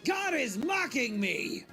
God is mocking me!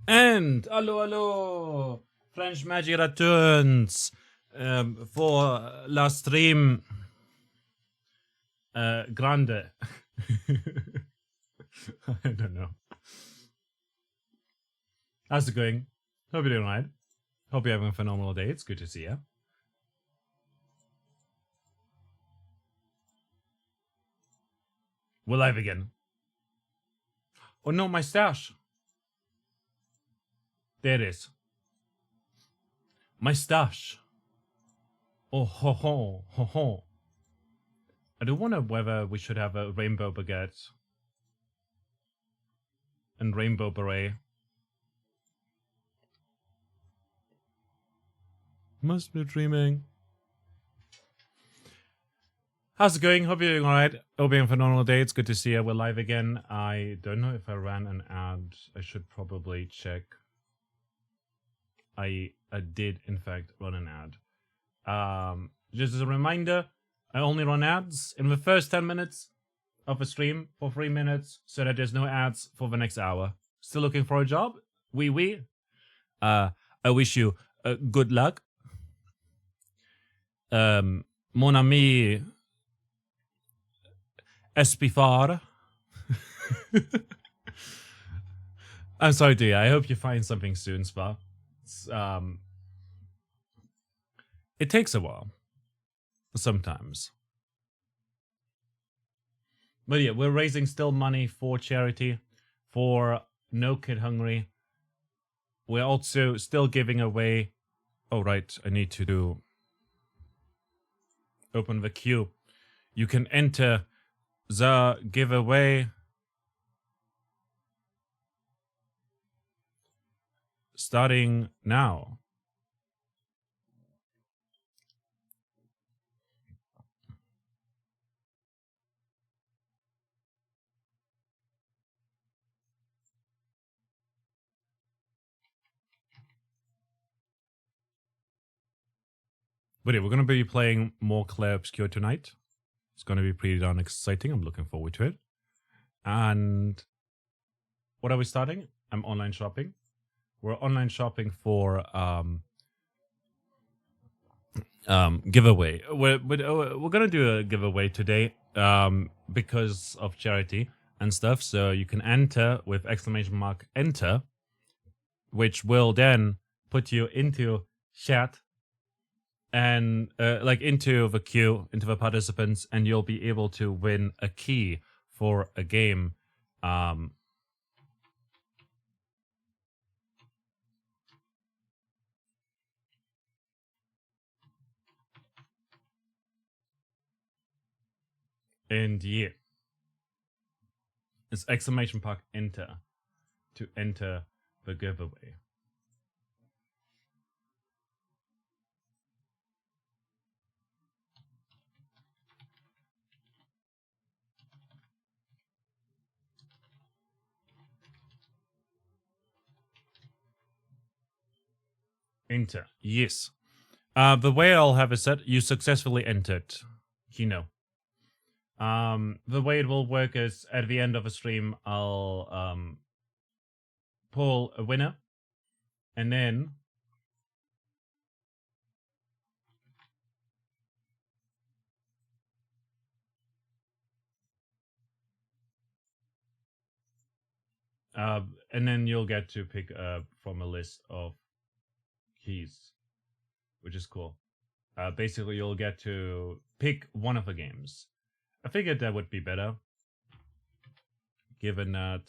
And hello, French Magic returns for la stream grande. I don't know. How's it going? Hope you're doing alright. Hope you're having a phenomenal day. It's good to see you. We're live again. Oh no, my stash. There it is. My stash. Oh ho ho ho ho. I do wonder whether we should have a rainbow baguette and rainbow beret. Must be dreaming. How's it going? Hope you're doing alright. Hope you're having a phenomenal day. It's good to see you. We're live again. I don't know if I ran an ad. I should probably check. I did, in fact, run an ad. Just as a reminder, I only run ads in the first 10 minutes of a stream for 3 minutes so that there's no ads for the next hour. Still looking for a job? Oui. I wish you good luck. Mon ami Espifar. I'm sorry, dear. I hope you find something soon, Spa. It takes a while. Sometimes. But yeah, we're raising still money for charity, for No Kid Hungry. We're also still giving away... Oh, right. I need to open the queue. You can enter the giveaway starting now. But yeah, we're going to be playing more Clair Obscur tonight. It's going to be pretty darn exciting. I'm looking forward to it. And what are we starting? I'm online shopping. We're online shopping for giveaway. We're gonna do a giveaway today because of charity and stuff. So you can enter with exclamation mark enter, which will then put you into chat and like into the queue, into the participants, and you'll be able to win a key for a game. And yeah, it's exclamation mark enter to enter the giveaway. Enter. Yes. The way I'll have it set, you successfully entered. Kino. The way it will work is at the end of a stream, I'll pull a winner, and then you'll get to pick from a list of keys, which is cool. Basically, you'll get to pick one of the games. I figured that would be better, given that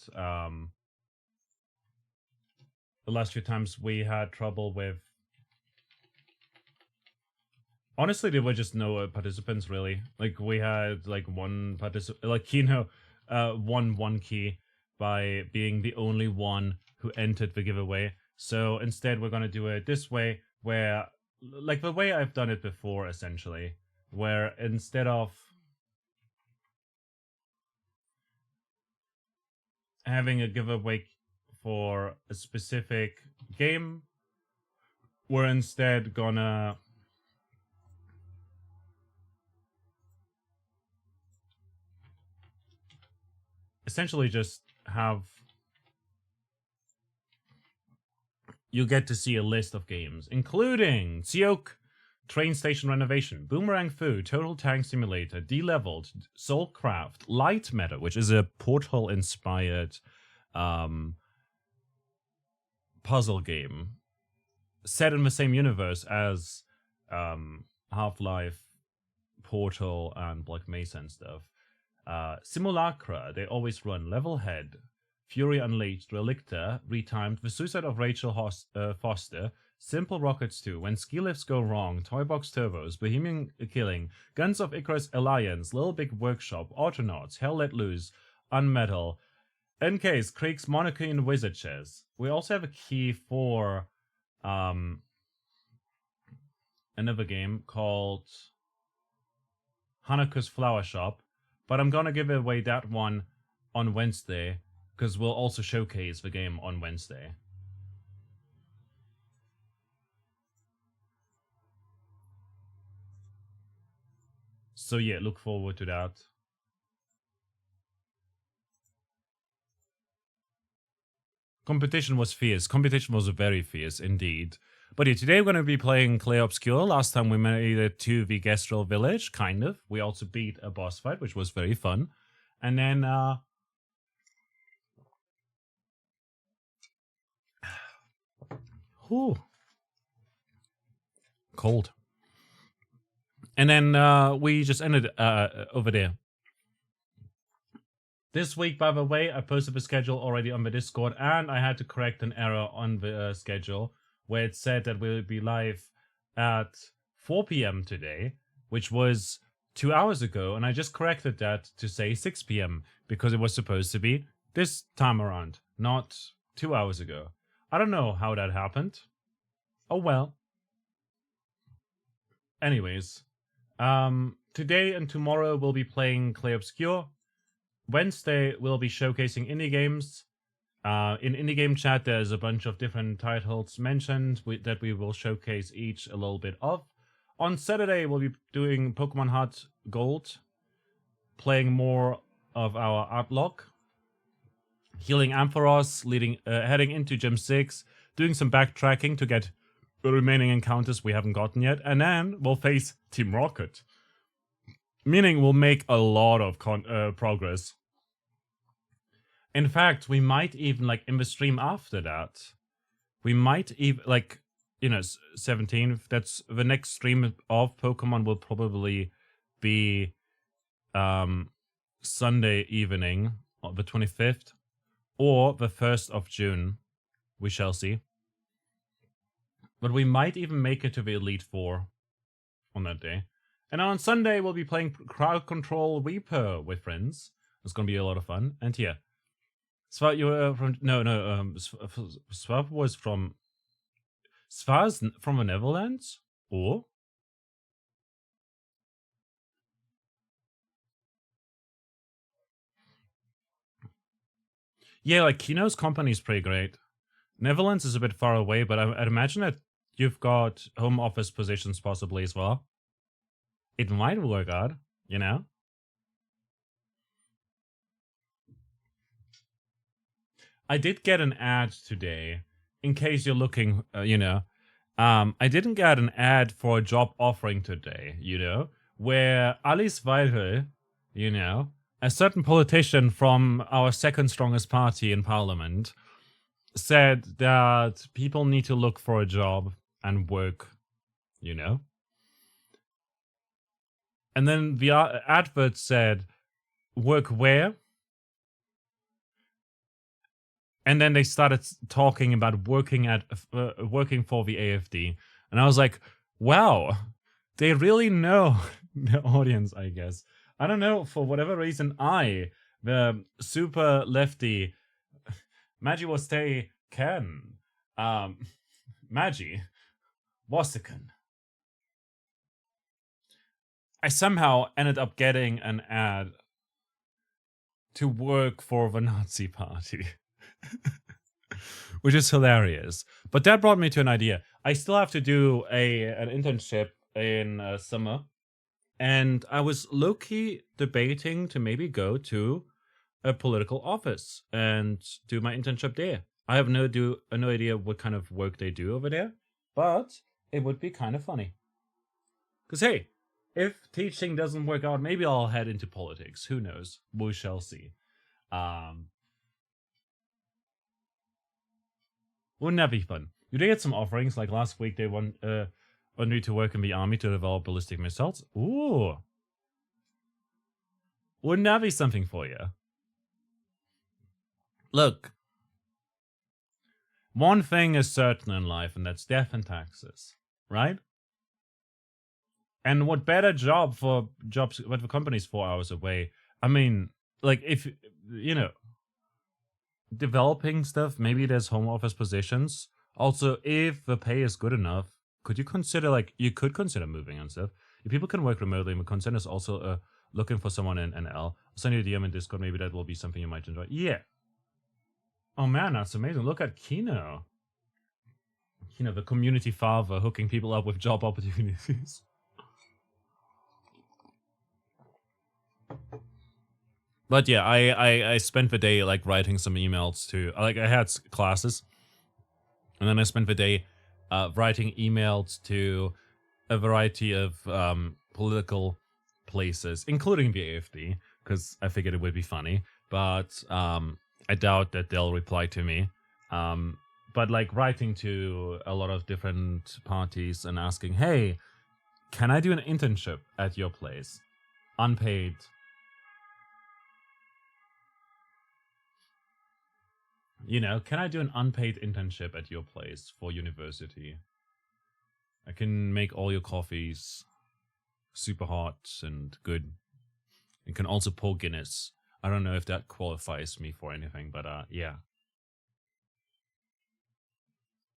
the last few times we had trouble with. Honestly, there were just no participants really. Like we had like one participant, like won one key by being the only one who entered the giveaway. So instead, we're gonna do it this way, where like the way I've done it before, essentially, where instead of having a giveaway for a specific game, we're instead gonna essentially just have you get to see a list of games, including Siouk Train Station Renovation, Boomerang Fu, Total Tank Simulator, D-Leveled, Soulcraft, Light Matter, which is a Portal-inspired puzzle game set in the same universe as Half-Life, Portal, and Black Mesa and stuff. Simulacra, They Always Run, Levelhead, Fury Unleashed, Relicta, Retimed, The Suicide of Rachel Foster, Simple Rockets 2, When Ski Lifts Go Wrong, Toybox Turbos, Bohemian Killing, Guns of Icarus Alliance, Little Big Workshop, Autonauts, Hell Let Loose, Unmetal, NK's Krieg's Monarchy and Wizard Chess. We also have a key for another game called Hanukkah's Flower Shop, but I'm gonna give away that one on Wednesday, because we'll also showcase the game on Wednesday. So yeah, look forward to that. Competition was fierce. Competition was very fierce indeed. But yeah, today we're going to be playing Clair Obscur. Last time we made it to the Gestrel village, kind of. We also beat a boss fight, which was very fun. And then, whew. Cold. And then we just ended over there. This week, by the way, I posted the schedule already on the Discord, and I had to correct an error on the schedule where it said that we'll be live at 4 p.m. today, which was 2 hours ago, and I just corrected that to say 6 p.m. because it was supposed to be this time around, not 2 hours ago. I don't know how that happened. Oh well. Anyways, today and tomorrow we'll be playing Clair Obscur. Wednesday we'll be showcasing indie games. In indie game chat, there's a bunch of different titles mentioned that we will showcase each a little bit of. On Saturday, we'll be doing Pokemon Heart Gold, playing more of our art block, healing Ampharos, heading into Gym 6, doing some backtracking to get the remaining encounters we haven't gotten yet, and then we'll face Team Rocket. Meaning we'll make a lot of progress. In fact, we might even, like, in the stream after that, we might even, like, you know, 17th, that's the next stream of Pokemon will probably be Sunday evening, the 25th, or the 1st of June. We shall see. But we might even make it to the Elite Four on that day. And on Sunday, we'll be playing Crowd Control Reaper with friends. It's going to be a lot of fun. And yeah. Svar, you were from... No, Svar was from... Svar's from the Netherlands? Or? Yeah, like, Kino's company is pretty great. Netherlands is a bit far away, but I'd imagine that you've got home office positions possibly as well. It might work out, you know? I did get an ad today, in case you're looking, you know. I didn't get an ad for a job offering today, you know, where Alice Weidel, you know, a certain politician from our second strongest party in parliament, said that people need to look for a job and work, you know. And then the advert said, work where? And then they started talking about working for the AFD. And I was like, wow, they really know the audience, I guess. I don't know, for whatever reason, the super lefty, Maggie Wastay Ken, Maggie Wastikan, I somehow ended up getting an ad to work for the Nazi party. Which is hilarious. But that brought me to an idea. I still have to do an internship in summer. And I was low-key debating to maybe go to a political office and do my internship there. I have no idea what kind of work they do over there, but it would be kind of funny. Because hey, if teaching doesn't work out, maybe I'll head into politics. Who knows? We shall see. Um, wouldn't that be fun? Do they get some offerings? Like last week, they want me to work in the army to develop ballistic missiles. Ooh, wouldn't that be something for you? Look, one thing is certain in life, and that's death and taxes, right? And what better job for jobs when the company's 4 hours away? I mean, like if you know, developing stuff, maybe there's home office positions. Also, if the pay is good enough, could you consider you could consider moving and stuff? If people can work remotely, my concern is also looking for someone in NL. I'll send you a DM in Discord. Maybe that will be something you might enjoy. Yeah. Oh man, that's amazing. Look at Kino. Kino, the community father, hooking people up with job opportunities. But yeah, I spent the day writing some emails to I had classes, and then I spent the day writing emails to a variety of political places, including the AFD, because I figured it would be funny. But I doubt that they'll reply to me. But writing to a lot of different parties and asking, hey, can I do an internship at your place? Unpaid. Can I do an unpaid internship at your place for university? I can make all your coffees super hot and good. You can also pour Guinness. I don't know if that qualifies me for anything, but yeah.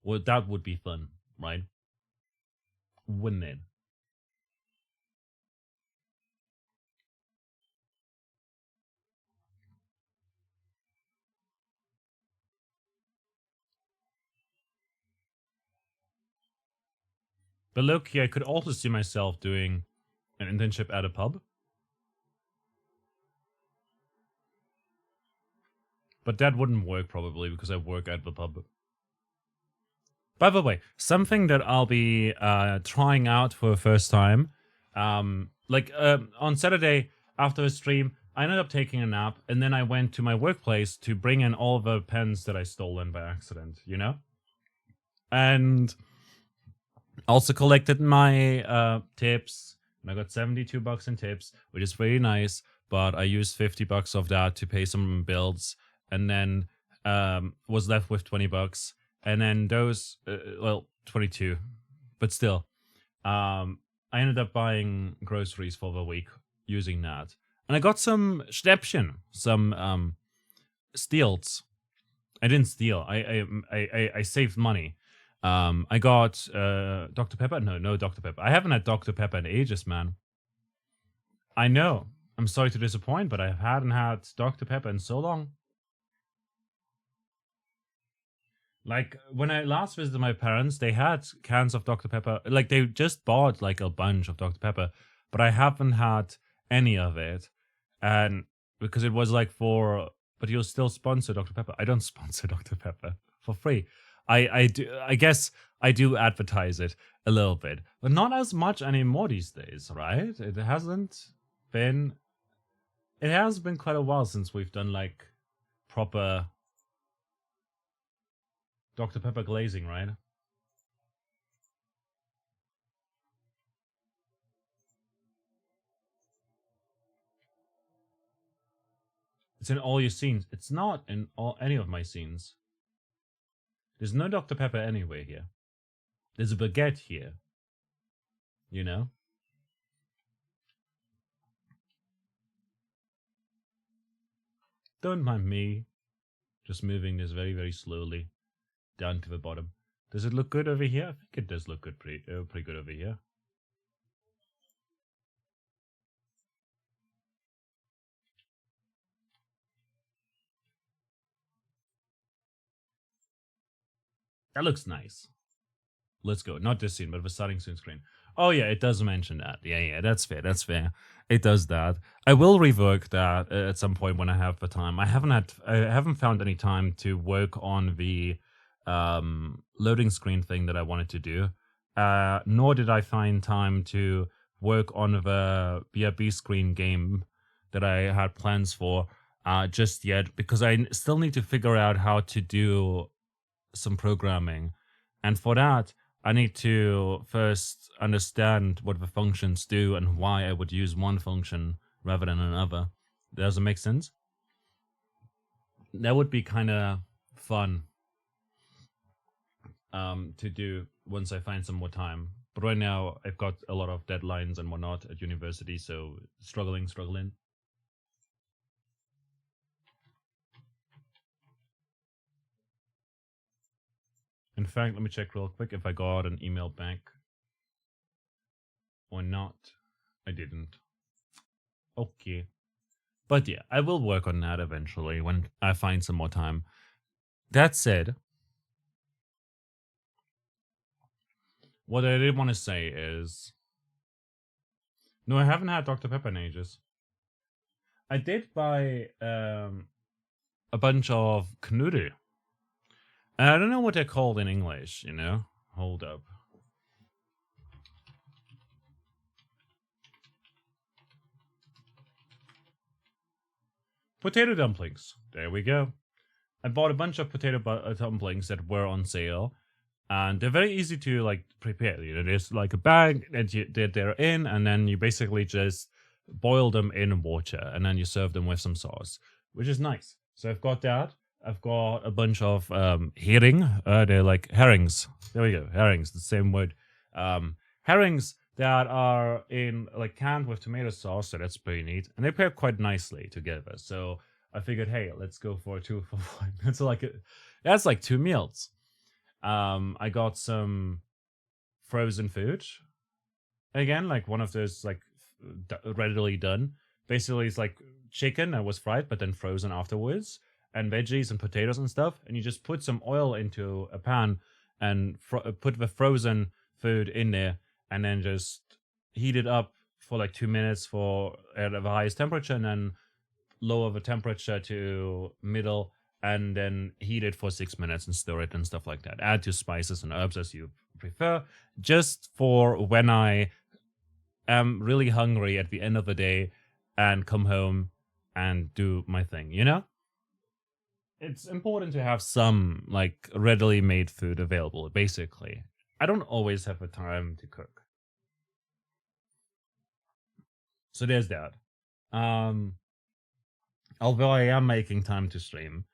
Well, that would be fun, right? Wouldn't it? But look, I could also see myself doing an internship at a pub. But that wouldn't work probably because I work at the pub. By the way, something that I'll be trying out for the first time, on Saturday after the stream, I ended up taking a nap, and then I went to my workplace to bring in all the pens that I stolen by accident, and also collected my tips, and I got $72 in tips, which is very nice. But I used $50 of that to pay some bills, and then was left with $20. And then those, 22, but still, I ended up buying groceries for the week using that, and I got some Schnäppchen, some steals. I didn't steal. I saved money. I got Dr. Pepper. No Dr. Pepper. I haven't had Dr. Pepper in ages, man. I know. I'm sorry to disappoint, but I hadn't had Dr. Pepper in so long. When I last visited my parents, they had cans of Dr. Pepper. They just bought a bunch of Dr. Pepper, but I haven't had any of it. And because it was but you'll still sponsor Dr. Pepper. I don't sponsor Dr. Pepper for free. I guess I do advertise it a little bit, but not as much anymore these days, right? It has been quite a while since we've done proper Dr. Pepper glazing, right? It's in all your scenes. It's not in any of my scenes. There's no Dr. Pepper anywhere here. There's a baguette here. You know? Don't mind me. Just moving this very, very slowly down to the bottom. Does it look good over here? I think it does look good, pretty good over here. That looks nice. Let's go. Not this scene, but the starting soon screen. Oh yeah, it does mention that. Yeah, that's fair. That's fair. It does that. I will rework that at some point when I have the time. I haven't found any time to work on the loading screen thing that I wanted to do. Nor did I find time to work on the BRB screen game that I had plans for just yet, because I still need to figure out how to do some programming. And for that, I need to first understand what the functions do and why I would use one function rather than another. Does it make sense? That would be kind of fun to do once I find some more time. But right now, I've got a lot of deadlines and whatnot at university, so struggling. In fact, let me check real quick if I got an email back or not. I didn't. Okay. But yeah, I will work on that eventually when I find some more time. That said, what I did want to say is no, I haven't had Dr. Pepper in ages. I did buy a bunch of knödel. I don't know what they're called in English, you know? Hold up. Potato dumplings. There we go. I bought a bunch of potato dumplings that were on sale, and they're very easy to like prepare. You know, there's like a bag that they're in, and then you basically just boil them in water, and then you serve them with some sauce, which is nice. So I've got that. I've got a bunch of herring. They're like herrings. There we go, herrings. The same word. Herrings that are in like canned with tomato sauce, so that's pretty neat, and they pair quite nicely together. So I figured, hey, let's go for a 2 for 1. That's like 2 meals. I got some frozen food. Again, like one of those like readily done. Basically, it's like chicken that was fried but then frozen afterwards, and veggies and potatoes and stuff. And you just put some oil into a pan and put the frozen food in there, and then just heat it up for like 2 minutes for at the highest temperature, and then lower the temperature to middle, and then heat it for 6 minutes and stir it and stuff like that. Add your spices and herbs as you prefer, just for when I am really hungry at the end of the day and come home and do my thing, you know? It's important to have some like readily made food available, basically. I don't always have the time to cook. So there's that. Um Although I am making time to stream,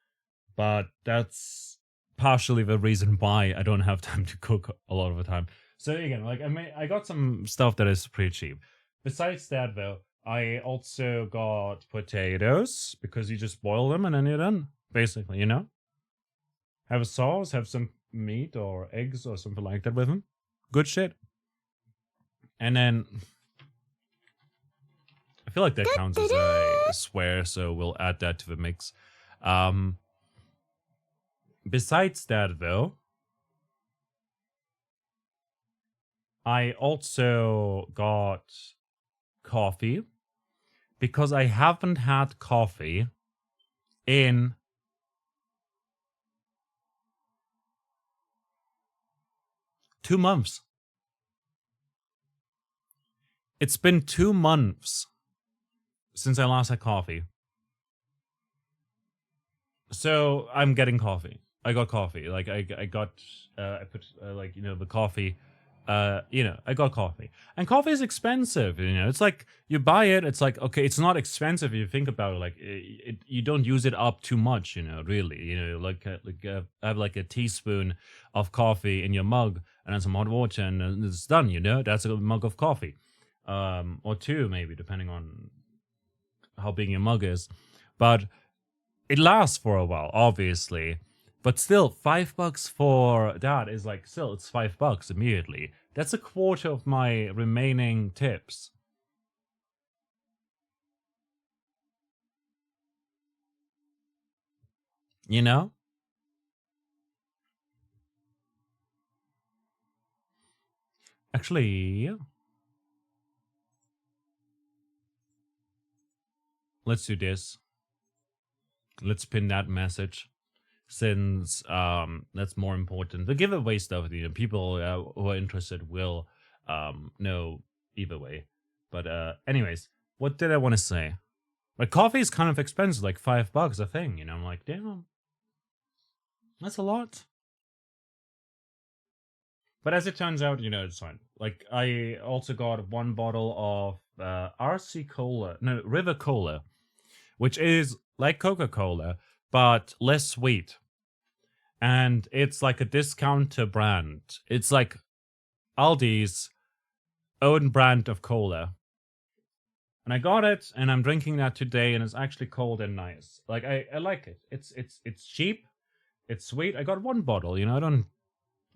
but that's partially the reason why I don't have time to cook a lot of the time. So again, like I got some stuff that is pretty cheap. Besides that, though, I also got potatoes because you just boil them and then you're done. Basically, you know, have a sauce, have some meat or eggs or something like that with them. Good shit. And then I feel like that counts as a swear, so we'll add that to the mix. Besides that, though, I also got coffee because I haven't had coffee in two months. It's been 2 months since I last had coffee. So I'm getting coffee. I got coffee. Like I got I put like, you know, the coffee. You know, I got coffee, and coffee is expensive. You know, it's like you buy it. It's like, okay, it's not expensive if you think about it. Like you don't use it up too much. You know, really. You know, have like a teaspoon of coffee in your mug and then some hot water, and it's done. You know, that's a mug of coffee, or two maybe, depending on how big your mug is. But it lasts for a while, obviously. But still, $5 for that is like, still, it's $5 immediately. That's a quarter of my remaining tips. You know? Actually, let's do this. Let's pin that message, since that's more important. The giveaway stuff, people who are interested will know either way. But anyways, what did I want to say? Like, coffee is kind of expensive, like $5 a thing. I'm like, damn, that's a lot. But as it turns out, it's fine. Like, I also got one bottle of RC Cola, no, River Cola, which is like Coca-Cola, but less sweet. And it's like a discounter brand. It's like Aldi's own brand of cola. And I got it, and I'm drinking that today, and it's actually cold and nice. Like, I like it. It's cheap, it's sweet. I got one bottle, I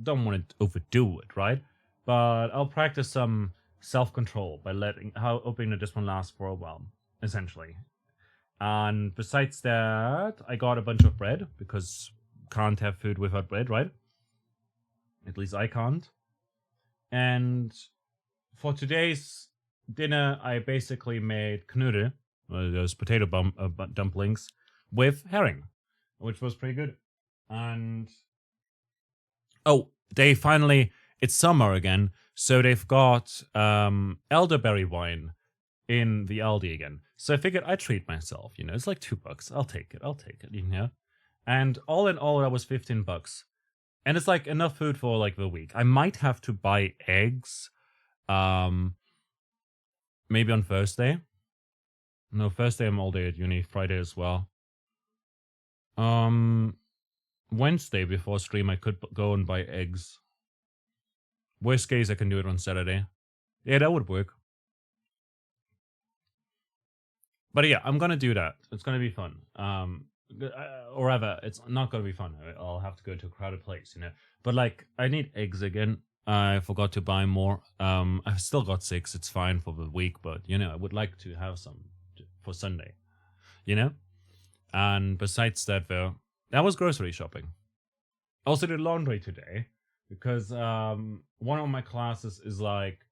don't want to overdo it, right? But I'll practice some self-control by hoping that this one lasts for a while, essentially. And besides that, I got a bunch of bread, because can't have food without bread, right? At least I can't. And for today's dinner, I basically made knödel, those potato dumplings, with herring, which was pretty good. And oh, it's summer again, so they've got elderberry wine in the Aldi again. So I figured I'd treat myself, it's like $2. I'll take it, And all in all, that was $15. And it's like enough food for like the week. I might have to buy eggs, maybe on Thursday. No, Thursday I'm all day at uni, Friday as well. Wednesday before stream, I could go and buy eggs. Worst case, I can do it on Saturday. Yeah, that would work. But yeah, I'm gonna do that. It's gonna be fun. Or rather, it's not gonna be fun. I'll have to go to a crowded place, But like, I need eggs again. I forgot to buy more. I've still got 6. It's fine for the week, but I would like to have some for Sunday. And besides that, though, that was grocery shopping. I also did laundry today because one of my classes is like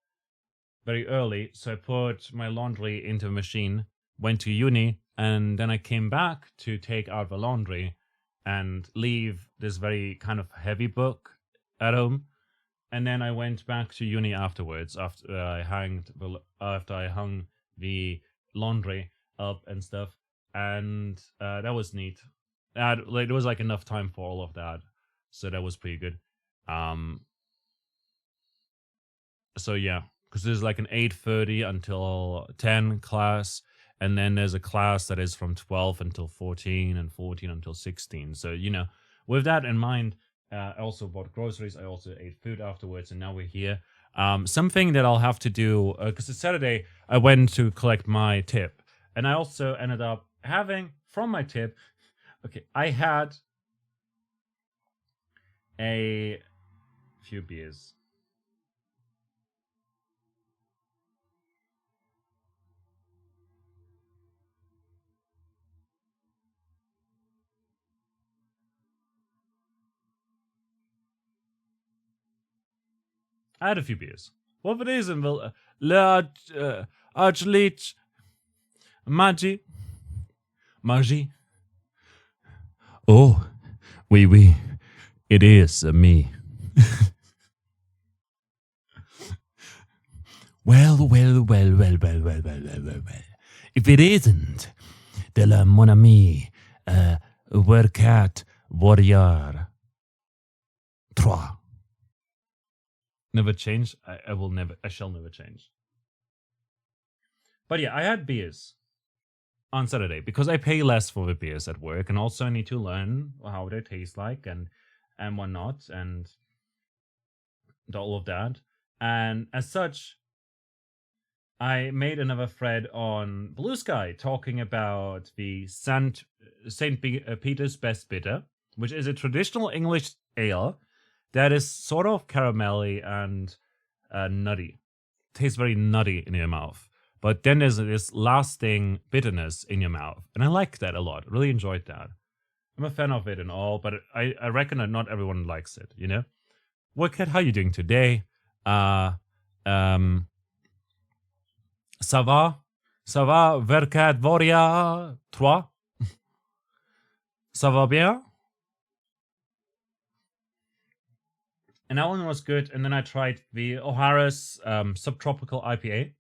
very early, so I put my laundry into a machine, went to uni, and then I came back to take out the laundry and leave this very kind of heavy book at home. And then I went back to uni afterwards after I hung the laundry up and stuff, and that was neat. There was like enough time for all of that, so that was pretty good. So yeah, because there's like an 8:30 until 10 class, and then there's a class that is from 12 until 14 and 14 until 16. So with that in mind, I also bought groceries. I also ate food afterwards, and now we're here. Something that I'll have to do, because it's Saturday, I went to collect my tip, and I also ended up having from my tip. Okay, I had a few beers. I had a few beers. What it is in the Archleech Magi. Oh, oui. It is me. Well. If it isn't, de la mon ami, Werkat Warrior 3. Never change. I shall never change. But yeah, I had beers on Saturday because I pay less for the beers at work, and also I need to learn how they taste like and whatnot, and all of that. And as such, I made another thread on Blue Sky talking about the St. Peter's Best Bitter, which is a traditional English ale that is sort of caramelly and nutty. Tastes very nutty in your mouth. But then there's this lasting bitterness in your mouth. And I like that a lot. Really enjoyed that. I'm a fan of it and all, but I reckon that not everyone likes it, Wicked, how you doing today? Ça va? Ça va, Verkat Voria 3? Ça va bien? And that one was good. And then I tried the O'Hara's Subtropical IPA,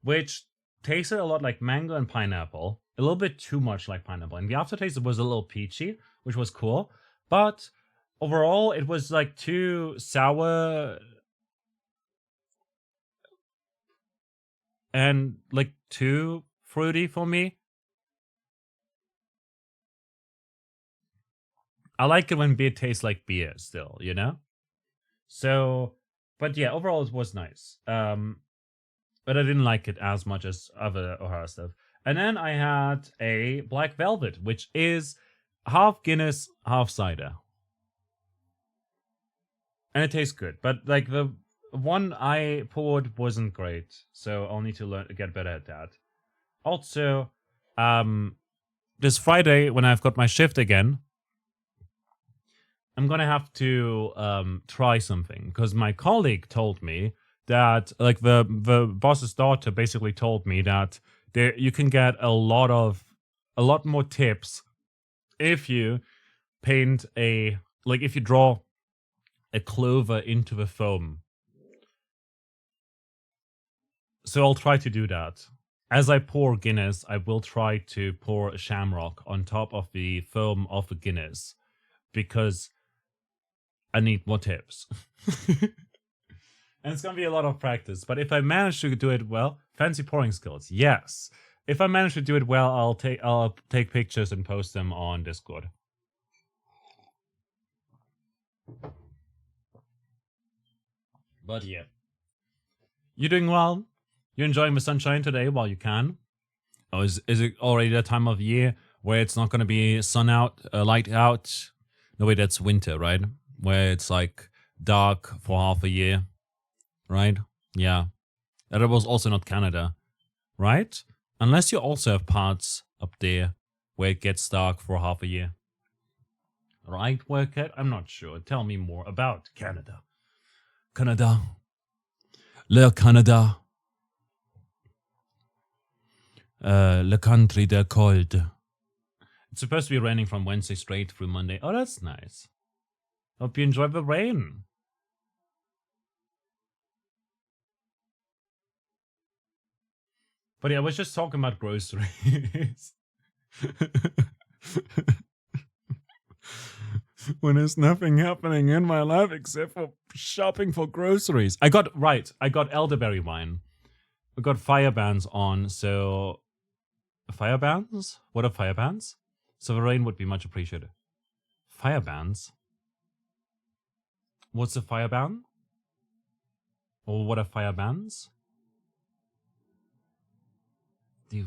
which tasted a lot like mango and pineapple, a little bit too much like pineapple. And the aftertaste was a little peachy, which was cool. But overall, it was like too sour and like too fruity for me. I like it when beer tastes like beer still, you know? So, but yeah, overall it was nice. But I didn't like it as much as other O'Hara stuff. And then I had a Black Velvet, which is half Guinness, half cider. And it tastes good. But like the one I poured wasn't great. So I'll need to get better at that. Also, this Friday when I've got my shift again, I'm gonna have to try something because my colleague told me that like the boss's daughter basically told me that there you can get a lot more tips if you paint if you draw a clover into the foam. So I'll try to do that. As I pour Guinness, I will try to pour a shamrock on top of the foam of the Guinness because I need more tips. And it's gonna be a lot of practice. But if I manage to do it well, fancy pouring skills, yes. If I manage to do it well, I'll take pictures and post them on Discord. But yeah, you doing well? You enjoying the sunshine today while you can? Or is it already that time of year where it's not gonna be sun out, light out? No, wait, that's winter, right? Where it's like dark for half a year, right? Yeah. That was also not Canada, right? Unless you also have parts up there where it gets dark for half a year. Right, Workhead? I'm not sure. Tell me more about Canada. Canada. Le Canada. Le country de cold. It's supposed to be raining from Wednesday straight through Monday. Oh, that's nice. Hope you enjoy the rain. But yeah, I was just talking about groceries. When there's nothing happening in my life except for shopping for groceries. I got elderberry wine. We got fire bands on, so fire bands? What are fire bands? So the rain would be much appreciated. Fire bands? What's a fire ban? Or what are fire bands? You're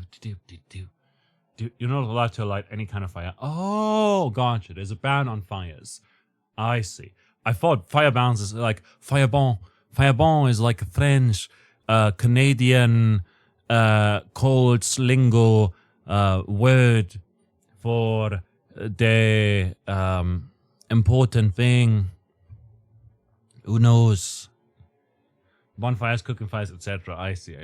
not allowed to light any kind of fire. Oh, gotcha. There's a ban on fires. I see. I thought fire bands is like firebon. Firebon is like a French, Canadian, cold lingo word for the important thing. Who knows? Bonfires, cooking fires, etc. I see.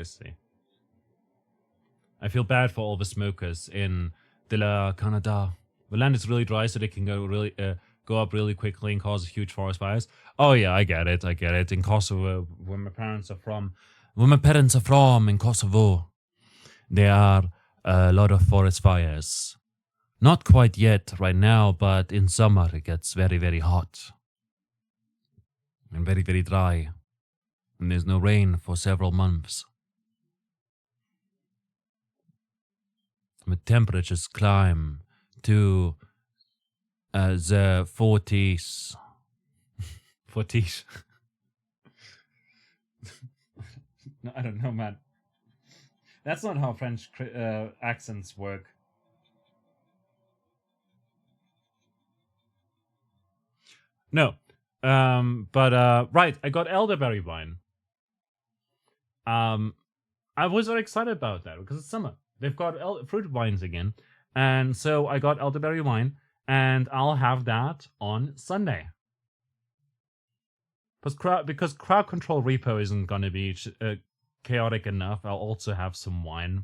I feel bad for all the smokers in de la Canada. The land is really dry, so they can go up really quickly and cause huge forest fires. Oh yeah, I get it. In Kosovo, where my parents are from in Kosovo, there are a lot of forest fires. Not quite yet right now, but in summer it gets very, very hot and very, very dry, and there's no rain for several months. The temperatures climb to the 40s. 40s. No, I don't know, man. That's not how French accents work. No. Right, I got elderberry wine. I was very excited about that because it's summer. They've got fruit wines again. And so I got elderberry wine, and I'll have that on Sunday. Because crowd control repo isn't going to be chaotic enough, I'll also have some wine.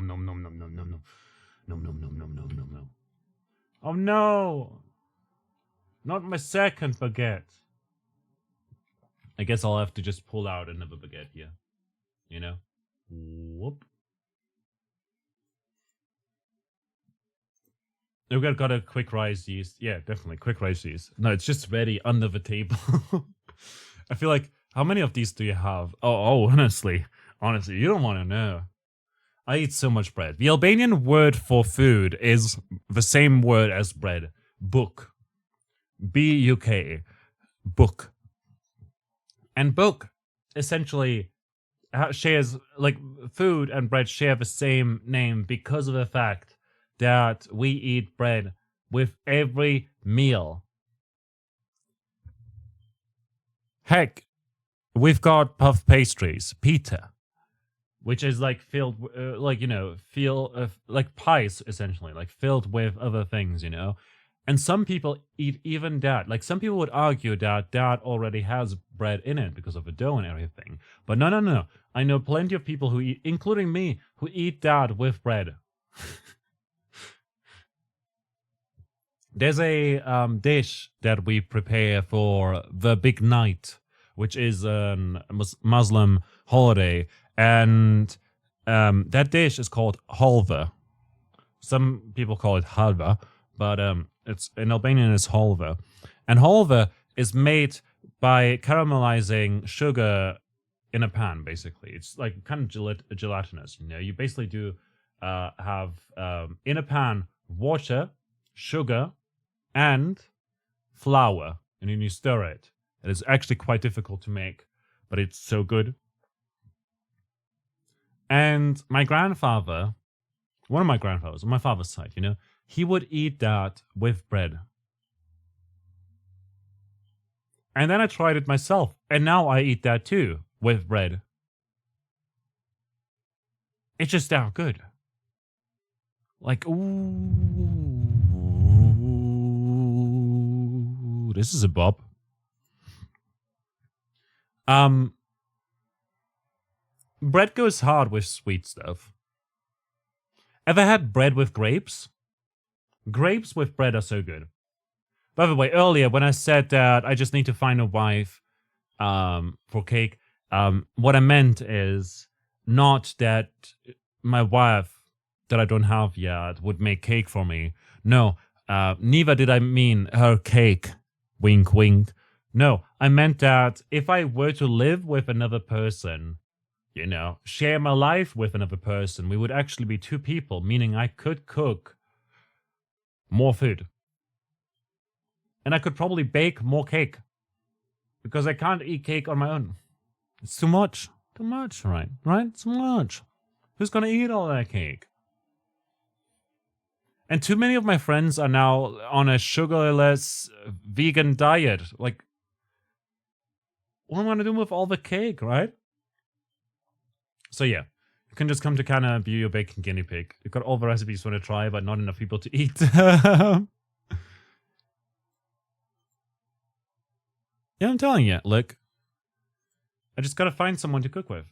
nom nom nom nom nom nom nom nom nom nom nom nom nom nom. Oh no! Not my second baguette. I guess I'll have to just pull out another baguette here. You know? Whoop. We've got a quick rise yeast. Yeah, definitely quick rise yeast. No, it's just ready under the table. I feel like, how many of these do you have? Oh, honestly, you don't want to know. I eat so much bread. The Albanian word for food is the same word as bread. Book. B-U-K. Book. And book essentially shares, like, food and bread share the same name because of the fact that we eat bread with every meal. Heck, we've got puff pastries, pita, which is like filled, like pies essentially, like filled with other things, you know. And some people eat even that. Like some people would argue that that already has bread in it because of the dough and everything. But no. I know plenty of people who eat, including me, who eat that with bread. There's a dish that we prepare for the big night, which is a Muslim holiday, and that dish is called halva. Some people call it halva, but it's in Albanian it's halva, and halva is made by caramelizing sugar in a pan. Basically, it's like kind of gelatinous. You know, you basically do have in a pan water, sugar, and flour, and then you stir it. It is actually quite difficult to make, but it's so good. And my grandfather, one of my grandfathers on my father's side, he would eat that with bread. And then I tried it myself, and now I eat that too with bread. It's just that good. Like, ooh, this is a bop. Bread goes hard with sweet stuff. Ever had bread with grapes? Grapes with bread are so good. By the way, earlier when I said that I just need to find a wife for cake, what I meant is not that my wife that I don't have yet would make cake for me. No, neither did I mean her cake. Wink, wink. No, I meant that if I were to live with another person, share my life with another person, we would actually be two people, meaning I could cook more food. And I could probably bake more cake. Because I can't eat cake on my own. It's too much. Too much, right? Right? Too much. Who's gonna eat all that cake? And too many of my friends are now on a sugarless vegan diet. Like, what am I gonna do with all the cake, right? So yeah, you can just come to Canada and be your baking guinea pig. You've got all the recipes you want to try, but not enough people to eat. Yeah, I'm telling you, look, I just gotta find someone to cook with,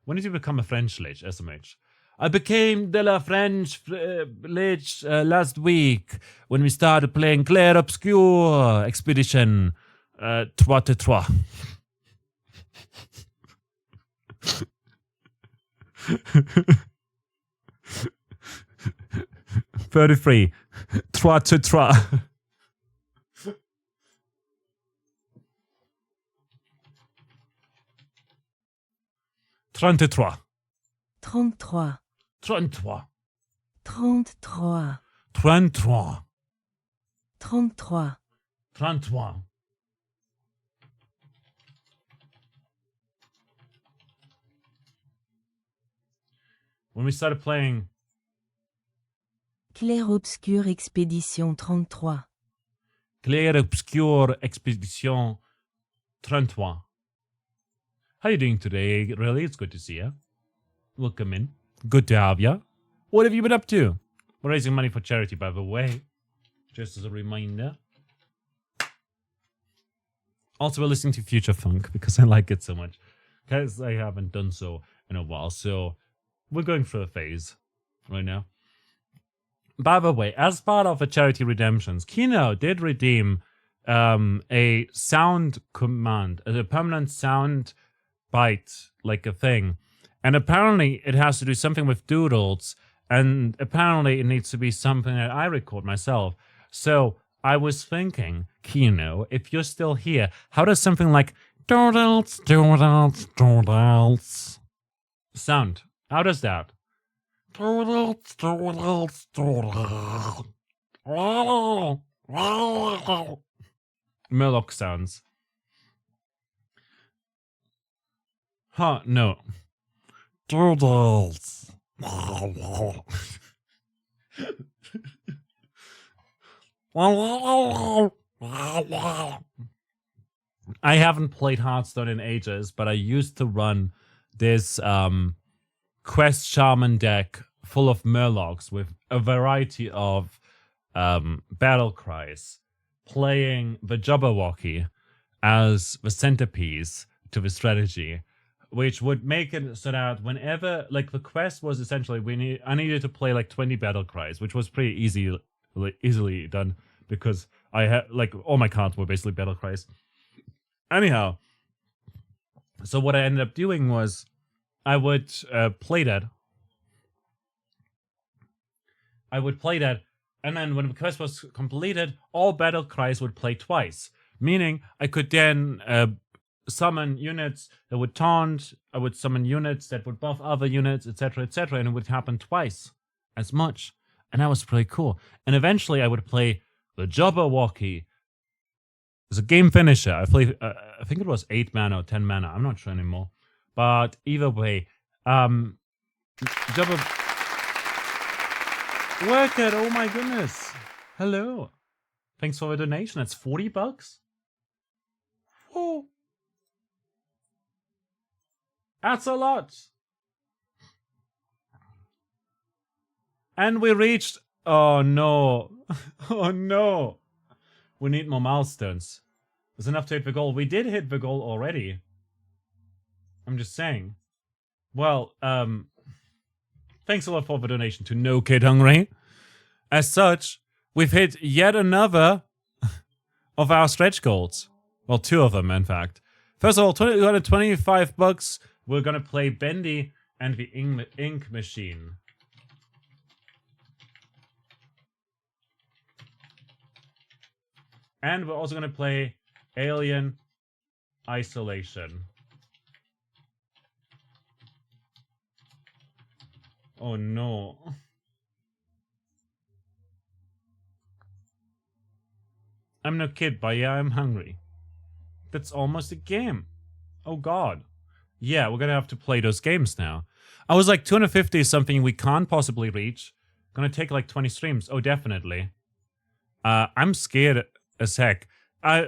When did you become a French lich, SMH? I became de la French lich last week when we started playing Clair Obscur Expedition 3. 33. 3. 33. 33. 33. 33. 33. 33. 33. When we started playing Clair Obscur Expédition 33. Clair Obscur Expedition 33. How you doing today, really? It's good to see you. Welcome in. Good to have you. What have you been up to? We're raising money for charity, by the way. Just as a reminder. Also, we're listening to Future Funk because I like it so much. Because I haven't done so in a while. So, we're going through a phase right now. By the way, as part of the charity redemptions, Kino did redeem a sound command, a permanent sound bite, like a thing. And apparently it has to do something with doodles, and apparently it needs to be something that I record myself. So I was thinking, Kino, if you're still here, how does something like doodles, doodles, doodles sound? How does that? Doodles, doodles, doodles. Murloc sounds. Huh, no. Doodles. I haven't played Hearthstone in ages, but I used to run this Quest Shaman deck full of Murlocs with a variety of battle cries, playing the Jabberwocky as the centerpiece to the strategy, which would make it so that whenever, like, the quest was essentially I needed to play like 20 battle cries, which was pretty easily done because I had, like, all my cards were basically battle cries. Anyhow, so what I ended up doing was I would play that. And then when the quest was completed, all battle cries would play twice, meaning I could then summon units that would taunt, I would summon units that would buff other units, etc., and it would happen twice as much. And that was pretty cool. And eventually I would play the Jabberwocky. It's a game finisher. I played, I think it was 8 mana or 10 mana. I'm not sure anymore. But either way, Jabber... Work it, oh my goodness. Hello. Thanks for the donation. That's $40? Oh. That's a lot. And we reached... Oh no. Oh no. We need more milestones. There's enough to hit the goal. We did hit the goal already. I'm just saying. Well, thanks a lot for the donation to No Kid Hungry. As such, we've hit yet another of our stretch goals. Well, 2 of them, in fact. First of all, $25. We're gonna play Bendy and the Ink Machine. And we're also gonna play Alien Isolation. Oh no. I'm no kid, but yeah, I'm hungry. That's almost a game. Oh god. Yeah, we're gonna have to play those games now. I was like, 250 is something we can't possibly reach. Gonna take like 20 streams. Oh, definitely. I'm scared as heck. I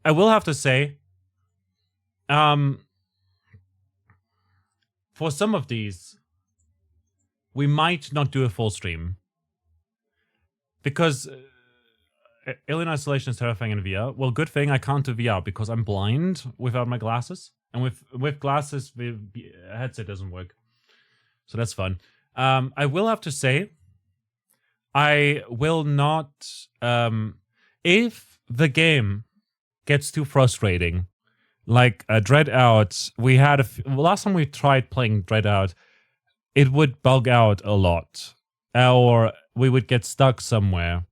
will have to say, for some of these, we might not do a full stream. Because Alien Isolation is terrifying in VR. Well, good thing I can't do VR because I'm blind without my glasses. And with glasses, the headset doesn't work. So that's fun. I will have to say, I will not... if the game gets too frustrating, like Dread Out, we had last time we tried playing Dread Out, it would bug out a lot, or we would get stuck somewhere,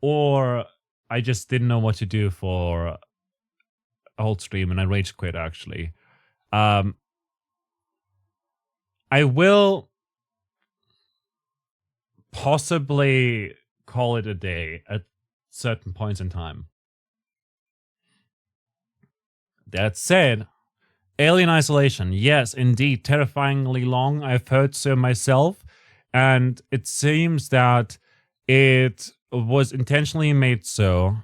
or I just didn't know what to do for a whole stream and I rage quit. Actually, I will possibly call it a day at certain points in time. That said, Alien Isolation, yes, indeed, terrifyingly long. I've heard so myself, and it seems that it was intentionally made so.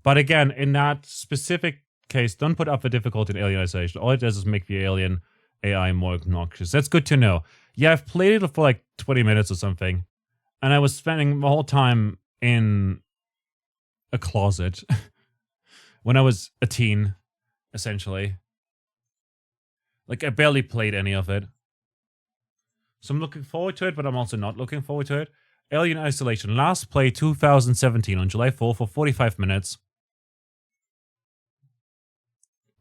But again, in that specific case, don't put up the difficulty in Alien Isolation. All it does is make the alien AI more obnoxious. That's good to know. Yeah, I've played it for like 20 minutes or something, and I was spending the whole time in a closet when I was a teen, essentially. Like, I barely played any of it. So I'm looking forward to it, but I'm also not looking forward to it. Alien Isolation, last play 2017 on July 4 for 45 minutes.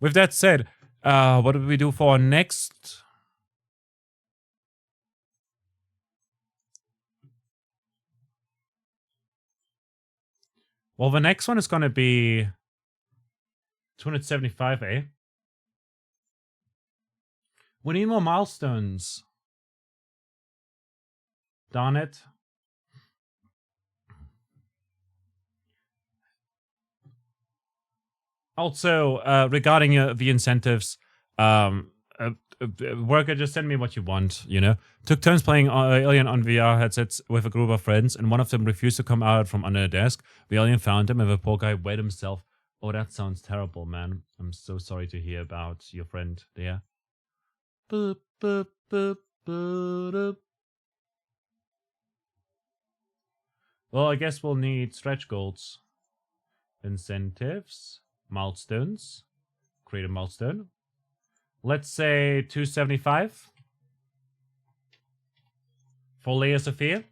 With that said, what do we do for our next? Well, the next one is going to be 275, eh? We need more milestones. Darn it. Also, regarding the incentives, worker, just send me what you want, you know? Took turns playing Alien on VR headsets with a group of friends, and one of them refused to come out from under a desk. The alien found him, and the poor guy wet himself. Oh, that sounds terrible, man. I'm so sorry to hear about your friend there. Boop, boop, boop, boop, boop. Well, I guess we'll need stretch goals. Incentives. Milestones. Create a milestone. Let's say 275. For Leia Sophia.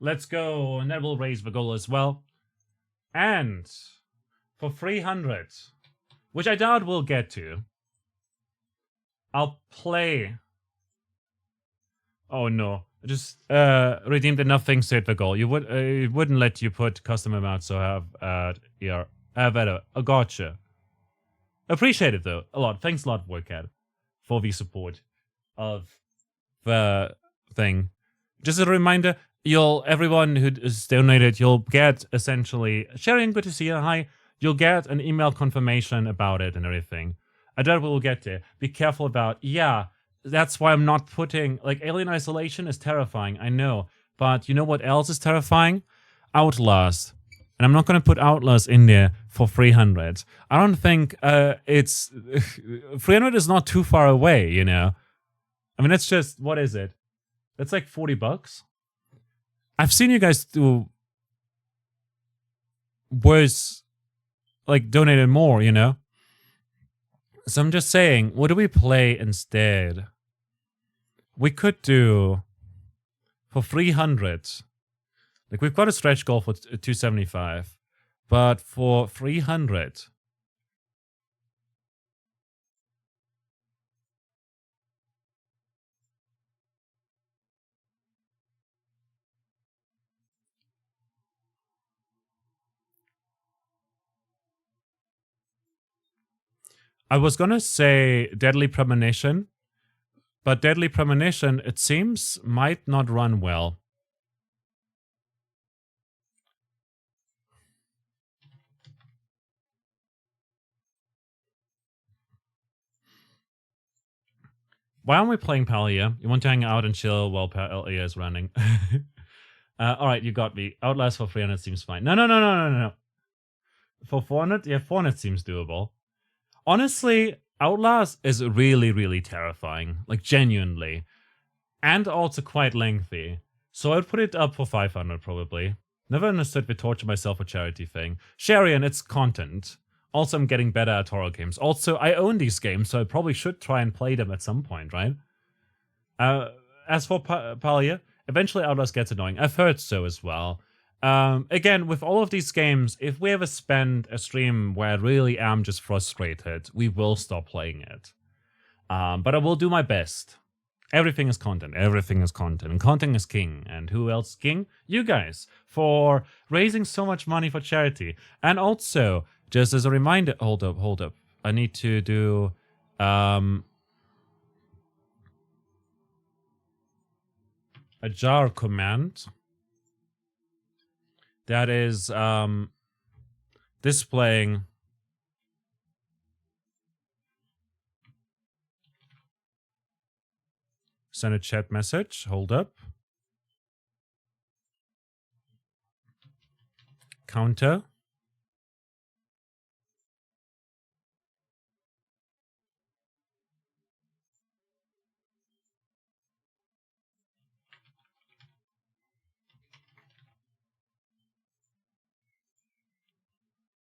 Let's go, and that will raise the goal as well. And for 300, which I doubt we'll get to, I'll play... Oh no, I just redeemed enough things to hit the goal. It wouldn't let you put custom amounts, so I have Better. Gotcha. Appreciate it though a lot. Thanks a lot, WorkCat, for the support of the thing. Just a reminder, everyone who is donated, you'll get essentially Sharon, good to see you. Hi. You'll get an email confirmation about it and everything. I doubt we'll get there. Be careful about that's why I'm not putting Alien Isolation is terrifying, I know. But you know what else is terrifying? Outlast. And I'm not gonna put Outlast in there for 300. I don't think it's 300 is not too far away, you know. I mean, it's just, what is it? That's like $40. I've seen you guys do worse, donated more, you know? So I'm just saying, what do we play instead? We could do, for 300, we've got a stretch goal for 275, but for 300, I was gonna say Deadly Premonition, but Deadly Premonition, it seems, might not run well. Why aren't we playing Palia? You want to hang out and chill while Palia is running? Alright, you got me. Outlast for 300 seems fine. No. For 400? Yeah, 400 seems doable. Honestly, Outlast is really, really terrifying. Genuinely. And also quite lengthy. So I'd put it up for 500 probably. Never understood the torture myself for charity thing. Sharian, it's content. Also, I'm getting better at horror games. Also, I own these games, so I probably should try and play them at some point, right? As for Palia, eventually Outlast gets annoying. I've heard so as well. Again, with all of these games, if we ever spend a stream where I really am just frustrated, we will stop playing it. But I will do my best. Everything is content. Everything is content. And content is king. And who else is king? You guys, for raising so much money for charity. And also, just as a reminder, hold up. I need to do a jar command that is displaying send a chat message. Hold up. Counter.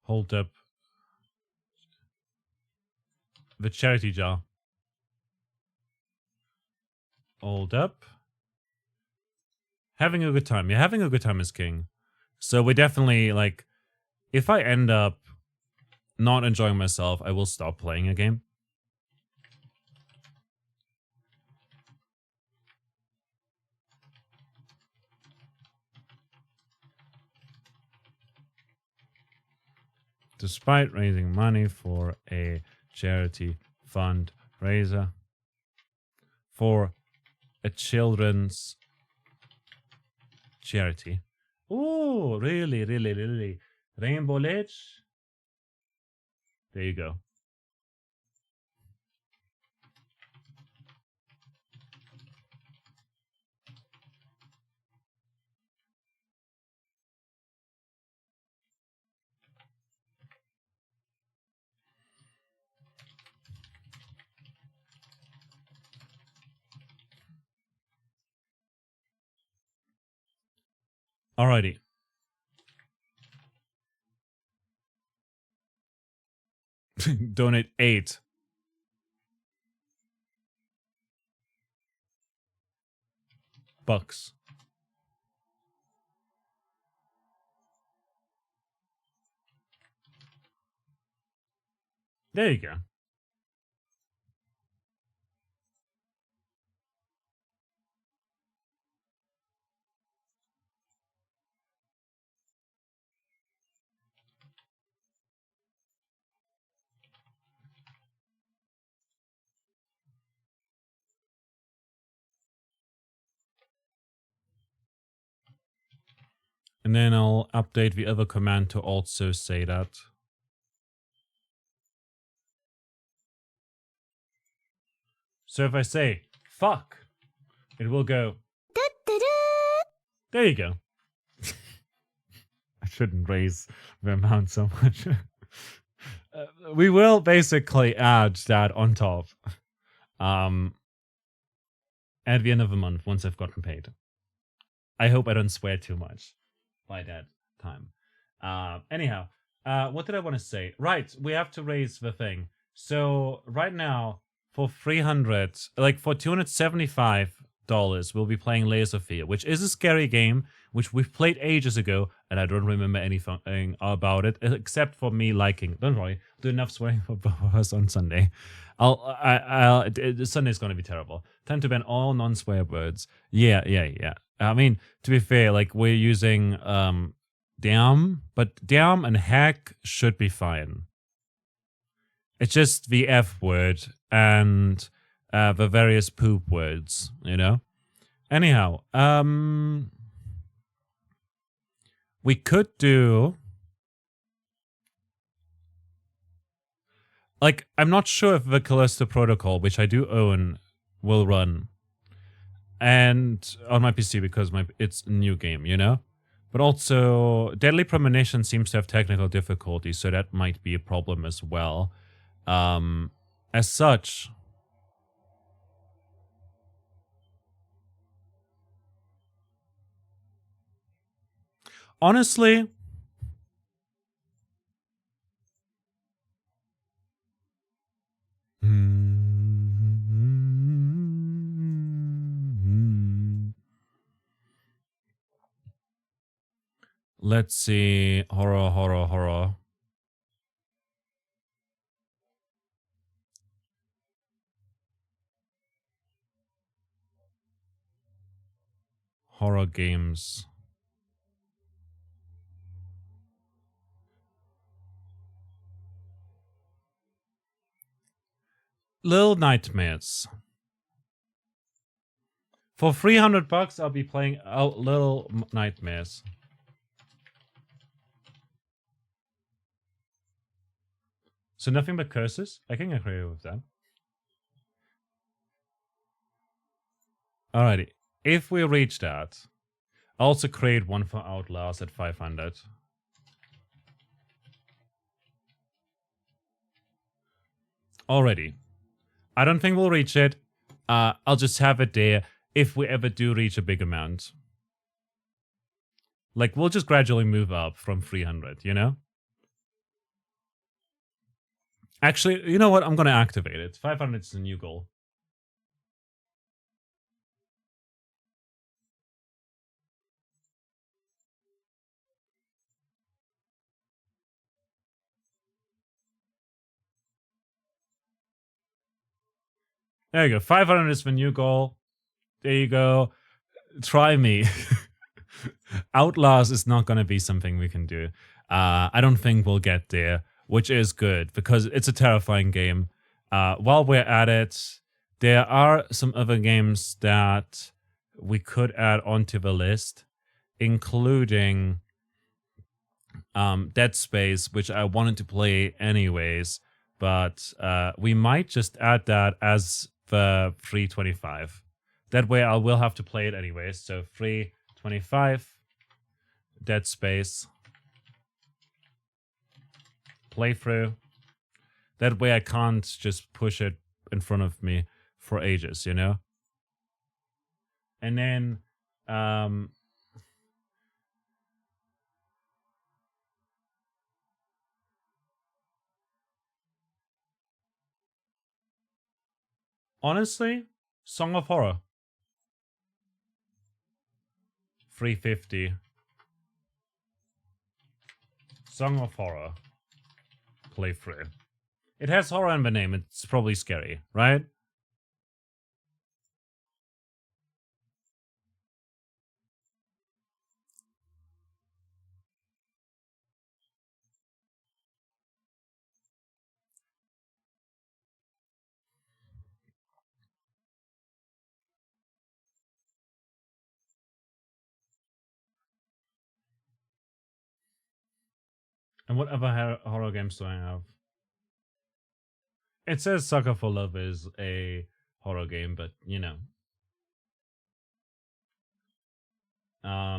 Hold up. The charity jar. Hold up. Having a good time. Yeah, having a good time is king. So we definitely, if I end up not enjoying myself, I will stop playing a game. Despite raising money for a charity fundraiser for a children's charity. Oh, really. Rainbow Ledge. There you go. Alrighty. Donate $8. There you go. And then I'll update the other command to also say that. So if I say fuck, it will go. There you go. I shouldn't raise the amount so much. We will basically add that on top at the end of the month once I've gotten paid. I hope I don't swear too much by that time. Anyhow, what did I want to say? Right, we have to raise the thing. So right now, for 300, like for $275, we'll be playing Layers of Fear, which is a scary game, which we've played ages ago, and I don't remember anything about it, except for me liking. Don't worry, I'll do enough swearing for both of us on Sunday. Sunday's gonna be terrible. Time to ban all non-swear words. Yeah. I mean, to be fair, like we're using damn, but damn and heck should be fine. It's just the F word and the various poop words, you know? Anyhow, we could do... Like, I'm not sure if the Callisto Protocol, which I do own, will run. And on my PC because it's a new game, you know? But also, Deadly Premonition seems to have technical difficulties, so that might be a problem as well. As such, honestly, let's see. Horror. Horror games. Little Nightmares. For $300, I'll be playing Little Nightmares. So nothing but curses? I can agree with that. Alrighty. If we reach that, I'll also create one for Outlaws at 500. Already. I don't think we'll reach it. I'll just have it there if we ever do reach a big amount. Like, we'll just gradually move up from 300, you know? Actually, you know what? I'm gonna activate it. 500 is the new goal. There you go. 500 is the new goal. There you go. Try me. Outlaws is not going to be something we can do. I don't think we'll get there, which is good because it's a terrifying game. While we're at it, there are some other games that we could add onto the list, including Dead Space, which I wanted to play anyways, but we might just add that as the 325. That way I will have to play it anyways. So 325, Dead Space, playthrough. That way I can't just push it in front of me for ages, you know? And then honestly, Song of Horror. 350. Song of Horror. Playthrough. It has horror in the name. It's probably scary, right? And what other horror games do I have? It says Sucker for Love is a horror game, but you know. I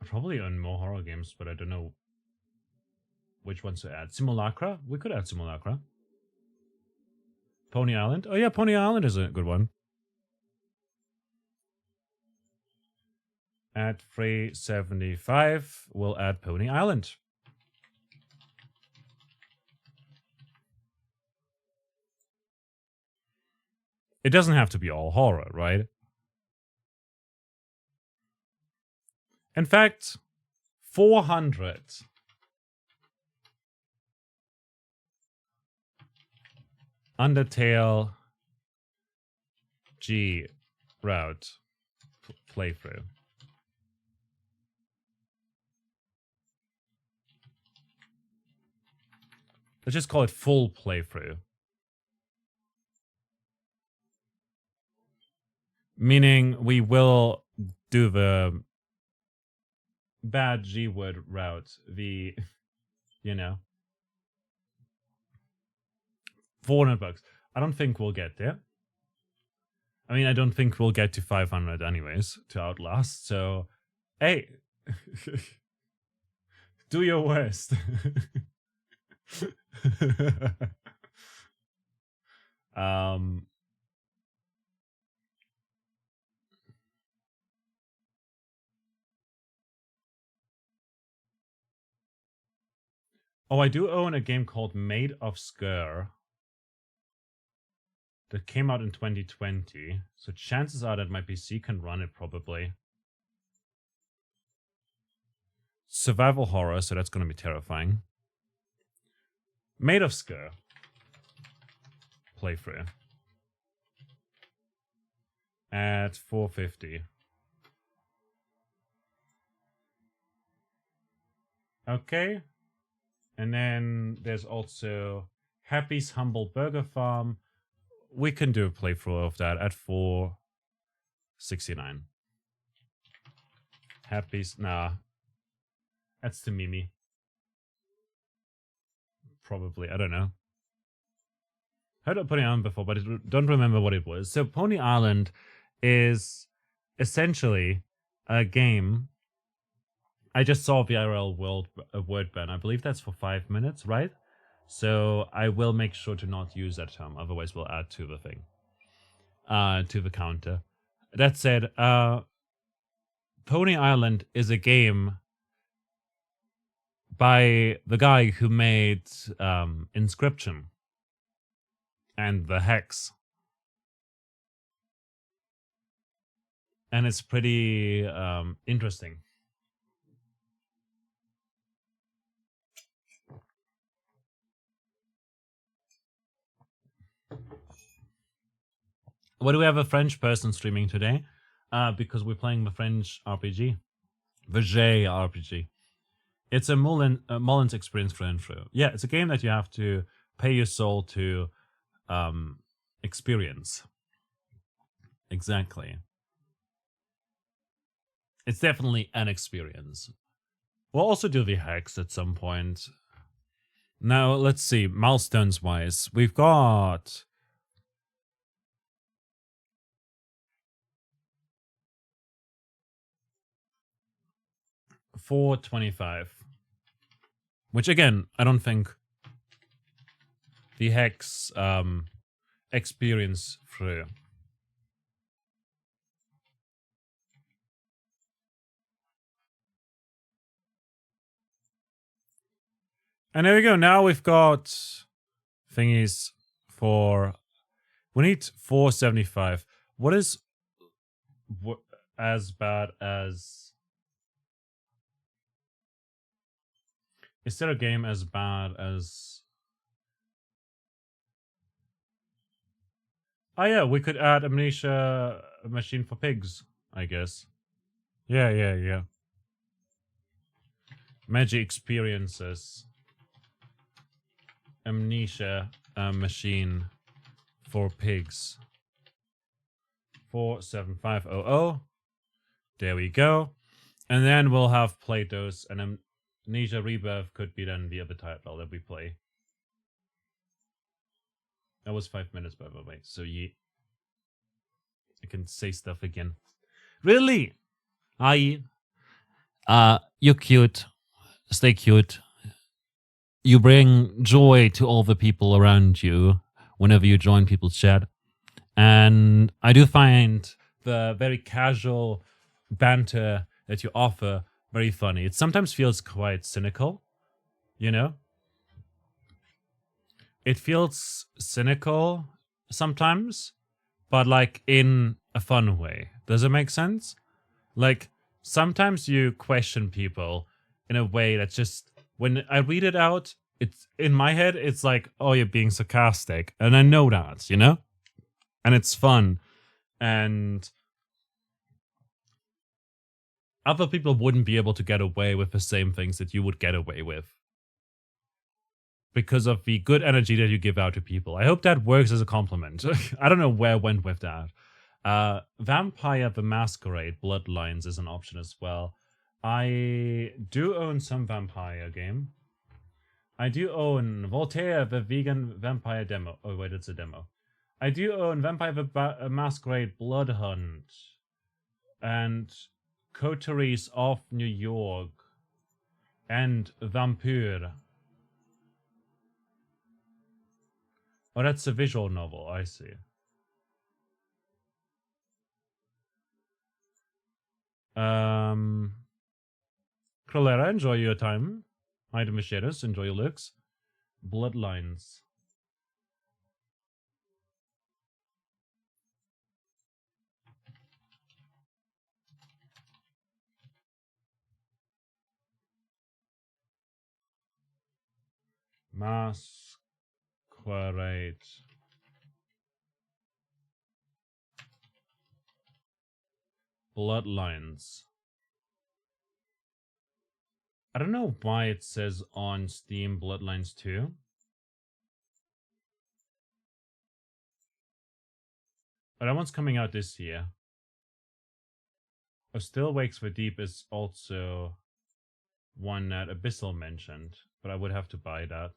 probably own more horror games, but I don't know which ones to add. Simulacra? We could add Simulacra. Pony Island? Oh yeah, Pony Island is a good one. At 375, we'll add Pony Island. It doesn't have to be all horror, right? In fact, 400. Undertale G route playthrough. Let's just call it full playthrough. Meaning we will do the bad G word route, the, you know, 400 bucks. I don't think we'll get there. I mean, I don't think we'll get to 500 anyways to Outlast, so hey, do your worst. Oh, I do own a game called Clair Obscur that came out in 2020, so chances are that my PC can run it probably. Survival horror, so that's going to be terrifying. Clair Obscur playthrough at 450. Okay. And then there's also Happy's Humble Burger Farm. We can do a playthrough of that at 469. Happy's, nah. That's the Mimi. Probably, I don't know. Heard of Pony Island before, but I don't remember what it was. So Pony Island is essentially a game. I just saw VRL word ban. I believe that's for 5 minutes, right? So I will make sure to not use that term. Otherwise, we'll add to the thing, to the counter. That said, Pony Island is a game by the guy who made Inscription and the Hex. And it's pretty interesting. Why do we have a French person streaming today? Because we're playing the French RPG. The J RPG. It's a Mullins experience through and through. Yeah, it's a game that you have to pay your soul to experience. Exactly. It's definitely an experience. We'll also do the Hex at some point. Now, let's see, milestones-wise. We've got... $425. Which, again, I don't think the Hex experience through. And there we go. Now we've got thingies for... We need 475. What is as bad as... Is there a game as bad as... Oh yeah, we could add Amnesia Machine for Pigs, I guess. Yeah. Magic Experiences. Amnesia machine for pigs. 47500. There we go. And then we'll have Plato's, and Amnesia Rebirth could be then the other title that we play. That was 5 minutes, by the way, so I can say stuff again. Really? You're cute. Stay cute. You bring joy to all the people around you whenever you join people's chat. And I do find the very casual banter that you offer very funny. It sometimes feels quite cynical, you know? It feels cynical sometimes, but like in a fun way. Does it make sense? Like, sometimes you question people in a way that's just, when I read it out, it's in my head, it's like, oh, you're being sarcastic. And I know that, you know? And it's fun. And other people wouldn't be able to get away with the same things that you would get away with, because of the good energy that you give out to people. I hope that works as a compliment. I don't know where I went with that. Vampire the Masquerade Bloodlines is an option as well. I do own some vampire game. I do own Voltaire the Vegan Vampire demo. Oh wait, it's a demo. I do own Vampire the Masquerade Blood Hunt and Coteries of New York and Vampire. Oh, that's a visual novel, I see. Crolera, enjoy your time. Hide Machetes, enjoy your looks. Bloodlines. Masquerade. Bloodlines. I don't know why it says on Steam Bloodlines 2. But that one's coming out this year. Oh, Still Wakes the Deep is also one that Abyssal mentioned, but I would have to buy that.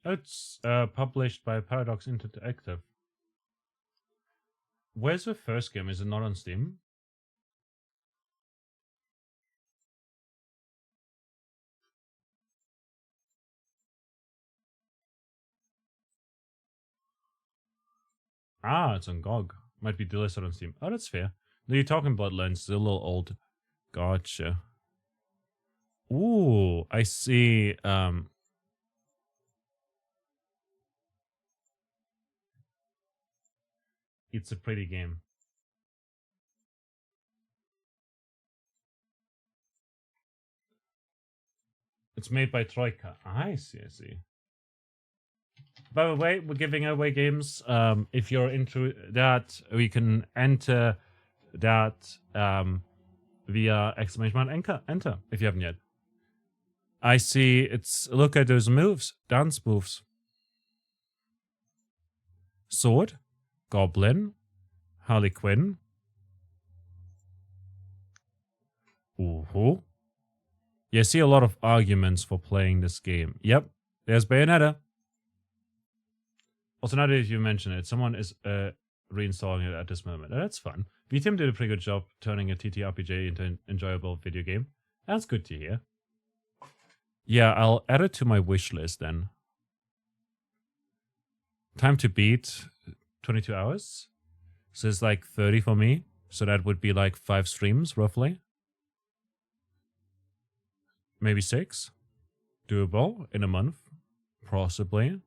It's published by Paradox Interactive. Where's the first game? Is it not on Steam? Ah, it's on GOG. Might be delisted on Steam. Oh, that's fair. No, you're talking Bloodlines. It's a little old. Gotcha. Ooh, I see. It's a pretty game. It's made by Troika. I see, I see. By the way, we're giving away games. If you're into that, we can enter that via !enter if you haven't yet. I see. Look at those moves, dance moves. Sword, Goblin, Harley Quinn. Ooh. You see a lot of arguments for playing this game. Yep, there's Bayonetta. Also, now that you mention it, someone is reinstalling it at this moment. That's fun. VTM did a pretty good job turning a TTRPG into an enjoyable video game. That's good to hear. Yeah, I'll add it to my wish list then. Time to beat, 22 hours. So it's like 30 for me. So that would be like 5 streams, roughly. Maybe 6. Doable in a month, possibly.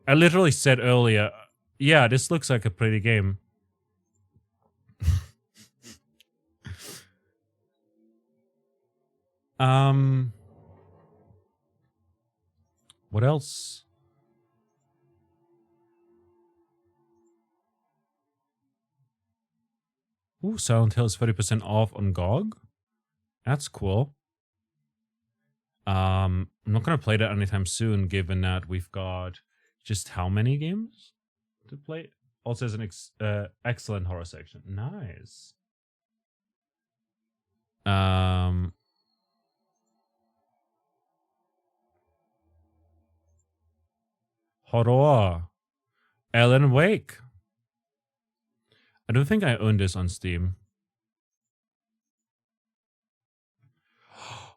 I literally said earlier, yeah, this looks like a pretty game. What else? Ooh, Silent Hill is 30% off on GOG. That's cool. I'm not gonna play that anytime soon, given that we've got just how many games to play? Also, has an excellent horror section. Nice. Horror. Alan Wake. I don't think I own this on Steam.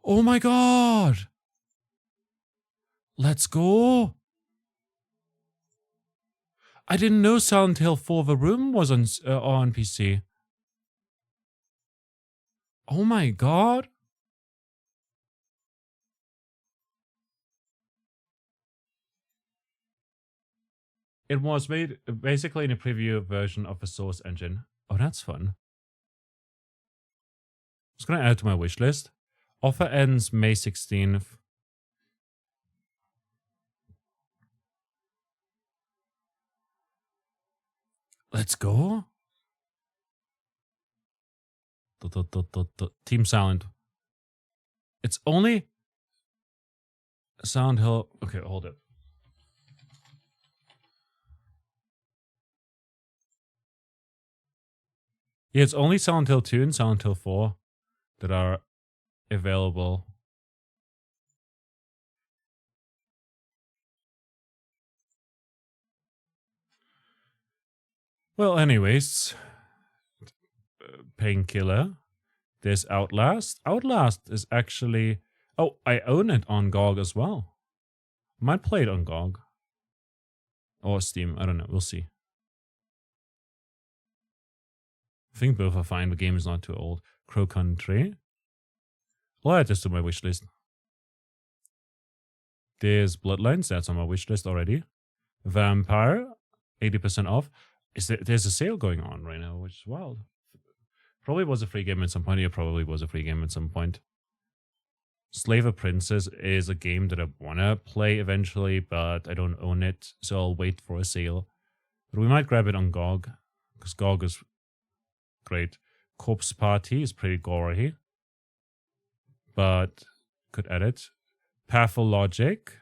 Oh my god! Let's go! I didn't know Silent Hill 4 The Room was on PC. Oh my god! It was made basically in a preview version of the Source engine. Oh, that's fun. I was gonna add it to my wish list. Offer ends May 16th. Let's go. Team Silent. It's only Silent Hill. Okay, hold it. Yeah, it's only Silent Hill 2 and Silent Hill 4 that are available. Well, anyways, Painkiller. There's Outlast. Outlast is actually... Oh, I own it on GOG as well. Might play it on GOG. Or Steam, I don't know, we'll see. I think both are fine, the game is not too old. Crow Country. I'll add this to my wish list. There's Bloodlines, that's on my wish list already. Vampire, 80% off. There's a sale going on right now, which is wild. Probably was a free game at some point. Yeah, probably was a free game at some point. Slave of Princess is a game that I want to play eventually, but I don't own it, so I'll wait for a sale. But we might grab it on GOG, because GOG is great. Corpse Party is pretty gory, but could edit. Pathologic.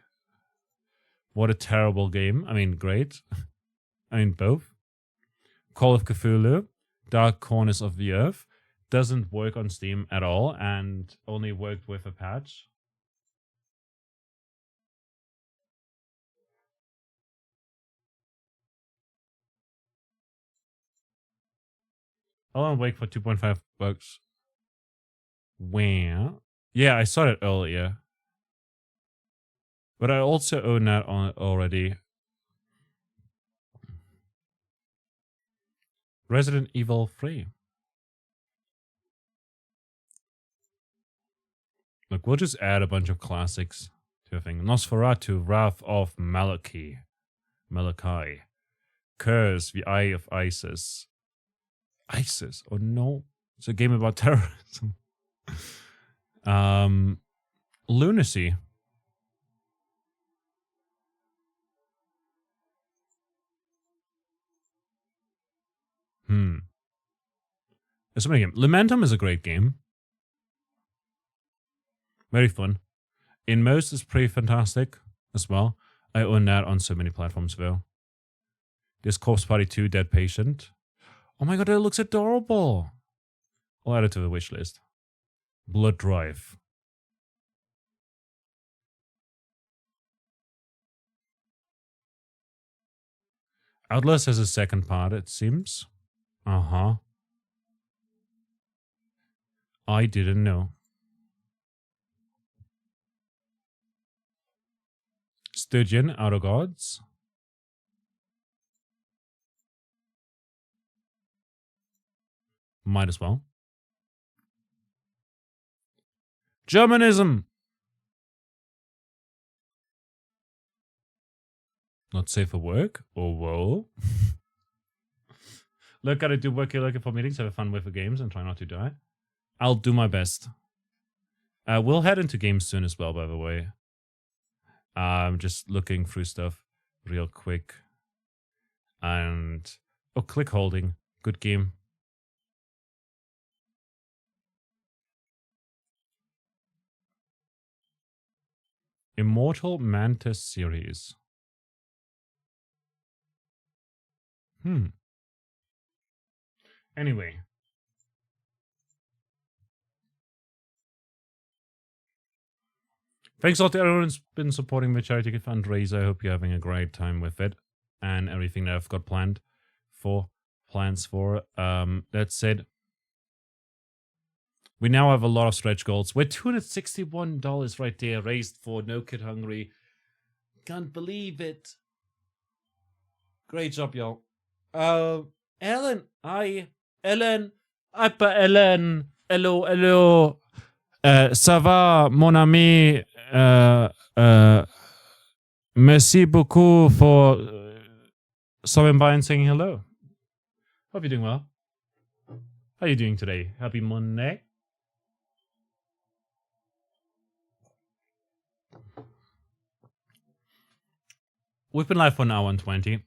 What a terrible game. I mean, great. I mean, both. Call of Cthulhu. Dark Corners of the Earth. Doesn't work on Steam at all and only worked with a patch. Alan Wake for $2.5. Where? Yeah, I saw it earlier. But I also own that on already. Resident Evil 3. Look, we'll just add a bunch of classics to a thing. Nosferatu, Wrath of Malachi. Curse, the Eye of Isis. ISIS? Oh no. It's a game about terrorism. Lunacy. There's so many games. Lamentum is a great game. Very fun. Inmost is pretty fantastic as well. I own that on so many platforms though. There's Corpse Party 2, Dead Patient. Oh my god, it looks adorable. I'll add it to the wish list. Blood Drive. Outlast has a second part, it seems. Uh-huh. I didn't know. Stygian, Outer Gods. Might as well. Germanism! Not safe for work? Oh, whoa. Look, gotta do work here looking for meetings, have fun with the games, and try not to die. I'll do my best. We'll head into games soon as well, by the way. I'm just looking through stuff real quick. And... Oh, Click Holding. Good game. Immortal Mantis series. Anyway. Thanks a lot to everyone who's been supporting the charity fundraiser. I hope you're having a great time with it and everything that I've got plans for. That said, we now have a lot of stretch goals. We're $261 right there raised for No Kid Hungry. Can't believe it. Great job, y'all. Ellen, hi. Ellen. Ellen. Hello. Ça va, mon ami? Merci beaucoup for stopping by and saying hello. Hope you're doing well. How are you doing today? Happy Monday. We've been live for an hour and 20.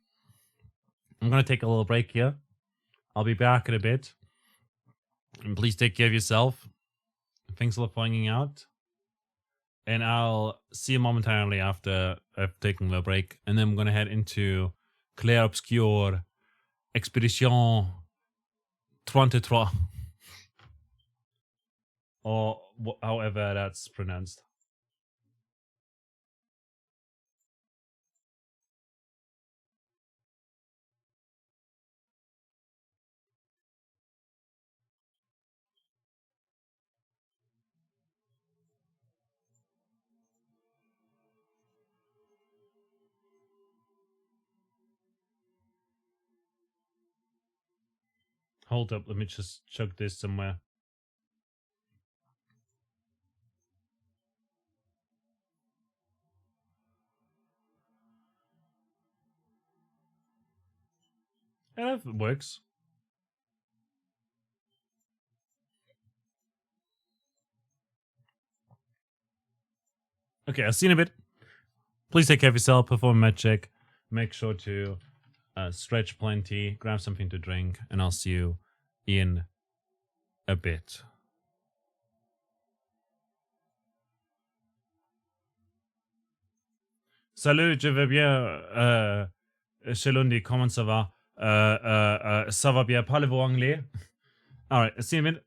I'm going to take a little break here. I'll be back in a bit. And please take care of yourself. Thanks a lot for hanging out. And I'll see you momentarily after I've taken the break. And then I'm going to head into Clair Obscur Expedition 33. Or however that's pronounced. Hold up, let me just chug this somewhere. Yeah, if it works. Okay, I'll see you in a bit. Please take care of yourself, perform a med check. Make sure to stretch plenty, grab something to drink, and I'll see you in a bit. Salut, je vais bien. Shelundi, comment ça va? Ça va bien, parlez-vous anglais? Alright, see you in a minute.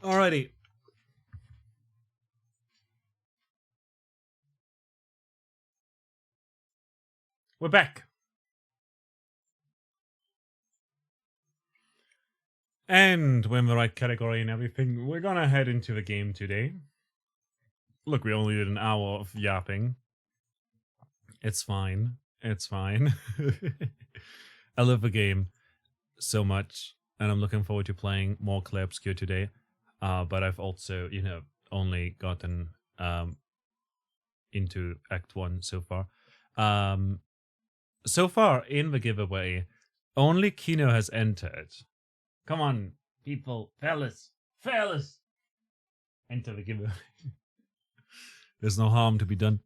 Alrighty. We're back. And we're in the right category and everything. We're gonna head into the game today. Look, we only did an hour of yapping. It's fine. It's fine. I love the game so much, and I'm looking forward to playing more Clair Obscur today. But I've also, only gotten into Act 1 so far. So far in the giveaway, only Kino has entered. Come on, people, fellas, enter the giveaway. There's no harm to be done.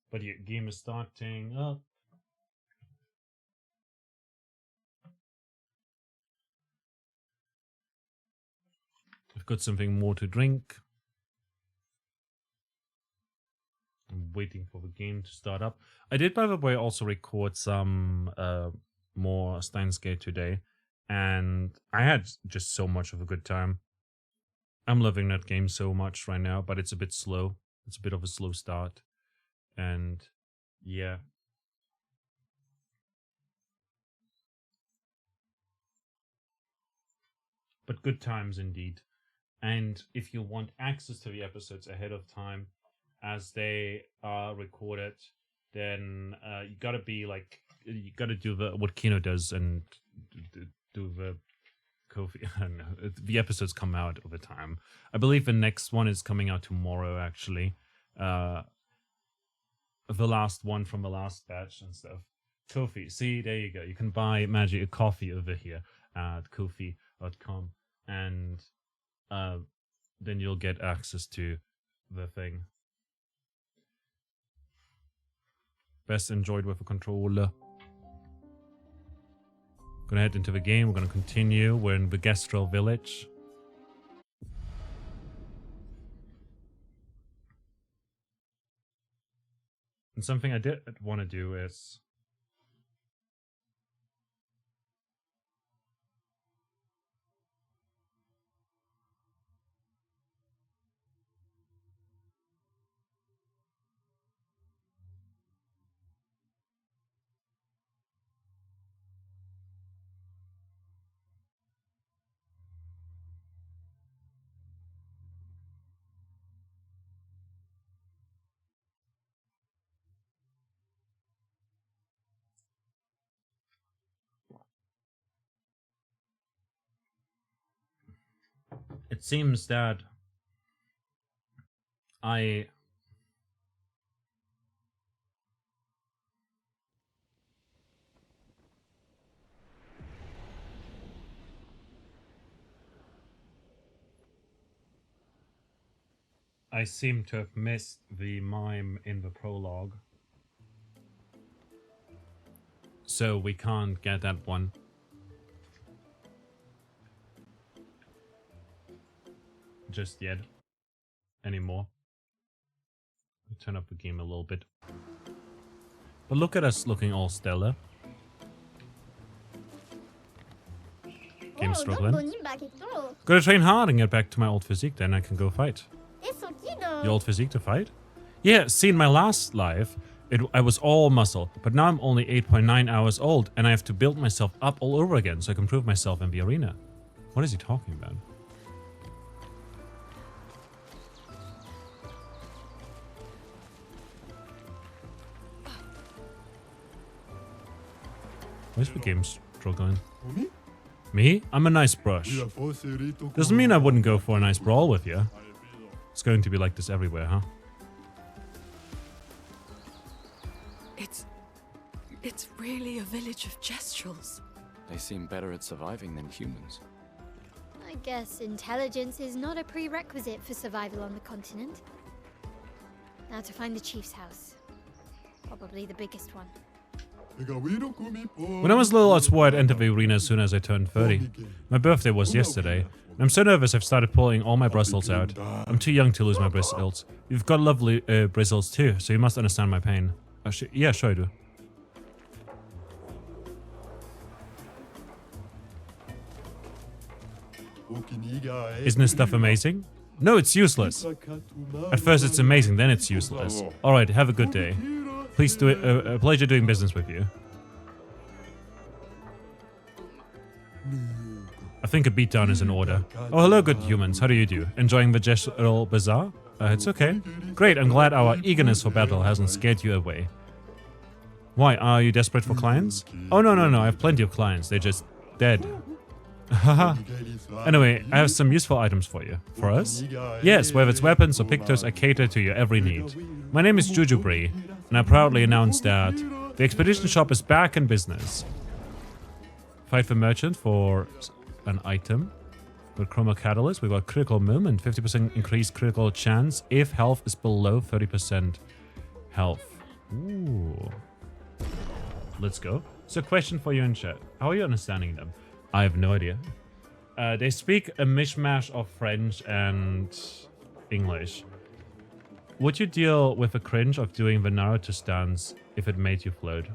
But your game is starting up. I've got something more to drink. I'm waiting for the game to start up. I did, by the way, also record some more Steins Gate today, and I had just so much of a good time. I'm loving that game so much right now, but it's a bit slow. It's a bit of a slow start, and yeah. But good times indeed. And if you want access to the episodes ahead of time, as they are recorded, then you gotta be like, you gotta do what Kino does and do the Kofi. I don't know. The episodes come out over time. I believe the next one is coming out tomorrow, actually. The last one from the last batch and stuff. Kofi. See, there you go. You can buy Magic a coffee over here at kofi.com, and then you'll get access to the thing. Best enjoyed with a controller. Gonna head into the game. We're gonna continue. We're in the Gastral village. And something I did want to do is it seems that I seem to have missed the mime in the prologue. So we can't get that one. Just yet. Anymore. I'll turn up the game a little bit. But look at us looking all stellar. Game struggling. Gotta train hard and get back to my old physique, then I can go fight. Your old physique to fight? Yeah, see, in my last life, I was all muscle, but now I'm only 8.9 hours old, and I have to build myself up all over again so I can prove myself in the arena. What is he talking about? Where's the game struggling? Me? I'm a nice brush. Doesn't mean I wouldn't go for a nice brawl with you. It's going to be like this everywhere, huh? It's really a village of Gestrals. They seem better at surviving than humans. I guess intelligence is not a prerequisite for survival on the continent. Now to find the chief's house. Probably the biggest one. When I was little, I swore I'd enter the arena as soon as I turned 30. My birthday was yesterday, and I'm so nervous I've started pulling all my bristles out. I'm too young to lose my bristles. You've got lovely bristles too, so you must understand my pain. Yeah, sure I do. Isn't this stuff amazing? No, it's useless. At first it's amazing, then it's useless. Alright, have a good day. Please do it. A pleasure doing business with you. I think a beatdown is in order. Oh, hello, good humans. How do you do? Enjoying the gestural bazaar? It's okay. Great, I'm glad our eagerness for battle hasn't scared you away. Why, are you desperate for clients? Oh, no, I have plenty of clients. They're just dead. Haha. Anyway, I have some useful items for you. For us? Yes, whether it's weapons or pictures, I cater to your every need. My name is Jujubri, and I proudly announce that the expedition shop is back in business. Fight the merchant for an item. With Chroma Catalyst, we got critical moment, 50% increased critical chance if health is below 30% health. Ooh. Let's go. So, question for you in chat. How are you understanding them? I have no idea. They speak a mishmash of French and English. Would you deal with the cringe of doing the Naruto stance if it made you float?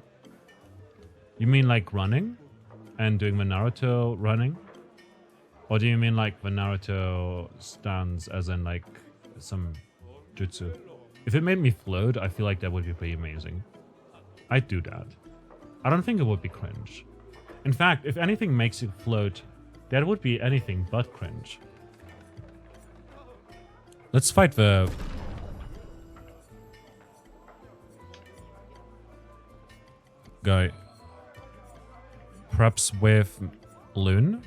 You mean like running? And doing the Naruto running? Or do you mean like the Naruto stance as in like some jutsu? If it made me float, I feel like that would be pretty amazing. I'd do that. I don't think it would be cringe. In fact, if anything makes you float, that would be anything but cringe. Let's fight the... guy. Perhaps with Loon?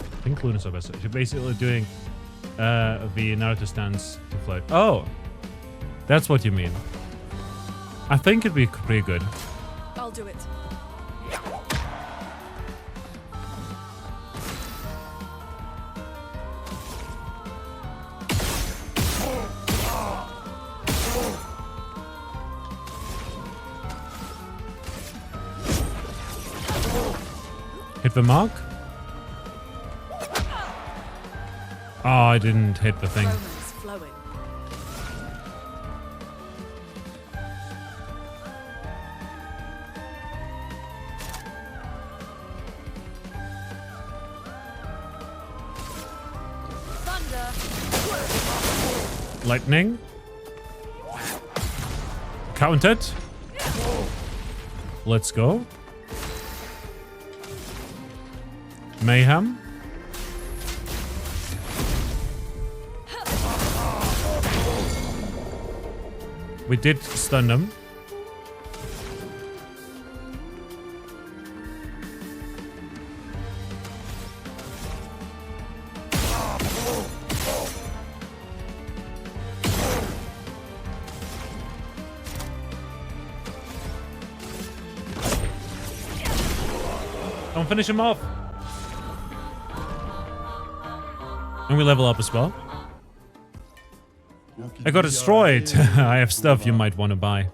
I think Loon is our best. You're basically doing the Naruto stance to float. Oh! That's what you mean. I think it'd be pretty good. I'll do it. Hit the mark? Oh, I didn't hit the thing. Romance flowing. Thunder. Lightning. Countered. Let's go. Mayhem. We did stun them. Don't finish him off. And we level up as well. I got destroyed. I have stuff you might want to buy.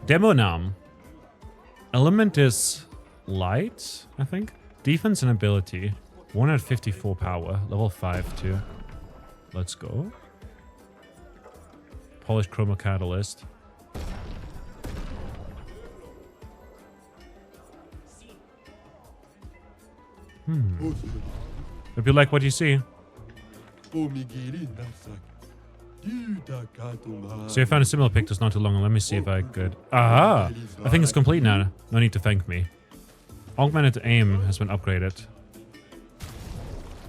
Demo Nam. Element is light, I think. Defense and ability. 154 power. Level 5 too. Let's go. Polished Chroma Catalyst. Hope you like what you see. So you found a similar pictures not too long ago. Let me see if I could... Aha! I think it's complete now. No need to thank me. Augmented aim has been upgraded.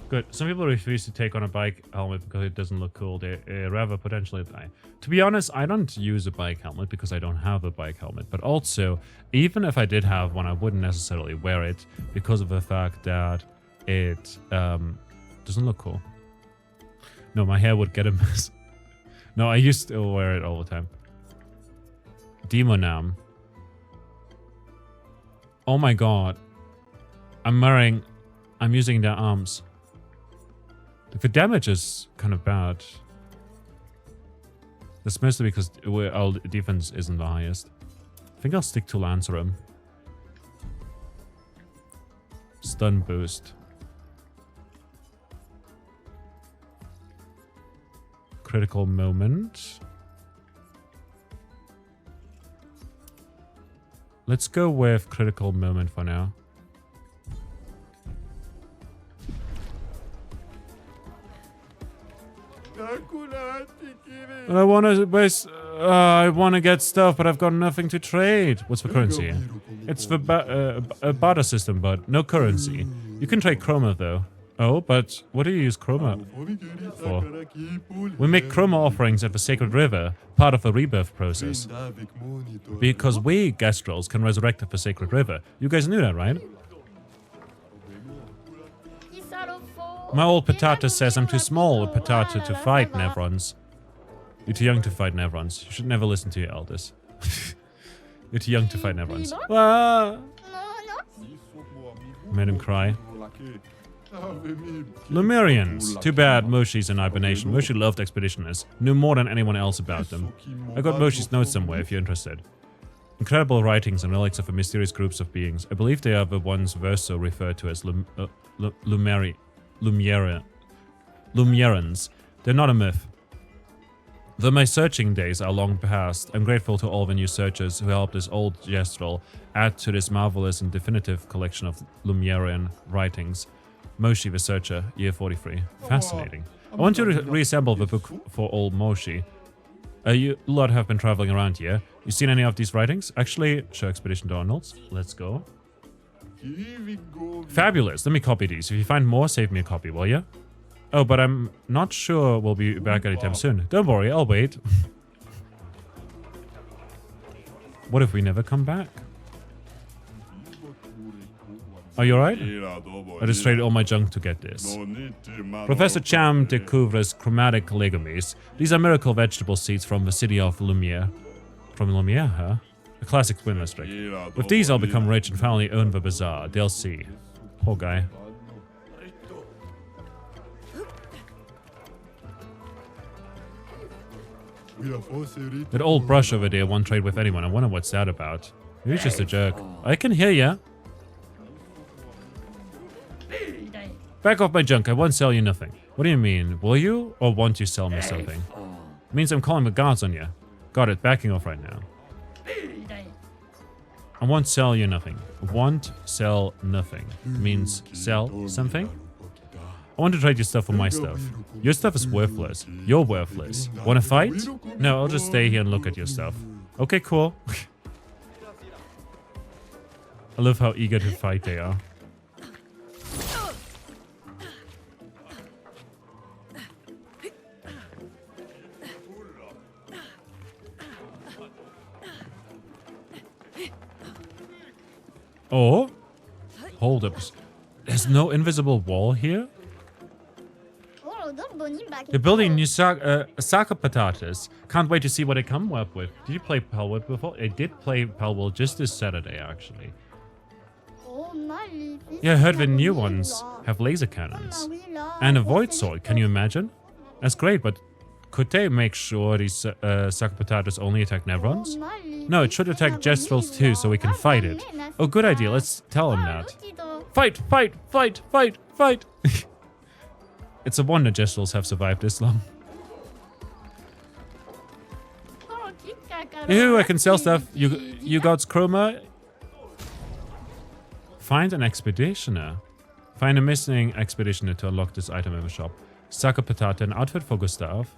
Good. Some people refuse to take on a bike helmet because it doesn't look cool. They rather potentially die. To be honest, I don't use a bike helmet because I don't have a bike helmet. But also, even if I did have one, I wouldn't necessarily wear it because of the fact that it doesn't look cool. No, my hair would get a mess. No, I used to wear it all the time. Demonam. Oh my god. I'm using their arms. The damage is kind of bad. That's mostly because our defense isn't the highest. I think I'll stick to Lancerum. Stun boost. Critical moment. Let's go with critical moment for now. I want to get stuff, but I've got nothing to trade. What's the currency? It's the a barter system, but no currency. You can trade chroma, though. Oh, but what do you use chroma for? We make chroma offerings at the Sacred River, part of the rebirth process. Because we, Gastrals, can resurrect at the Sacred River. You guys knew that, right? My old Patata says I'm too small a Patata to fight Nevrons. You're too young to fight Nevrons. You should never listen to your elders. You're too young to fight Nevrons. Ah! Made him cry. Lemurians. Too bad Moshi's in hibernation. Moshi loved expeditioners. Knew more than anyone else about them. I got Moshi's notes somewhere if you're interested. Incredible writings and relics of a mysterious groups of beings. I believe they are the ones Verso referred to as Lumierans. They're not a myth. Though my searching days are long past, I'm grateful to all the new searchers who helped this old Gestral add to this marvelous and definitive collection of Lumerian writings. Moshi the Searcher, year 43. Fascinating. I want to reassemble the book for old Moshi. You lot have been traveling around here. You seen any of these writings? Actually, show expedition to Arnold's. Let's go. Fabulous. Let me copy these. If you find more, save me a copy, will ya? Oh, but I'm not sure we'll be back anytime soon. Don't worry, I'll wait. What if we never come back? Are you alright? I just traded all my junk to get this. Professor Cham découvres chromatic legumes. These are miracle vegetable seeds from the city of Lumiere. From Lumiere, huh? A classic swimmer trick. With these, I'll become rich and finally own the bazaar. They'll see. Poor guy. That old brush over there won't trade with anyone. I wonder what's that about. Maybe he's just a jerk. I can hear ya. Back off my junk. I won't sell you nothing. What do you mean? Will you? Or won't you sell me something? It means I'm calling the guards on you. Got it. Backing off right now. I won't sell you nothing. Won't sell nothing. Means sell something? I want to trade your stuff for my stuff. Your stuff is worthless. You're worthless. Wanna fight? No, I'll just stay here and look at your stuff. Okay, cool. I love how eager to fight they are. Oh? Hold up. There's no invisible wall here? They're building new soccer patatas. Can't wait to see what they come up with. Did you play Pelwood before? I did play Pelwood just this Saturday, actually. Yeah, I heard the new ones have laser cannons. And a void sword, can you imagine? That's great, but could they make sure these soccer patatas only attack Nevrons? No, it should attack Gestrals too, so we can fight it. Oh, good idea, let's tell them that. Fight, fight, fight, fight, fight! It's a wonder Gestrals have survived this long. Ew, I can sell stuff. You got chroma? Find an expeditioner. Find a missing expeditioner to unlock this item in the shop. Saka patata, an outfit for Gustav.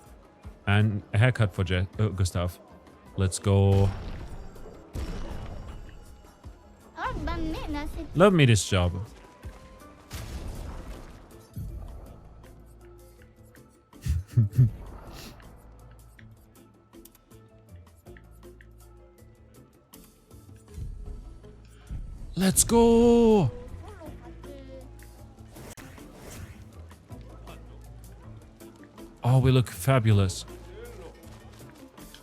And a haircut for Gustav. Let's go. Love me this job. Let's go! Oh, we look fabulous.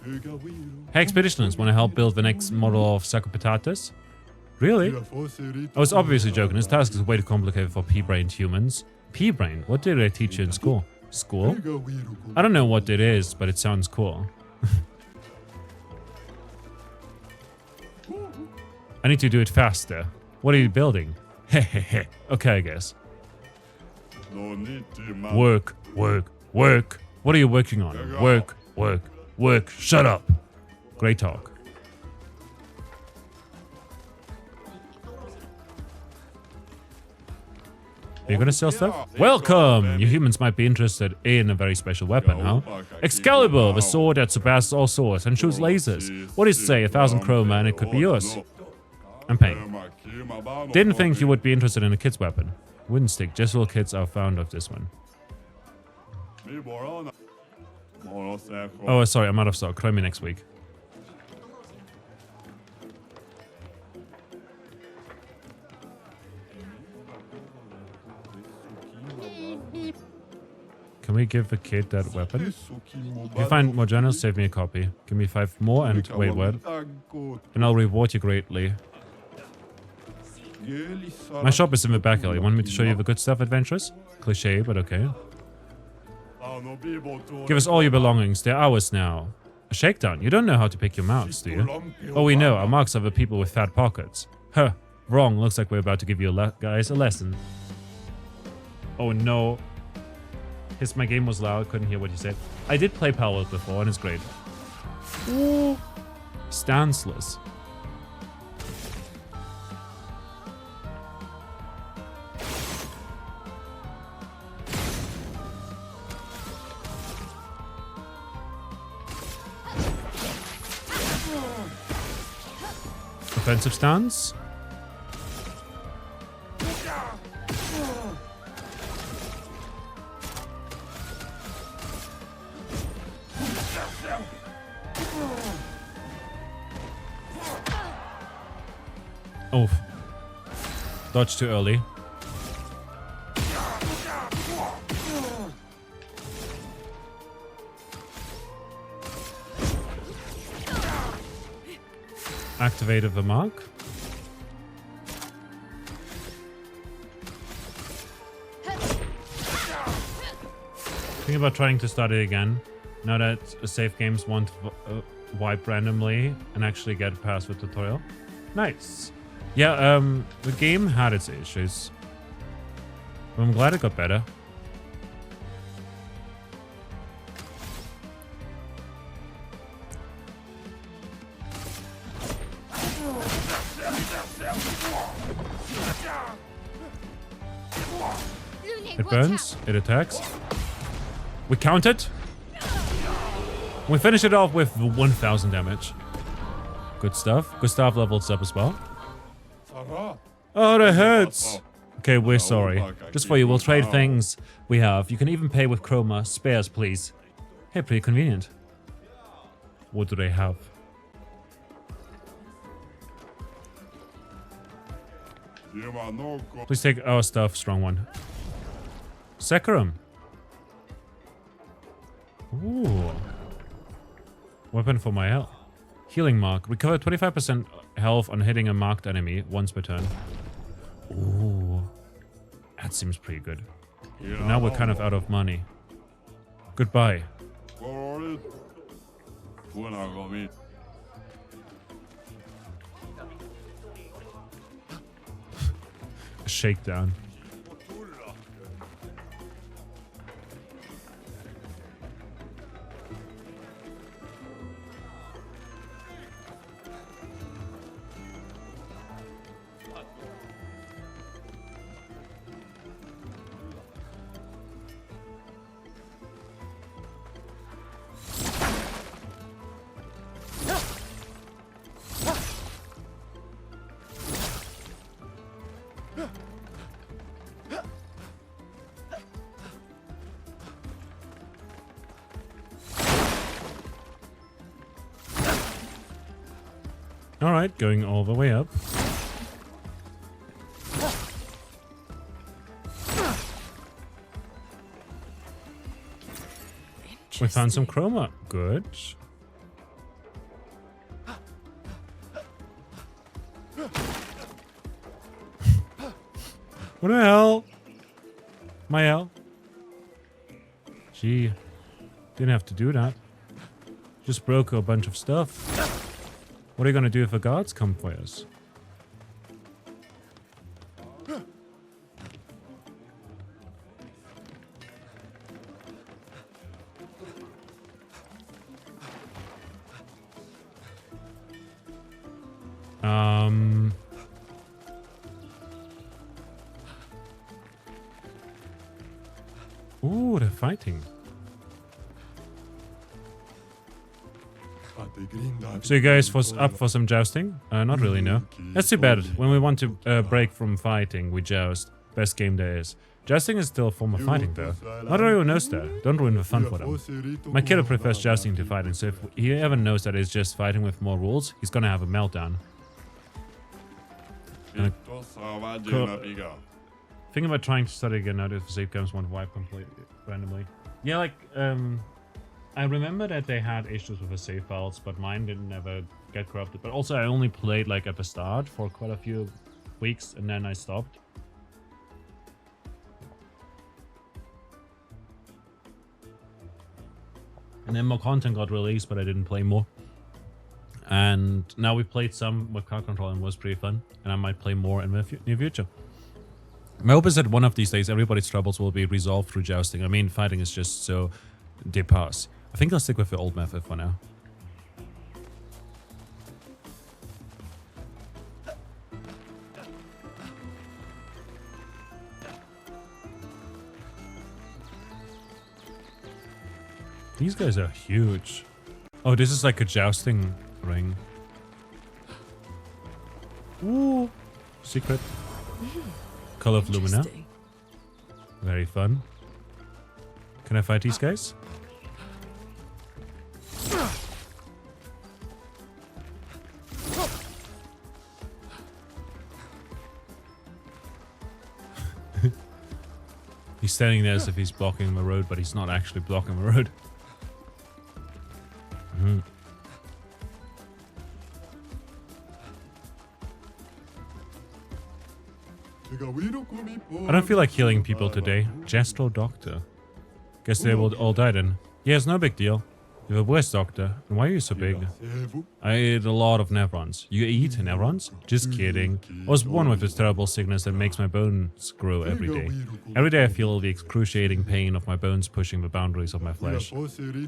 Hey, expeditioners, want to help build the next model of Saka Patatas? Really? I was obviously joking. This task is way too complicated for pea-brained humans. Pea-brained? What did they teach you in school? School? I don't know what it is, but it sounds cool. I need to do it faster. What are you building? Hehehe. Okay, I guess. Work, work, work. What are you working on? Work, work, work. Shut up. Great talk. You're gonna sell stuff? Welcome! You humans might be interested in a very special weapon, huh? Excalibur, the sword that surpasses all swords and shoots lasers. What do you say? 1,000 chroma and it could be yours. I'm paying. Didn't think you would be interested in a kid's weapon. Wooden stick. Just little kids are fond of this one. Oh, sorry, I'm out of stock. Call me next week. Can we give the kid that weapon? If you find more journals, save me a copy. Give me 5 more and wait, what? And I'll reward you greatly. My shop is in the back alley. Want me to show you the good stuff, adventurers? Cliche, but okay. Give us all your belongings. They're ours now. A shakedown. You don't know how to pick your marks, do you? Oh, we know. Our marks are the people with fat pockets. Huh. Wrong. Looks like we're about to give you guys a lesson. Oh, no. My game was loud. Couldn't hear what you said. I did play Palworld before, and it's great. Ooh. Stanceless. Offensive stance. Oh. Dodge too early. Activated the mark. Think about trying to start it again. Now that save games won't wipe randomly and actually get past the tutorial. Nice. Yeah, the game had its issues. But I'm glad it got better. It burns, it attacks. We count it. We finish it off with 1000 damage. Good stuff. Gustav levels up as well. Oh, that hurts. Okay, we're sorry. Just for you, we'll trade things we have. You can even pay with chroma. Spares, please. Hey, pretty convenient. What do they have? Please take our stuff, strong one. Saccharum. Ooh. Weapon for my health. Healing mark. Recover 25% health on hitting a marked enemy once per turn. Ooh. That seems pretty good. But now we're kind of out of money. Goodbye. A shakedown. Alright, going all the way up. We found some chroma. Good. What the hell? My hell? Gee. Didn't have to do that. Just broke a bunch of stuff. What are you gonna do if the guards come for us? Ooh, they're fighting. So you guys up for some jousting? Not really, no. That's too bad. When we want to break from fighting, we joust. Best game there is. Jousting is still a form of fighting, though. Not everyone knows that. Don't ruin the fun for them. My kiddo prefers jousting to fighting, so if he ever knows that it's just fighting with more rules, he's gonna have a meltdown. Think about trying to study again now that the save games won't wipe completely randomly. Yeah, like, I remember that they had issues with the save files, but mine didn't ever get corrupted. But also, I only played like at the start for quite a few weeks, and then I stopped. And then more content got released, but I didn't play more. And now we played some with card control and it was pretty fun. And I might play more in the near future. My hope is that one of these days everybody's troubles will be resolved through jousting. I mean, fighting is just so dépassé. I think I'll stick with the old method for now. These guys are huge. Oh, this is like a jousting ring. Ooh. Secret. Color of Lumina. Very fun. Can I fight these guys? He's standing there as if he's blocking the road, but he's not actually blocking the road. I don't feel like healing people today. Jestro Doctor. Guess they will all die then. Yeah, it's no big deal. You're the worst doctor. And why are you so big? I ate a lot of nevrons. You eat nevrons? Just kidding. I was born with this terrible sickness that makes my bones grow every day. Every day I feel the excruciating pain of my bones pushing the boundaries of my flesh.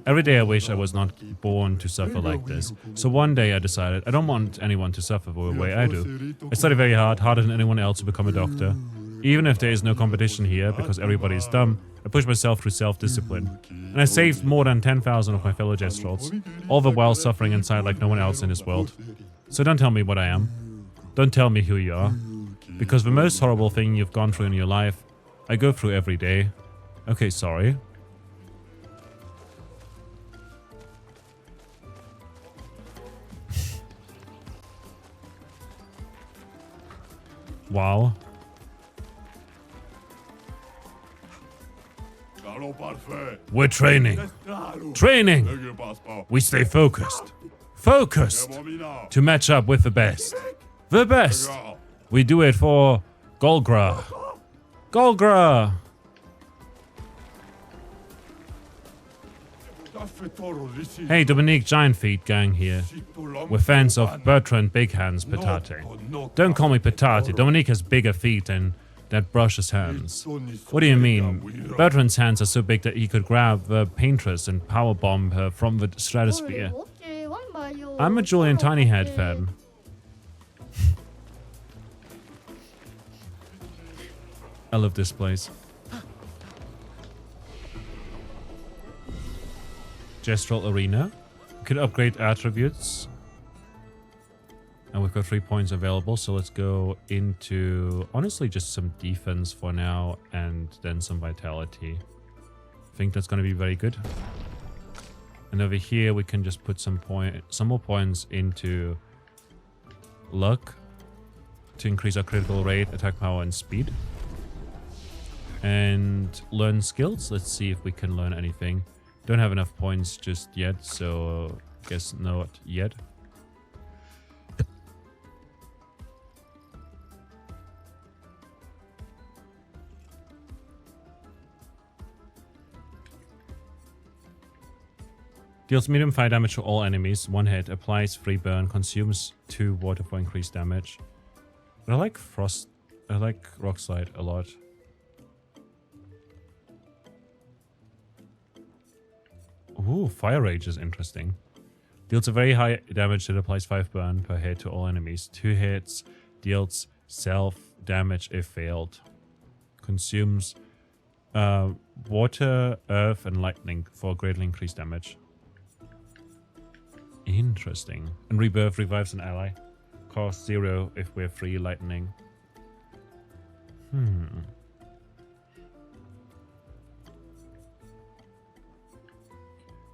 Every day I wish I was not born to suffer like this. So one day I decided I don't want anyone to suffer the way I do. I study very hard, harder than anyone else to become a doctor. Even if there is no competition here, because everybody is dumb, I push myself through self-discipline. And I saved more than 10,000 of my fellow Jestrals, all the while suffering inside like no one else in this world. So don't tell me what I am. Don't tell me who you are. Because the most horrible thing you've gone through in your life, I go through every day. Okay, sorry. Wow. We're training. Training! We stay focused. Focused! To match up with the best. The best! We do it for Golgra. Golgra! Hey, Dominique Giant Feet gang here. We're fans of Bertrand Big Hands Petate. Don't call me Petate. Dominique has bigger feet than that brushes hands. What do you mean? Bertrand's hands are so big that he could grab the paintress and powerbomb her from the stratosphere. I'm a Julian Tinyhead fan. I love this place. Gestral Arena. We could upgrade attributes. And we've got 3 points available, so let's go into, honestly, just some defense for now, and then some vitality. I think that's going to be very good. And over here, we can just put some more points into luck to increase our critical rate, attack power, and speed. And learn skills. Let's see if we can learn anything. Don't have enough points just yet, so guess not yet. Deals medium fire damage to all enemies, 1 hit, applies free burn, consumes 2 water for increased damage. But I like Rock Slide a lot. Ooh, Fire Rage is interesting. Deals a very high damage that applies 5 burn per hit to all enemies. 2 hits, deals self damage if failed. Consumes water, earth, and lightning for greatly increased damage. Interesting. And rebirth revives an ally. Cost 0 if we're free lightning.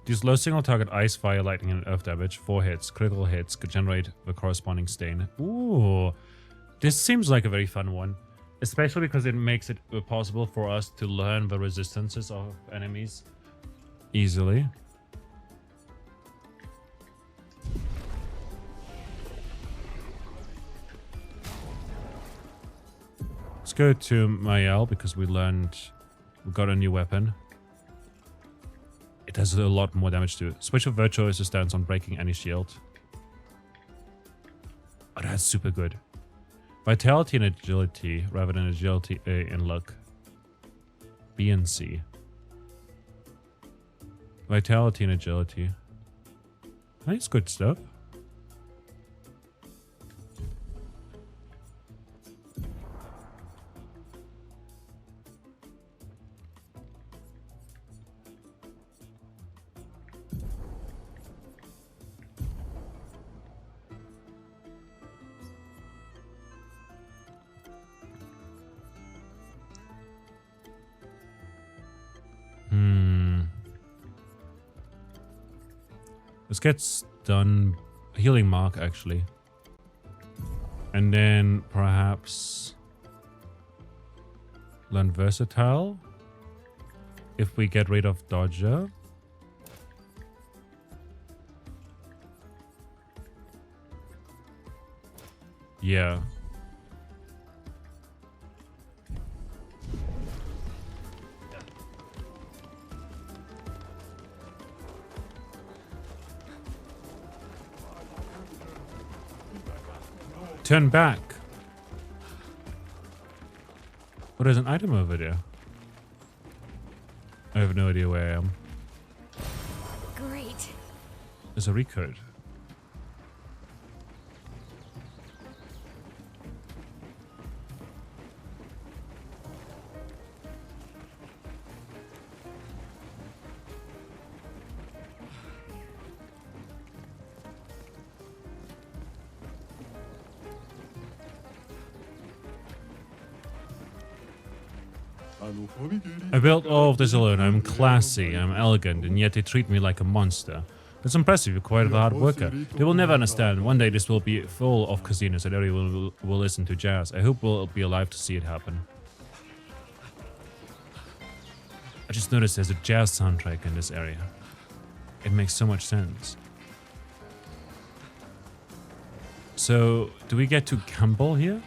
Deals low single target ice, fire, lightning, and earth damage. 4 hits. Critical hits could generate the corresponding stain. Ooh. This seems like a very fun one. Especially because it makes it possible for us to learn the resistances of enemies easily. Let's go to Mael because we got a new weapon. It does a lot more damage too. Switch of Virtual is a stance on breaking any shield. Oh, that's super good. Vitality and agility rather than agility and luck. B and C. Vitality and agility. That's good stuff. This gets done healing mark actually. And then perhaps learn versatile if we get rid of dodger. Yeah. Turn back. Oh, there's an item over there. I have no idea where I am. Great. There's a recode. I built all of this alone. I'm classy, I'm elegant, and yet they treat me like a monster. That's impressive, you're quite a hard worker. They will never understand. One day this will be full of casinos and everyone will listen to jazz. I hope we'll be alive to see it happen. I just noticed there's a jazz soundtrack in this area. It makes so much sense. So, do we get to gamble here?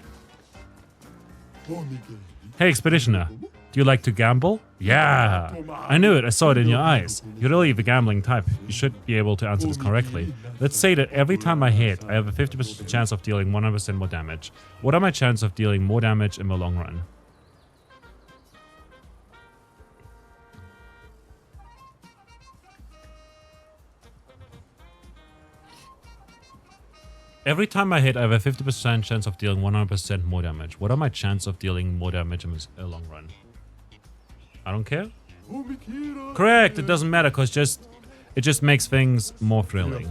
Hey, Expeditioner. Do you like to gamble? Yeah! I knew it, I saw it in your eyes. You're really the gambling type. You should be able to answer this correctly. Let's say that every time I hit, I have a 50% chance of dealing 100% more damage. What are my chances of dealing more damage in the long run? Every time I hit, I have a 50% chance of dealing 100% more damage. What are my chances of dealing more damage in the long run? I don't care. Correct, it doesn't matter because it just makes things more thrilling.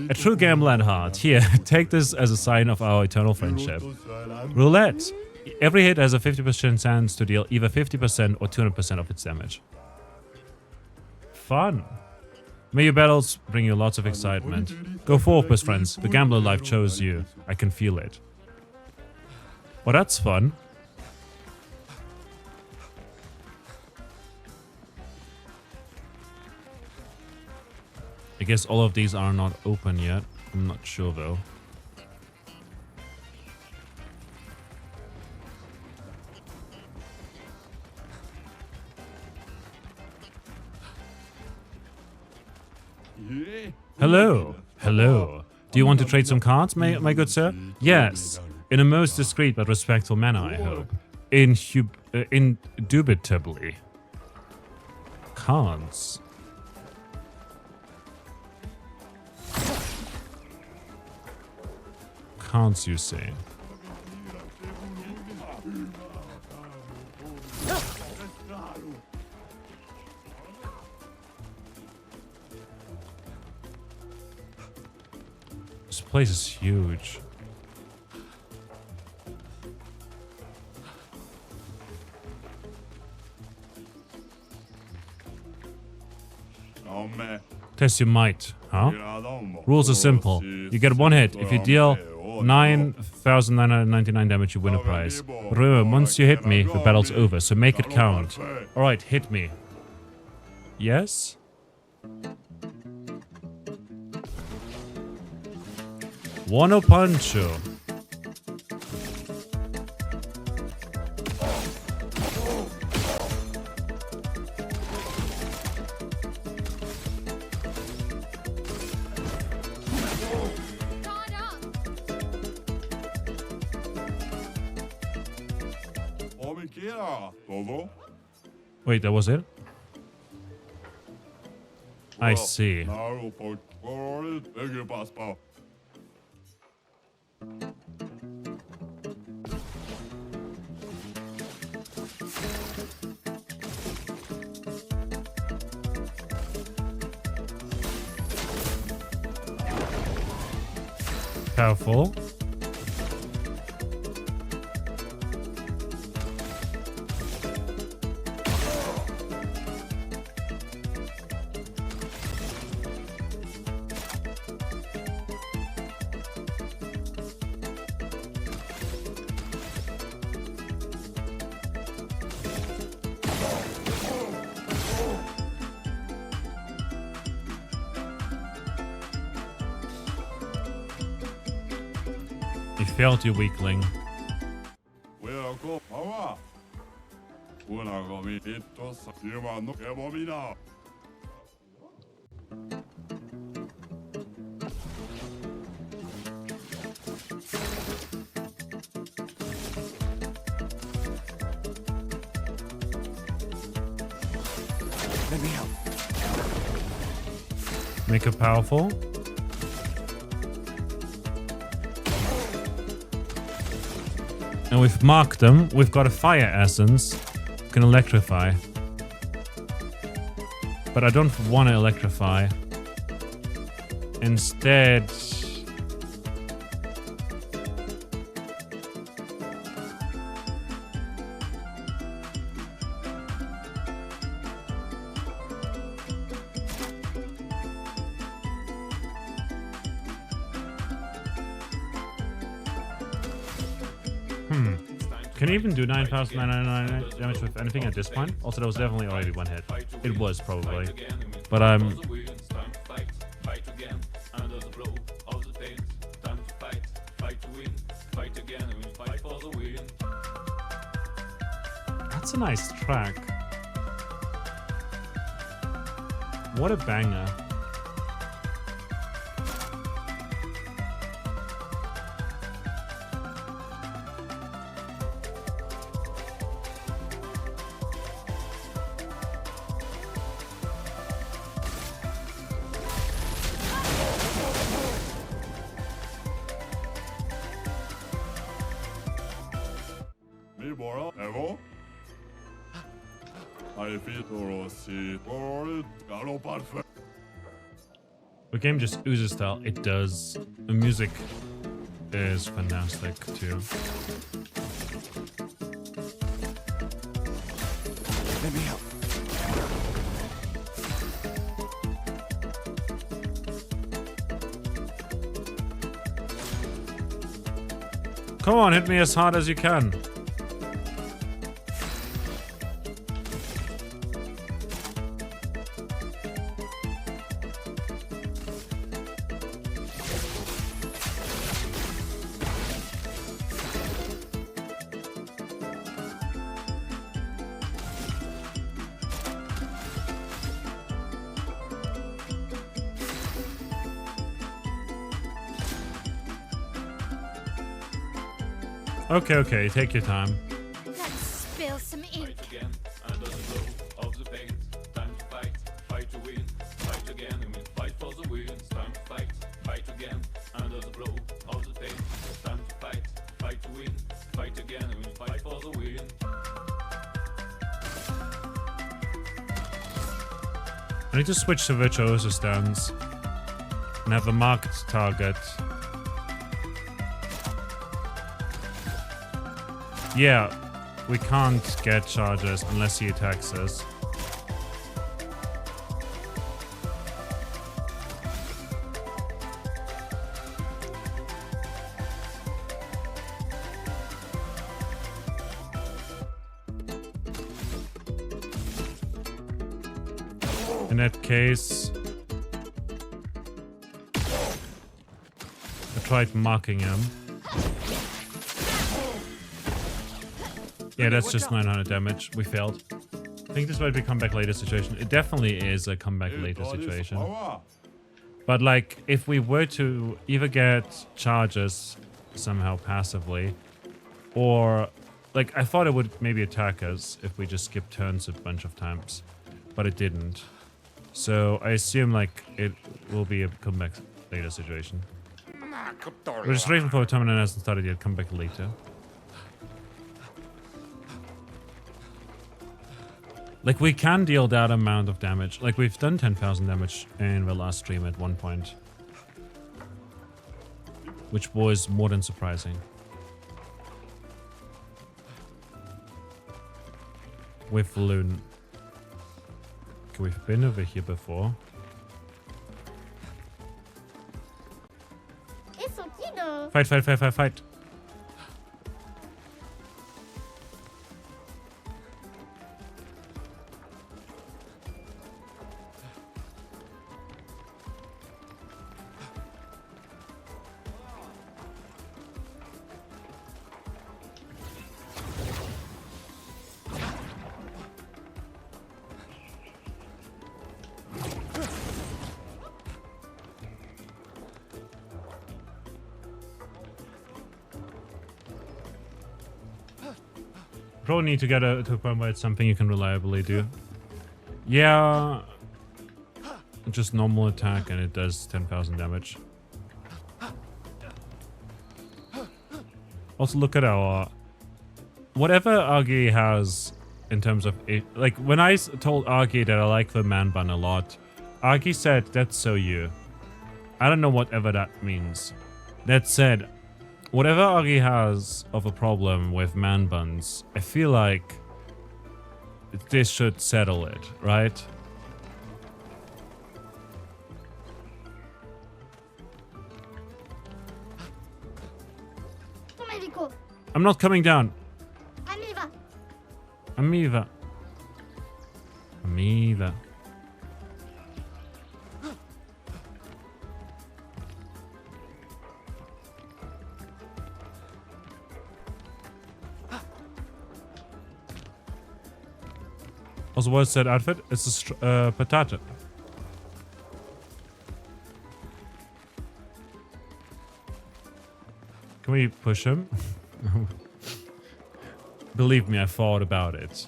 A true gambler at heart. Here, take this as a sign of our eternal friendship. Roulette. Every hit has a 50% chance to deal either 50% or 200% of its damage. Fun. May your battles bring you lots of excitement. Go forth, best friends. The gambler life chose you. I can feel it. Well, that's fun. I guess all of these are not open yet. I'm not sure though. Hello. Hello. Do you want to trade some cards, my good sir? Yes. In a most discreet but respectful manner, I hope. Indubitably. Cards. Cards, you say? place is huge. Test your might, huh? Rules are simple. You get one hit. If you deal 9,999 damage, you win a prize. But remember, once you hit me, the battle's over, so make it count. Alright, hit me. Yes? Wano Pancho. Guard up! Wait, that was it? I see. Powerful. You failed, you weakling. Let me help. Make it powerful. And we've marked them. We've got a fire essence. Can electrify. But I don't want to electrify. Instead... Can you even do 9,999 damage with anything at this point? Also, that was definitely already one hit. It was probably. But that's a nice track. What a banger. The game just oozes style. It does. The music is fantastic too. Let me help. Come on, hit me as hard as you can. Okay, take your time. Let's spill some ink. I need to switch to virtuoso stance and have a marked target Yeah, we can't get charges unless he attacks us. In that case, I tried marking him. Yeah, that's just 900 damage. We failed. I think this might be comeback later situation. It definitely is a comeback later situation. But like, if we were to either get charges somehow passively, or like, I thought it would maybe attack us if we just skipped turns a bunch of times, but it didn't. So I assume like it will be a comeback later situation. Registration for a tournament hasn't started yet. Come back later. Like, we can deal that amount of damage. Like, we've done 10,000 damage in the last stream at one point, which was more than surprising. With Loon. Okay, we've been over here before. Fight, fight, fight, fight, fight. Probably need to get to a point where it's something you can reliably do. Yeah, just normal attack and it does 10,000 damage. Also, look at our whatever Argy has in terms of it. Like, when I told Argy that I like the man bun a lot, Argy said, "That's so you." I don't know whatever that means. That said, whatever Argy has of a problem with man buns, I feel like this should settle it, right? I'm not coming down. Amiva. Amiva. Also, what's that outfit? It's a potato. Can we push him? Believe me, I thought about it.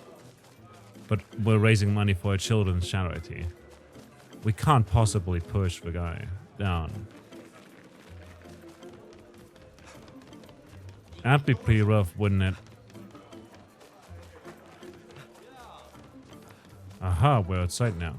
But we're raising money for a children's charity. We can't possibly push the guy down. That'd be pretty rough, wouldn't it? Aha, we're outside now.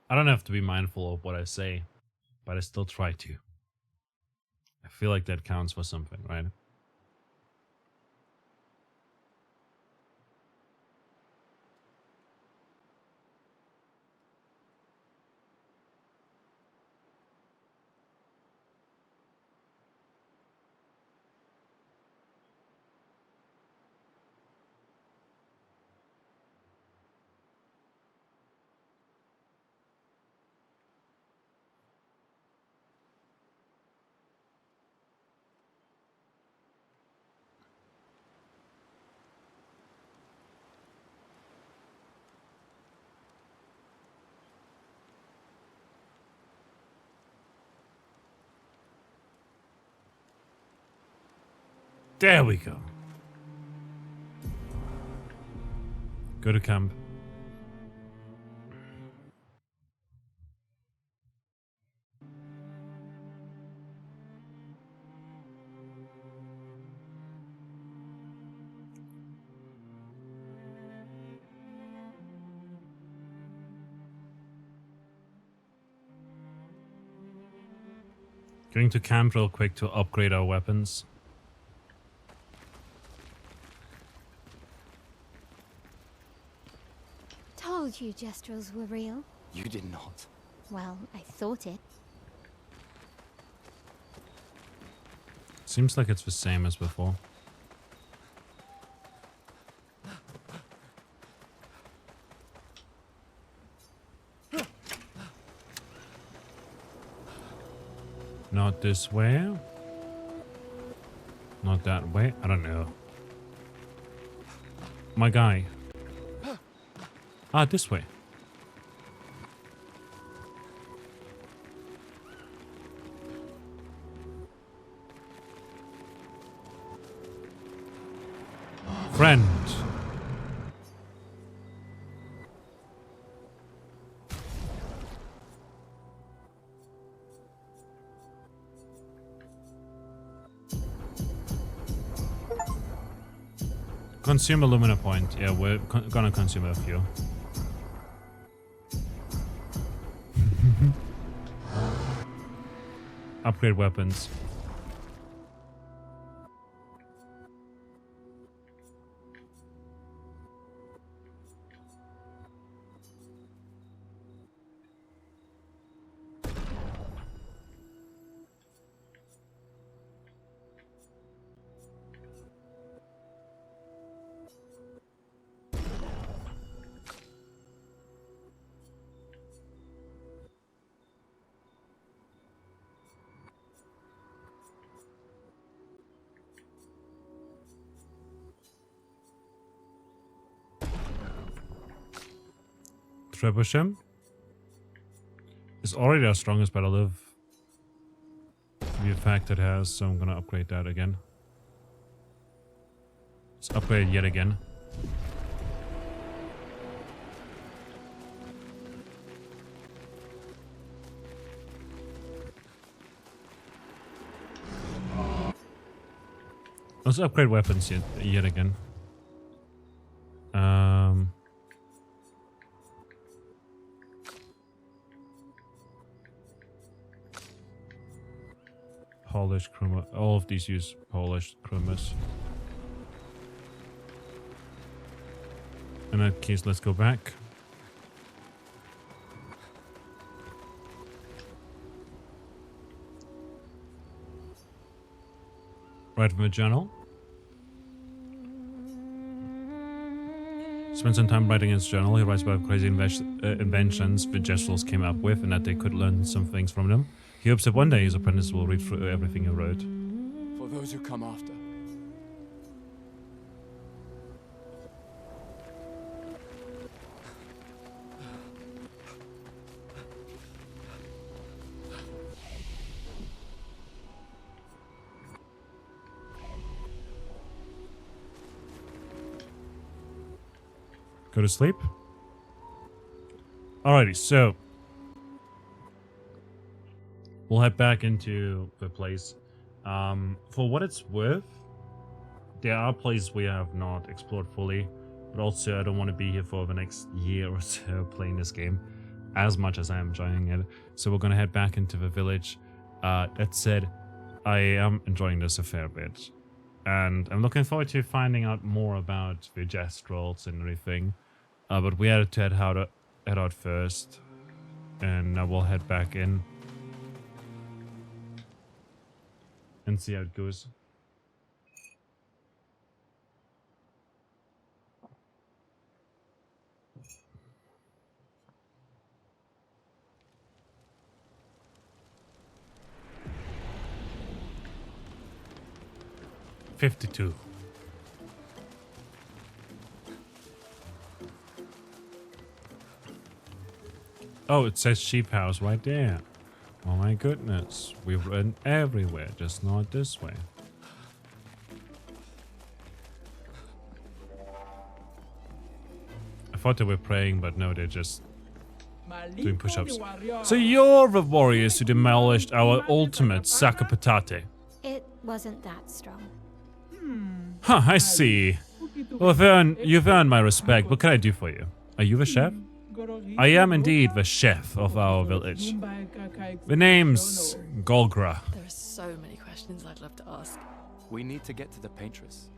I don't have to be mindful of what I say, but I still try to. I feel like that counts for something, right? There we go. Go to camp. Going to camp real quick to upgrade our weapons. Told you gestrels were real. You did not. Well, I thought it. Seems like it's the same as before. Not this way. Not that way. I don't know. My guy. Ah, this way. Friend. Consume alumina point. Yeah, we're gonna consume a few. Upgrade weapons. Trebuchet is already our strongest, but I love the effect it has, so I'm gonna upgrade that again. Let's upgrade yet again. Let's upgrade weapons yet again. Polished chroma. All of these use polished chromas. In that case, let's go back. Write from a journal. Spent some time writing his journal. He writes about crazy inventions the Gestrels came up with and that they could learn some things from them. He hopes that one day his apprentice will read through everything he wrote. For those who come after. Go to sleep. Alrighty, so we'll head back into the place. For what it's worth, there are places we have not explored fully, but also I don't want to be here for the next year or so playing this game as much as I am enjoying it. So we're gonna head back into the village. That said, I am enjoying this a fair bit, and I'm looking forward to finding out more about the Gestrels and everything. But we had to head out first, and now we'll head back in and see how it goes. $52. Oh, it says sheep house right there. Oh my goodness. We've run everywhere, just not this way. I thought they were praying, but no, they're just doing push-ups. So you're the warriors who demolished our ultimate Sacre Patate. It wasn't that strong. Huh, I see. Well, you've earned my respect. What can I do for you? Are you the chef? I am indeed the chef of our village. The name's Golgra. There are so many questions I'd love to ask. We need to get to the paintress.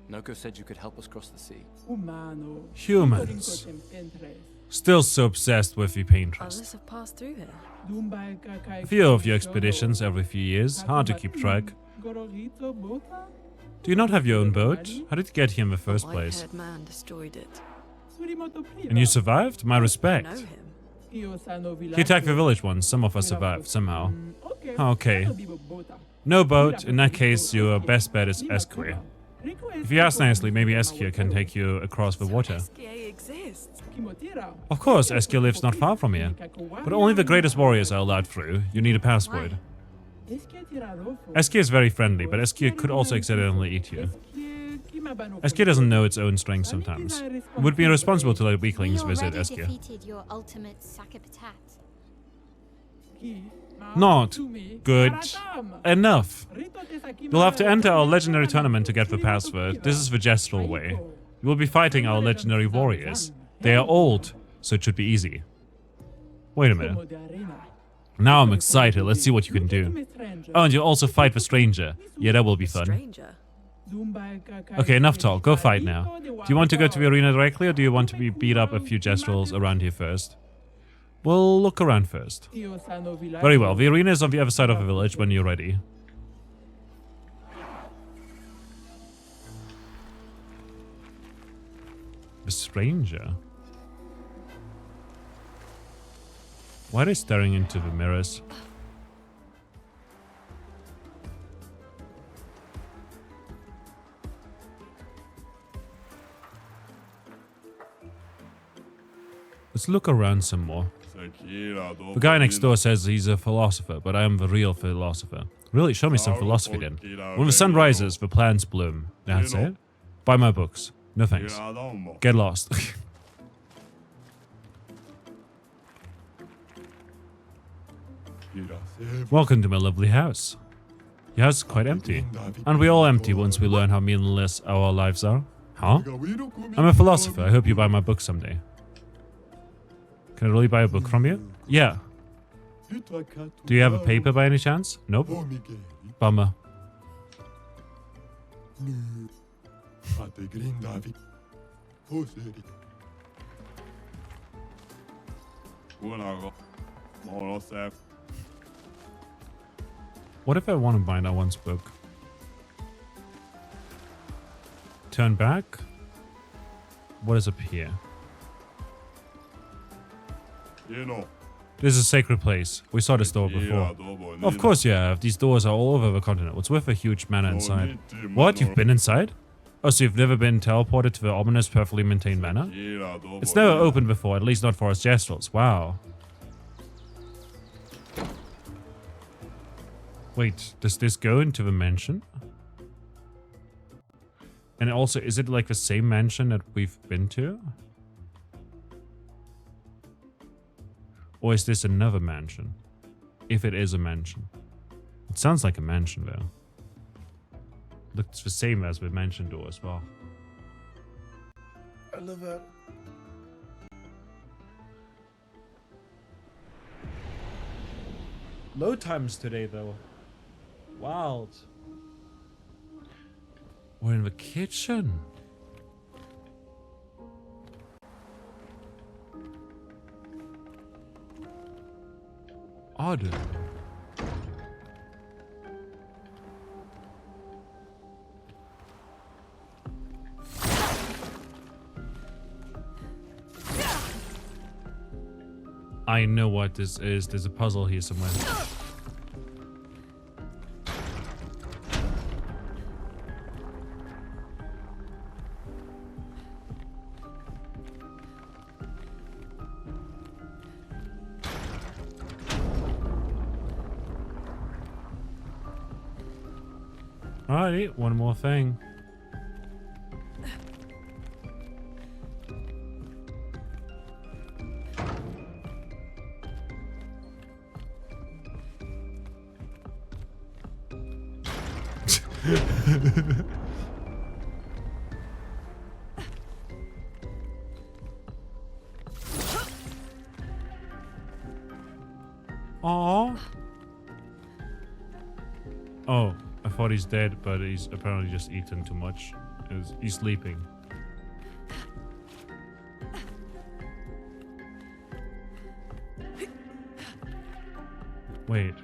Noko said you could help us cross the sea. Humans. Still so obsessed with the paintress. Others have passed through here. A few of your expeditions every few years. Hard to keep track. Do you not have your own boat? How did you get here in the first place? White-haired man destroyed it. And you survived? My I respect. know him. He attacked the village once. Some of us survived, somehow. Okay. No boat. In that case, your best bet is Esquire. If you ask nicely, maybe Esquire can take you across the water. SKA exists. Of course, Esquire lives not far from here. But only the greatest warriors are allowed through. You need a passport. Esquire is very friendly, but Esquire could also accidentally eat you. Esquire doesn't know its own strength sometimes. It would be irresponsible to let weaklings visit Esquire. Defeated your ultimate Sacre Patate. Not good enough. You'll have to enter our legendary tournament to get the password. This is the gestural way. You will be fighting our legendary warriors. They are old, so it should be easy. Wait a minute. Now I'm excited. Let's see what you can do. Oh, and you'll also fight the stranger. Yeah, that will be fun. Stranger. Okay, enough talk. Go fight now. Do you want to go to the arena directly, or do you want to be beat up a few gestrels around here first? We'll look around first. Very well. The arena is on the other side of the village when you're ready. The stranger? Why are they staring into the mirrors? Let's look around some more. The guy next door says he's a philosopher, but I am the real philosopher. Really? Show me some philosophy then. When the sun rises, the plants bloom. That's it? Buy my books. No thanks. Get lost. Welcome to my lovely house. Your house is quite empty. Aren't we all empty once we learn how meaningless our lives are? Huh? I'm a philosopher. I hope you buy my book someday. Can I really buy a book from you? Yeah. Do you have a paper by any chance? Nope. Bummer. What if I want to buy that one's book? Turn back? What is up here? This is a sacred place. We saw this door before. Of course you have. These doors are all over the continent. What's with a huge manor inside? What? You've been inside? Oh, so you've never been teleported to the ominous, perfectly maintained manor? It's never opened before, at least not for us gestrels. Wow. Wait, does this go into the mansion? And also, is it like the same mansion that we've been to? Or is this another mansion? If it is a mansion. It sounds like a mansion though. Looks the same as the mansion door as well. I love that. Load times today though. Wild. We're in the kitchen. Odd. I know what this is. There's a puzzle here somewhere. Alrighty, one more thing. Aww. Oh, I thought he's dead, but he's apparently just eaten too much. He's sleeping. Wait.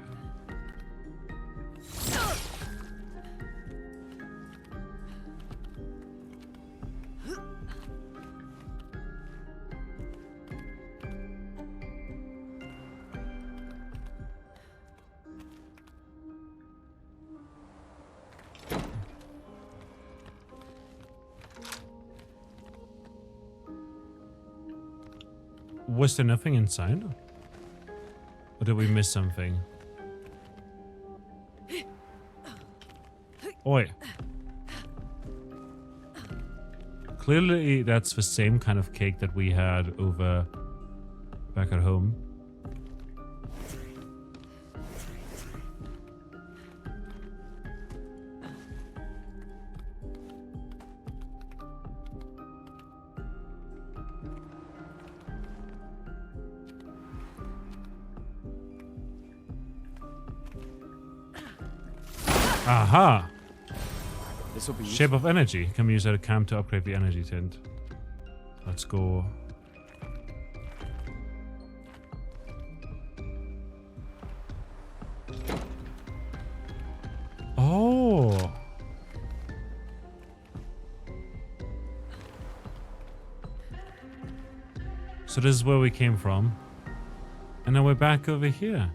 Was there nothing inside? Or did we miss something? Oi. Clearly that's the same kind of cake that we had over back at home. Aha! This will be Shape of energy. Can we use that camp to upgrade the energy tint? Let's go. Oh! So this is where we came from. And now we're back over here.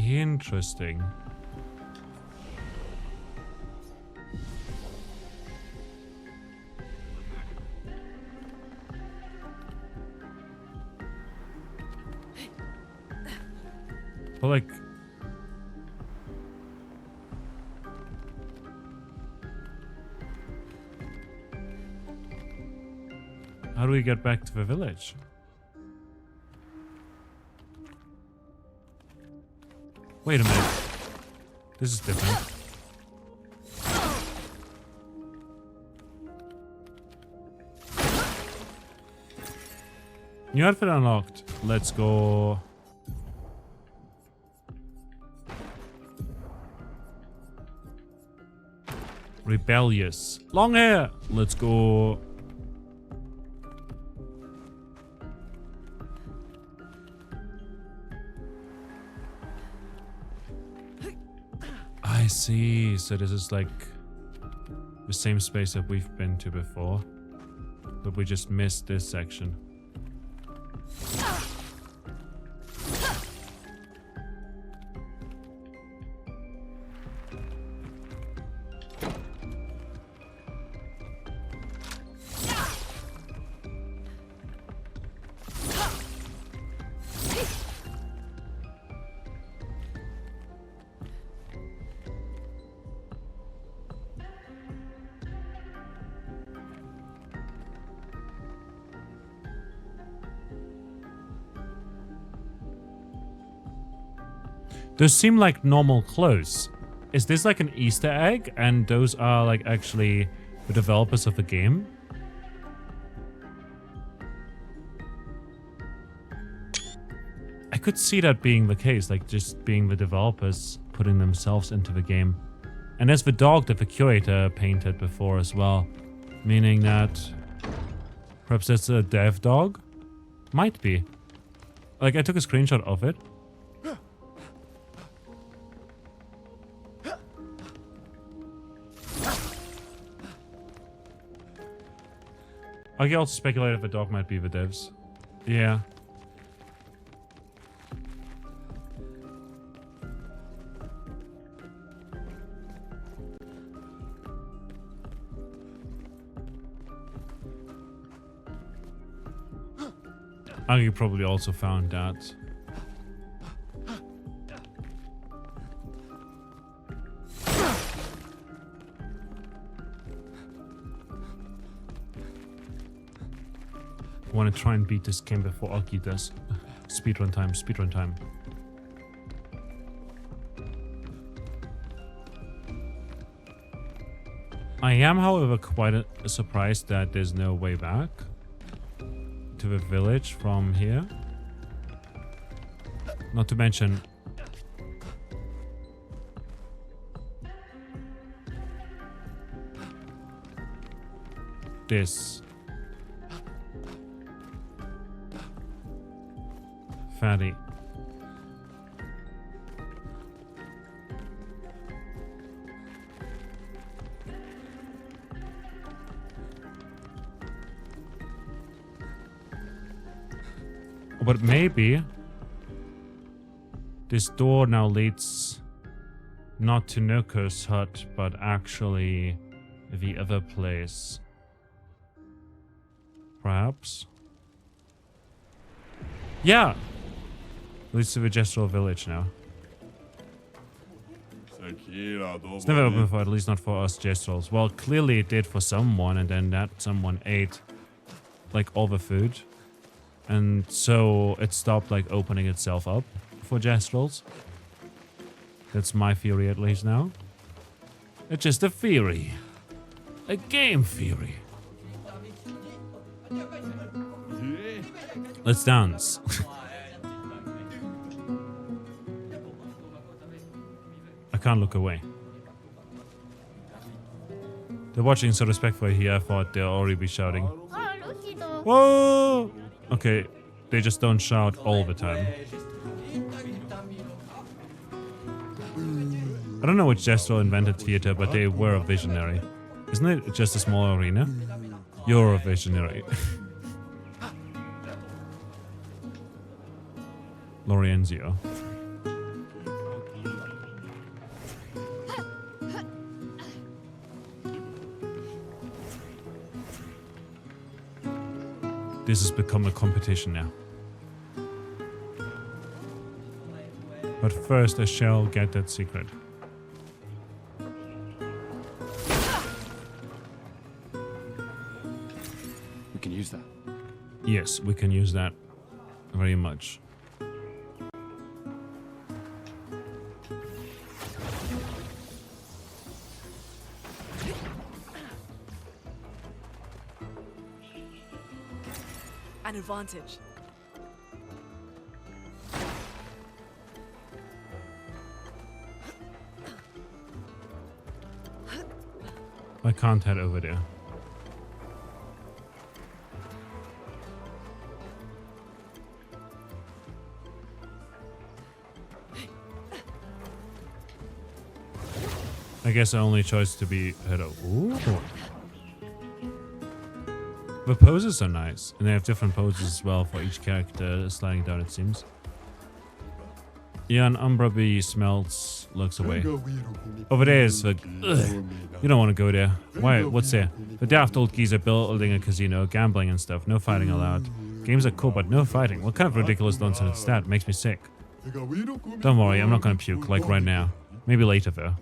Interesting. But like, how do we get back to the village? Wait a minute. This is different. New outfit unlocked. Let's go. Rebellious. Long hair. Let's go. I see. So this is like the same space that we've been to before, but we just missed this section. Those seem like normal clothes. Is this like an Easter egg? And those are like actually the developers of the game? I could see that being the case, like just being the developers putting themselves into the game. And there's the dog that the curator painted before as well. Meaning that perhaps that's a dev dog? Might be. Like I took a screenshot of it. I can also speculate if the dog might be the devs. Yeah. I probably also found that. I want to try and beat this game before Aki does. Speedrun time, speedrun time. I am, however, quite surprised that there's no way back to the village from here. Not to mention... this. Fatty. But maybe this door now leads not to Noko's hut, but actually the other place. Perhaps? Yeah! Leads to the Gestural village now. It's never open for, at least not for us Gestrals. Well, clearly it did for someone, and then that someone ate like all the food. And so it stopped like opening itself up for Gestrals. That's my theory at least now. It's just a theory. A game theory. Let's dance. I can't look away. They're watching so respectfully here, I thought they'll already be shouting. Whoa! Okay, they just don't shout all the time. I don't know which Gestral invented theater, but they were a visionary. Isn't it just a small arena? You're a visionary. Lorienzio. This has become a competition now. But first I shall get that secret. We can use that. Yes, we can use that very much. An advantage. I can't head over there. I guess the only choice to be head over. Ooh. The poses are nice, and they have different poses as well for each character sliding down, it seems. Yeah, and Umbra Bee smells, looks away. Over there is the... Ugh, you don't want to go there. Why? What's there? The daft old geezer building a casino, gambling and stuff. No fighting allowed. Games are cool, but no fighting. What kind of ridiculous nonsense is that? Makes me sick. Don't worry, I'm not gonna puke, like right now. Maybe later, though.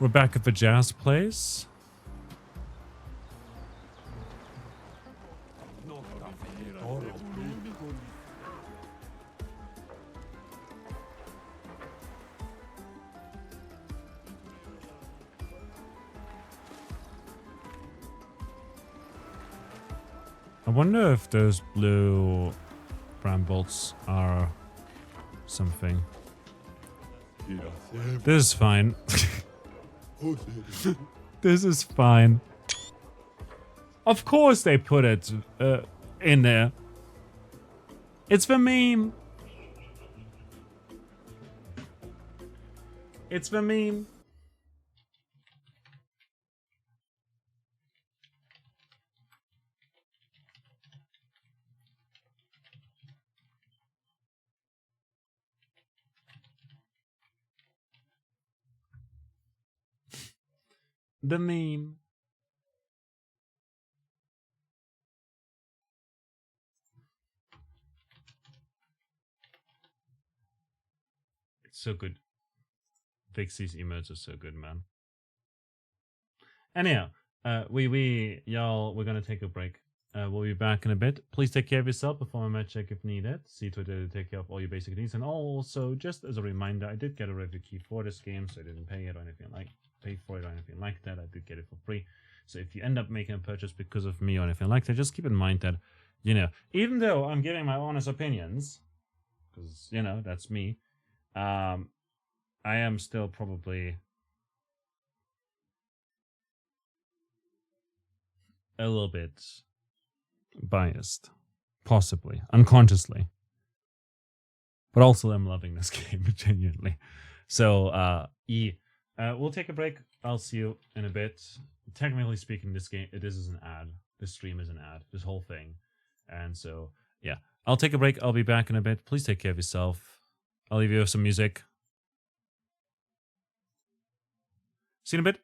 We're back at the jazz place. I wonder if those blue brambles are something. This is fine. This is fine. Of course they put it in there. It's the meme. It's the meme. The meme. It's so good. Vixie's emotes are so good, man. Anyhow, y'all, we're gonna take a break. We'll be back in a bit. Please take care of yourself, perform a med check if needed. See to it to take care of all your basic needs. And also, just as a reminder, I did get a review key for this game, so I didn't pay for it or anything like that. I did get it for free. So if you end up making a purchase because of me or anything like that, just keep in mind that, even though I'm giving my honest opinions, because, that's me, I am still probably a little bit biased, possibly, unconsciously. But also I'm loving this game, genuinely. So, we'll take a break. I'll see you in a bit. Technically speaking, this is an ad. This stream is an ad. This whole thing. And so, yeah. I'll take a break. I'll be back in a bit. Please take care of yourself. I'll leave you with some music. See you in a bit.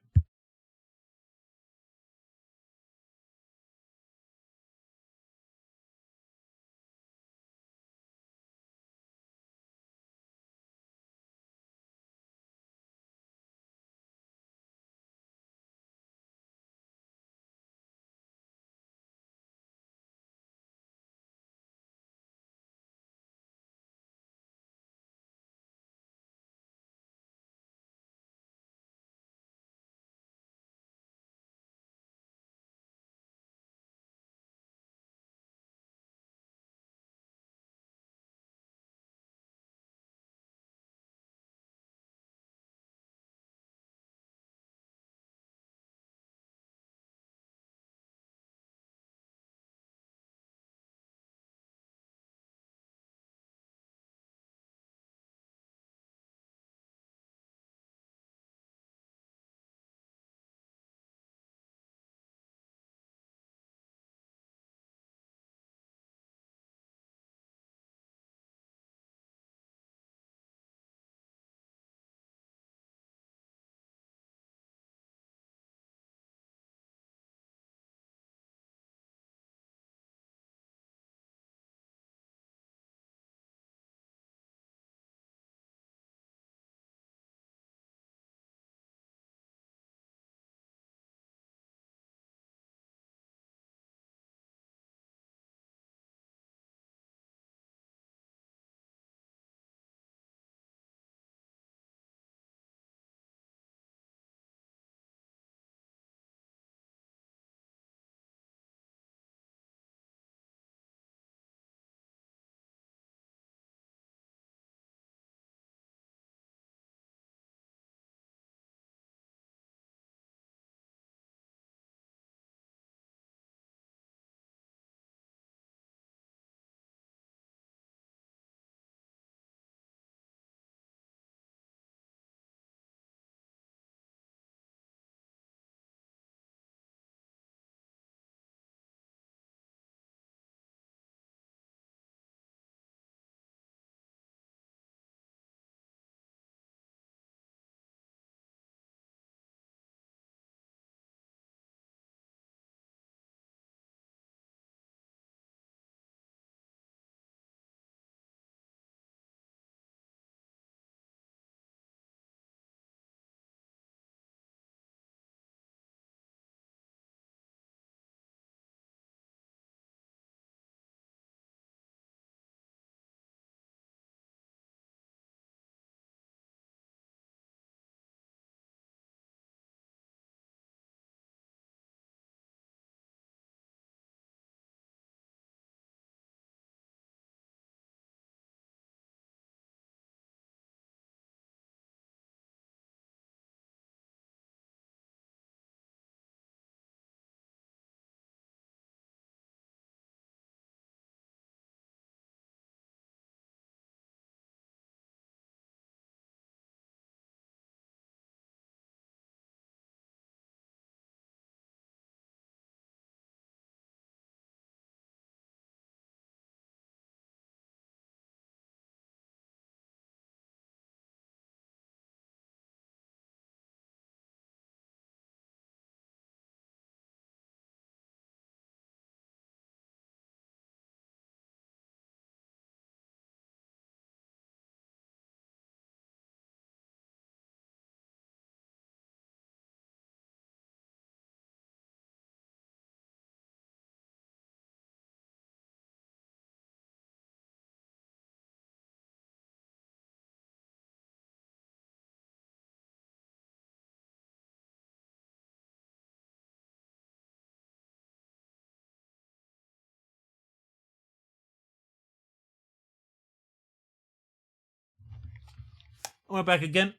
We're back again.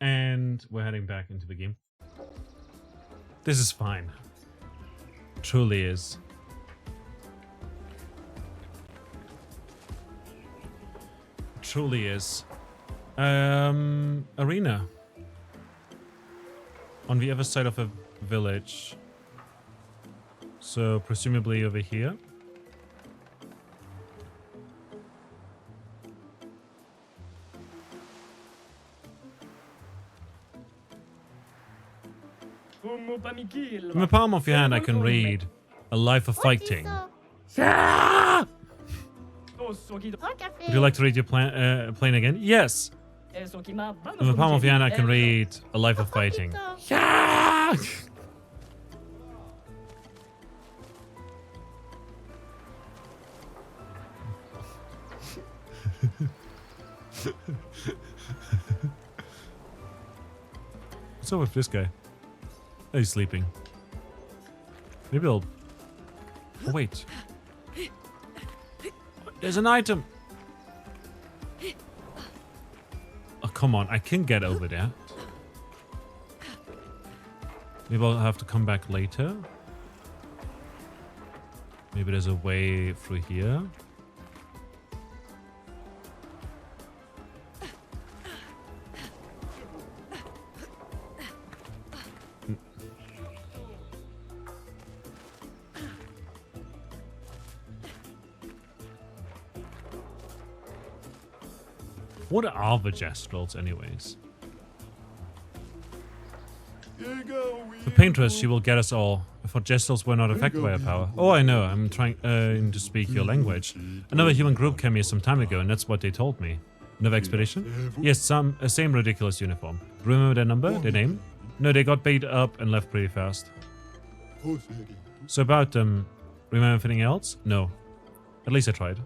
And we're heading back into the game. This is fine. Truly is. Truly is. Arena. On the other side of a village. So presumably over here. From the palm of your hand I can read A Life of Fighting. Yeah! Would you like to read your plane again? Yes! From the palm of your hand I can read A Life of Fighting. Yeah! What's up with this guy? Oh, he's sleeping. Maybe I'll... Oh, wait. There's an item! Oh, come on. I can get over there. Maybe I'll have to come back later. Maybe there's a way through here. What are the Gestrels, anyways? The paintress, she will get us all. I thought Gestrels were not affected by her power. Oh, I know. I'm trying to speak your language. Another human group came here some time ago, and that's what they told me. Another expedition? Yes, same ridiculous uniform. Remember their number? Their name? No, they got beat up and left pretty fast. So about them, remember anything else? No. At least I tried.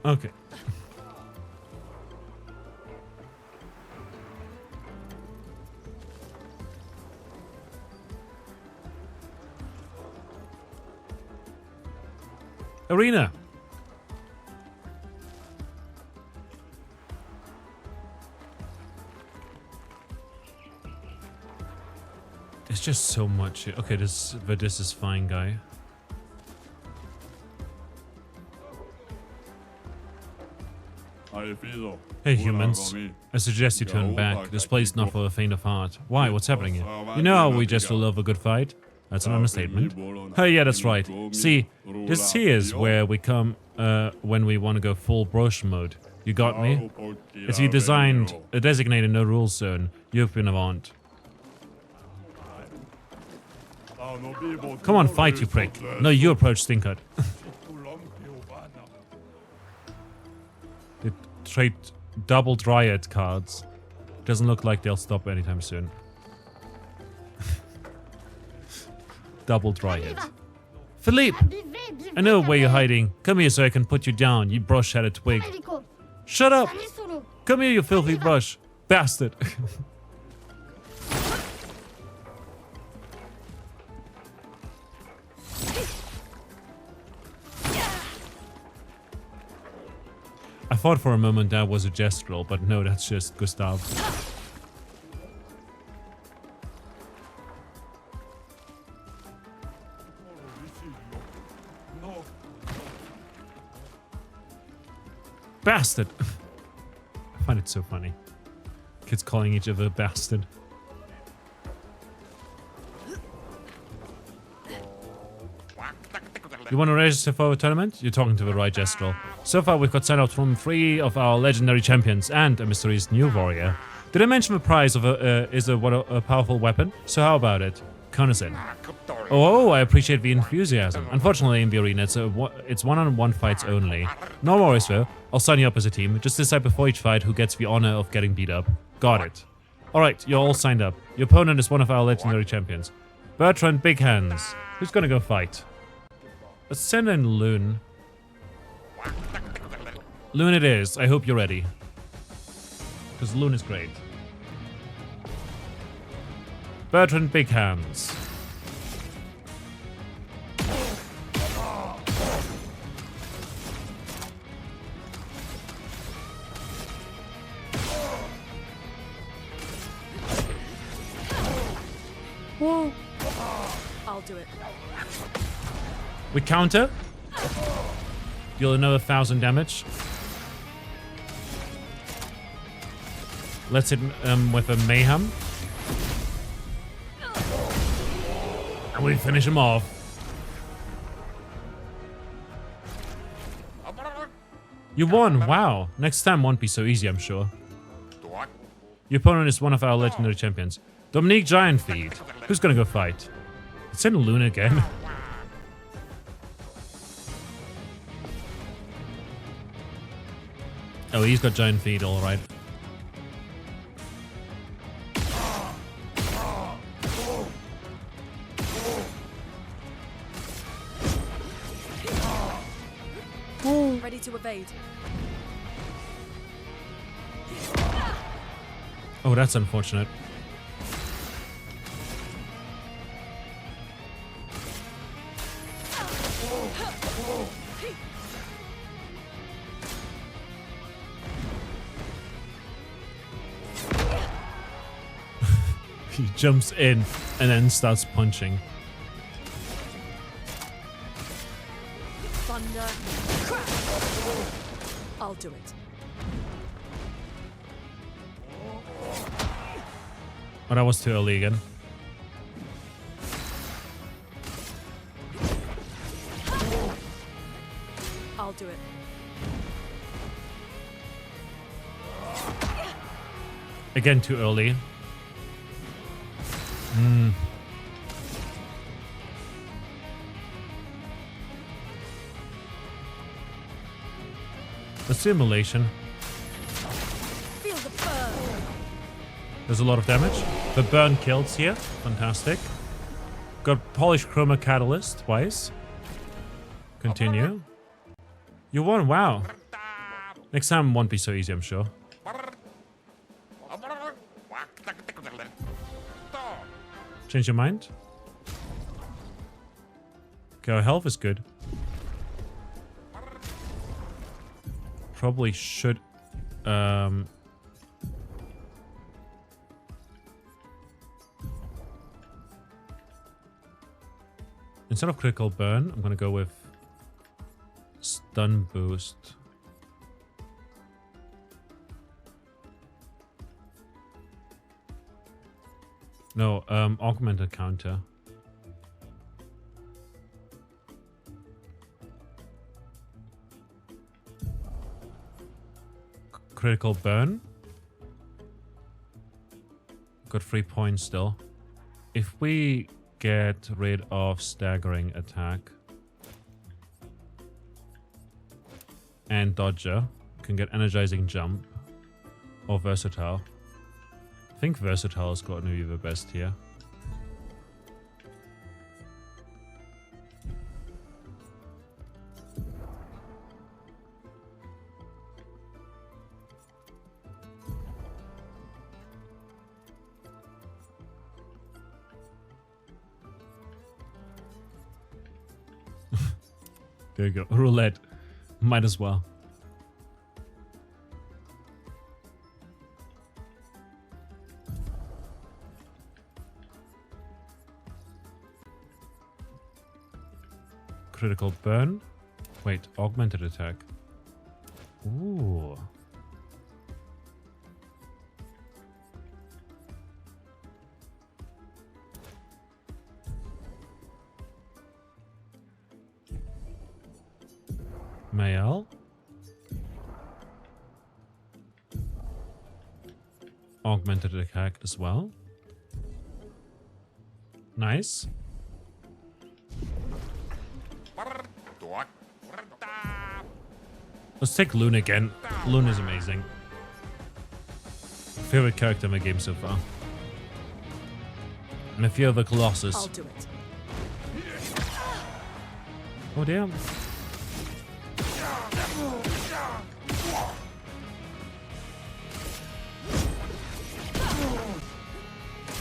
Okay. Arena. It's just so much. Okay, this is fine, guy. Hey humans, I suggest you turn back. This place is not for the faint of heart. Why? What's happening here? You know how we just love a good fight? That's an understatement. Oh yeah, that's right. See, this here is where we come when we want to go full broche mode. You got me? It's he designed a designated no rules zone. You've been avant. Come on, fight, you prick. No, you approach Stinkard. They trade double Dryad cards. Doesn't look like they'll stop anytime soon. Double Dryad. Philippe! I know where you're hiding. Come here so I can put you down, you brush-headed twig. Shut up! Come here, you filthy brush. Bastard! I thought for a moment that was a Gestrel, but no, that's just Gustav. Bastard! I find it so funny. Kids calling each other bastard. You want to register for a tournament? You're talking to the right Gestrel. So far, we've got signed out from 3 of our legendary champions and a mysterious new warrior. Did I mention the prize of a powerful weapon? So how about it? Count us in. Oh, I appreciate the enthusiasm. Unfortunately, in the arena, it's one-on-one fights only. No worries though. I'll sign you up as a team. Just decide before each fight who gets the honor of getting beat up. Got it. Alright, you're all signed up. Your opponent is one of our legendary champions. Bertrand Big Hands. Who's gonna go fight? Let's send in Loon. Loon it is. I hope you're ready. Because Loon is great. Bertrand Big Hands. I'll do it. We counter. Deal another 1,000 damage. Let's hit with a mayhem. And we finish him off. You won! Wow. Next time won't be so easy, I'm sure. Your opponent is one of our legendary champions. Dominique Giantfeed. Who's gonna go fight? It's in Luna again. Oh, he's got giant feet, alright. Ready to evade. Oh, that's unfortunate. He jumps in and then starts punching. Thunder. Crash. I'll do it. Oh, that was too early again. I'll do it. Again, too early. The simulation. Feel the burn. There's a lot of damage. The burn kills here. Fantastic. Got polished chroma catalyst twice. Continue. You won. Wow. Next time won't be so easy, I'm sure. Change your mind? Okay, our health is good. Probably should... Instead of critical burn, I'm gonna go with stun boost. No, augmented counter. Critical burn. Got 3 points still. If we get rid of staggering attack and dodger, can get energizing jump or versatile. I think versatile has got to be the best here. There you go. Roulette. Might as well. Critical burn. Wait, augmented attack. Ooh. Mael. Augmented attack as well. Nice. Let's take Luna again. Luna is amazing. Favorite character in the game so far. And if you're the Colossus. I'll do it. Oh damn.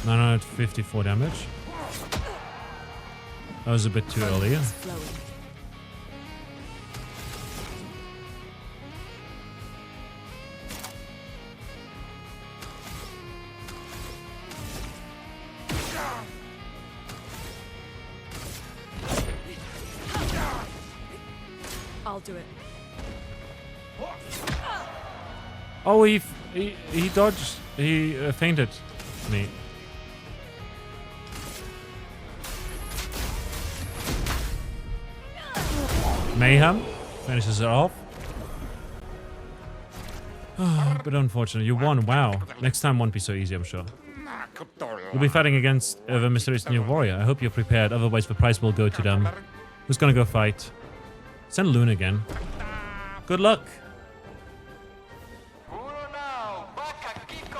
954 damage. That was a bit too early. It's flowing. I'll do it. Oh, he dodged. He fainted me. Mayhem finishes it off. But unfortunately, you won. Wow. Next time won't be so easy, I'm sure. You'll be fighting against the mysterious new warrior. I hope you're prepared. Otherwise, the prize will go to them. Who's gonna go fight? Send Loon again. Good luck.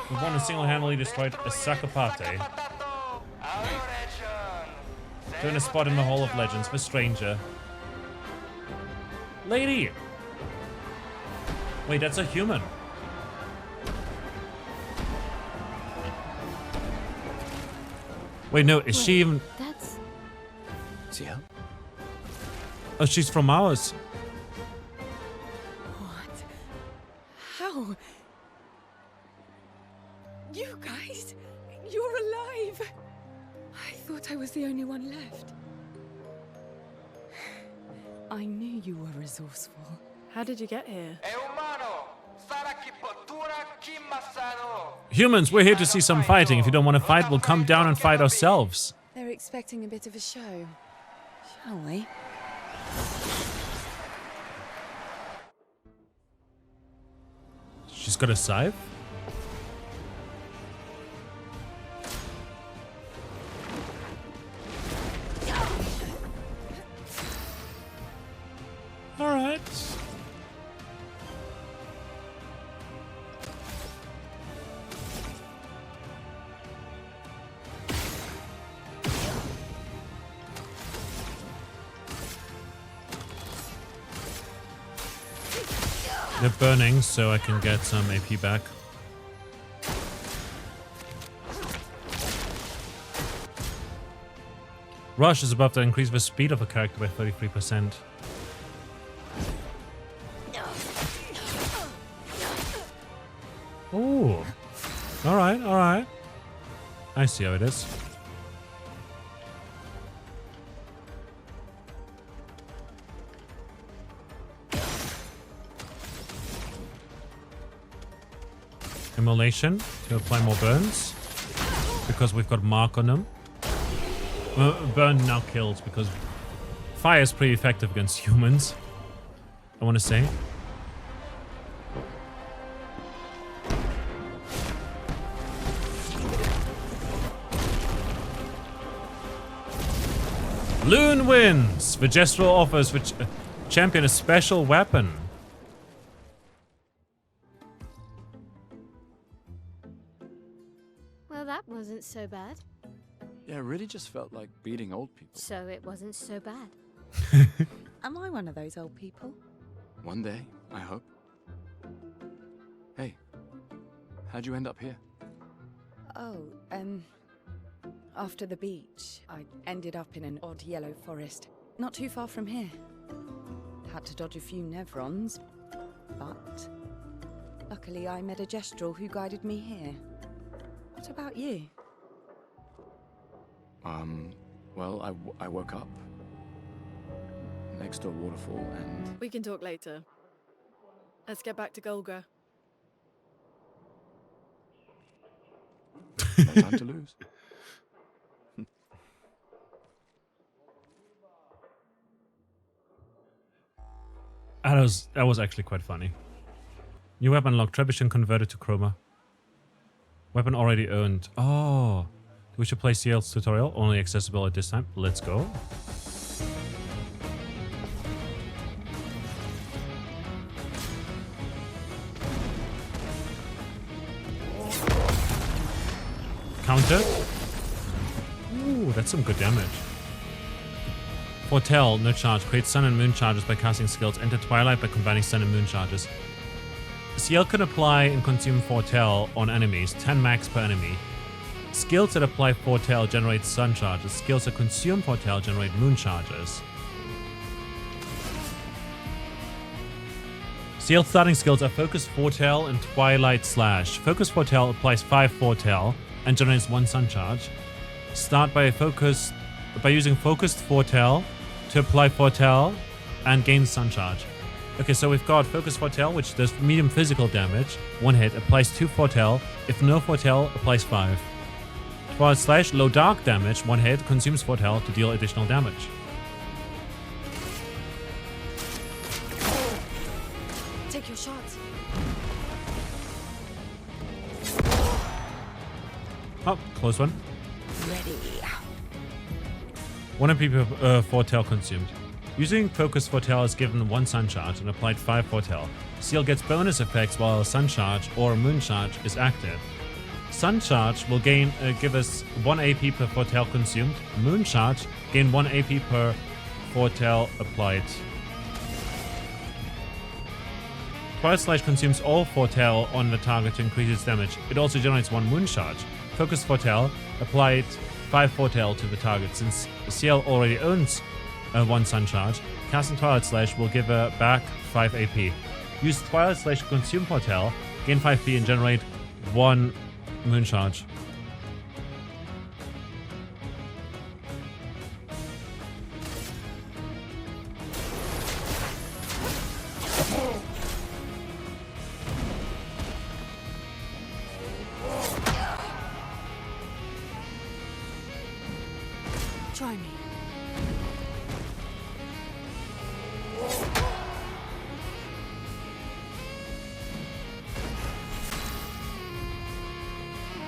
The one who single-handedly destroyed a Sakapate. Doing a spot in the Hall of Legends for Stranger. Lady! Wait, that's a human. Wait, no, is she even... That's... Ciel? Oh, she's from ours. What? How? You guys? You're alive! I thought I was the only one left. I knew you were resourceful. How did you get here? Humans, we're here to see some fighting. If you don't want to fight, we'll come down and fight ourselves. They're expecting a bit of a show. Shall we? She's got a scythe? Alright. They're burning, so I can get some AP back. Rush is above to increase the speed of a character by 33%. Ooh. Alright, alright. I see how it is. Immolation to apply more burns. Because we've got mark on them. Burn now kills because fire is pretty effective against humans. I want to say. Loon wins! The Gestural offers the champion a special weapon. Well, that wasn't so bad. Yeah, it really just felt like beating old people. So it wasn't so bad. Am I one of those old people? One day, I hope. Hey, how'd you end up here? Oh, after the beach, I ended up in an odd yellow forest, not too far from here. Had to dodge a few Nevrons, but luckily I met a Gestural who guided me here. What about you? Well, I woke up next to a waterfall and... We can talk later. Let's get back to Golga. No time to lose. That was actually quite funny. New weapon unlocked. Trebuchet converted to Chroma. Weapon already owned. Oh. We should play CL's tutorial. Only accessible at this time. Let's go. Counter. Ooh, that's some good damage. Foretell, no charge. Create sun and moon charges by casting skills. Enter Twilight by combining sun and moon charges. CL can apply and consume Foretell on enemies. 10 max per enemy. Skills that apply foretell generate sun charges. Skills that consume foretell generate moon charges. Seal's starting skills are Focus Foretell and Twilight Slash. Focus Foretell applies 5 foretell and generates 1 sun charge. Start by using Focused Foretell to apply foretell and gain sun charge. Okay, so we've got Focus Foretell, which does medium physical damage. 1 hit applies 2 foretell. If no foretell, applies 5. Twilight Slash, low dark damage. 1 hit consumes foretell to deal additional damage. Take your shots. Oh, close one. Ready. 1 MP per foretell consumed. Using Focus Foretell is given 1 sun charge and applied 5 foretell. Seal gets bonus effects while a sun charge or a moon charge is active. Sun charge will give us 1 AP per foretell consumed. Moon charge gain 1 AP per foretell applied. Twilight Slash consumes all foretell on the target to increase its damage. It also generates 1 moon charge. Focus Foretell applied 5 foretell to the target. Since CL already owns 1 sun charge, casting Twilight Slash will give her back 5 AP. Use Twilight Slash to consume foretell, gain 5 P and generate 1 moon charge. Try me.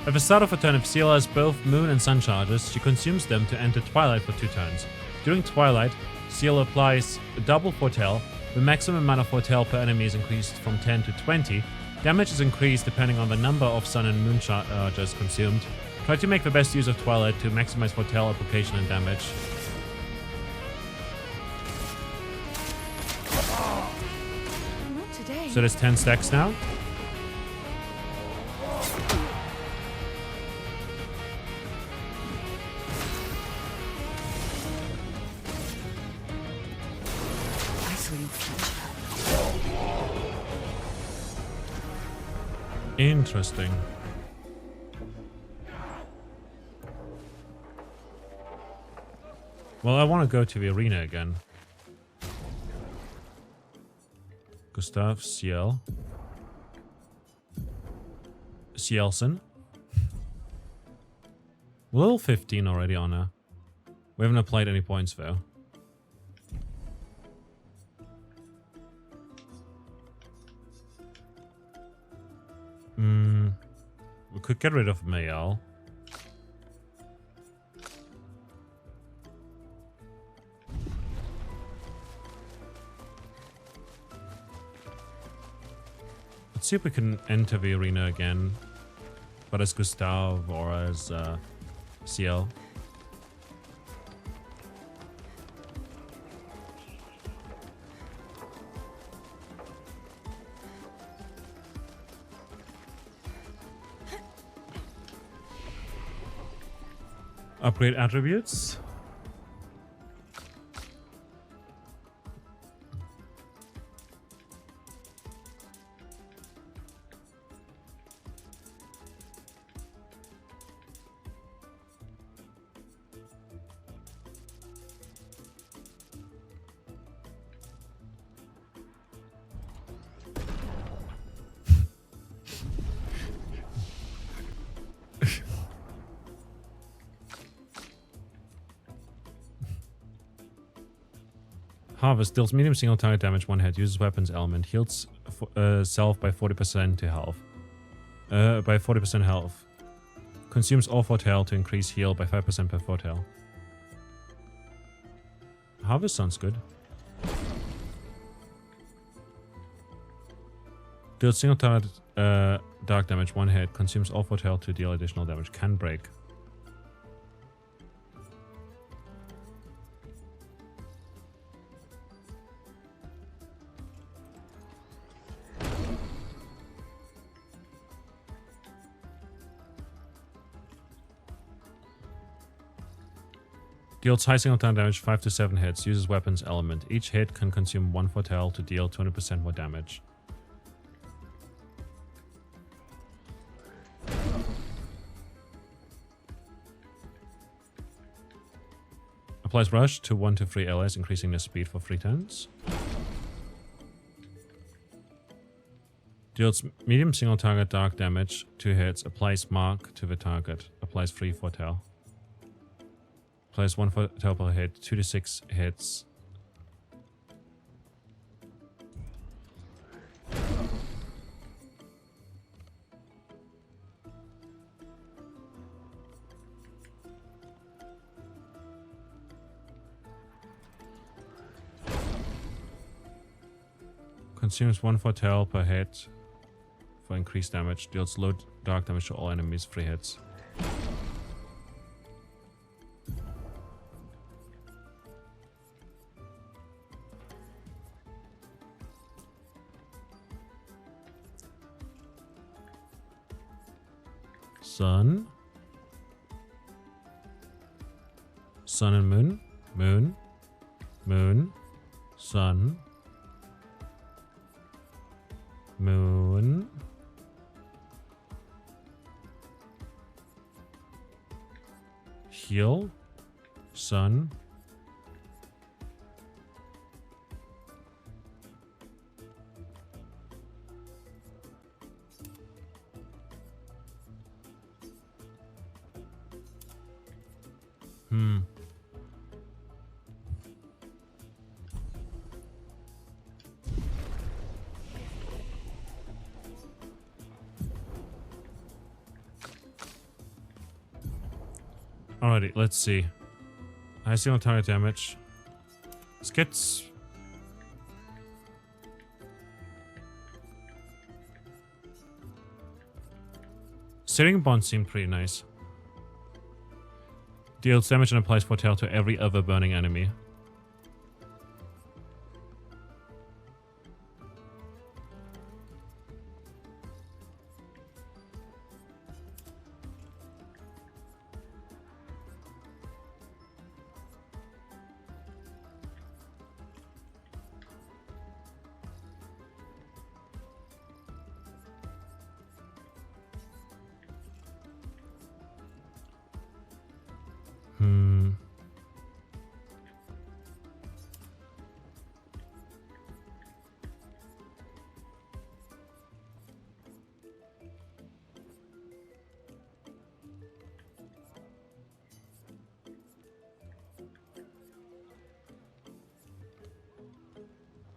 At the start of a turn, if Seal has both moon and sun charges, she consumes them to enter Twilight for 2 turns. During Twilight, Seal applies a double foretell. The maximum amount of foretell per enemy is increased from 10 to 20. Damage is increased depending on the number of sun and moon charges consumed. Try to make the best use of Twilight to maximize foretell application and damage. Not today. So there's 10 stacks now. I saw your future. Interesting. Well, I want to go to the arena again. Gustav, Ciel. Cielson. Level 15 already on her. We haven't applied any points though. We could get rid of Mayal. Let's see if we can enter the arena again, but as Gustav or as Ciel. Upgrade attributes. Harvest deals medium single target damage 1 hit, uses weapons element, heals self by 40% to health. By 40% health. Consumes all foretell to increase heal by 5% per foretell. Harvest sounds good. Deals single target dark damage 1 hit, consumes all foretell to deal additional damage. Can break. Deals high single time damage, 5 to 7 hits. Uses weapons element. Each hit can consume 1 foretell to deal 20% more damage. Applies rush to 1 to 3 allies, increasing their speed for 3 turns. Deals medium single target dark damage, 2 hits. Applies mark to the target. Applies 3 foretell. Applies 1 foretell per hit, 2 to 6 hits. Consumes 1 foretell per hit for increased damage. Deals low dark damage to all enemies, 3 hits. Sun. Sun and moon. Moon. Moon. Sun. Moon. Heal. Sun. Alrighty, let's see. High single target damage. Skits. Searing Bond seemed pretty nice. Deals damage and applies foretell to every other burning enemy.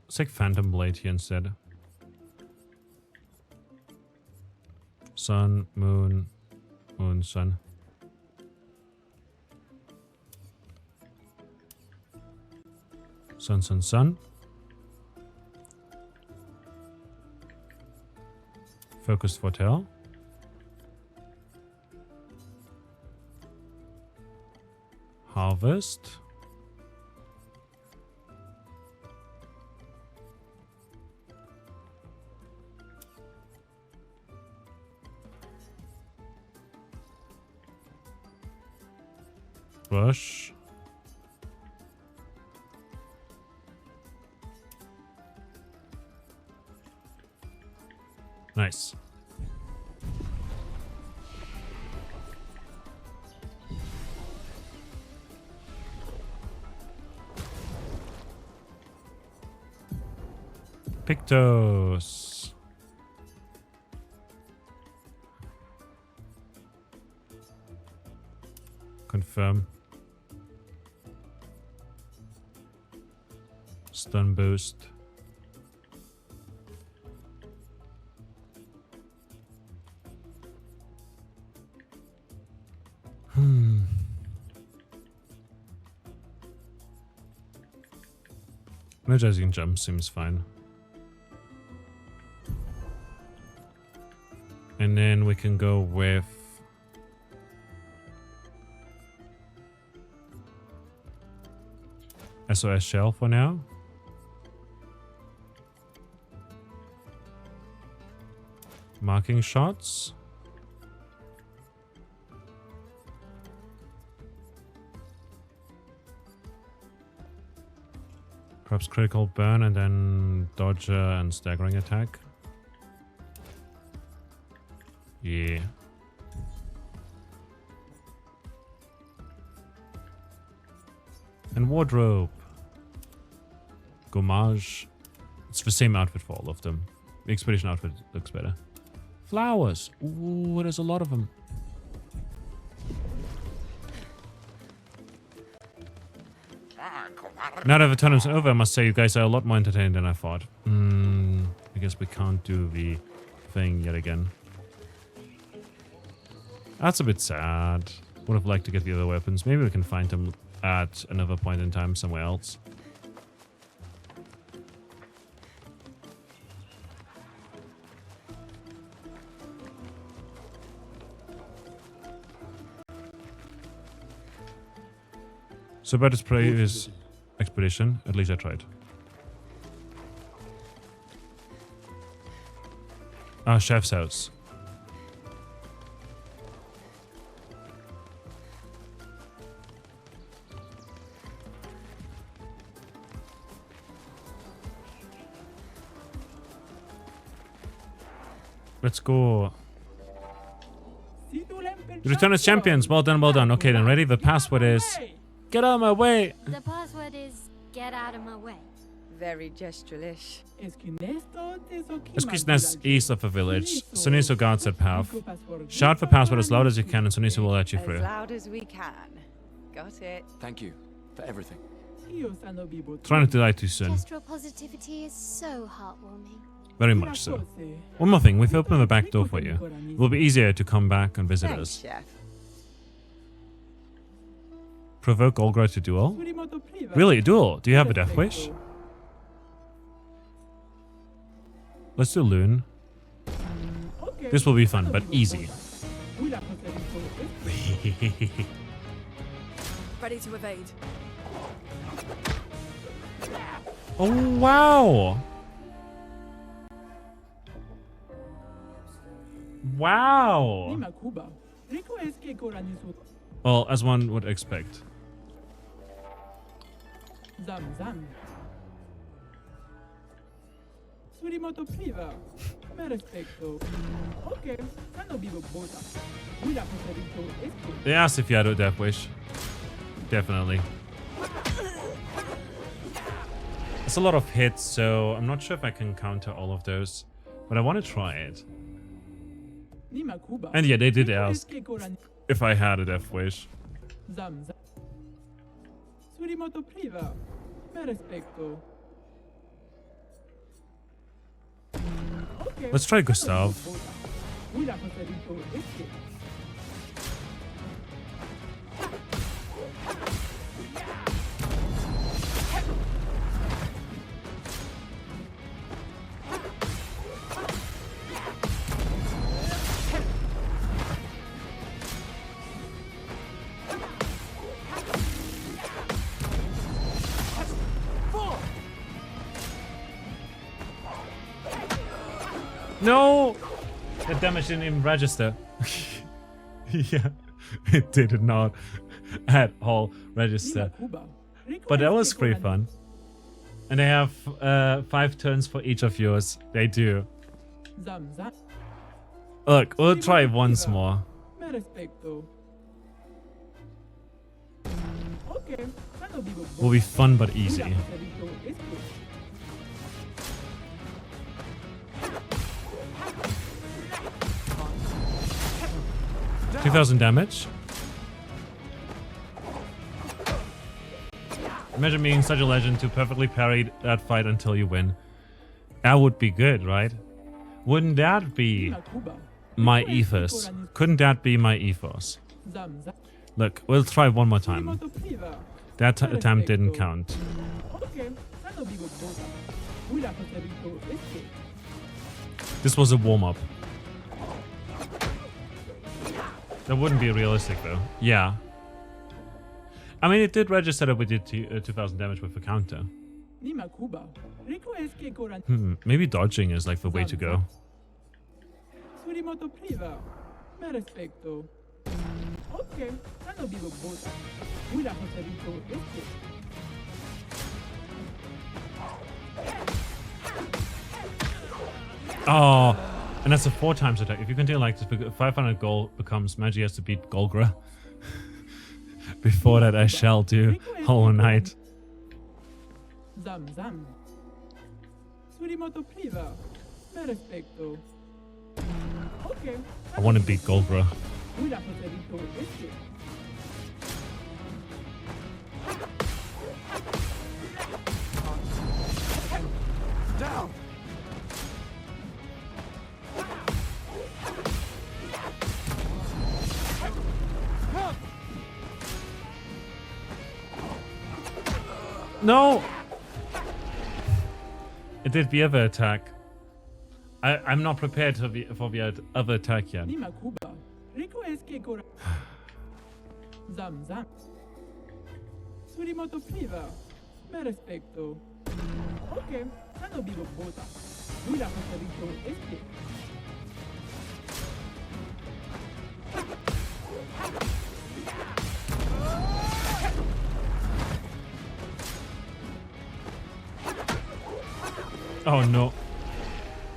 Let's take Phantom Blade here instead. Sun, moon, moon, sun. Sun, sun, sun. Focused foretell. Harvest. Rush. Nice. Pictos. Confirm. Stun boost. Energizing jump seems fine. And then we can go with SOS Shell for now. Marking shots. Perhaps critical burn and then dodge and staggering attack. Yeah. And wardrobe. Gommage. It's the same outfit for all of them. The expedition outfit looks better. Flowers. Ooh, there's a lot of them. Now that the tournament's over, I must say you guys are a lot more entertained than I thought. I guess we can't do the thing yet again. That's a bit sad. Would have liked to get the other weapons. Maybe we can find them at another point in time somewhere else. So about his previous expedition, at least I tried. Ah, chef's house. Let's go. You return as champions. Well done, well done. Okay, then ready? The password is... Get out of my way! The password is get out of my way. Very gestural-ish. Eskisnes east of the village. Sunisu guards that path. Shout the password as loud as you can and Sunisu will let you through. As loud as we can. Got it. Thank you for everything. Try not to die too soon. Gestural positivity is so heartwarming. Very much so. One more thing, we've opened the back door for you. It will be easier to come back and visit Thanks, us. Chef. Provoke Olgra to duel? Really, a duel? Do you have a death wish? Let's do Loon. This will be fun, but easy. Ready to evade. Oh, wow! Wow! Well, as one would expect. They asked if you had a death wish. Definitely. It's a lot of hits, so I'm not sure if I can counter all of those. But I want to try it. And yeah, they did ask if I had a death wish. Let's try Gustav. 4. No! The damage didn't even register. Yeah, it did not at all register. But that was pretty fun. And they have 5 turns for each of yours. They do. Look, we'll try once more. Will be fun but easy. 2,000 damage. Imagine being such a legend to perfectly parry that fight until you win. That would be good, right? Wouldn't that be my ethos? Couldn't that be my ethos? Look, we'll try one more time. That attempt didn't count. This was a warm-up. That wouldn't be realistic, though. Yeah. I mean, it did register that we did 2,000 damage with the counter. Maybe dodging is like the way to go. Oh, and that's a 4 times attack. If you continue like this, 500 gold becomes Magi has to beat Golgra. Before that, I shall do Hollow Knight. Zam zam. Surimoto priva. Perfecto. Okay. I want to beat Golgra. Hubiera preferido este. Down! No! It did the other attack. I'm not prepared for the other attack yet. Nima Kuba. Rico es que cora. Zam zam. Surimoto priva. Perfecto. Okay. Ano vivo bota. Hubiera preferido este. Oh no.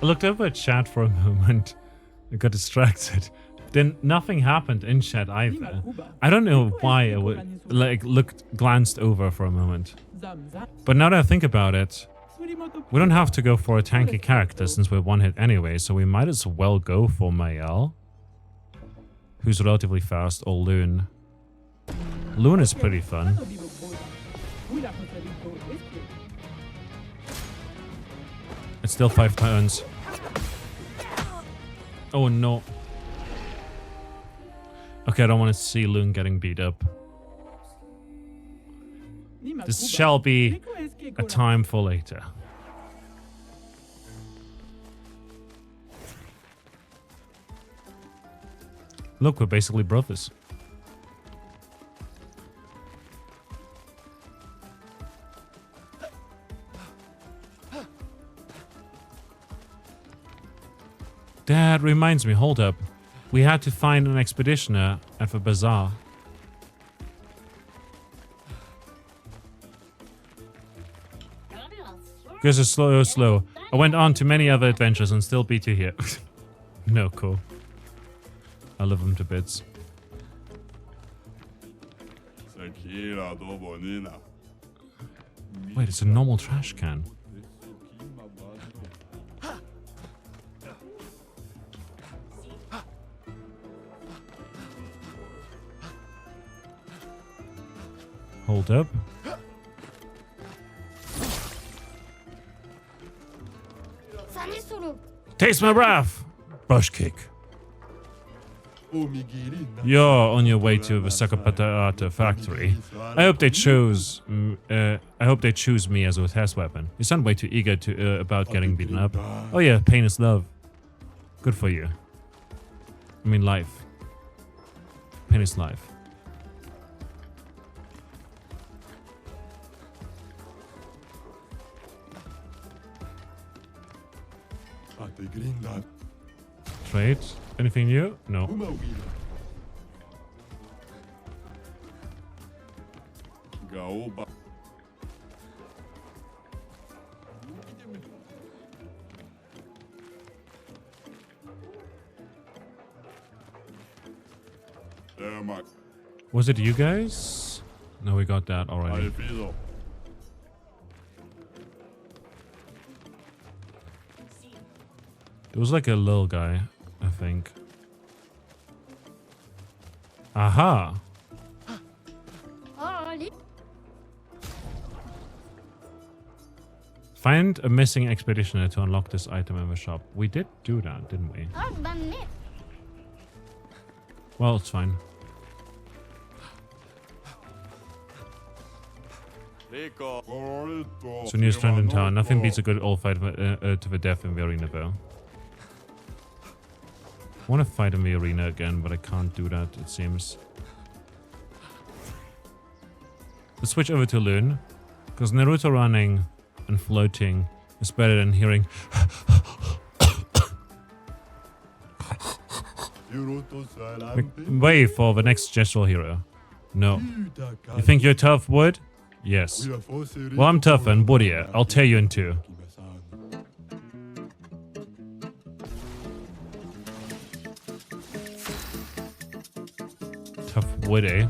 I looked over at chat for a moment. I got distracted. Then nothing happened in chat either. I don't know why I would glanced over for a moment. Zam zam. But now that I think about it, Surimoto we don't have to go for a tanky character since we're one hit anyway, so we might as well go for Mael, who's relatively fast, or Loon. Loon is pretty fun. Ano vivo bota. Hubiera preferido este. It's still 5 turns. Oh no. Okay, I don't want to see Loon getting beat up. Nima This Kuba. shall be Rico es que a cora. time for later. Look, we're basically brothers. That reminds me, hold up. We had to find an expeditioner at the bazaar. Goes a slow. I went on to many other adventures and still beat you here. No, cool. I love him to bits. Wait, it's a normal trash can. Hold up. Taste my wrath! Bush kick. You're on your way to the Sakapata factory. I hope they choose me as a test weapon. You sound way too eager to about getting beaten up. Oh yeah, pain is love. Good for you. I mean life. Pain is life. Trade? Anything new? No. Was it you guys? No, we got that already. It was like a little guy, I think. Aha! Find a missing expeditioner to unlock this item in the shop. We did do that, didn't we? Well, it's fine. So new strand in town. Nothing beats a good old fight to the death in the arena, though. I want to fight in the arena again, but I can't do that, it seems. Let's switch over to Loon, because Naruto running and floating is better than hearing. Wait for the next gestural hero. No. You think you're tough, Wood? Yes. Well, I'm tougher and woodier. I'll tear you in two. Tough wood, eh?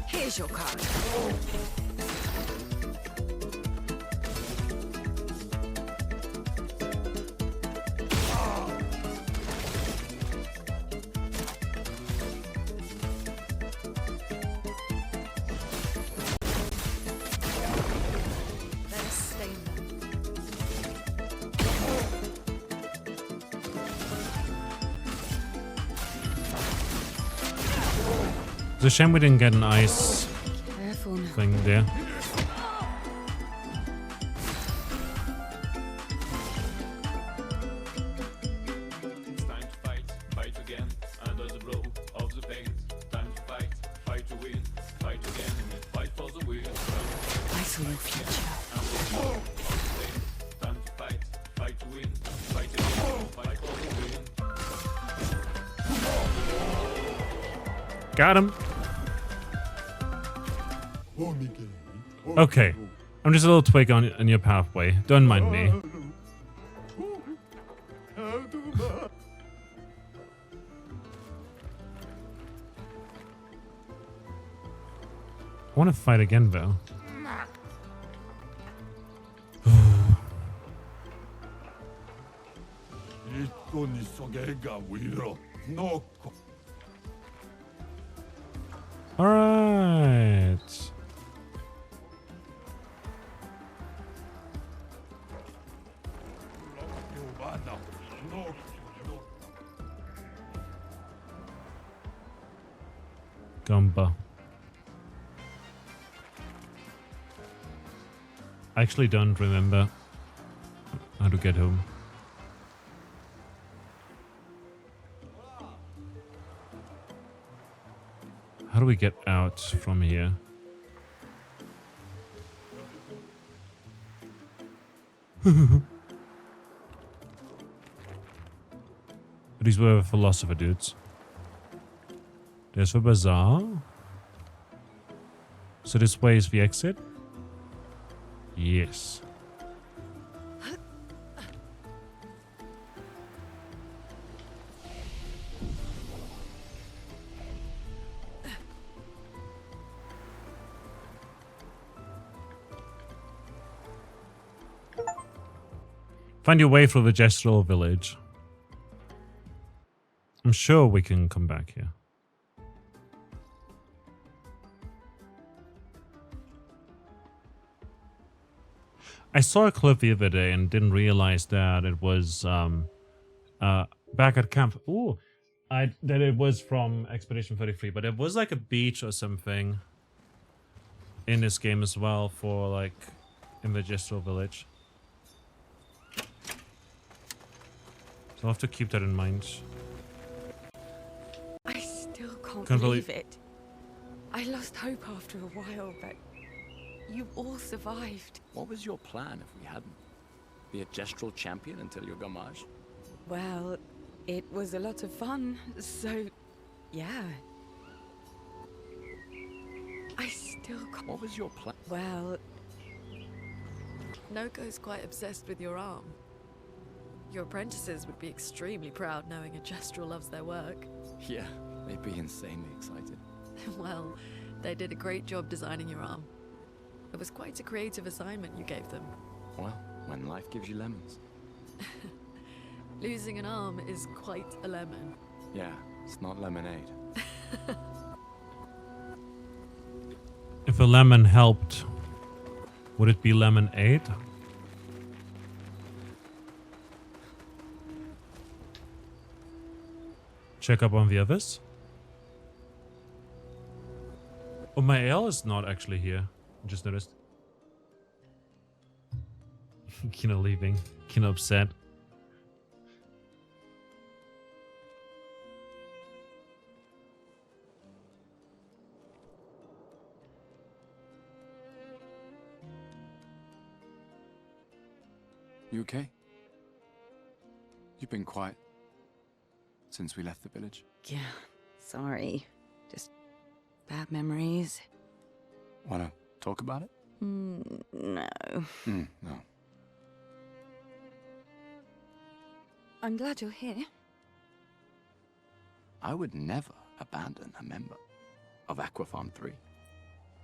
Here's your card. Let us stay in there. It's a shame we didn't get an ice Careful now. thing there. It's time to fight, fight again, under the blow of the pain. Time to fight, fight to win, fight again, fight for the win. I saw your future. Time to fight, fight to win, fight again, fight for the win. Got him. Okay. I'm just a little twig on your pathway. Don't mind me. I want to fight again, though. All right. Gumba. I actually don't remember how to get home. How do we get out from here? These were philosopher dudes. There's the bazaar. So this way is the exit? Yes. Find your way through the gestural village. I'm sure we can come back here. I saw a clip the other day and didn't realize that it was back at camp. Ooh, that it was from Expedition 33, but it was like a beach or something in this game as well for like in the gestural village. So I'll have to keep that in mind. I still can't Can't believe believe- it. I lost hope after a while, but you all survived. What was your plan if we hadn't? Be a gestural champion until your gamage? Well, it was a lot of fun, so yeah. I still can't. What was your plan? Well, Noko's quite obsessed with your arm. Your apprentices would be extremely proud knowing a gestural loves their work. Yeah, they'd be insanely excited. Well, they did a great job designing your arm. It was quite a creative assignment you gave them. Well, when life gives you lemons. Losing an arm is quite a lemon. Yeah, it's not lemonade. If a lemon helped, would it be lemonade? Check up on the others. Oh, my ale is not actually here. I just noticed. Kino leaving. Kino upset. You okay? You've been quiet since we left the village. yeah, sorry. Just bad memories. Wanna talk about it? No. No. I'm glad you're here. I would never abandon a member of Aquafarm 3.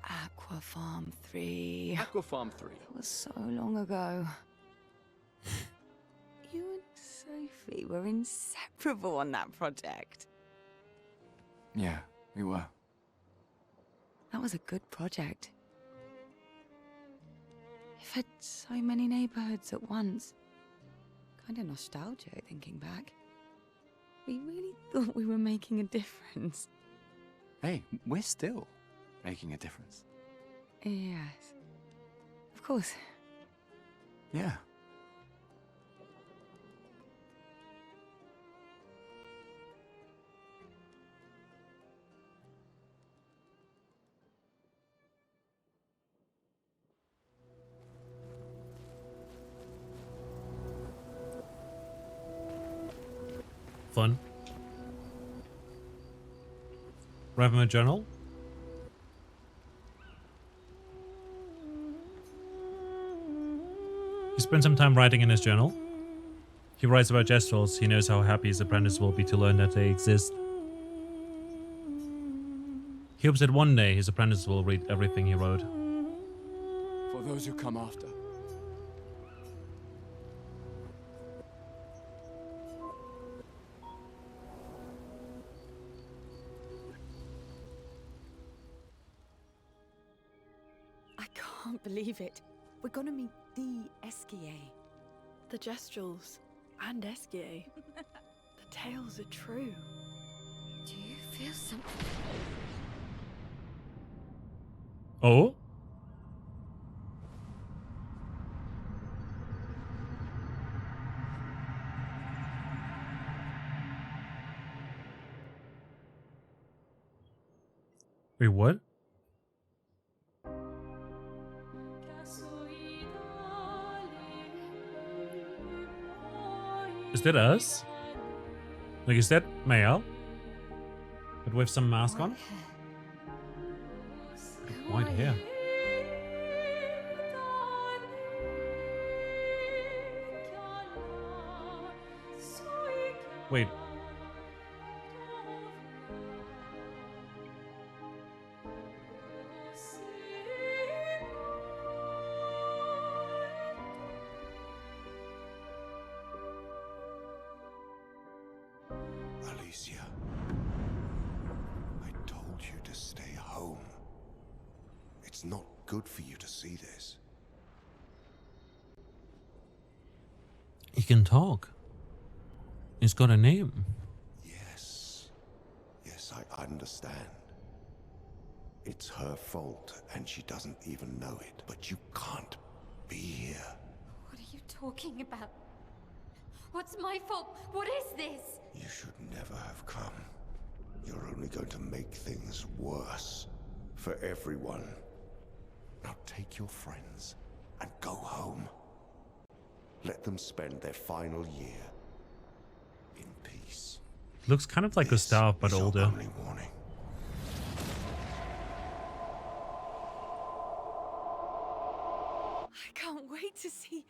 Aquafarm 3. Aquafarm 3. That was so long ago. You and Sophie were inseparable on that project. Yeah, we were. That was a good project. It fed so many neighborhoods at once. Kind of nostalgic thinking back. We really thought we were making a difference. Hey, we're still making a difference. Yes. Of course. Yeah. Fun. Write him a journal. He spent some time writing in his journal. He writes about Gestrels. He knows how happy his apprentice will be to learn that they exist. He hopes that one day his apprentice will read everything he wrote. For those who come after. I can't believe it. We're gonna meet the Esquier. The Gestrels and Esquier. The tales are true. Do you feel something? Oh? Wait, what? Is that us? Like, is that Mael? But with some mask on? White hair. Wait. Alicia, I told you to stay home. It's not good for you to see this. He can talk. He's got a name. Yes. Yes, I understand. It's her fault, and she doesn't even know it. But you can't be here. What are you talking about? What's my fault? What is this? You should never have come. You're only going to make things worse. For everyone. Now take your friends and go home. Let them spend their final year in peace. Looks kind of like Gustav, but This is our older. only warning. I can't wait to see.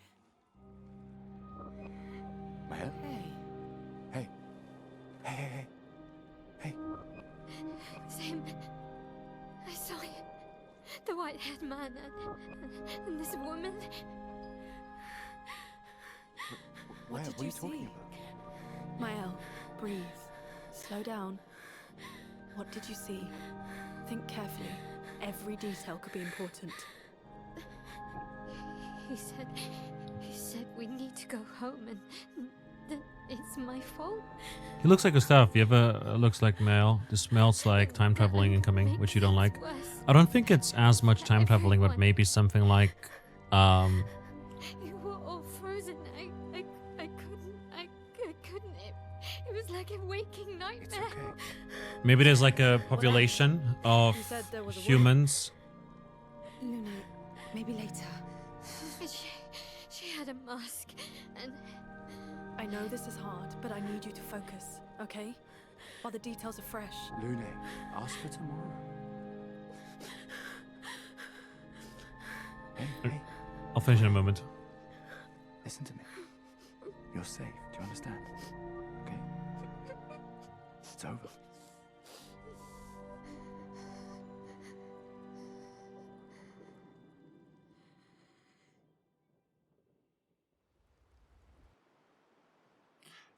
Mael? Hey. Hey. Hey, hey, hey. Hey. Sam, I saw you. The white-haired man and this woman. Where? did What are you you talking see? about? Mael, breathe. Slow down. What did you see? Think carefully. Every detail could be important. He said we need to go home and that it's my fault. He looks like Gustav. The other looks like Mael. This smells like time traveling incoming, which you don't like. I don't think it's as much time traveling, but maybe something like, You were all frozen. I couldn't. It was like a waking nightmare. It's okay. maybe there's like a population of You said there was a woman. humans. Luna, maybe later. She had a mask and I know this is hard, but I need you to focus, okay? While the details are fresh. Lune, ask for tomorrow. Hey, hey, I'll finish in a moment. listen to me. You're safe. Do you understand? Okay? It's over.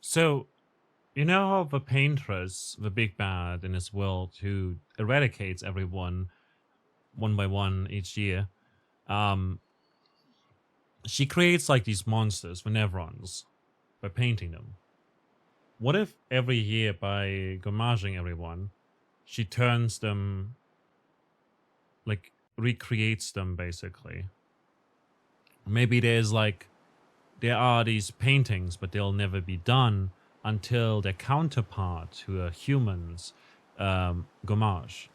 So, you know how the paintress, the big bad in his world, who eradicates everyone one by one each year, she creates like these monsters for Nevrons by painting them. What if every year by gommaging everyone, she turns them, like recreates them basically? Maybe there are these paintings, but they'll never be done until their counterpart, who are humans, gommage.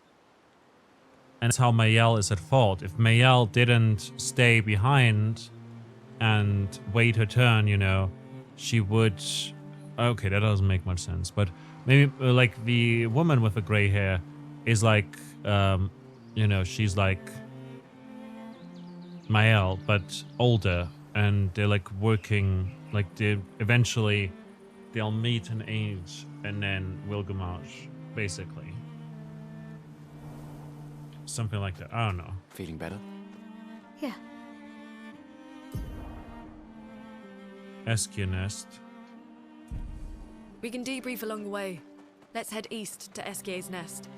And that's how Mayel is at fault. If Mayel didn't stay behind and wait her turn, you know, she would... Okay, that doesn't make much sense. But maybe, like, the woman with the gray hair is like, you know, she's like Mayel, but older. And they're, like, working... Like, eventually they'll meet an age and then will gommage, basically. Something like that. I don't know. Feeling better? Yeah. Eskia nest. We can debrief along the way. Let's head east to Eskier's nest.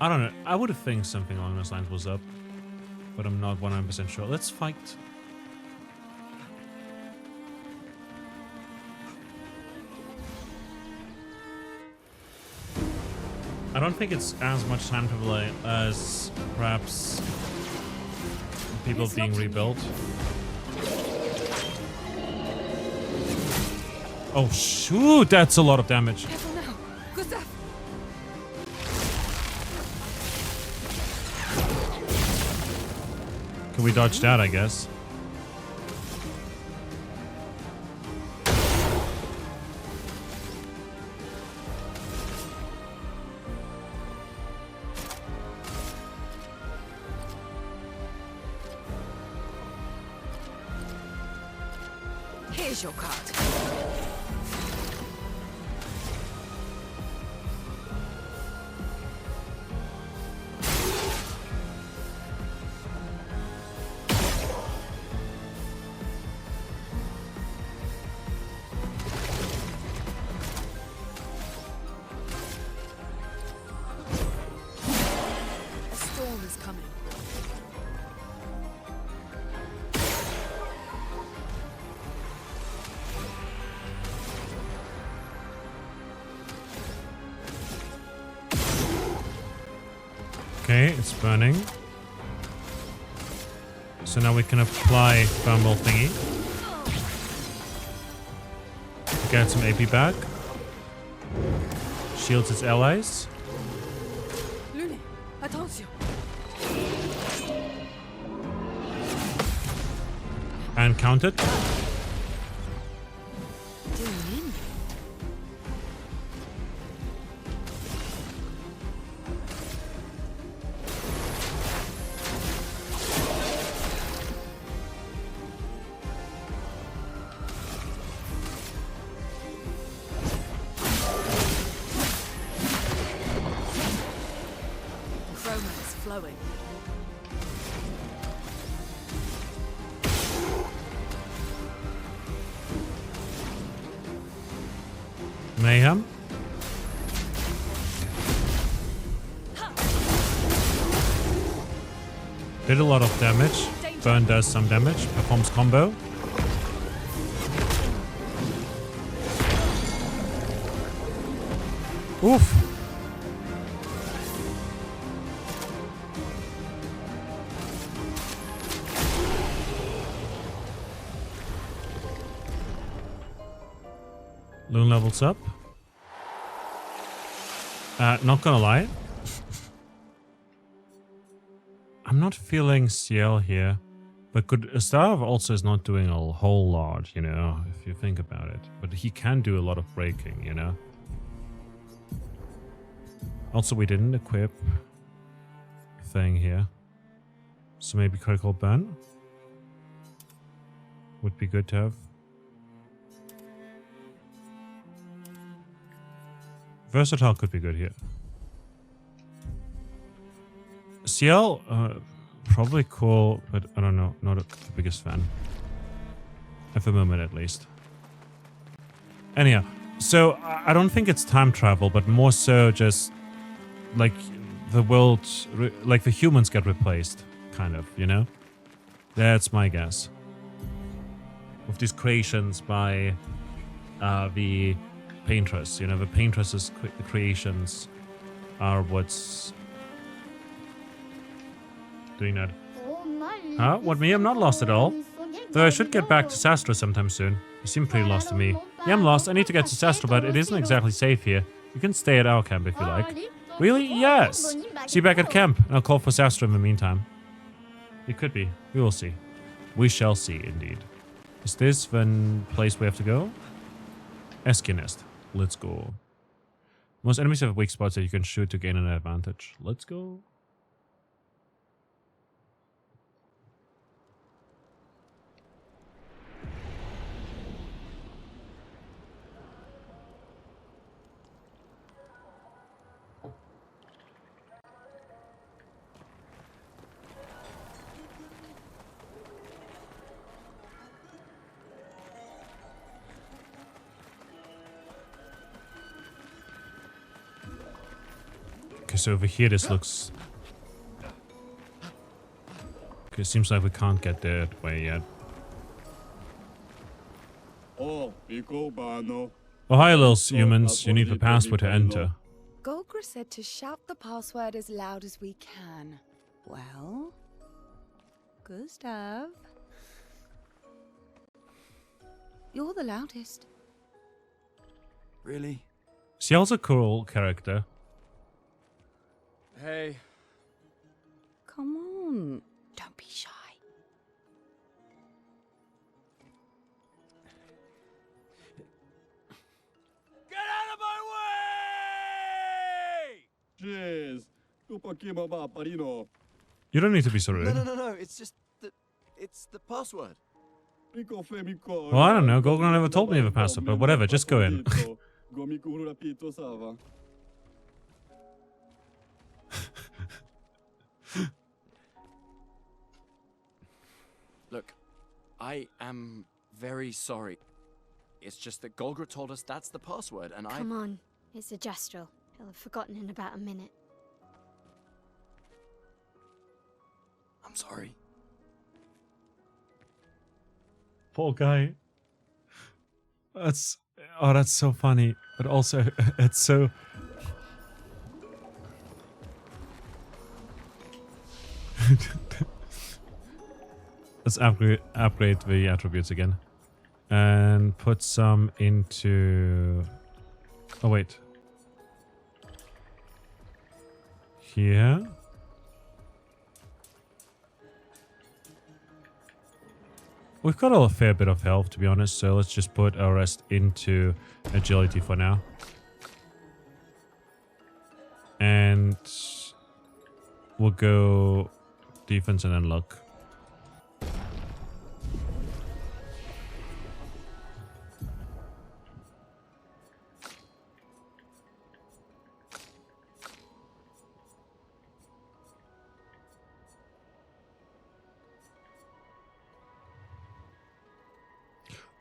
I don't know. I would think something along those lines was up, but I'm not 100% sure. Let's fight. I don't think it's as much time to play as perhaps people being rebuilt. Oh shoot, that's a lot of damage. Careful now. Gustav. Can we dodge that, I guess? Here's your card. A storm is coming. Okay, it's burning. So now we can apply thermal thingy. Get some AP back. Shields its allies. Lune, attention. And count it. Romance flowing. Mayhem. Did a lot of damage. Burn does some damage. Performs combo. Oof. Loon levels up. Not gonna lie. I'm not feeling Ciel here. But Gustav also is not doing a whole lot, you know, if you think about it. But he can do a lot of breaking, you know. Also, we didn't equip thing here. So maybe critical burn would be good to have. Versatile could be good here. CL, probably cool, but I don't know. Not the biggest fan. At the moment, at least. Anyhow, so I don't think it's time travel, but more so just like the world, like the humans get replaced, kind of, you know? That's my guess. With these creations by the paintress, you know, the paintress's creations are what's doing that. Huh? What, me? I'm not lost at all. Though I should get back to Sastra sometime soon. You seem pretty lost to me. Yeah, I'm lost. I need to get to Sastra, but it isn't exactly safe here. You can stay at our camp if you like. Really? Yes! See you back at camp. I'll call for Sastra in the meantime. It could be. We will see. We shall see, indeed. Is this the place we have to go? Eskia Nest. Let's go. Most enemies have weak spots that you can shoot to gain an advantage. Let's go. Okay, so over here this looks... Okay, it seems like we can't get that way yet. Oh, hi, little humans. You need the password to enter. Golgra said to shout the password as loud as we can. Well, Gustav, you're the loudest. Really? Ciel's a cool character. Hey. Come on, don't be shy. Get out of my way! Jeez. You don't need to be so rude. No. It's just the... It's the password. Well, I don't know. Golgra never told me of a password, but whatever. Just go in. Look, I am very sorry. It's just that Golgra told us that's the password, and Come on, it's a Gestrel. He'll have forgotten in about a minute. I'm sorry. Poor guy. That's... Oh, that's so funny. But also, it's so... Let's upgrade the attributes again. And put some into... Oh, wait. Here. We've got a fair bit of health, to be honest, so let's just put our rest into agility for now. And we'll go defense and then luck.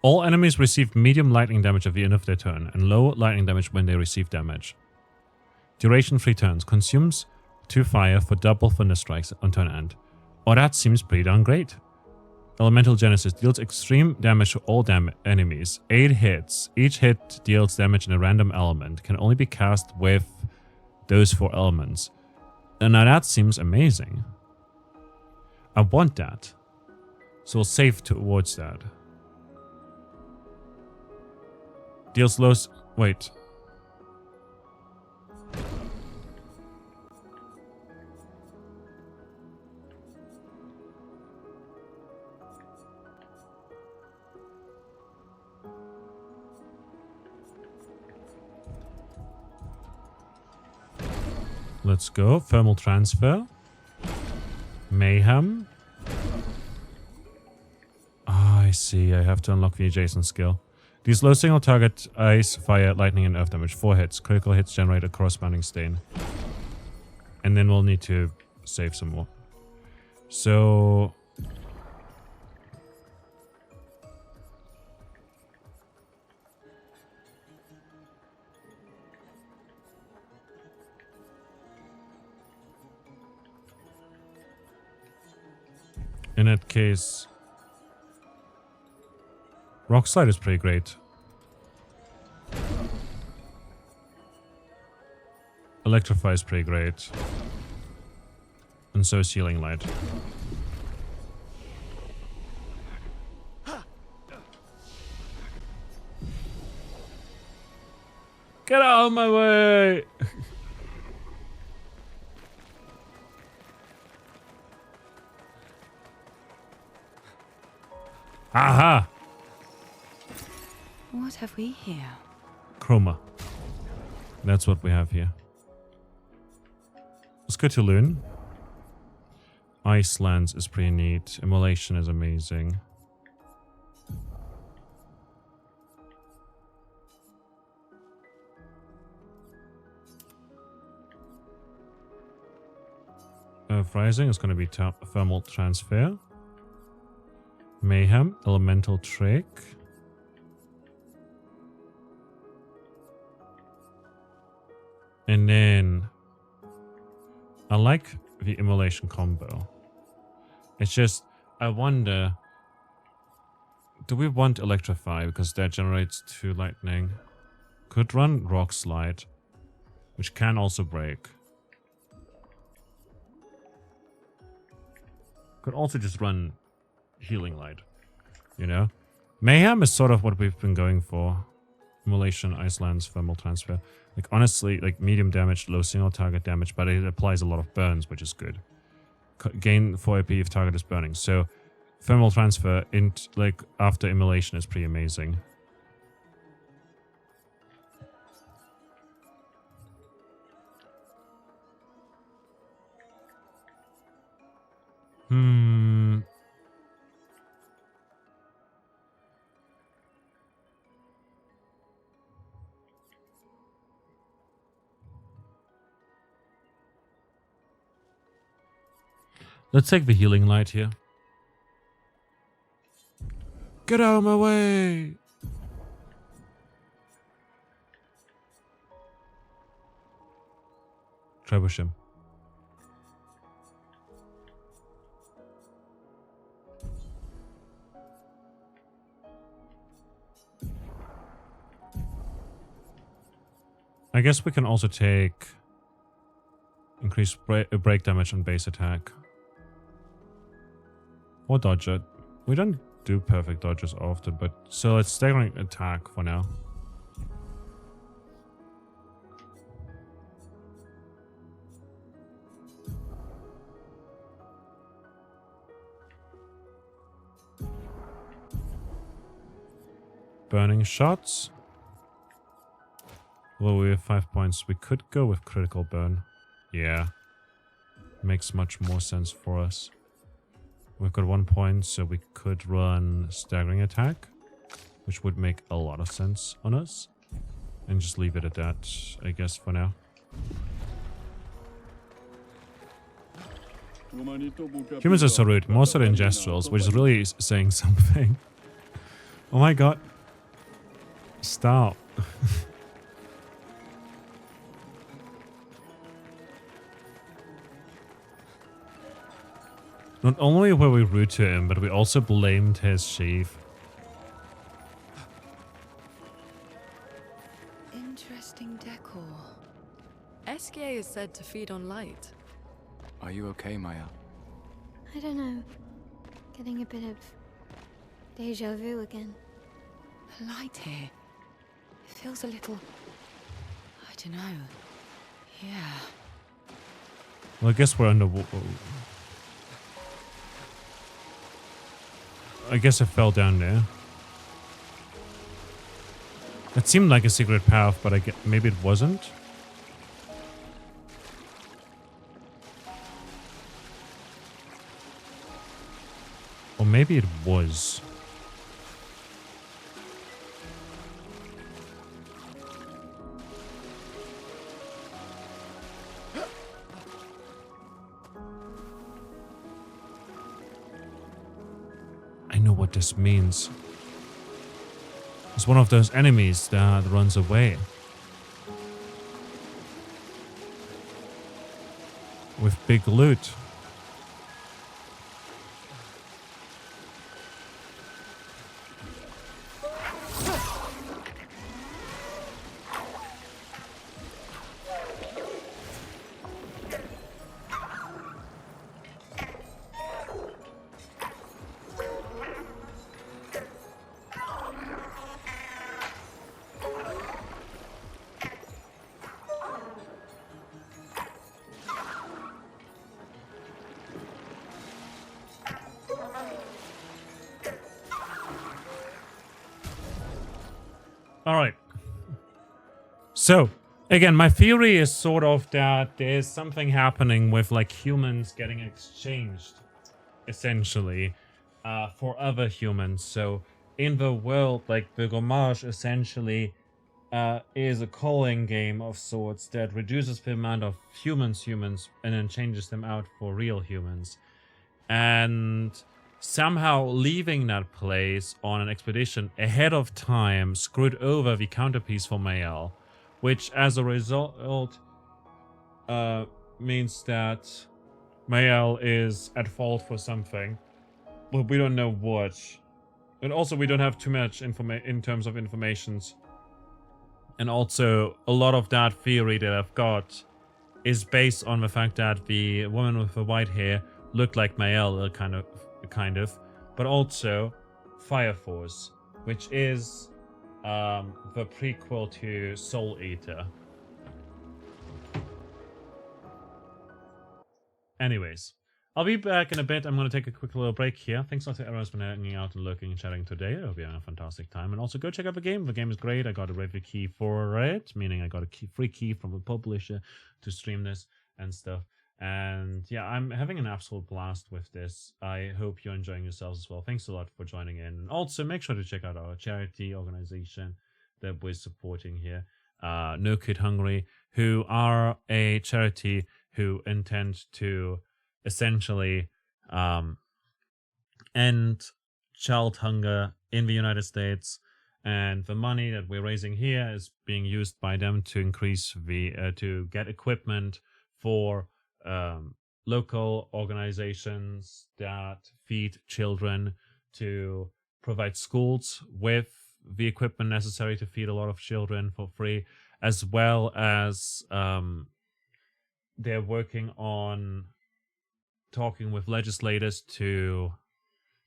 All enemies receive medium lightning damage at the end of their turn, and low lightning damage when they receive damage. Duration 3 turns. Consumes 2 fire for double thunder strikes on turn end. Oh, that seems pretty darn great. Elemental Genesis deals extreme damage to all enemies. 8 hits. Each hit deals damage in a random element. Can only be cast with those 4 elements. And now that seems amazing. I want that. So we'll save towards that. Deals low... Wait. Let's go. Thermal transfer. Mayhem. Ah, I see. I have to unlock the adjacent skill. These low single target ice, fire, lightning, and earth damage. 4 hits. Critical hits generate a corresponding stain. And then we'll need to save some more. So... in that case... Rock Slide is pretty great. Electrify is pretty great. And so is Healing Light. Get out of my way! Aha! What have we here? Chroma. That's what we have here. Let's go to Loon. Icelands is pretty neat. Immolation is amazing. Rising is going to be Thermal Transfer. Mayhem, Elemental Trick. And then I like the Immolation combo. It's just, I wonder, do we want Electrify because that generates 2 lightning? Could run Rock Slide, which can also break. Could also just run Healing Light, you know? Mayhem is sort of what we've been going for. Immolation, Icelands, Thermal Transfer. Like, honestly, like, medium damage, low single target damage, but it applies a lot of burns, which is good. Gain 4 AP if target is burning. So, Thermal Transfer, like, after Immolation is pretty amazing. Let's take the Healing Light here. Get out of my way! Trebush him. I guess we can also take increased break damage on base attack. Or dodge it. We don't do perfect dodges often, but so it's staggering attack for now. Burning shots. Well, we have 5 points. We could go with critical burn. Yeah. Makes much more sense for us. We've got 1 point, so we could run staggering attack, which would make a lot of sense on us. And just leave it at that, I guess, for now. Humans are so rude, more so than gestuals, which is really saying something. Oh my god. Stop. Not only were we rude to him, but we also blamed his sheaf. Interesting decor. SK is said to feed on light. Are you okay, Maya? I don't know. Getting a bit of deja vu again. The light here. It feels a little... I don't know. Yeah. Well, I guess we're under... I guess I fell down there. It seemed like a secret path, but maybe it wasn't. Or maybe it was. know what this means. It's one of those enemies that runs away. With big loot. All right. So, again, my theory is sort of that there's something happening with like humans getting exchanged, essentially, for other humans. So, in the world, like the Gommage essentially is a calling game of sorts that reduces the amount of humans, and then changes them out for real humans. And somehow leaving that place on an expedition ahead of time screwed over the counterpiece for Mael, which as a result means that Mael is at fault for something, but we don't know what. And also we don't have too much in terms of informations. And also a lot of that theory that I've got is based on the fact that the woman with the white hair looked like Mael, kind of, but also Fire Force, which is the prequel to Soul Eater. Anyways, I'll be back in a bit. I'm going to take a quick little break here. Thanks a lot to everyone who's been hanging out and looking and chatting today. I hope you're having a fantastic time. And also go check out the game. The game is great. I got a review key for it, meaning I got a free key from the publisher to stream this and stuff. And yeah, I'm having an absolute blast with this. I hope you're enjoying yourselves as well. Thanks a lot for joining in. And also make sure to check out our charity organization that we're supporting here, No Kid Hungry, who are a charity who intend to essentially end child hunger in the United States, and the money that we're raising here is being used by them to increase the to get equipment for local organizations that feed children, to provide schools with the equipment necessary to feed a lot of children for free, as well as they're working on talking with legislators to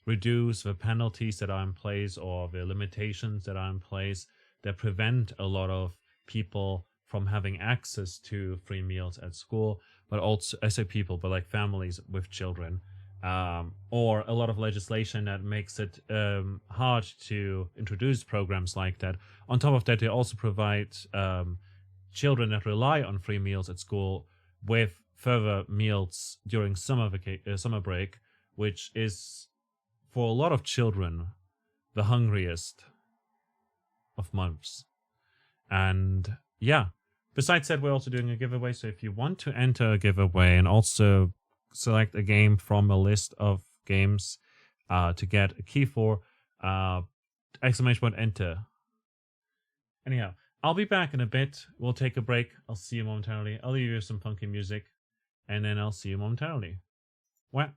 reduce the penalties that are in place or the limitations that are in place that prevent a lot of people from having access to free meals at school. But also, I say people, but like families with children, or a lot of legislation that makes it hard to introduce programs like that. On top of that, they also provide children that rely on free meals at school with further meals during summer break, which is for a lot of children the hungriest of months. And yeah, besides that, we're also doing a giveaway. So if you want to enter a giveaway and also select a game from a list of games to get a key for, !enter. Anyhow, I'll be back in a bit. We'll take a break. I'll see you momentarily. I'll leave you some funky music, and then I'll see you momentarily. What?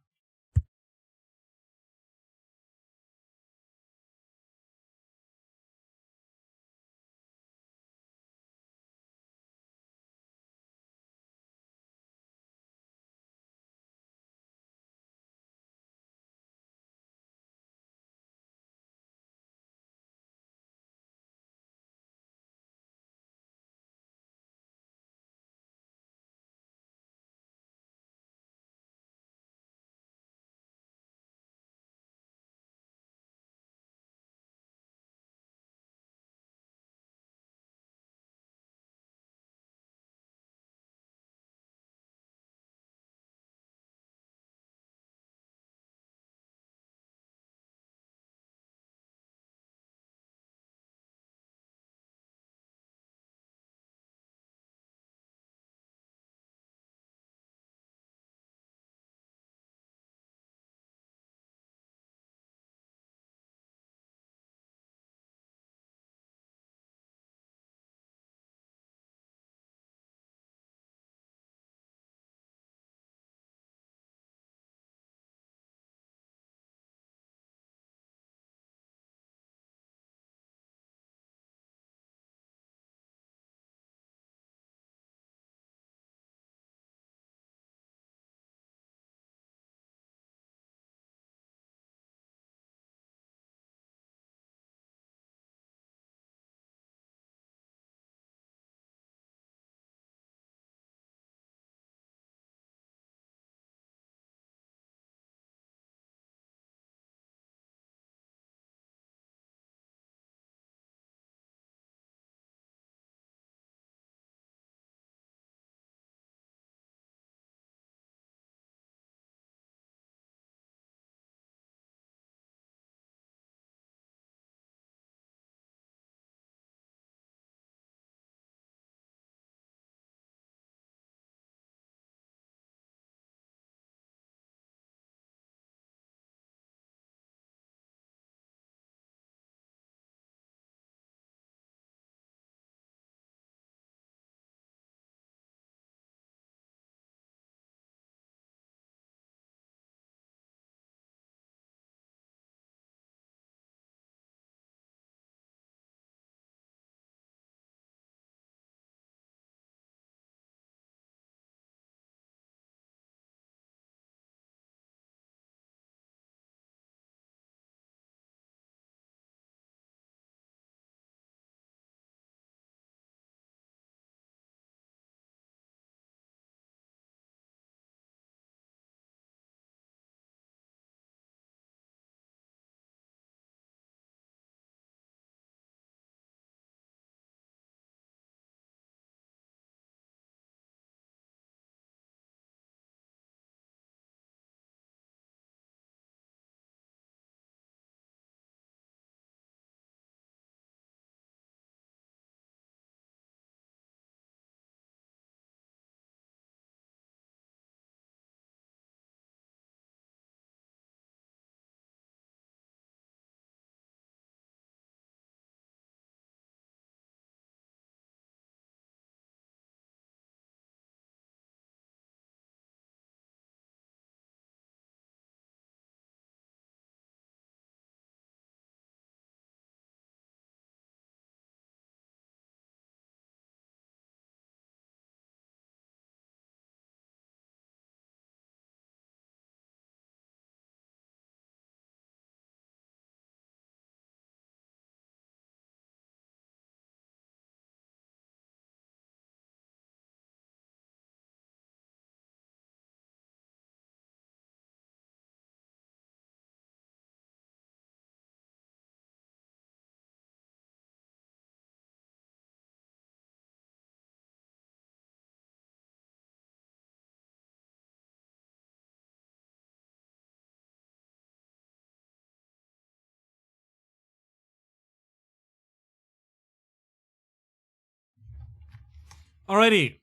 Alrighty.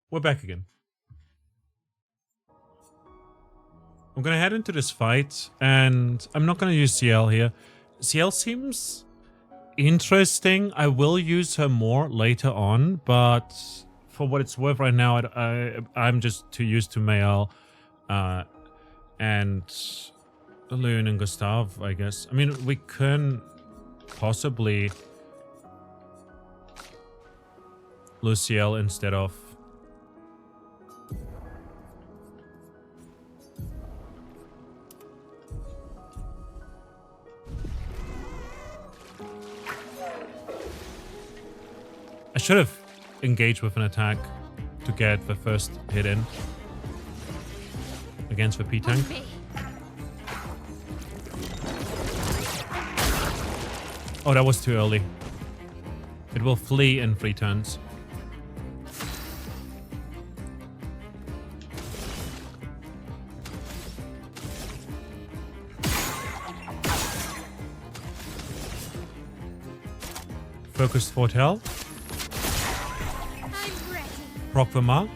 We're back again. I'm gonna head into this fight, and I'm not gonna use CL here. CL seems interesting. I will use her more later on, but for what it's worth right now, I'm just too used to Mayal and Leon and Gustav, I guess. I mean, we can possibly Luciel instead of I should have engaged with an attack to get the first hit in against the P-Tank. Oh, that was too early. It will flee in 3 turns. Focused Foretell. Proc the mark.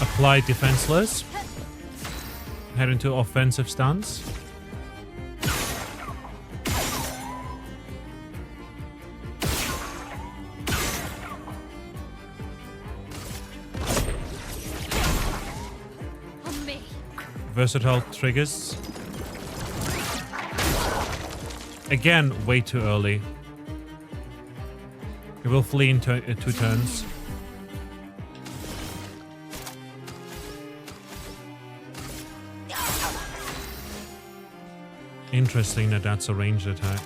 Apply defenseless. Head into offensive stance. Versatile triggers. Again, way too early. It will flee in 2 turns. Interesting that that's a ranged attack.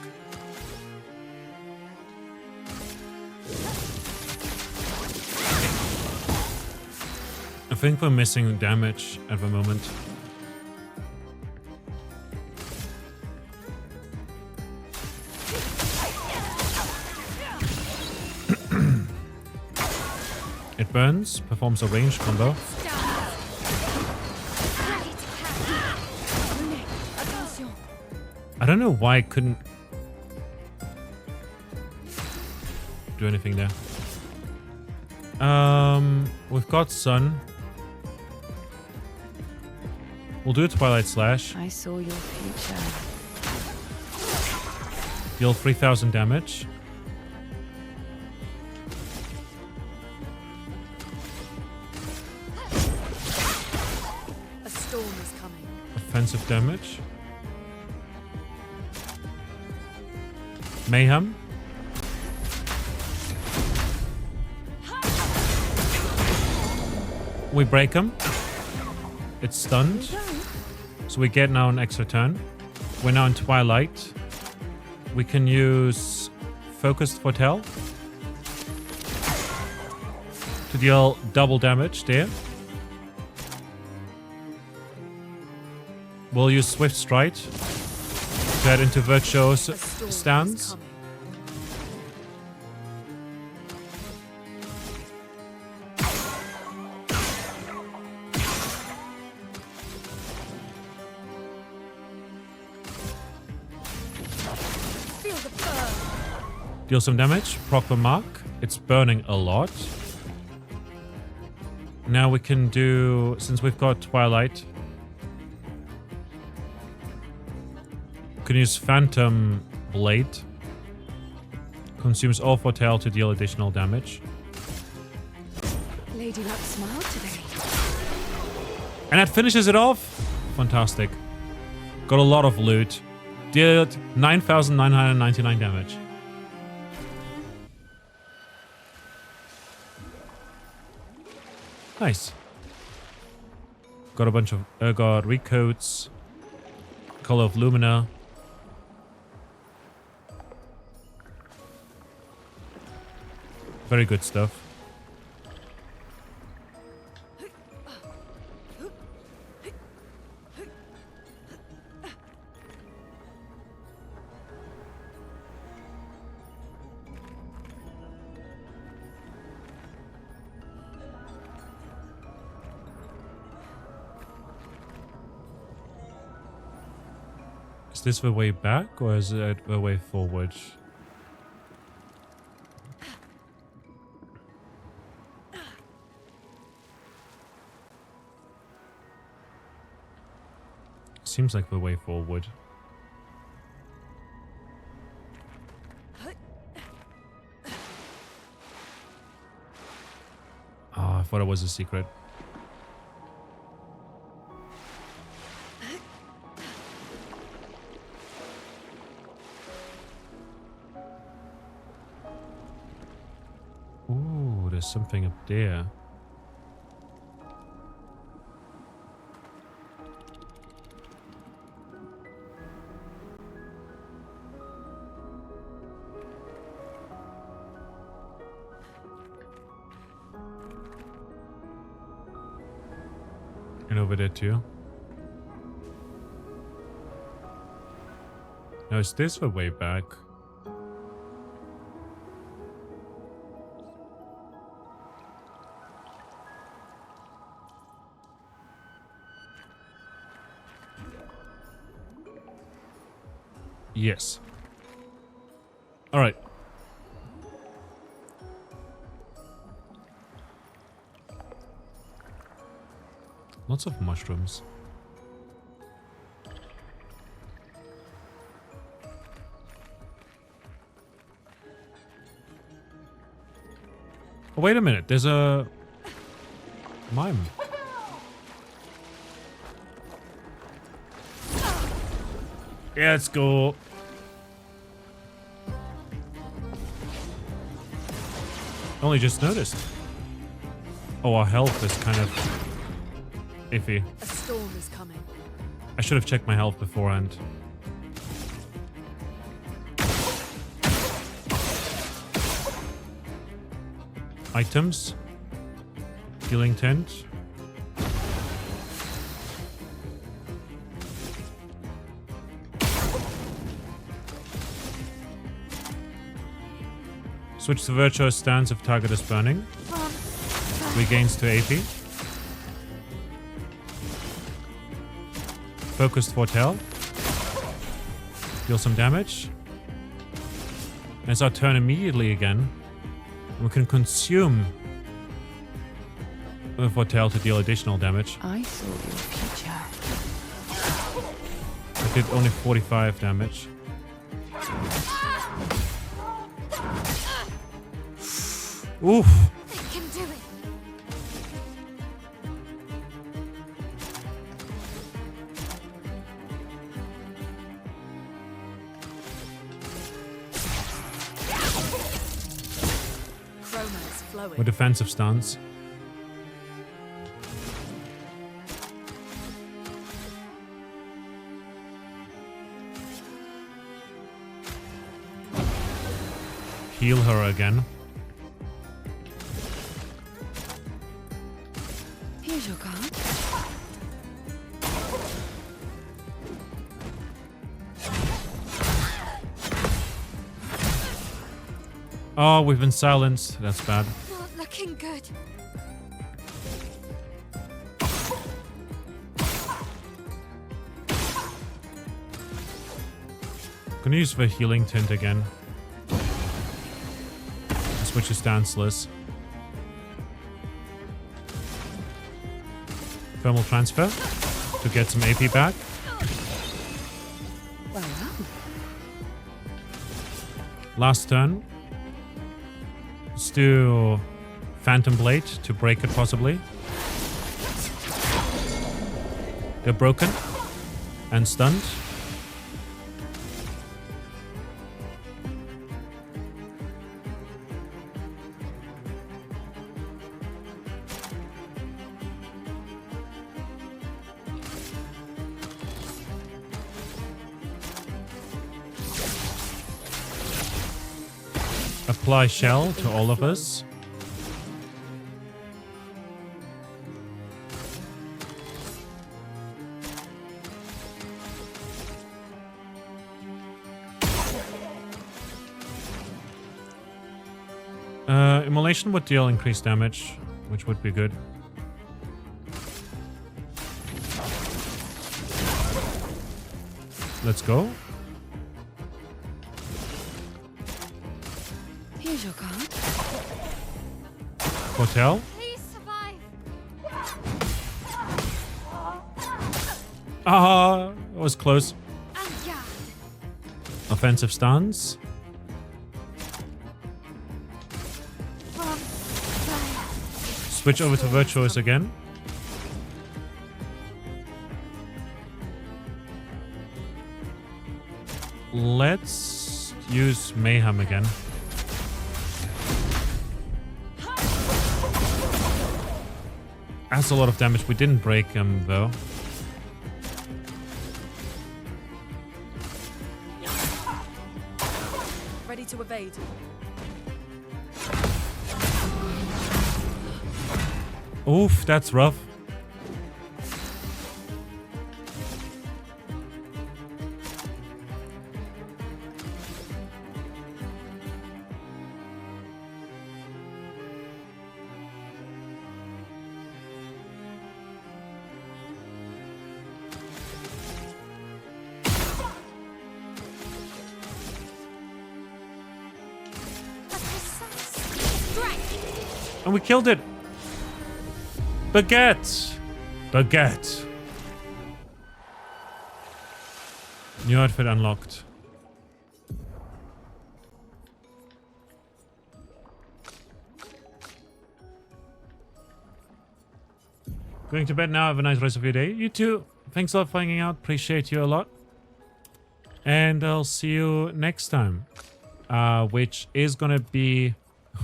I think we're missing damage at the moment. It burns, performs a ranged combo. I don't know why I couldn't do anything there. We've got Sun. We'll do a Twilight Slash. I saw your future. Deal 3000 damage. A storm is coming. Offensive damage. Mayhem. We break him. It's stunned. So we get now an extra turn. We're now in Twilight. We can use Focused Foretell to deal double damage there. We'll use Swift Stride to head into Virtuo's stance. Deal some damage, proc the mark. It's burning a lot. Now we can do, since we've got Twilight, we can use Phantom Blade. Consumes all Foretell to deal additional damage. Lady Luck smiled today. And that finishes it off. Fantastic. Got a lot of loot. Did 9,999 damage. Nice. Got a bunch of got recoats. Color of Lumina. Very good stuff. Is this the way back or is it the way forward? Seems like the way forward. Oh, I thought it was a secret. Ooh, there's something up there. And over there too. Now is this the way back? Yes. All right. Lots of mushrooms. Oh, wait a minute. There's a mime. Yeah, let's go. Only just noticed. Oh, our health is kind of iffy. A storm is coming. I should have checked my health beforehand. Items. Healing tent. Switch to virtuous stance if target is burning. Regains to AP. Focused foretell. Deal some damage. And it's our turn immediately again. We can consume the foretell to deal additional damage. I saw your future. I did only 45 damage. Oof. They can do it. Chroma's flowing. With defensive stance. Heal her again. Here's your card. Oh, we've been silenced. That's bad. Not looking good. Gonna use the healing tint again. Switch to stanceless. Thermal transfer to get some AP back. Well done. Last turn. Let's do Phantom Blade to break it possibly. They're broken and stunned. Apply shell to all of us. Immolation would deal increased damage, which would be good. let's go. Here's your card. Hotel. Please survive. Ah, it was close. And yeah. Offensive stance. Switch over to Virtuous again. Let's use Mayhem again. That's a lot of damage. We didn't break him though. Ready to evade. Oof, that's rough. And we killed it. Baguette. Baguette. New outfit unlocked. Going to bed now. Have a nice rest of your day. You too. Thanks a lot for hanging out. Appreciate you a lot. And I'll see you next time. Which is gonna be...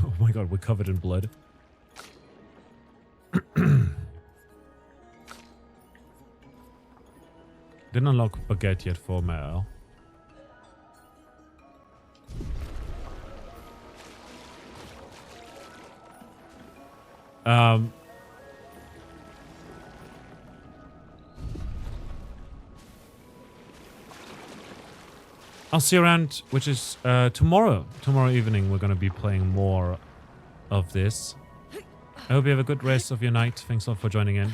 Oh my god, we're covered in blood. Didn't unlock Baguette yet for Mel. I'll see you around, which is tomorrow. Tomorrow evening, we're going to be playing more of this. I hope you have a good rest of your night. Thanks a lot for joining in.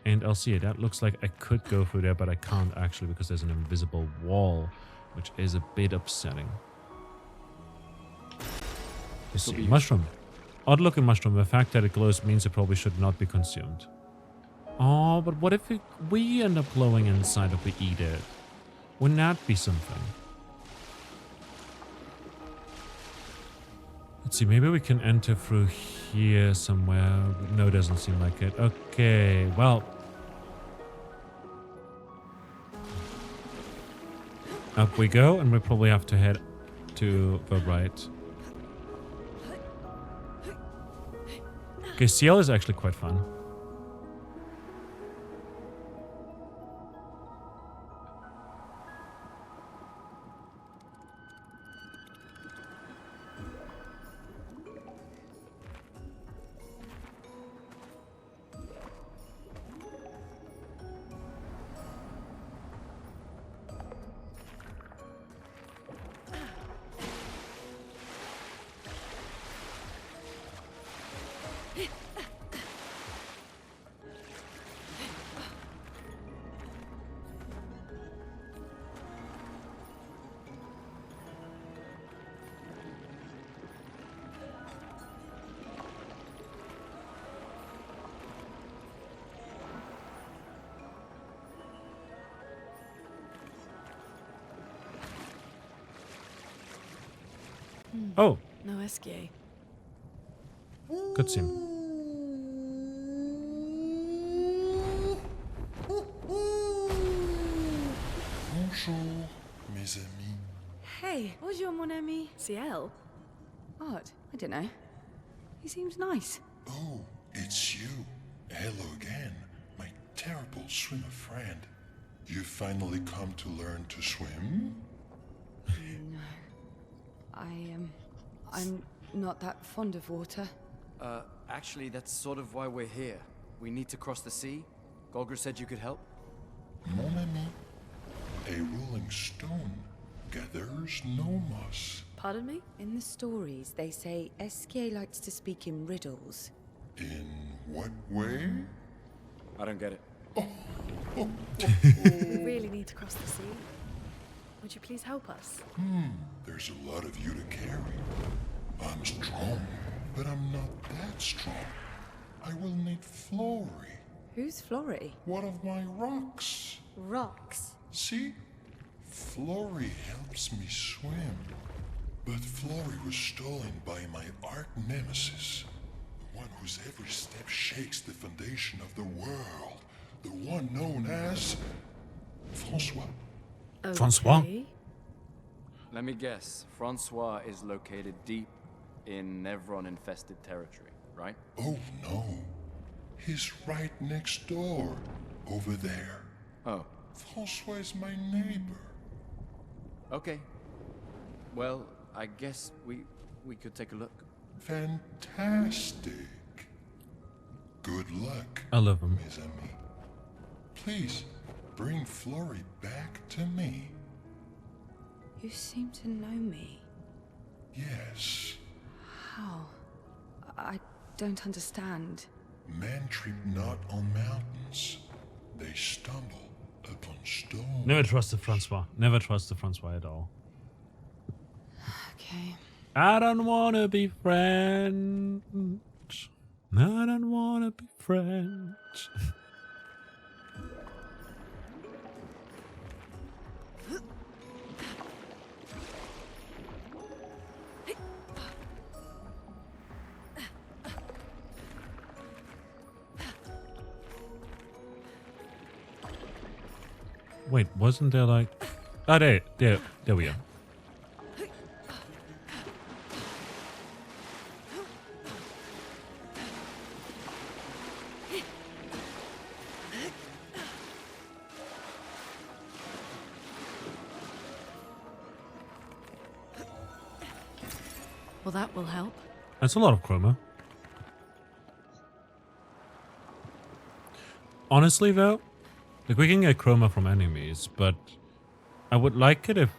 And I'll see you. That looks like I could go through there, but I can't actually because there's an invisible wall, which is a bit upsetting. Let's see. Mushroom. Odd looking mushroom. The fact that it glows means it probably should not be consumed. Oh, but what if we end up glowing inside if we eat it? Wouldn't that be something? Let's see, maybe we can enter through here somewhere. No, it doesn't seem like it. Okay, well. Up we go, and we probably have to head to the right. Okay, CL is actually quite fun. Oh. No Esquier. Good sim. Bonjour, mes amis. Hey, bonjour mon ami. CL? Odd. I don't know. He seems nice. Oh, it's you. Hello again, my terrible swimmer friend. You finally come to learn to swim? No. I'm not that fond of water. Actually, that's sort of why we're here. We need to cross the sea. Golgra said you could help. Mon ami, a rolling stone gathers no moss. Pardon me? In the stories, they say Esquier likes to speak in riddles. In what way? I don't get it. Oh, We really need to cross the sea. Would you please help us? There's a lot of you to carry. I'm strong, but I'm not that strong. I will need Flory, Who's Flory? one of my rocks. Rocks. See? Flory helps me swim. But Flory was stolen by my arch nemesis. The one whose every step shakes the foundation of the world. The one known as... Francois. Francois? Okay. Let me guess. Francois is located deep in Nevron-infested territory, right? Oh no. He's right next door. Over there. Oh, Francois is my neighbor. okay. Well, I guess we could take a look. Fantastic. Good luck, I love him. mes amis. Please, bring Flory back to me. You seem to know me. Yes. How? I don't understand. Men trip not on mountains. They stumble upon stones. Never trusted Francois. Never trusted Francois at all. Okay. I don't wanna be friends. I don't wanna be friends. Wait, wasn't there like... Oh, there we are. Well, that will help. That's a lot of chroma. Honestly, though, like we can get chroma from enemies, but I would like it if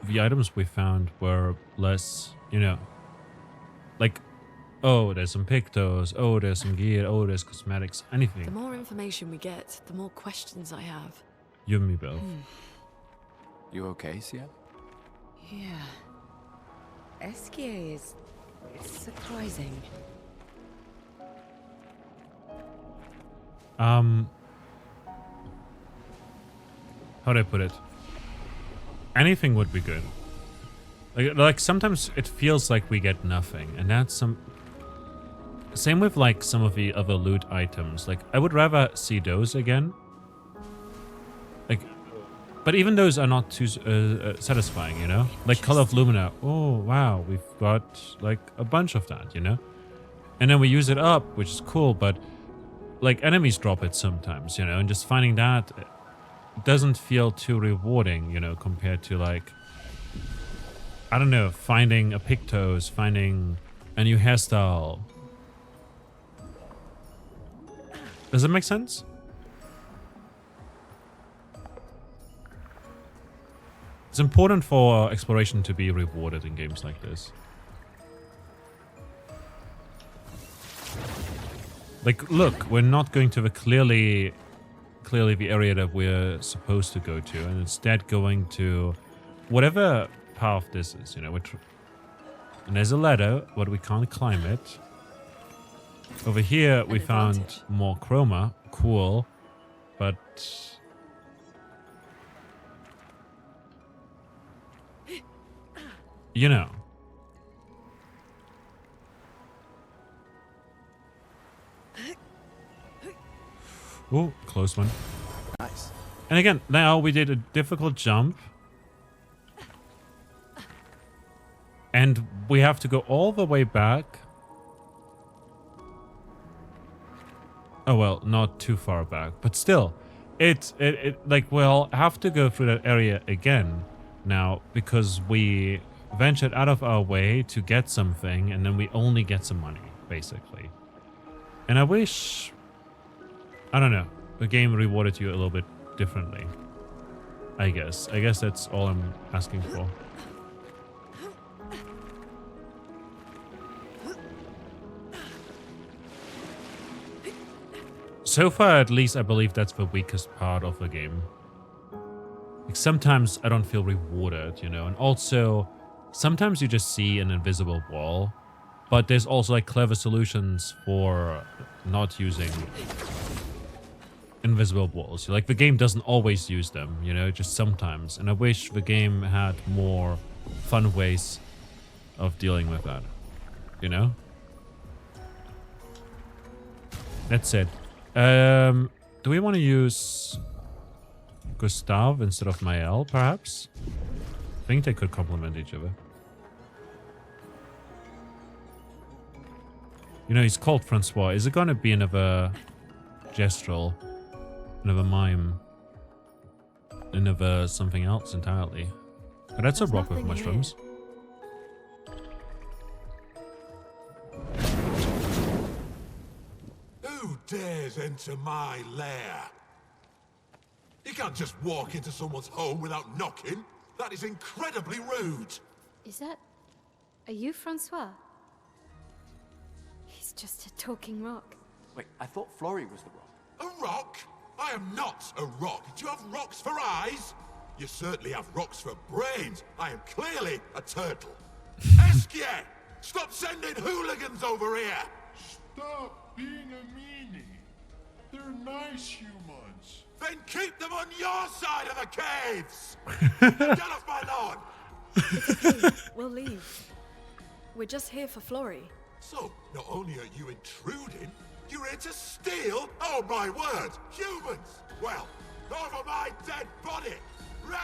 the items we found were less, you know, like, oh, there's some pictos, oh, there's some gear, oh, there's cosmetics, The anything. more information we get, the more questions I have. You and me both. You okay, Sia? Yeah. Esquier is... it's surprising. How do I put it? Anything would be good. Like sometimes it feels like we get nothing, and that's some... Same with like some of the other loot items. Like I would rather see those again. Like, but even those are not too satisfying, you know? Like Color of Lumina. Oh, wow, we've got like a bunch of that, you know? And then we use it up, which is cool, but like enemies drop it sometimes, you know? And just finding that doesn't feel too rewarding, you know, compared to like, I don't know, finding a Pictos, finding a new hairstyle. Does it make sense? It's important for exploration to be rewarded in games like this. Like, look, we're not going to the clearly the area that we're supposed to go to, and instead going to whatever path this is, you know. And there's a ladder, but we can't climb it. Over here, we found more chroma. Cool. But... you know. Ooh, close one. Nice. And again, now we did a difficult jump. And we have to go all the way back. Oh, well, not too far back. But still, it like, we'll have to go through that area again now because we ventured out of our way to get something and then we only get some money, basically. And I wish... I don't know. The game rewarded you a little bit differently. I guess. I guess that's all I'm asking for. So far, at least, I believe that's the weakest part of the game. Like, sometimes I don't feel rewarded, you know, and also sometimes you just see an invisible wall, but there's also like clever solutions for not using invisible walls. Like, the game doesn't always use them, you know, just sometimes. And I wish the game had more fun ways of dealing with that, you know? That's it. Do we want to use Gustav instead of Mael, perhaps? I think they could complement each other. You know, he's called Francois. Is it going to be another gestural? Another mime? Another something else entirely? But that's There's a rock with nothing mushrooms. Who dares enter my lair? You can't just walk into someone's home without knocking. That is incredibly rude. Is that... Are you Francois? He's just a talking rock. Wait, I thought Florrie was the rock. A rock? I am not a rock. Do you have rocks for eyes? You certainly have rocks for brains. I am clearly a turtle. Esquier! Stop sending hooligans over here! Stop being a meanie. They're nice humans. Then keep them on your side of the caves! Get off my lawn! It's okay. We'll leave. We're just here for Florrie. So, not only are you intruding, you're here to steal? Oh my word! Humans! Well, over my dead body! Rah!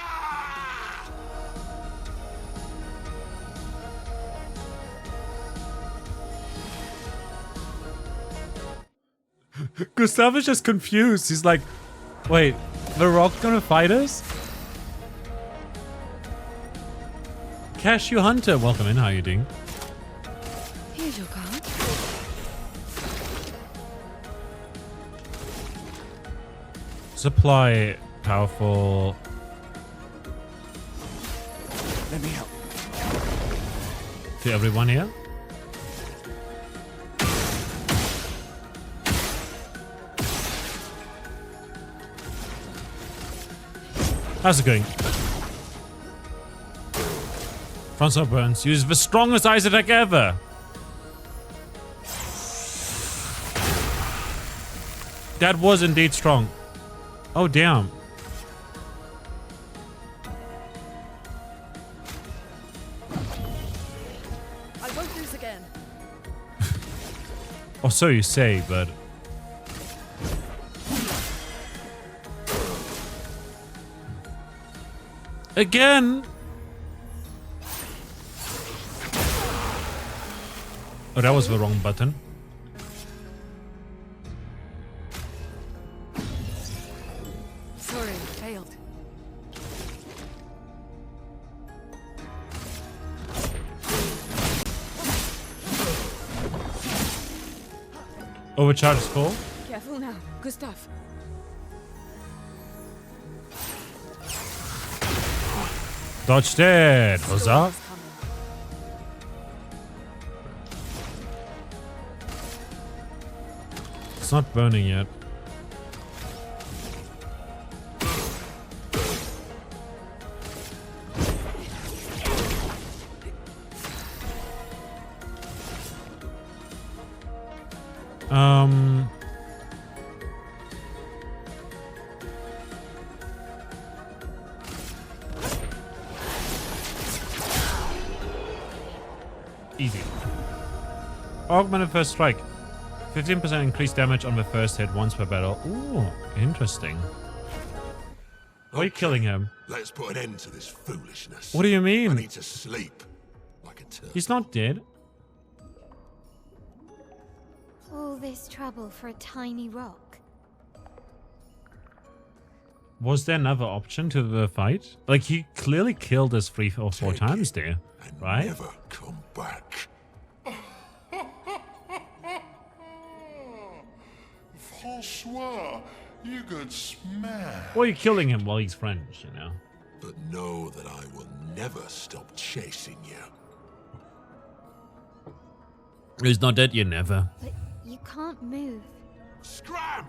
Gustav is just confused. He's like, wait, the rock gonna fight us? Cashew Hunter, welcome in. How you doing? Here's your card. Supply powerful. Let me help. To everyone here. How's it going? Francois Burns used the strongest ice attack ever. That was indeed strong. Oh, damn. I won't lose again. Or so you say, but... Again! Oh, that was the wrong button. Sorry, failed. Overcharge is full. Careful now, Gustav. Dodged it. Huzzah. It's not burning yet. Easy. Augmented first strike. 15% increased damage on the first hit once per battle. Ooh, interesting. Why are you killing him? Let's put an end to this foolishness. What do you mean? I need to sleep like a turtle. He's not dead. All this trouble for a tiny rock. Was there another option to the fight? Like, he clearly killed us 3 or 4 times there, right? Never come back. Francois, you got smashed. Why are you killing him while he's French, you know? But know that I will never stop chasing you. He's not dead, you never. But you can't move. Scram!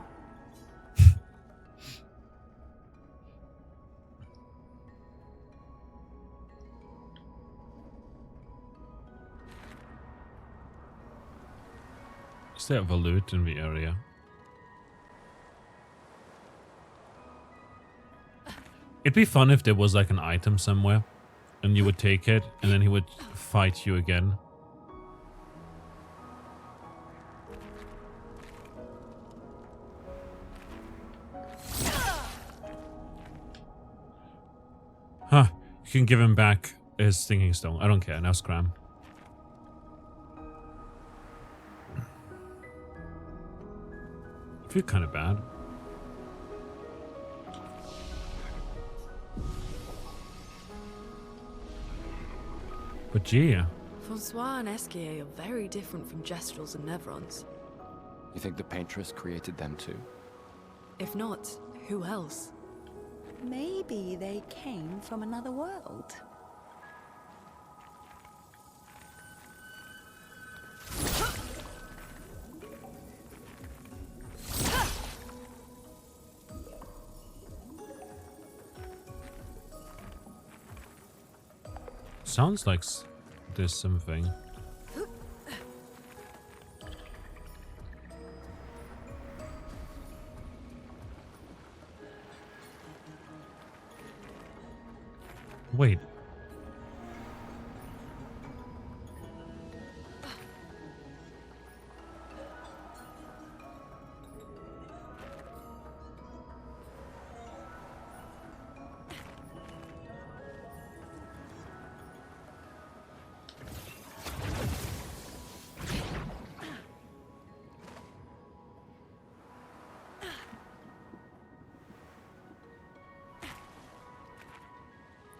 Is there a loot in the area? It'd be fun if there was like an item somewhere and you would take it and then he would fight you again. Huh, you can give him back his stinging stone. I don't care, now scram. I feel kind of bad. But gee. Francois and Esquier are very different from Gestrels and Nevrons. You think the Paintress created them too? If not, who else? Maybe they came from another world. Sounds like there's something. Wait.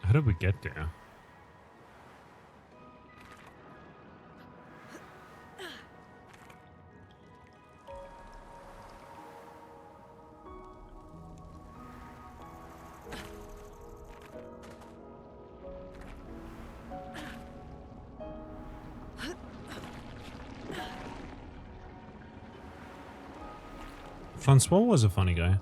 How did we get there? Francois was a funny guy.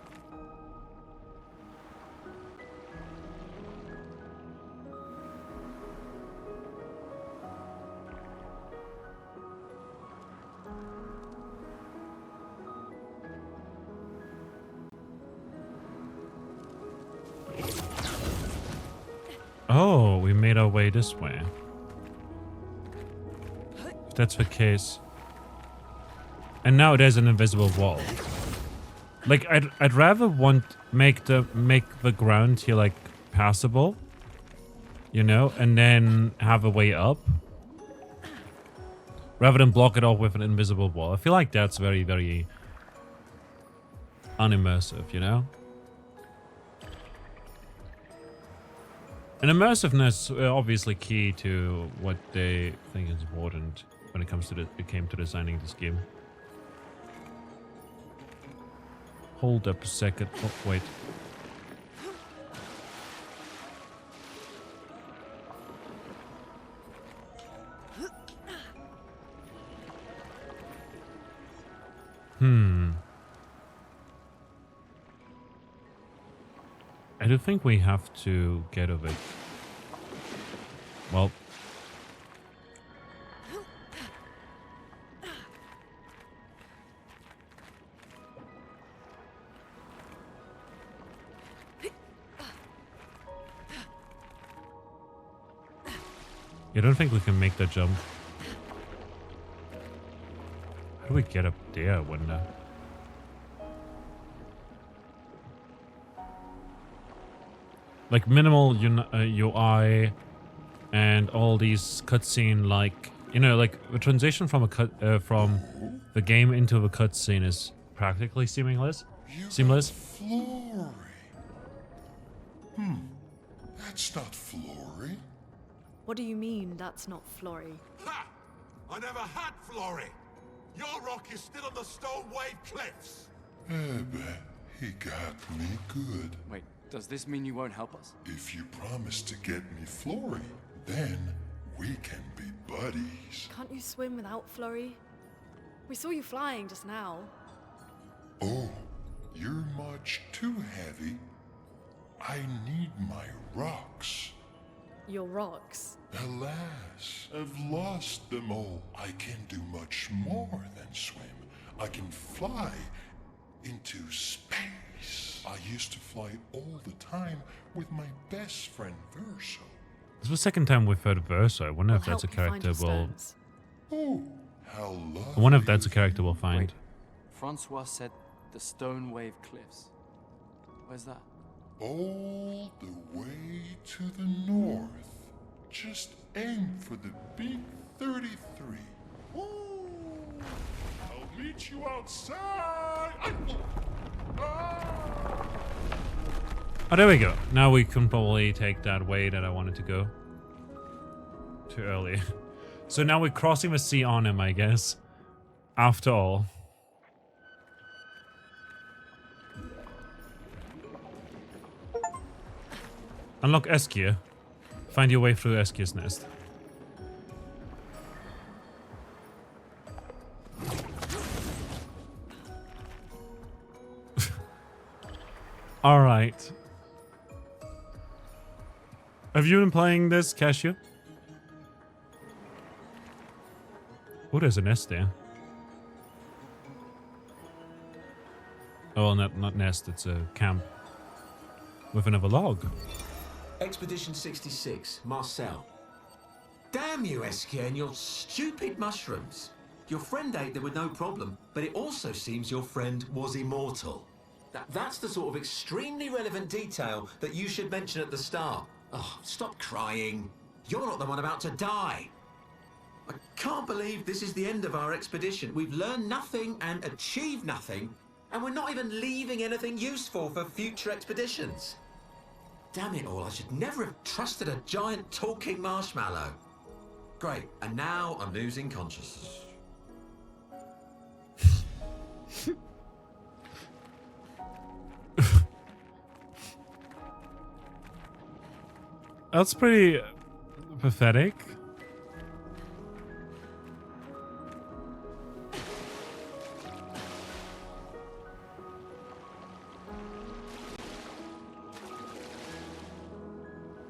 Oh, we made our way this way. If that's the case. And now there's an invisible wall. Like I'd rather make the ground here like passable, you know, and then have a way up. Rather than block it off with an invisible wall. I feel like that's very, very unimmersive, you know? And immersiveness obviously key to what they think is important when it comes to came to designing this game. Hold up a second. Oh, wait. I do think we have to get of it. Well. I don't think we can make that jump. How do we get up there, I wonder? Like minimal UI and all these cutscene, like, you know, like the transition from from the game into the cutscene is practically seamless. Flory. That's not Flory. What do you mean that's not Flory? Ha! I never had Flory. Your rock is still on the Stone Wave Cliffs. He got me good. Wait, does this mean you won't help us? If you promise to get me Flory, then we can be buddies. Can't you swim without Flory? We saw you flying just now. Oh, you're much too heavy. I need my rocks. Your rocks? Alas, I've lost them all. I can do much more than swim. I can fly into space. I used to fly all the time with my best friend Verso. This is the second time we've heard Verso. I wonder if that's a character we'll... Oh, how lovely. I wonder if that's a character we'll find. Wait. Francois said the Stone Wave Cliffs. Where's that? All the way to the north. Just aim for the big 33. Ooh, I'll meet you outside. Oh, there we go. Now we can probably take that way that I wanted to go. Too early. So now we're crossing the sea on him, I guess. After all. Unlock Obscur. Find your way through Obscur's nest. Alright. Have you been playing this, Cashew? Oh, there's a nest there. Oh, well, not nest, it's a camp. With another log. Expedition 66, Marcel. Damn you, Obscur, and your stupid mushrooms. Your friend ate them with no problem, but it also seems your friend was immortal. That's the sort of extremely relevant detail that you should mention at the start. Oh, stop crying. You're not the one about to die. I can't believe this is the end of our expedition. We've learned nothing and achieved nothing, and we're not even leaving anything useful for future expeditions. Damn it all, I should never have trusted a giant talking marshmallow. Great, and now I'm losing consciousness. That's pretty pathetic.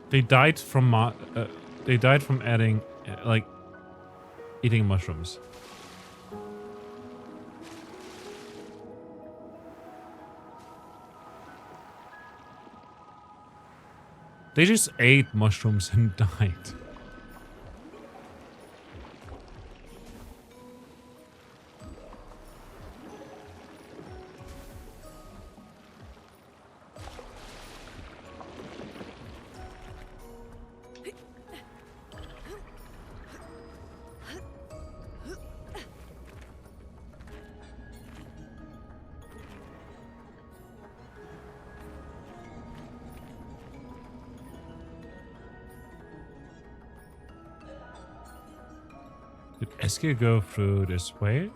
They died from adding like eating mushrooms. They just ate mushrooms and died. Did Obscur go through this way?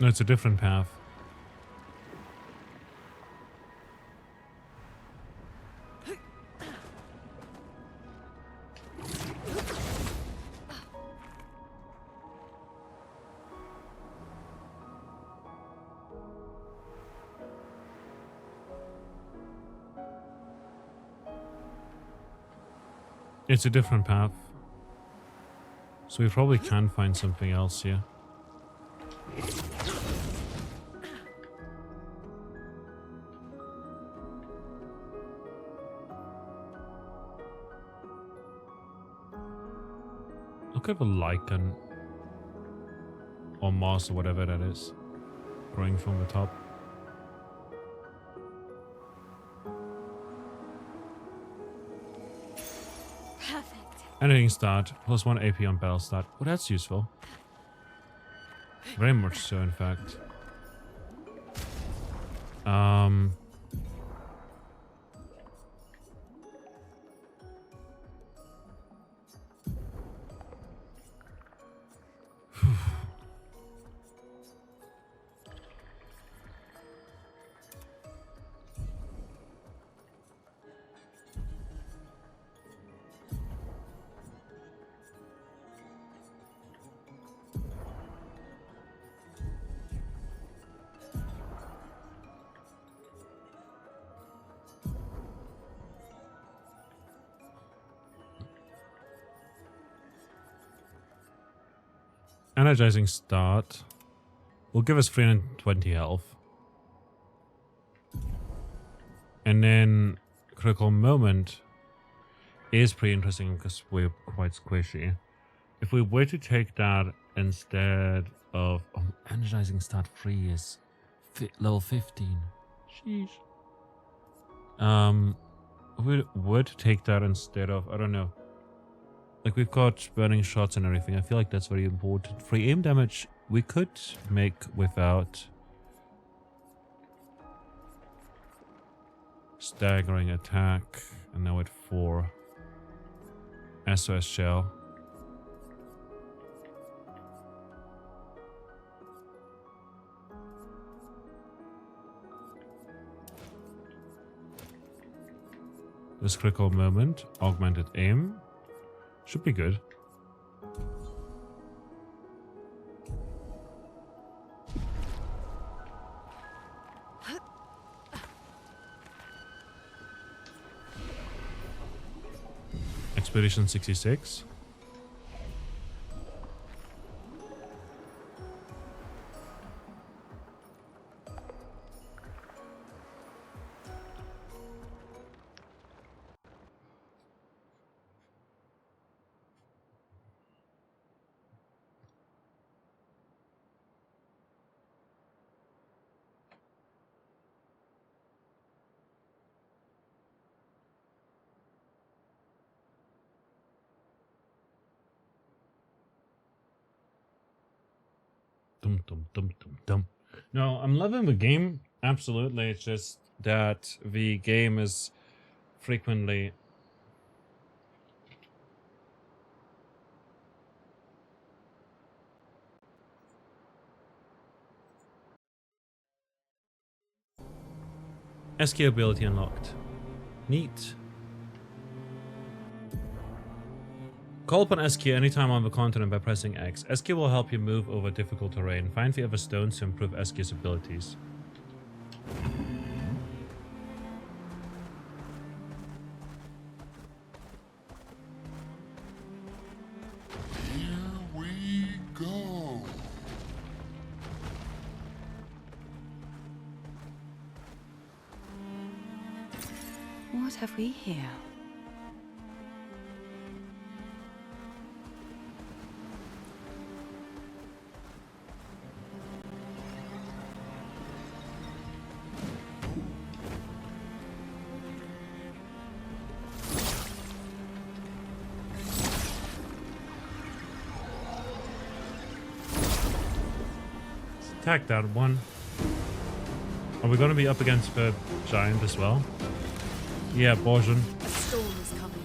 No, it's a different path. It's a different path. So we probably can find something else here. Look at the lichen. Or moss or whatever that is. Growing from the top. Anything start, +1 AP on battle start. Oh, that's useful. Very much so, in fact. Energizing start will give us 320 health. And then critical moment is pretty interesting because we're quite squishy. If we were to take that instead of energizing start 3 is level 15. Sheesh. If we were to take that instead of, I don't know, like we've got burning shots and everything. I feel like that's very important. Free aim damage we could make without staggering attack, and now at 4 SOS shell. This critical moment, augmented aim, should be good. Expedition 66. No, I'm loving the game. Absolutely. It's just that the game is frequently SK ability unlocked. Neat. Call upon SQ anytime on the continent by pressing X. SQ will help you move over difficult terrain. Find the other stones to improve SQ's abilities. Here we go. What have we here? Attack that one. Are we going to be up against the giant as well? Yeah, Borjan. A storm is coming.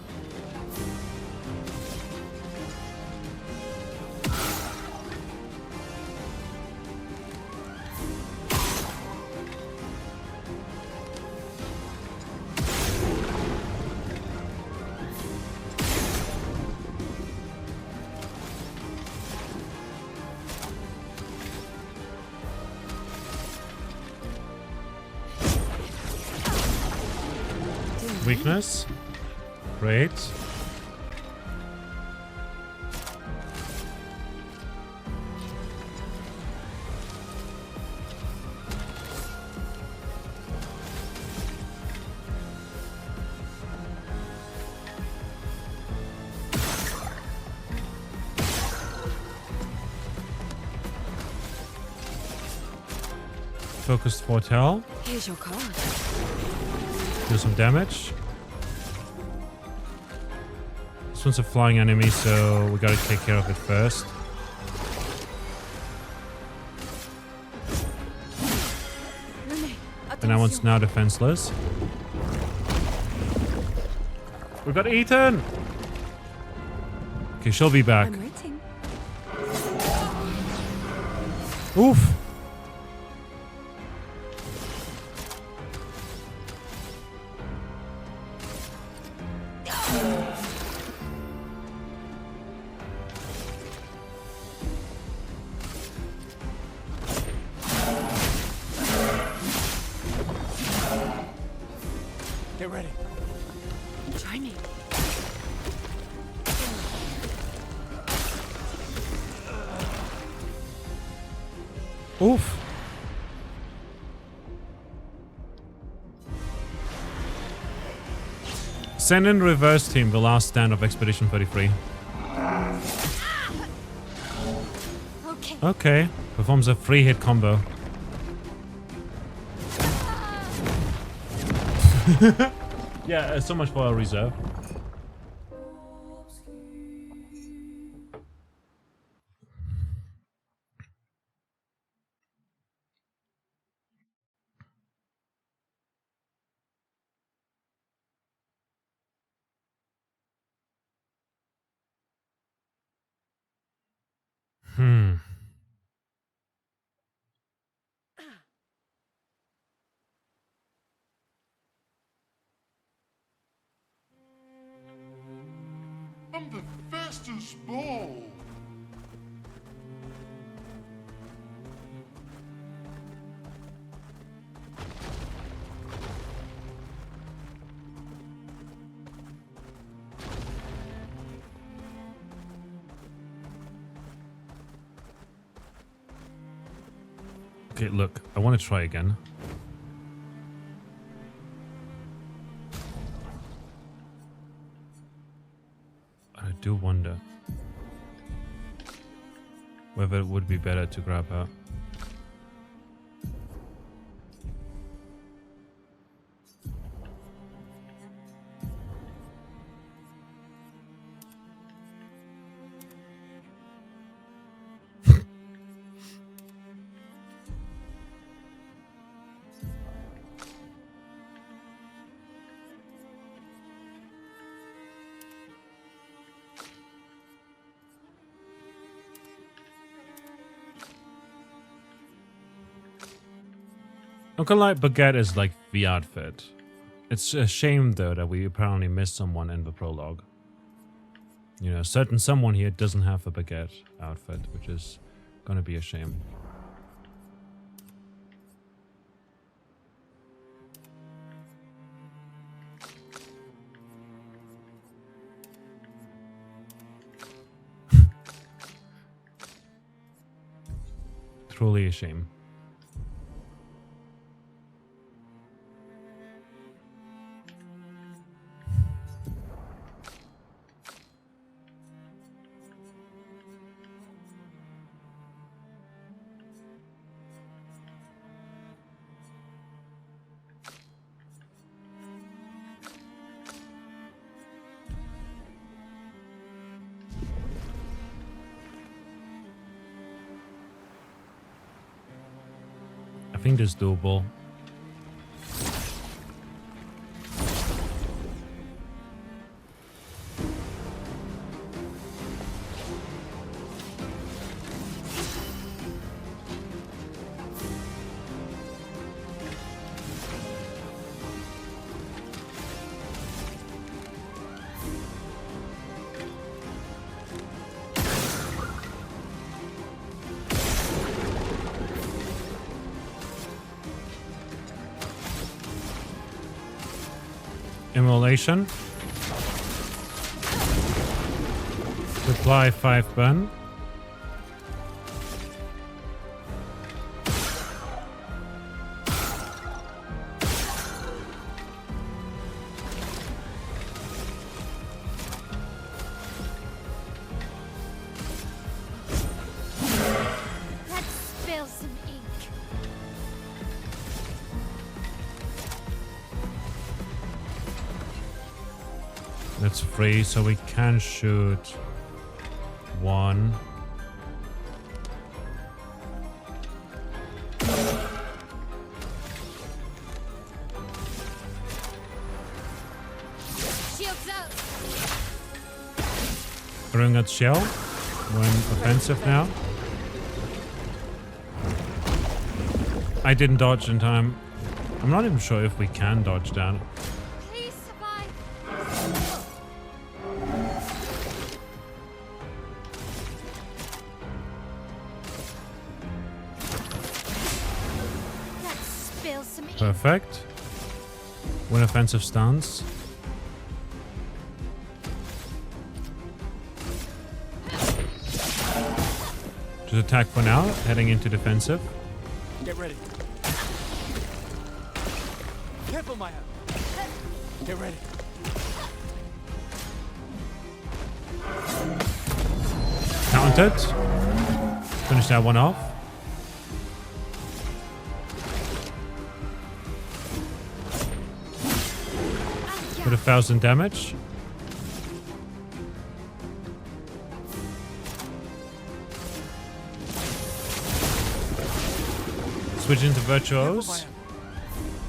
Weakness. Great. Focused foretell. Here's your card. Do some damage. This one's a flying enemy, so we gotta take care of it first. And that one's now defenseless. We got eaten! Okay, she'll be back. I'm waiting. Oof! Get ready. Try me. Oof. Send in reverse team, the last stand of Expedition 33. Okay. Okay. Performs a 3-hit combo. Yeah, so much for our reserve. I'm the fastest ball. Okay, look, I want to try again. I do wonder whether it would be better to grab her. Not gonna lie, Baguette is like the outfit. It's a shame though that we apparently missed someone in the prologue. You know, certain someone here doesn't have a Baguette outfit, which is gonna be a shame. Truly a shame. I think this is doable. Immolation. Reply 5 burn. Let's spill some ink. That's free, so we can shoot 1. Shields up. Bring at shell. When offensive now. I didn't dodge in time. I'm not even sure if we can dodge down. Please survive. Let's spill some ink. Perfect. When offensive stance. Just attack for now, heading into defensive. Get ready. Careful, Maya. Get ready. Counted. Finish that one off. With 1,000 damage. Switch into Virtuos.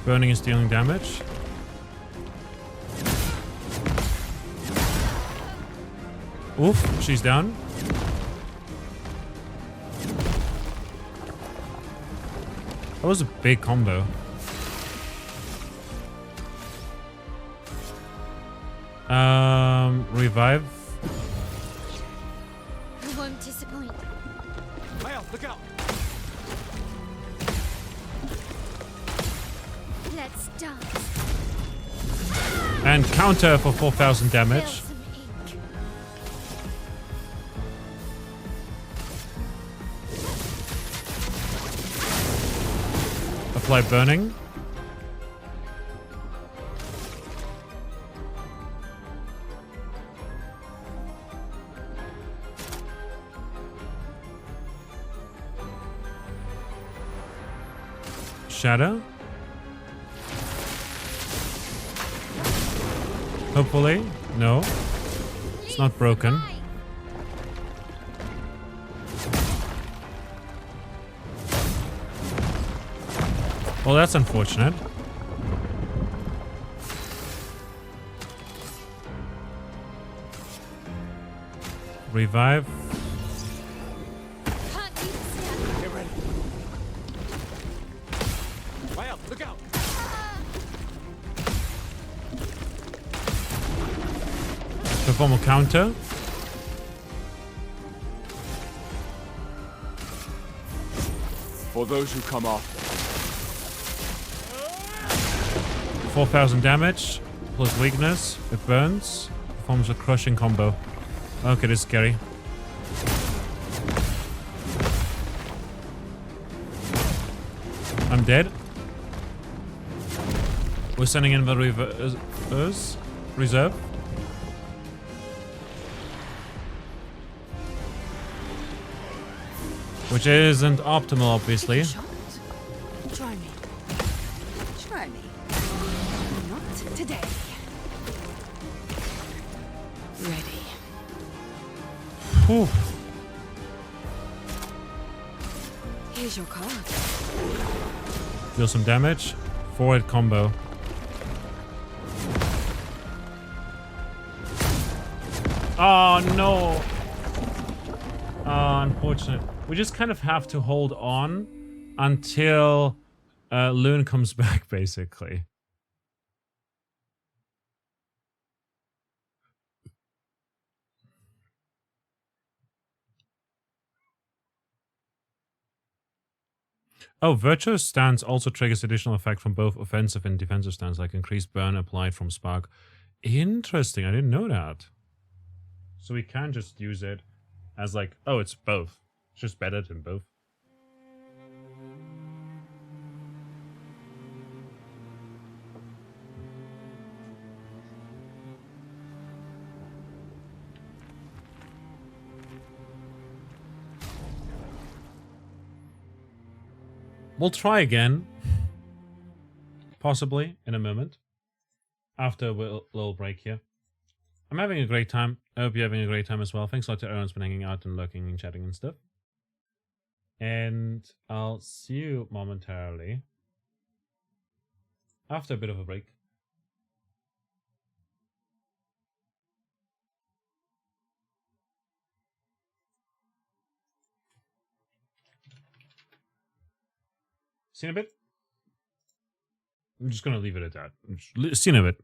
Burning is dealing damage. Oof, she's down. That was a big combo. Revive. I won't disappoint. Maya, look out! Let's dance. And counter for 4,000 damage. Spill some ink. Apply burning. Shadow. Hopefully. No. It's not broken. Well, that's unfortunate. Revive. Get ready. Maya, look out! Perform a counter. For those who come after. 4,000 damage. Plus weakness. It burns. Performs a crushing combo. Okay, this is scary. I'm dead. We're sending in the reserve. Which isn't optimal, obviously. Try me. Try me. Not today. Ready. Whew. Here's your card. Deal some damage. Forward combo. Oh no! Unfortunate. We just kind of have to hold on until Loon comes back, basically. Oh, Virtuous Stance also triggers additional effect from both offensive and defensive stance, like increased burn applied from Spark. Interesting, I didn't know that. So we can just use it as like, oh, it's both. It's just better than both. We'll try again. Possibly in a moment. After a little break here. I'm having a great time. I hope you're having a great time as well. Thanks a lot to everyone who's been hanging out and lurking and chatting and stuff. And I'll see you momentarily. After a bit of a break. See you in a bit. I'm just going to leave it at that. See you in a bit.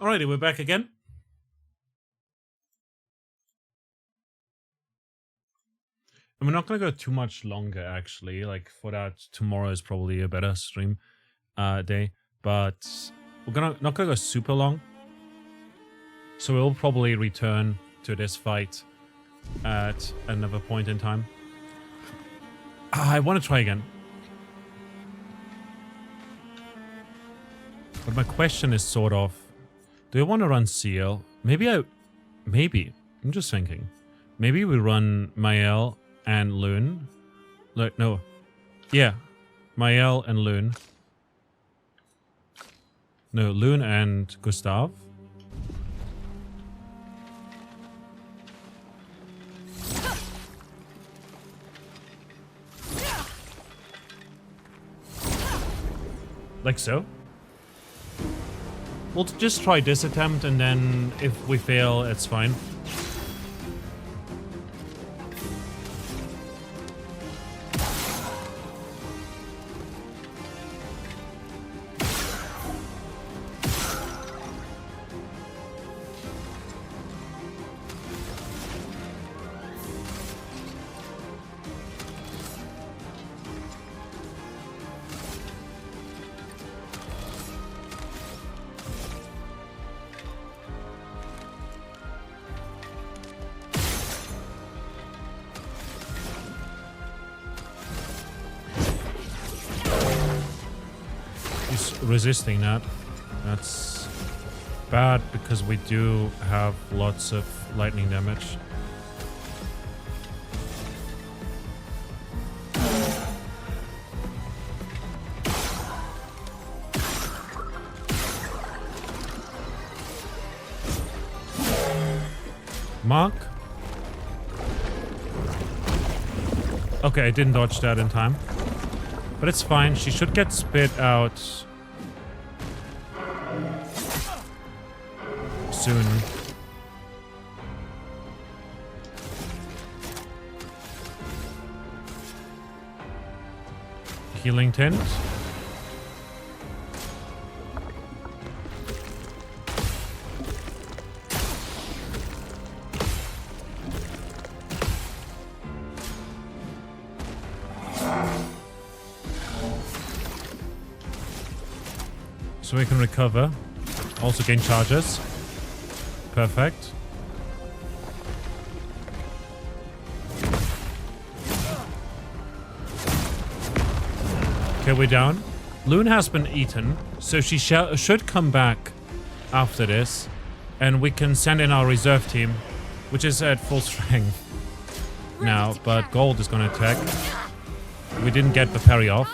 Alrighty, we're back again. And we're not gonna go too much longer, actually. Like, for that, tomorrow is probably a better stream day. But we're not gonna go super long. So we'll probably return to this fight at another point in time. I want to try again. But my question is sort of, do I want to run Seal? Maybe. I'm just thinking. Maybe we run Mael and Loon. No. Yeah. Mael and Loon. No, Loon and Gustav. Like so. We'll just try this attempt, and then if we fail, it's fine. Resisting that. That's bad because we do have lots of lightning damage. Mark? Okay, I didn't dodge that in time. But it's fine, she should get spit out soon. Healing tint. So we can recover. Also gain charges. Perfect. Okay, we're down. Loon has been eaten, so she should come back after this, and we can send in our reserve team, which is at full strength now, but Gold is going to attack. We didn't get the parry off,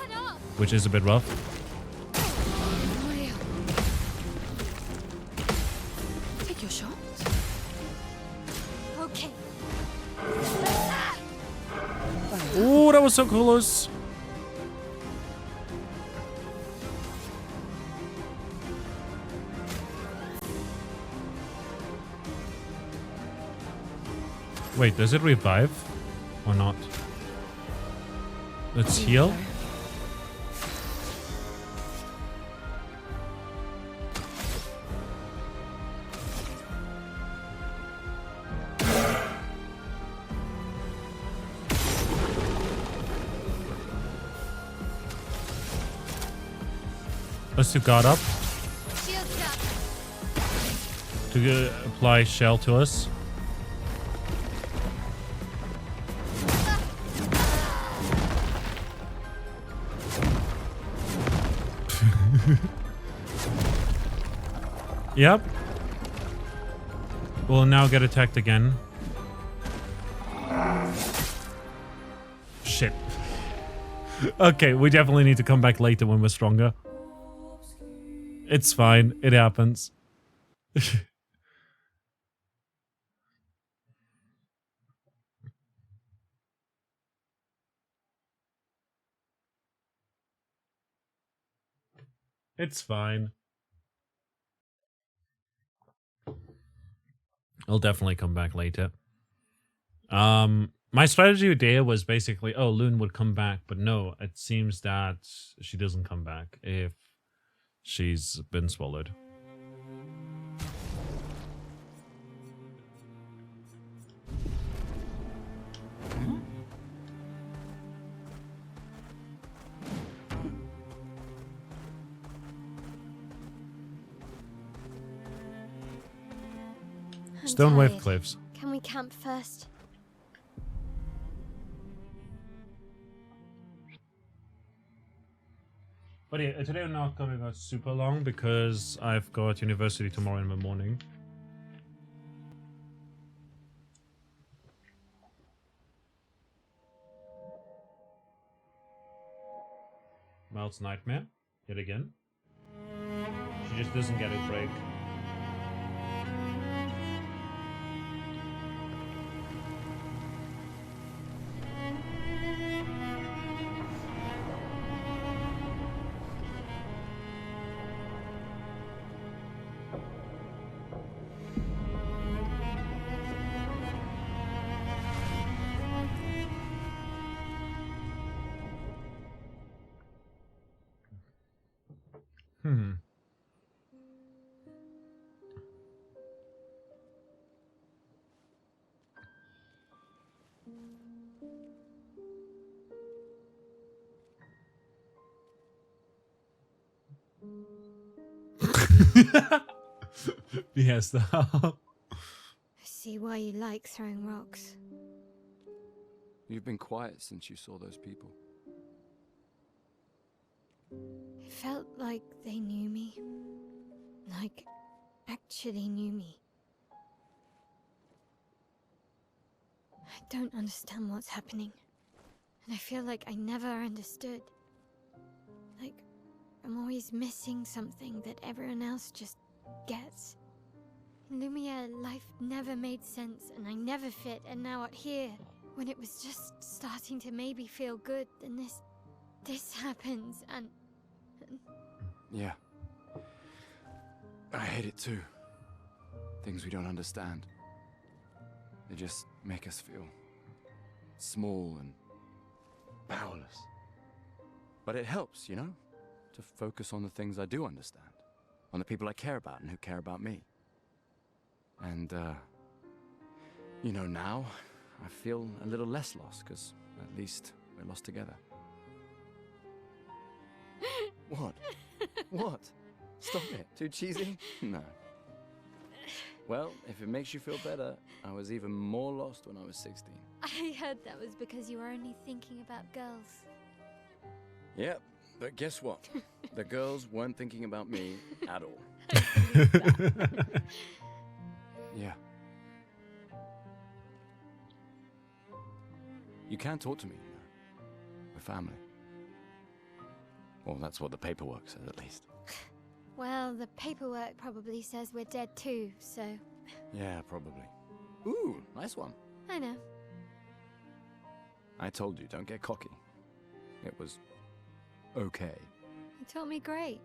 which is a bit rough. Oh, that was so close. Wait, does it revive or not? Let's heal. Let's do guard up. To apply shell to us. Yep. We'll now get attacked again. Shit. Okay, we definitely need to come back later when we're stronger. It's fine. It happens. It's fine. I'll definitely come back later. My strategy there was basically, oh, Loon would come back, but no, it seems that she doesn't come back if she's been swallowed. I'm Stone Wave tired. Cliffs. Can we camp first? But yeah, today we're not going to go super long because I've got university tomorrow in the morning. Mel's nightmare, yet again. She just doesn't get a break. Yes, I see why you like throwing rocks. You've been quiet since you saw those people. It felt like they knew me. Like, actually knew me. I don't understand what's happening. And I feel like I never understood. Like, I'm always missing something that everyone else just gets. In Lumiere, life never made sense, and I never fit, and now out here, when it was just starting to maybe feel good, then this happens, and... Yeah. I hate it too. Things we don't understand. They just make us feel small and powerless. But it helps, you know, to focus on the things I do understand, on the people I care about and who care about me. And, you know, now I feel a little less lost, because at least we're lost together. What? What? Stop it. Too cheesy? No. Well, if it makes you feel better, I was even more lost when I was 16. I heard that was because you were only thinking about girls. Yep, but guess what? The girls weren't thinking about me at all. Yeah. You can talk to me, you know. We're family. Well, that's what the paperwork says, at least. Well, the paperwork probably says we're dead too, so... Yeah, probably. Ooh, nice one. I know. I told you, don't get cocky. It was... okay. You taught me great.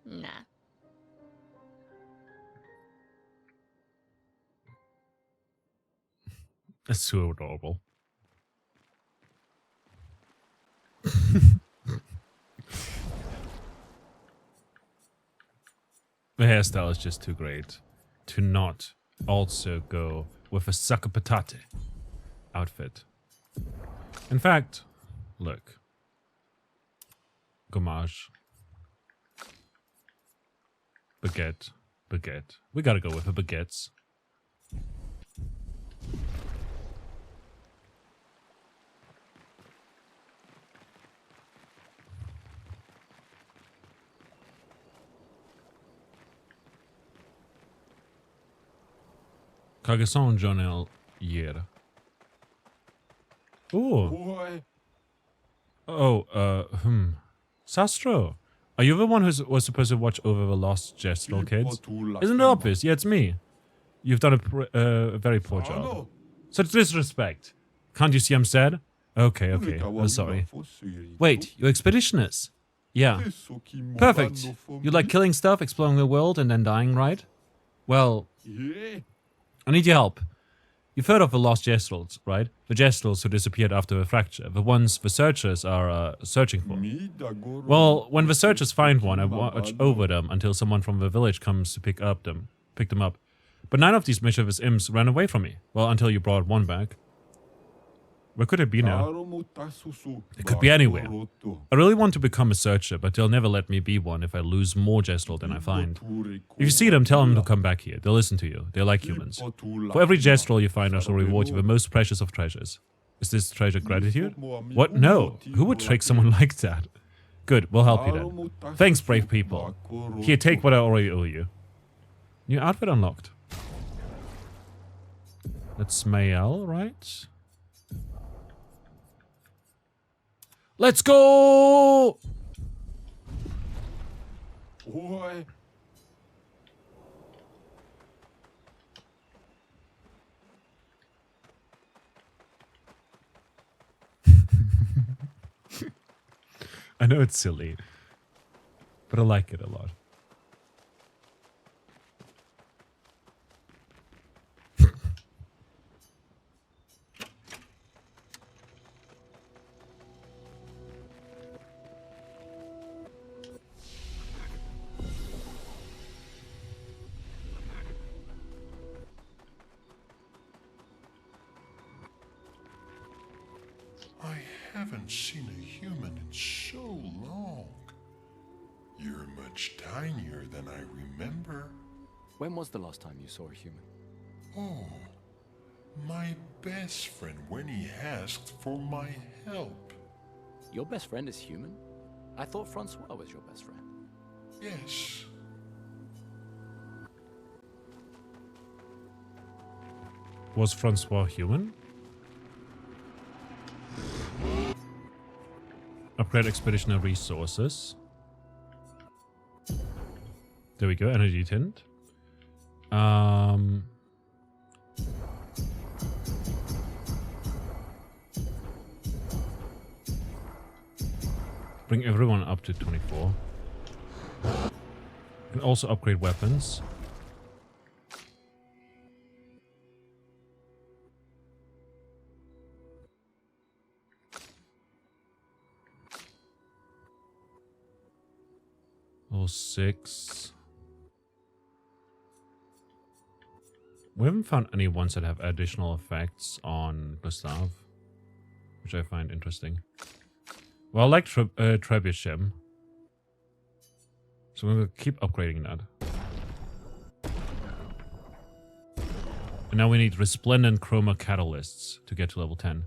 Nah. That's so adorable. The hairstyle is just too great to not also go with a sucker patate outfit. In fact, look. Gommage. Baguette. Baguette. We gotta go with the baguettes. Cargason Journal year. Oh. Oh, Sastro. Are you the one who was supposed to watch over the lost Gestural kids? Isn't it obvious? Yeah, it's me. You've done a very poor job. Such disrespect. Can't you see I'm sad? Okay, okay. I'm sorry. Wait, you're expeditioners? Yeah. Perfect. You like killing stuff, exploring the world, and then dying, right? Well, I need your help. You've heard of the lost Gestrals, right? The Gestrals who disappeared after a fracture. The ones the searchers are searching for. Well, when the searchers find one, I watch over them until someone from the village comes to pick them up. But none of these mischievous imps ran away from me. Well, until you brought one back. Where could it be now? It could be anywhere. I really want to become a searcher, but they'll never let me be one if I lose more Gestrel than I find. If you see them, tell them to come back here. They'll listen to you. They're like humans. For every Gestrel you find, I shall reward you with the most precious of treasures. Is this treasure gratitude? What? No. Who would trick someone like that? Good, we'll help you then. Thanks, brave people. Here, take what I already owe you. New outfit unlocked. That's Mael, right? Let's go! Boy. I know it's silly, but I like it a lot. I haven't seen a human in so long. You're much tinier than I remember. When was the last time you saw a human? Oh, my best friend when he asked for my help. Your best friend is human? I thought Francois was your best friend. Yes. Was Francois human? Upgrade expeditioner resources. There we go, energy tint. Bring everyone up to 24. Can also upgrade weapons. Level 6. We haven't found any ones that have additional effects on Gustav, which I find interesting. Well, I like Trebuchet, so I'm going to keep upgrading that. And now we need Resplendent Chroma Catalysts to get to level 10.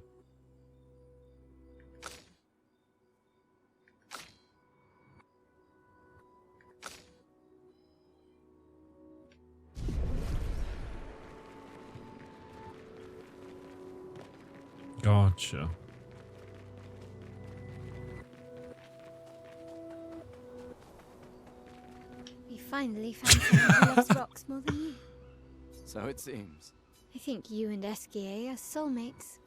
Gotcha. We finally found someone who loves rocks more than you. So it seems. I think you and Esquier are soulmates.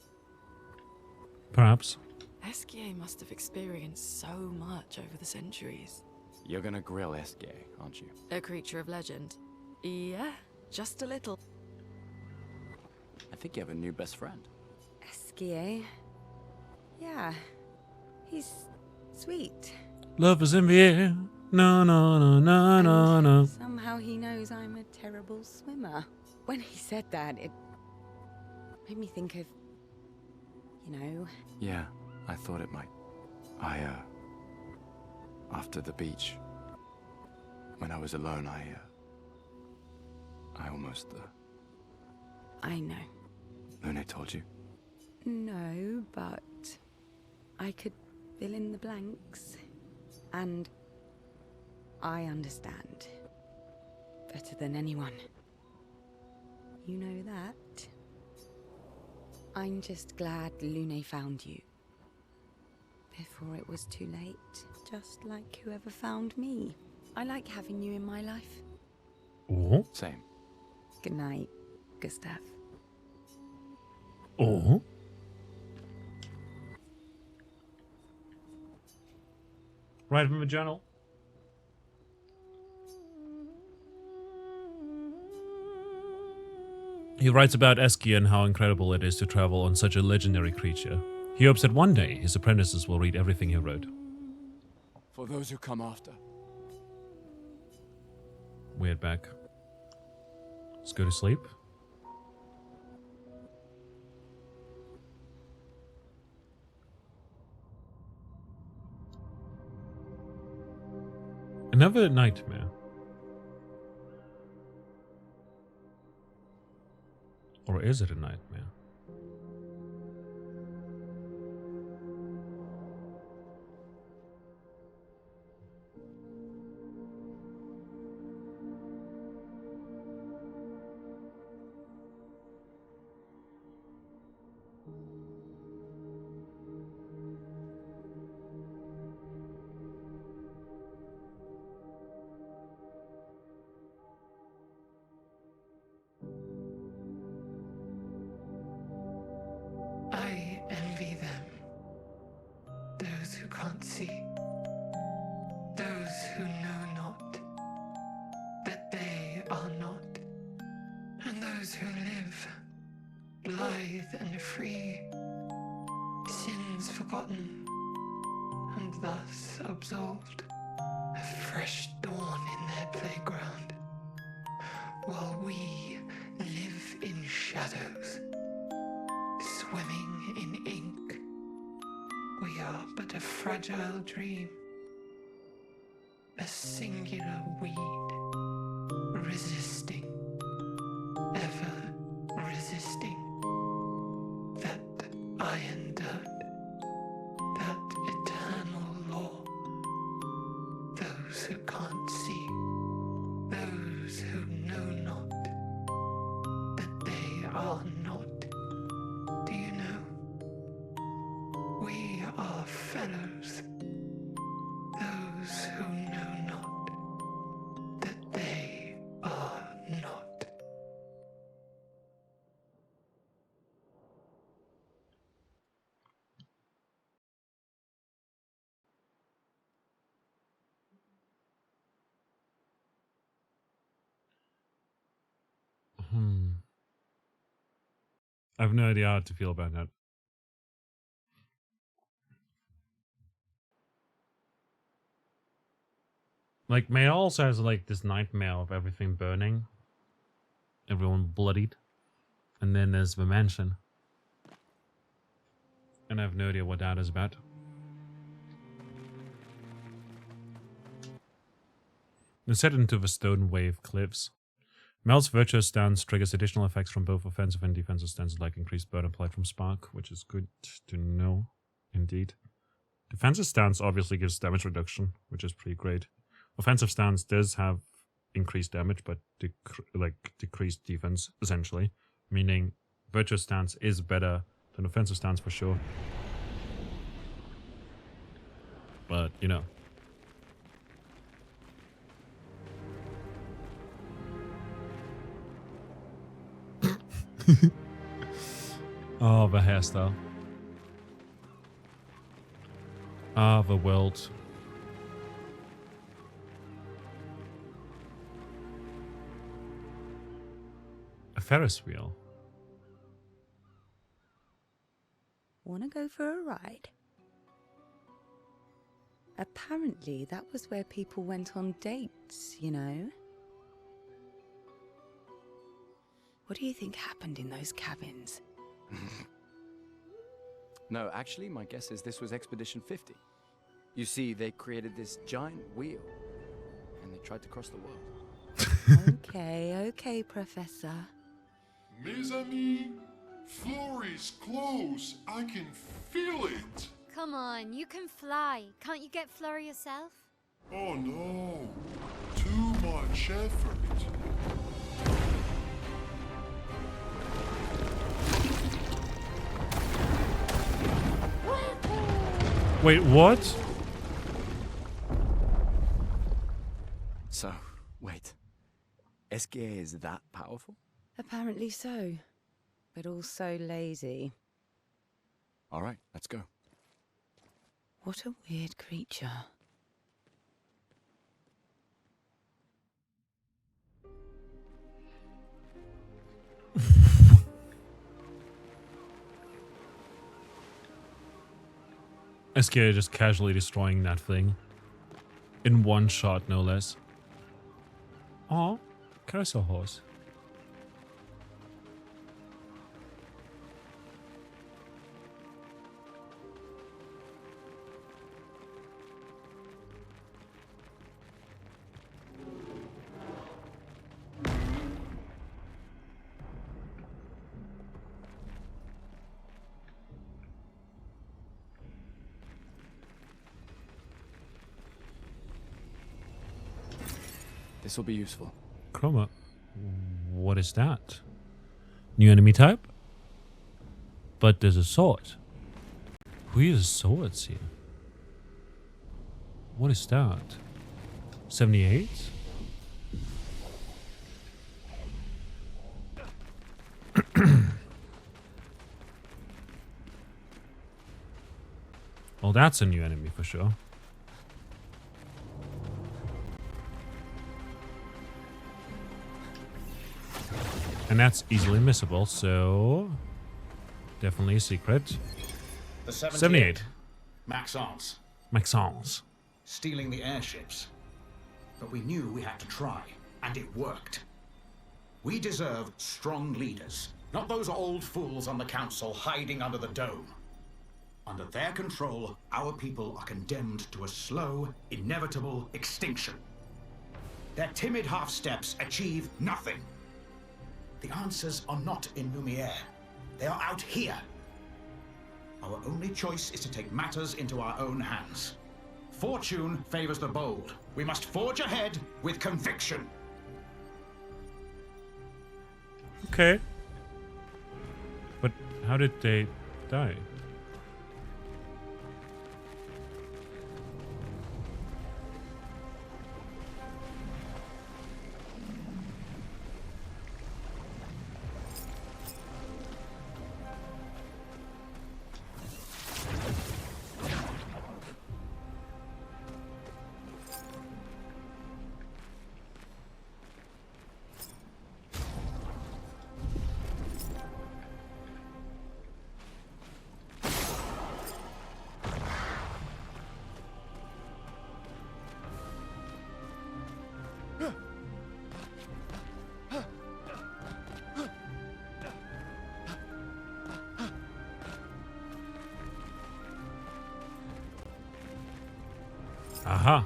Perhaps. Esquier must have experienced so much over the centuries. You're gonna grill Esquier, aren't you? A creature of legend. Yeah, just a little. I think you have a new best friend. Esquier. Yeah, he's sweet. Love is in the air. No, no, no, no, no, no. Somehow he knows I'm a terrible swimmer. When he said that, it made me think of, you know... Yeah, I thought it might. After the beach, when I was alone, I almost, I know. Lune told you? No, but I could fill in the blanks. And I understand better than anyone. You know that? I'm just glad Lune found you. Before it was too late, just like whoever found me. I like having you in my life. Oh. Same. Good night, Gustav. Oh. Right from the journal. He writes about Esquier and how incredible it is to travel on such a legendary creature. He hopes that one day his apprentices will read everything he wrote. For those who come after. Weird back. Let's go to sleep. Another nightmare. Or is it a nightmare? I envy them. Those who can't see. Those who know not that they are not. And those who live, blithe and free, sins forgotten, and thus absolved. A fresh dawn in their playground, while we live in shadows, swimming in ink. We are but a fragile dream, a singular weed, resisting, ever resisting that iron dirt, that eternal law. Those who can't see, those who know not that they are not. Do you know? We are fellows. Those who know not that they are not. I have no idea how to feel about that. Like, May also has like this nightmare of everything burning, everyone bloodied, and then there's the mansion, and I have no idea what that is about. They're set into the stone wave cliffs. Mel's virtuous stance triggers additional effects from both offensive and defensive stances, like increased burn applied from Spark, which is good to know, indeed. Defensive stance obviously gives damage reduction, which is pretty great. Offensive stance does have increased damage, but decreased defense, essentially. Meaning, virtuous stance is better than offensive stance for sure. But, you know. Oh, the hairstyle. Ah, the world. A Ferris wheel. Wanna go for a ride? Apparently, that was where people went on dates, you know? What do you think happened in those cabins? No, actually, my guess is this was Expedition 50. You see, they created this giant wheel, and they tried to cross the world. Okay, Professor. Mes amis, Florey's close. I can feel it. Come on, you can fly. Can't you get Flora yourself? Oh no, too much effort. Wait, what? So, wait. Esquire is that powerful? Apparently so, but also lazy. All right, let's go. What a weird creature. Esquire just casually destroying that thing. In one shot, no less. Aw, carousel horse. This will be useful. Chroma. What is that? New enemy type? But there's a sword. Who uses swords here? What is that? 78? Well, that's a new enemy for sure. And that's easily missable, so definitely a secret. The 78. 78. Maxence. Maxence. Stealing the airships. But we knew we had to try, and it worked. We deserve strong leaders, not those old fools on the council hiding under the dome. Under their control, our people are condemned to a slow, inevitable extinction. Their timid half-steps achieve nothing. The answers are not in Lumiere. They are out here. Our only choice is to take matters into our own hands. Fortune favors the bold. We must forge ahead with conviction. Okay. But how did they die? Aha.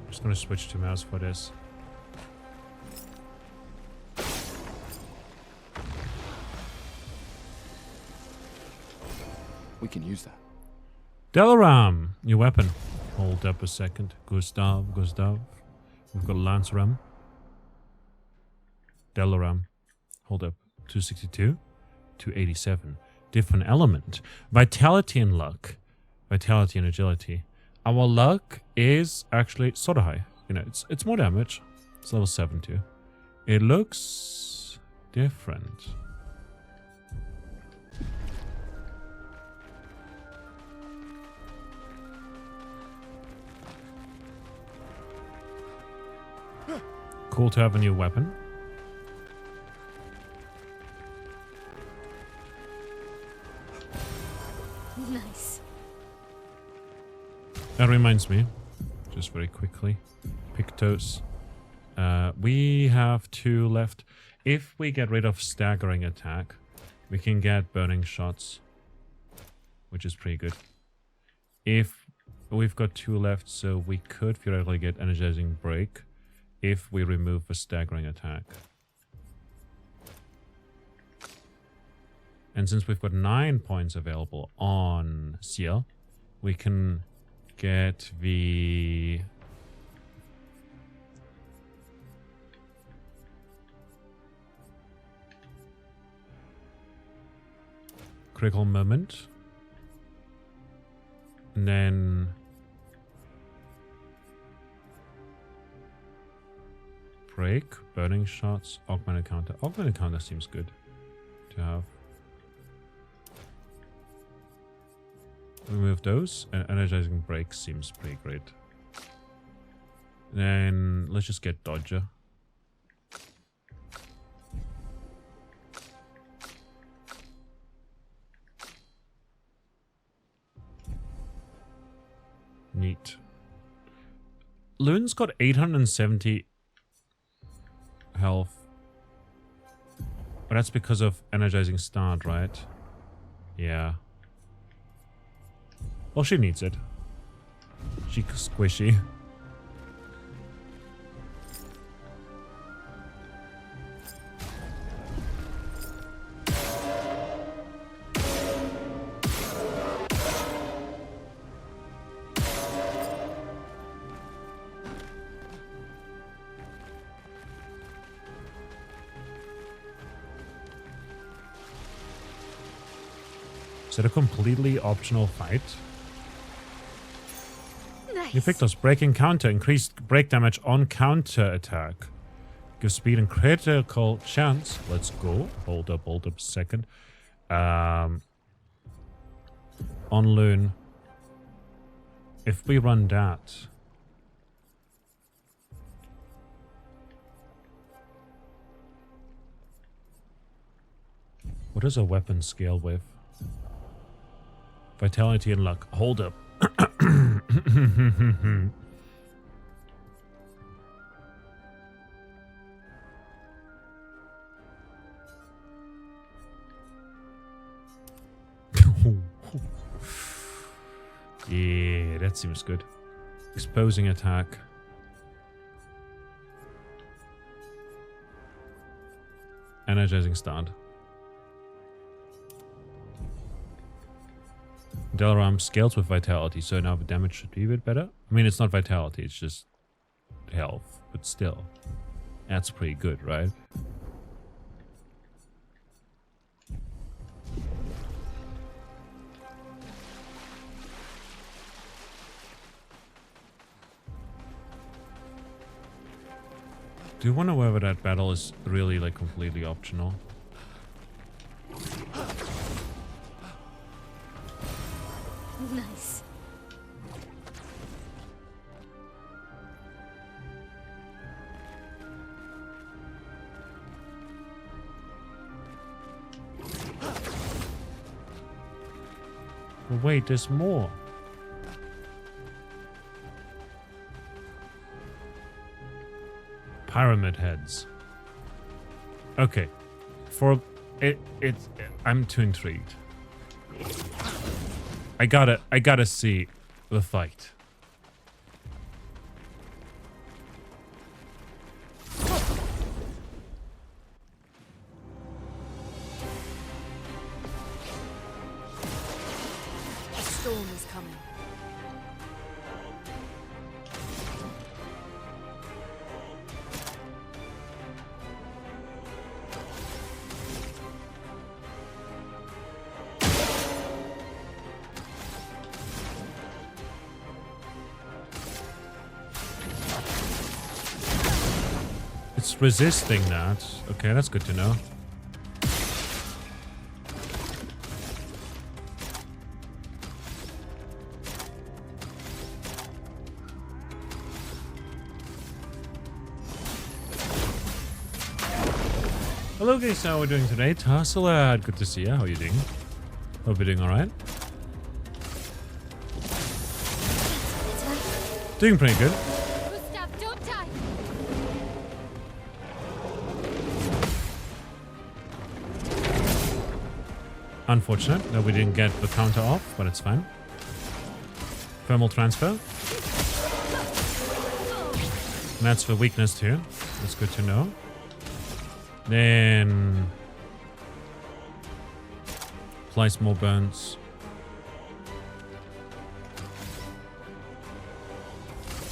Just gonna switch to mouse for this. We can use that. Delaram, new weapon. Hold up a second. Gustav. We've got Lance Ram. Delaram. Hold up. 262. 287. Different element. Vitality and luck. Vitality and agility. Our luck is actually sort of high. You know, it's more damage. It's level 7 too. It looks different. Cool to have a new weapon. Nice. That reminds me, just very quickly, Pictos. We have 2 left. If we get rid of staggering attack, we can get burning shots, which is pretty good. If we've got 2 left, so we could theoretically get energizing break if we remove the staggering attack. And since we've got 9 points available on Seal, we can get the critical moment, and then break, burning shots, augmented counter. Augmented counter seems good to have. Remove those, and energizing break seems pretty great. Then let's just get Dodger. Neat. Loon's got 870 health. But that's because of energizing start, right? Yeah. Well, she needs it. She's squishy. Is that a completely optional fight? Nice. New victors, breaking counter, increased break damage on counter attack. Give speed and critical chance. Let's go. Hold up a second. On loon. If we run that. What does a weapon scale with? Vitality and luck. Hold up. Yeah, that seems good. Exposing attack. Energizing stun. Dalaram scales with vitality, so now the damage should be a bit better. I mean, it's not vitality, it's just health, but still. That's pretty good, right? Do you wonder whether that battle is really like completely optional? Nice. But wait, there's more. Pyramid heads. Okay. For it's I'm too intrigued. I gotta see the fight. A storm is coming. It's resisting that. Okay, that's good to know. Hello guys, how are we doing today? Tasselad, good to see you. How are you doing? Hope you're doing alright. Doing pretty good. Gustav, don't die. Unfortunate that we didn't get the counter off, but it's fine. Thermal transfer. And that's for weakness too. That's good to know. Then apply some more burns.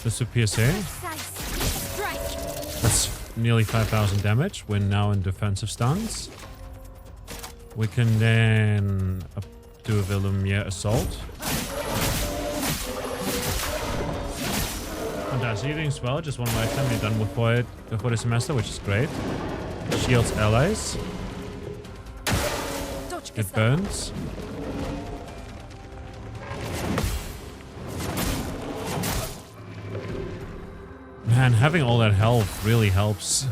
This is PSA. That's nearly 5,000 damage. We're now in defensive stance. We can then do a Lumiere assault. Fantastic, you're doing swell. Just one lifetime. You're done before the semester, which is great. Shields allies. It burns. Man, having all that health really helps,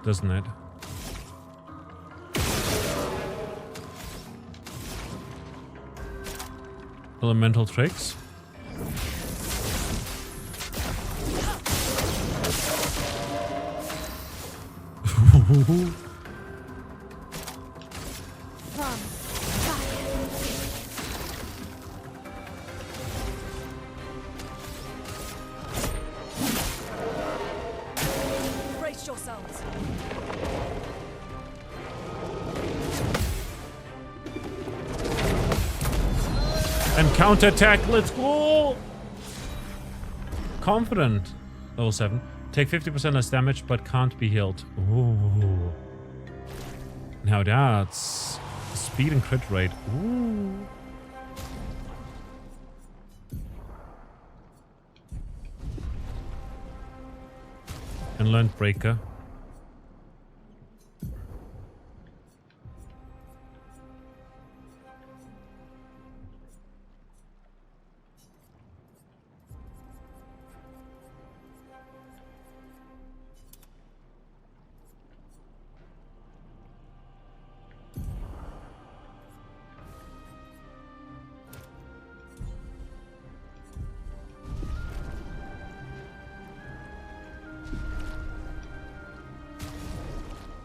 doesn't it? Elemental tricks. Brace yourselves. And counterattack, let's go! Confident. Level 7. Take 50% less damage, but can't be healed. Ooh. Now that's speed and crit rate. Ooh. And learned breaker.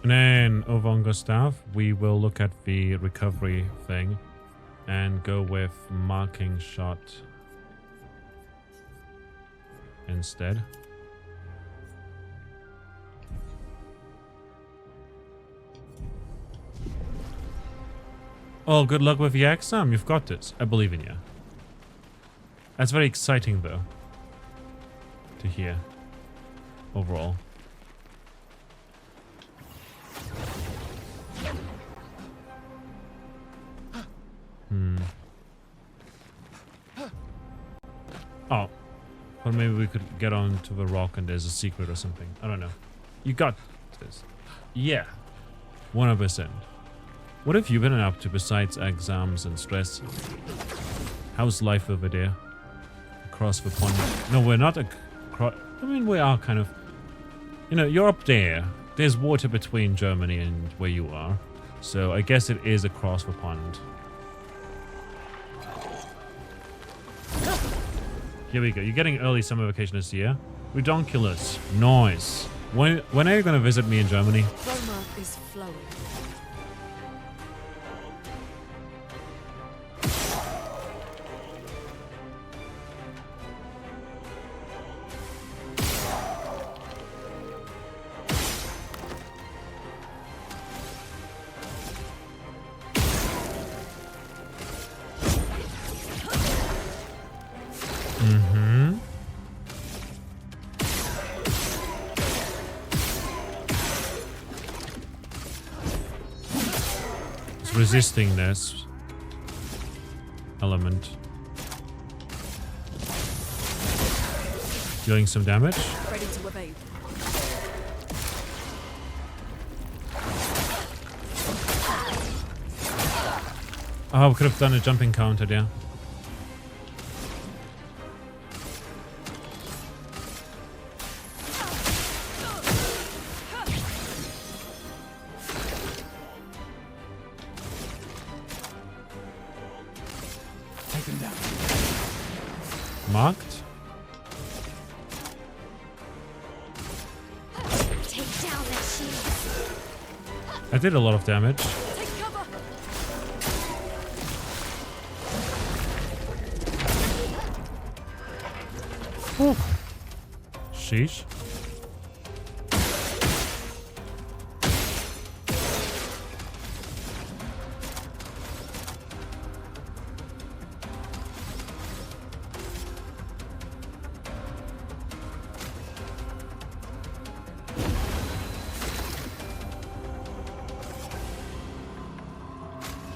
And then over on Gustav, we will look at the recovery thing and go with marking shot instead. Oh, good luck with the exam. You've got this. I believe in you. That's very exciting, though, to hear overall. Oh. Or maybe we could get onto the rock and there's a secret or something. I don't know. You got this. Yeah. 100%. What have you been up to besides exams and stress? How's life over there? Across the pond? No, we're not across... I mean, we are kind of... You know, you're up there. There's water between Germany and where you are. So I guess it is across the pond. Here we go. You're getting early summer vacation this year. Redonkulous. Nice. When are you going to visit me in Germany? Roma is flowing. Resisting this element. Dealing some damage. Ready to evade. Oh, we could have done a jumping counter there. Marked. Take down that shield. I did a lot of damage. Take cover. Whew. Sheesh.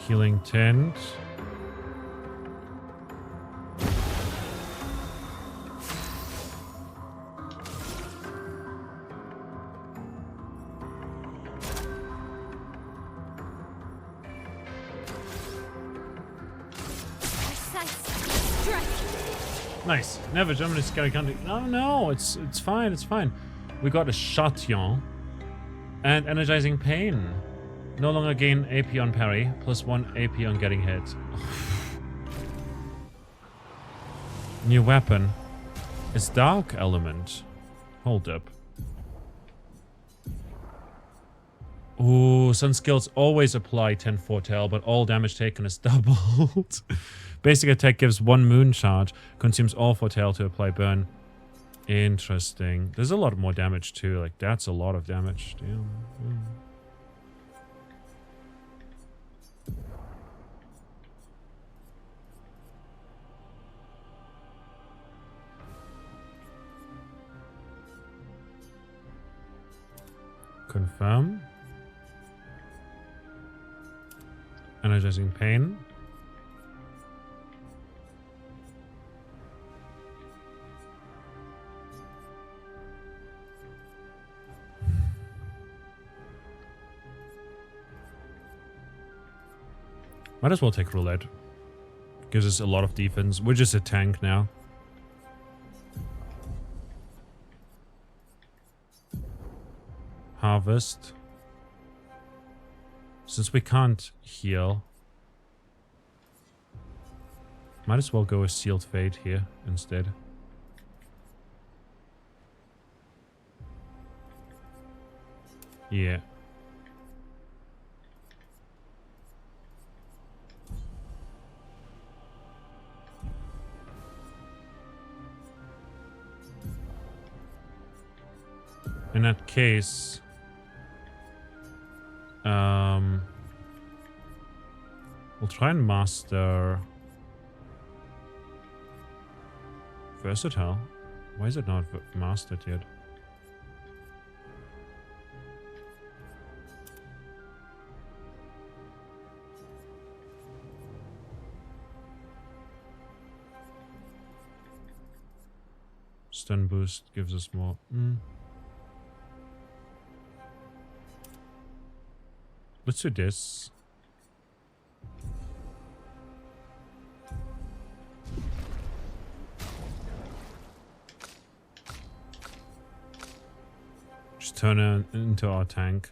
Healing tent. Nice. Never Germany scary country. No, it's fine. It's fine. We got a Châtillon and energizing pain. No longer gain AP on parry, +1 AP on getting hit. New weapon. It's dark element. Hold up. Ooh, some skills always apply 10 foretell, but all damage taken is doubled. Basic attack gives 1 moon charge, consumes all foretell to apply burn. Interesting. There's a lot more damage too. Like, that's a lot of damage. Damn. Confirm. Energizing pain. Might as well take roulette. Gives us a lot of defense. We're just a tank now. Harvest. Since we can't heal, might as well go with Sealed Fate here instead. Yeah. In that case, we'll try and master Versatile. Why is it not mastered yet? Stun boost gives us more. Let's do this. Just turn it into our tank.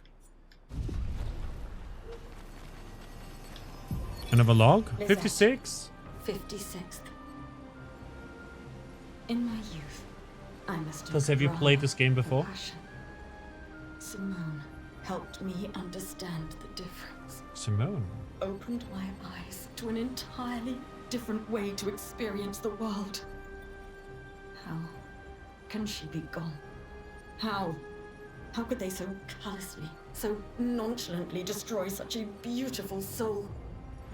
Another log? 56? 56th. In my youth, I must Plus, have you played this game before? Simone helped me understand the difference. Simone? Opened my eyes to an entirely different way to experience the world. How can she be gone? How? How could they so callously, so nonchalantly destroy such a beautiful soul?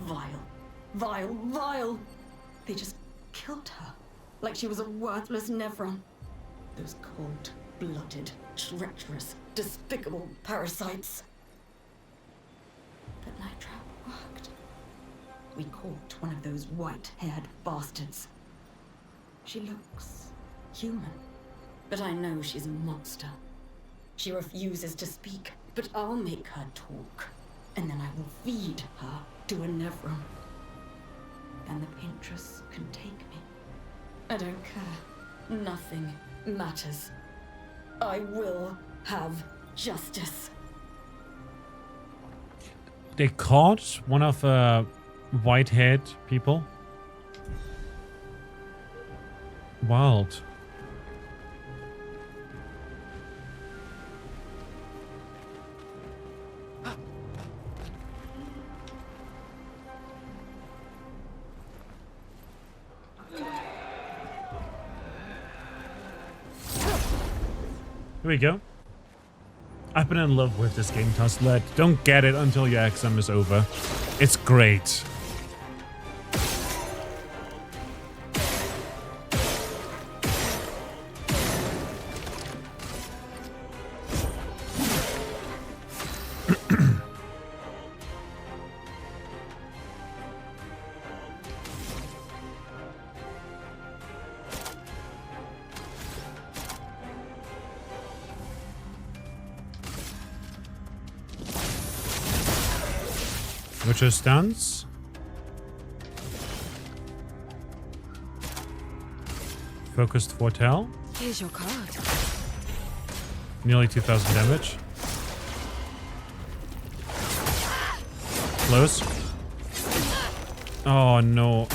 Vile, vile, vile! They just killed her, like she was a worthless Nevron. Those cold-blooded, treacherous, despicable parasites. But Night Trap worked. We caught one of those white-haired bastards. She looks human, but I know she's a monster. She refuses to speak, but I'll make her talk, and then I will feed her to a Nevron. Then the Paintress can take me. I don't care. Nothing matters. I will have justice. They caught one of white-haired people. Wild. Here we go. I've been in love with this game, Tusslet. Don't get it until your exam is over. It's great. Witcher stuns. Focused Foretell. Here's your card. Nearly 2,000 damage. Close. Oh no.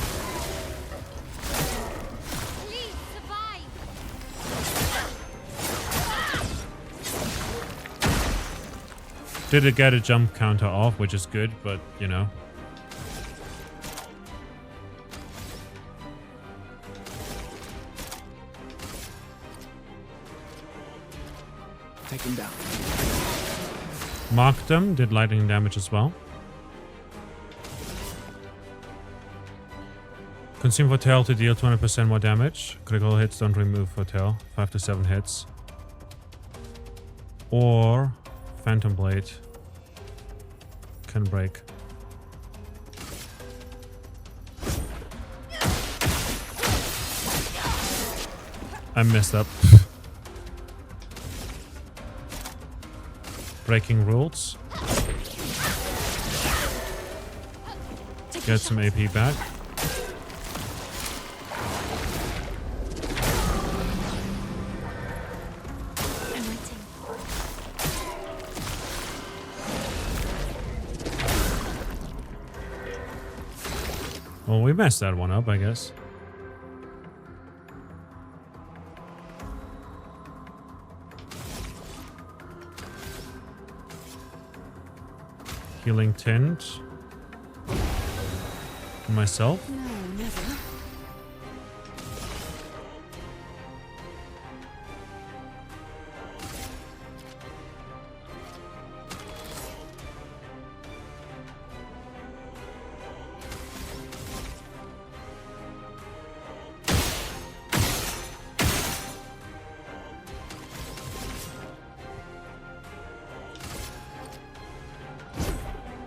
Did it get a jump counter off, which is good, but you know. Take him down. Marked them, did lightning damage as well. Consume Foretell to deal 20% more damage. Critical hits don't remove Foretell. 5 to 7 hits. Or Phantom Blade can break. I messed up. Breaking rules. Get some AP back. Well, we messed that one up, I guess. Healing tent. Myself. No, never.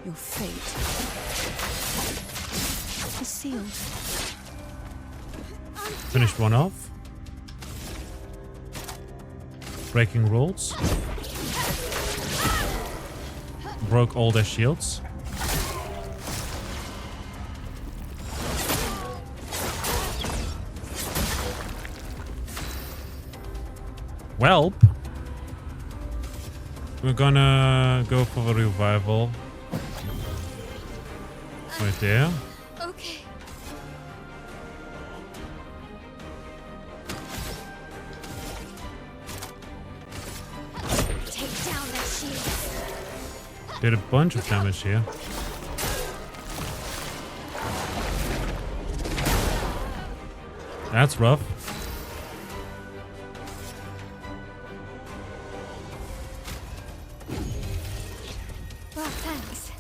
Your fate is sealed. Finished one off. Breaking rules. Broke all their shields. Welp. We're gonna go for the revival. Right there. Okay. Take down that shield. Did a bunch of damage here. That's rough. Well, thanks.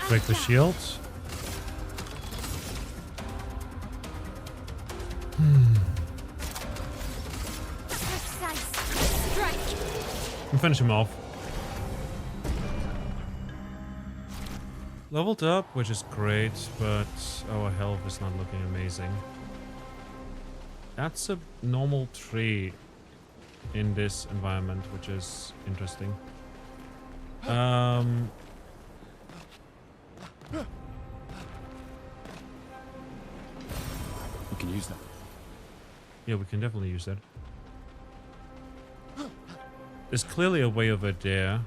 Break the shields. And finish him off. Leveled up, which is great, but our health is not looking amazing. That's a normal tree in this environment, which is interesting. We can use that. Yeah, we can definitely use that. There's clearly a way over there.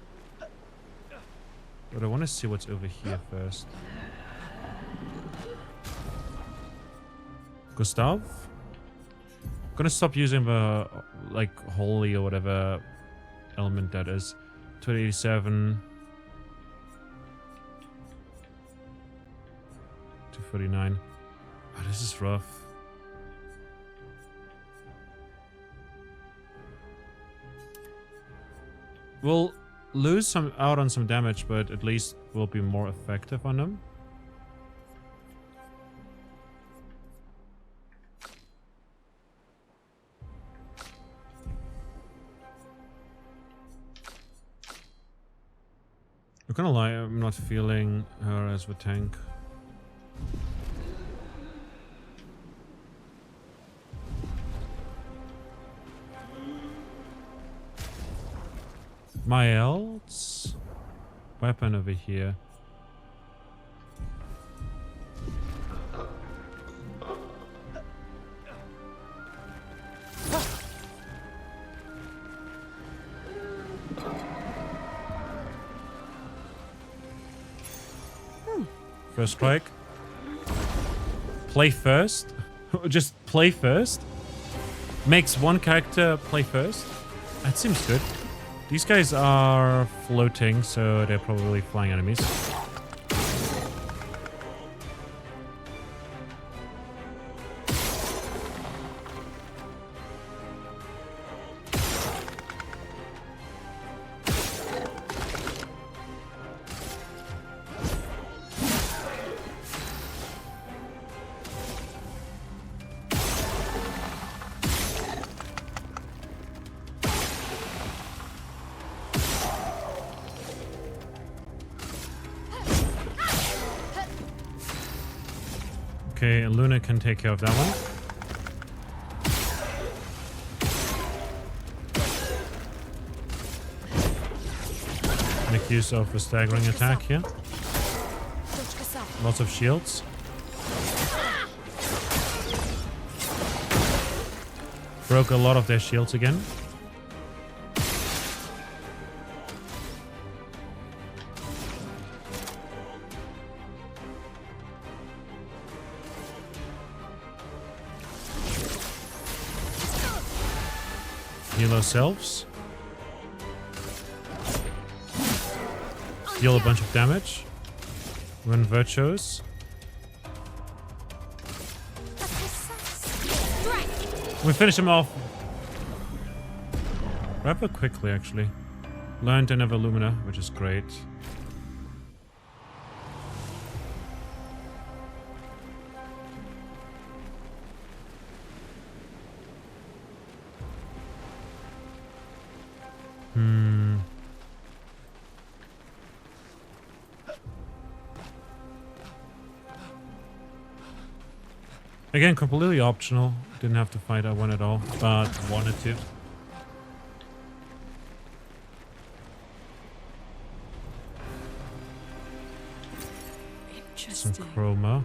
But I want to see what's over here first. Gustav? I'm gonna stop using the, like, holy or whatever element that is. 287. 249. Oh, this is rough. We'll lose some out on some damage, but at least we'll be more effective on them. I'm gonna lie, I'm not feeling her as the tank. My else weapon over here. First strike. Play first. Just play first. Makes one character play first. That seems good. These guys are floating, so they're probably flying enemies. Okay, Luna can take care of that one. Make use of a staggering attack here. Lots of shields. Broke a lot of their shields again. Heal ourselves. Deal a bunch of damage. Run virtuos. We finish him off rather quickly, actually. Learned another Lumina, which is great. Again, completely optional. Didn't have to fight that one at all, but wanted to. Some chroma.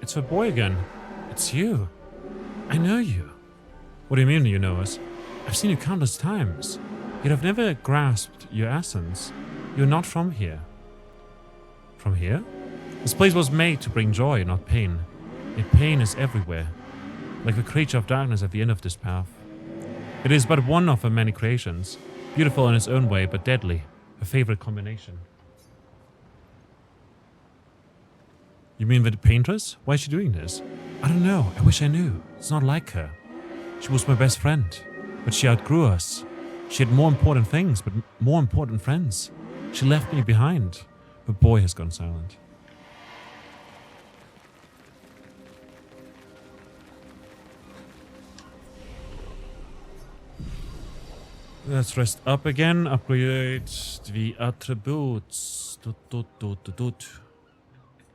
It's the boy again. It's you. I know you. What do you mean you know us? I've seen you countless times. Yet I've never grasped your essence. You're not from here. From here? This place was made to bring joy, not pain. Yet pain is everywhere, like the creature of darkness at the end of this path. It is but one of her many creations, beautiful in its own way, but deadly, her favorite combination. You mean the paintress? Why is she doing this? I don't know, I wish I knew. It's not like her. She was my best friend, but she outgrew us. She had more important things, but more important friends. She left me behind. The boy has gone silent. Let's rest up again. Upgrade the attributes.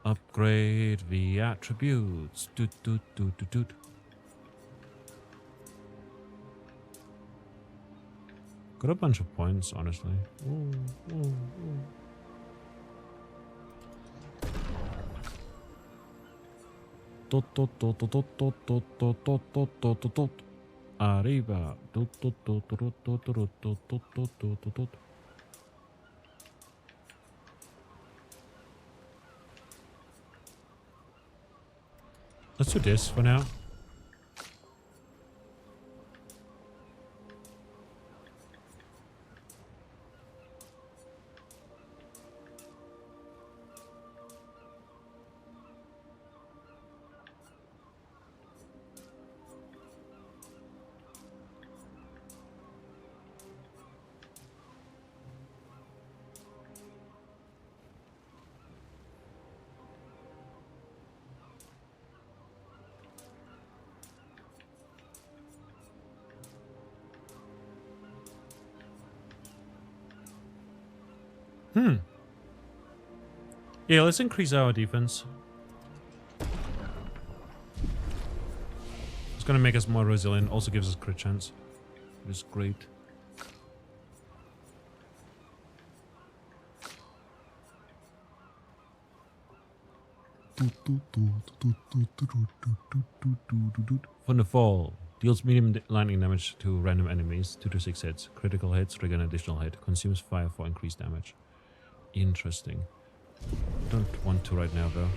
Upgrade the attributes. Got a bunch of points, honestly. Arriba. Let's do this for now. Yeah, let's increase our defense. It's gonna make us more resilient, also gives us crit chance, which is great. From the fall, deals medium lightning damage to random enemies, 2 to 6 hits. Critical hits trigger an additional hit. Consumes fire for increased damage. Interesting. Don't want to right now, though.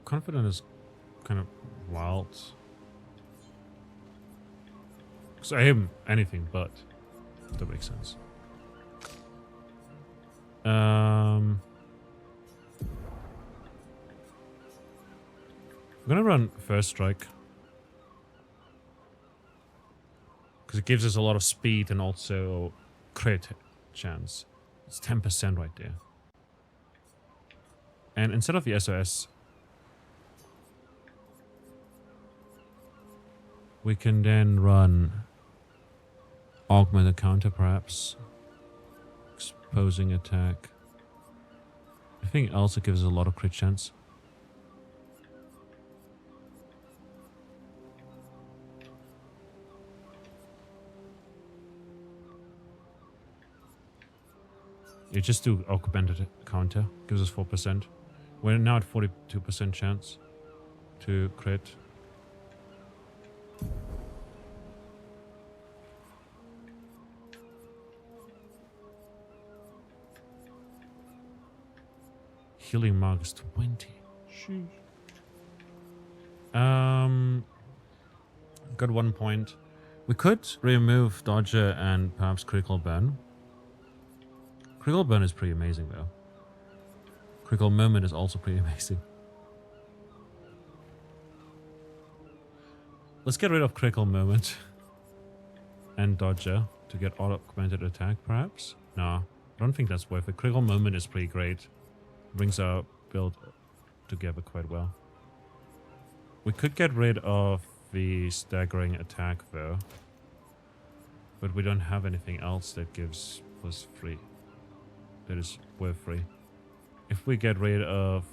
Confident is kind of wild. Because I am anything but. That makes sense. I'm gonna run first strike. Because it gives us a lot of speed and also crit chance. It's 10% right there. And instead of the SOS, we can then run augmented counter, perhaps. Exposing attack. I think it also gives us a lot of crit chance. You just do augmented counter, gives us 4%. We're now at 42% chance to crit. Healing mark is 20. Sheesh. Got 1 point. We could remove Dodger and perhaps Critical Burn. Critical Burn is pretty amazing though. Critical Moment is also pretty amazing. Let's get rid of Critical Moment and Dodger to get augmented attack perhaps? No, I don't think that's worth it. Critical Moment is pretty great. Brings our build together quite well. We could get rid of the staggering attack though. But we don't have anything else that gives plus 3. That is worth 3. If we get rid of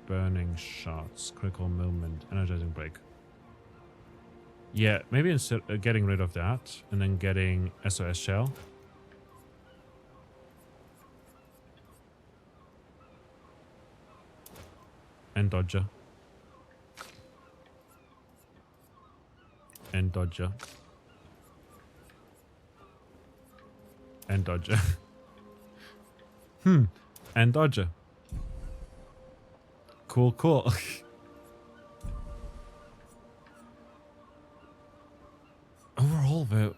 burning shots, critical movement, energizing break. Yeah, maybe instead of getting rid of that and then getting SOS shell. And Dodger. And Dodger. And Dodger. And Dodger. Cool, cool. Overall, though,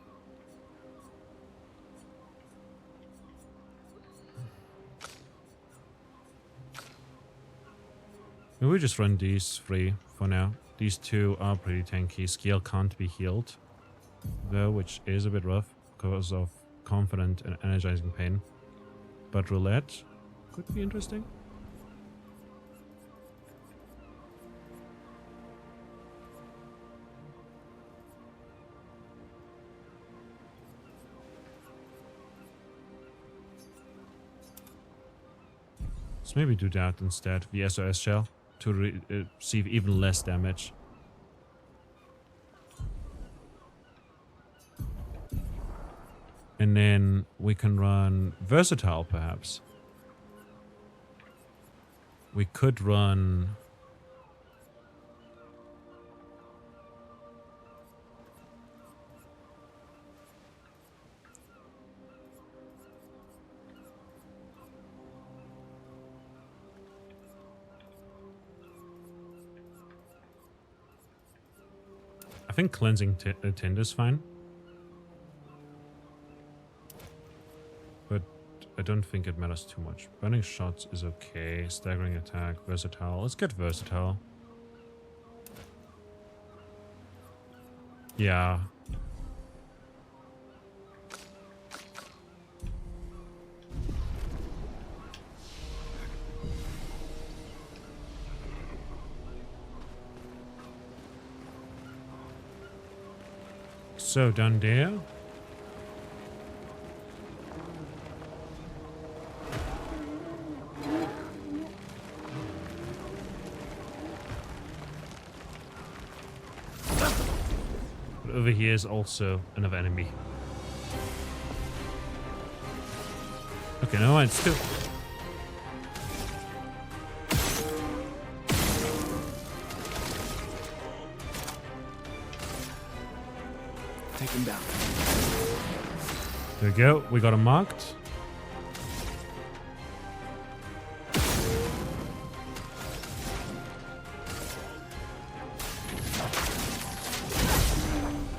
we just run these 3 for now. These 2 are pretty tanky. Scale can't be healed, though, which is a bit rough because of confident and energizing pain. But roulette could be interesting. Let's maybe do that instead, the SOS shell, to receive even less damage. And then we can run versatile, perhaps. We could run... I think cleansing tint is fine. But I don't think it matters too much. Burning shots is okay. Staggering attack, versatile. Let's get versatile. Yeah. So down there. But over here is also another enemy. Okay, no, it's still. Take him down. There we go. We got him marked.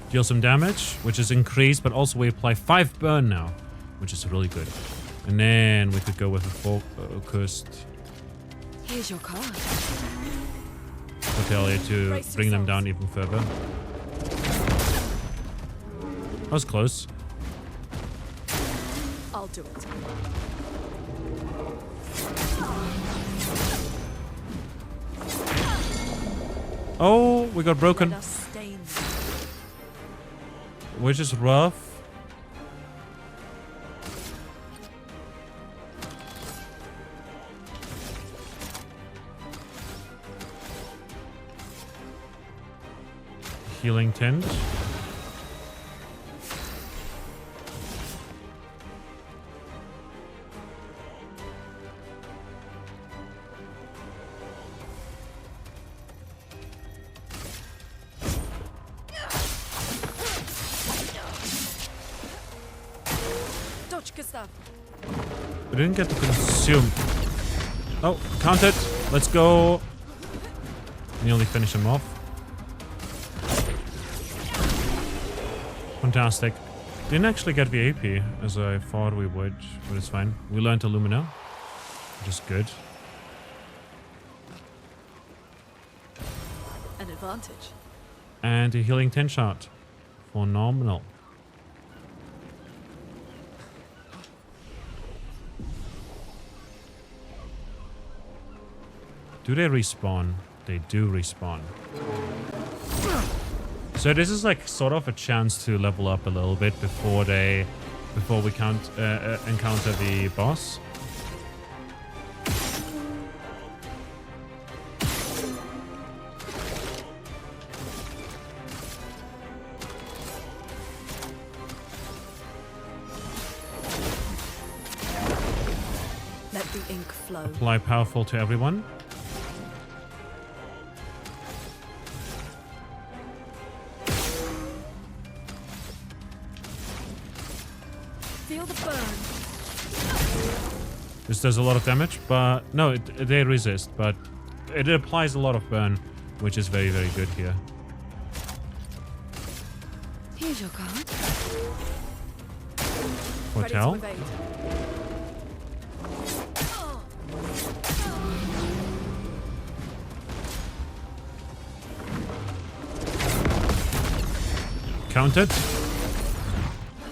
Deal some damage, which is increased, but also we apply 5 burn now, which is really good. And then we could go with a focused Here's your card. Battalion to bring them down even further. That was close. I'll do it. Oh, we got broken. Let us stain them. Which is rough. Healing tent. We didn't get to consume. Oh, count it. Let's go. Nearly finish him off. Fantastic. Didn't actually get the AP as I thought we would, but it's fine. We learned Illumina, which is good. An advantage. And a healing 10 shot. Phenomenal. Do they respawn? They do respawn. So this is like sort of a chance to level up a little bit before we encounter the boss. Let the ink flow. Apply powerful to everyone. Feel the burn. This does a lot of damage, but no, they resist, but it applies a lot of burn, which is very, very good here. Here's your card. Hotel. Counted.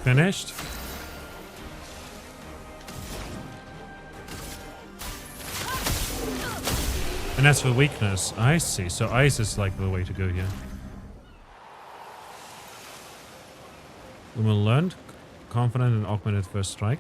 Finished. And that's for weakness. I see. So ice is like the way to go here. We will learn confident and augmented first strike.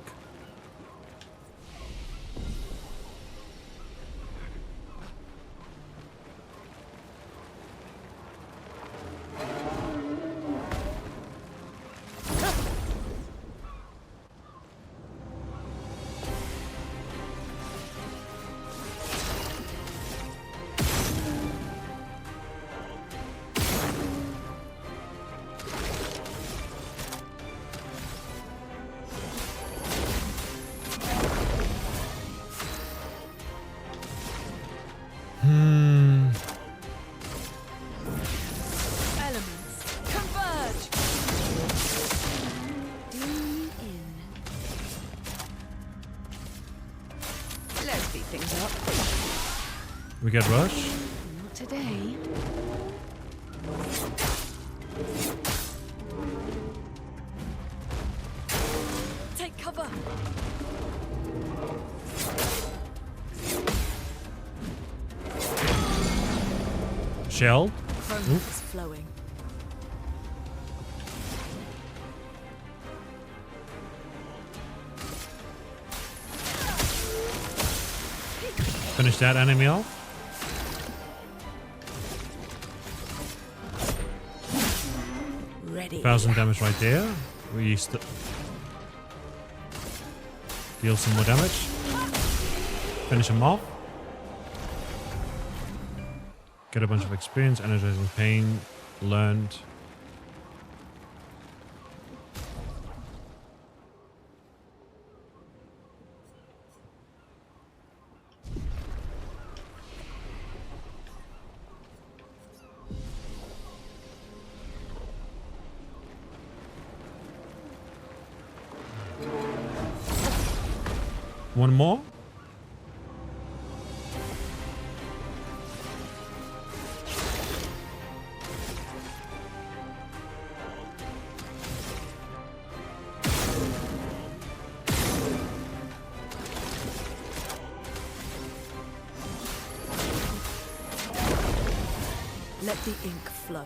Elements converge. Doom in. Let's speed things up. We get rush. Not today. Take cover. Shell. Chrome is flowing. Finish that enemy off. Ready. 1000 damage right there. We deal some more damage. Finish him off. Get a bunch of experience, energizing pain, learned. One more. the ink flow.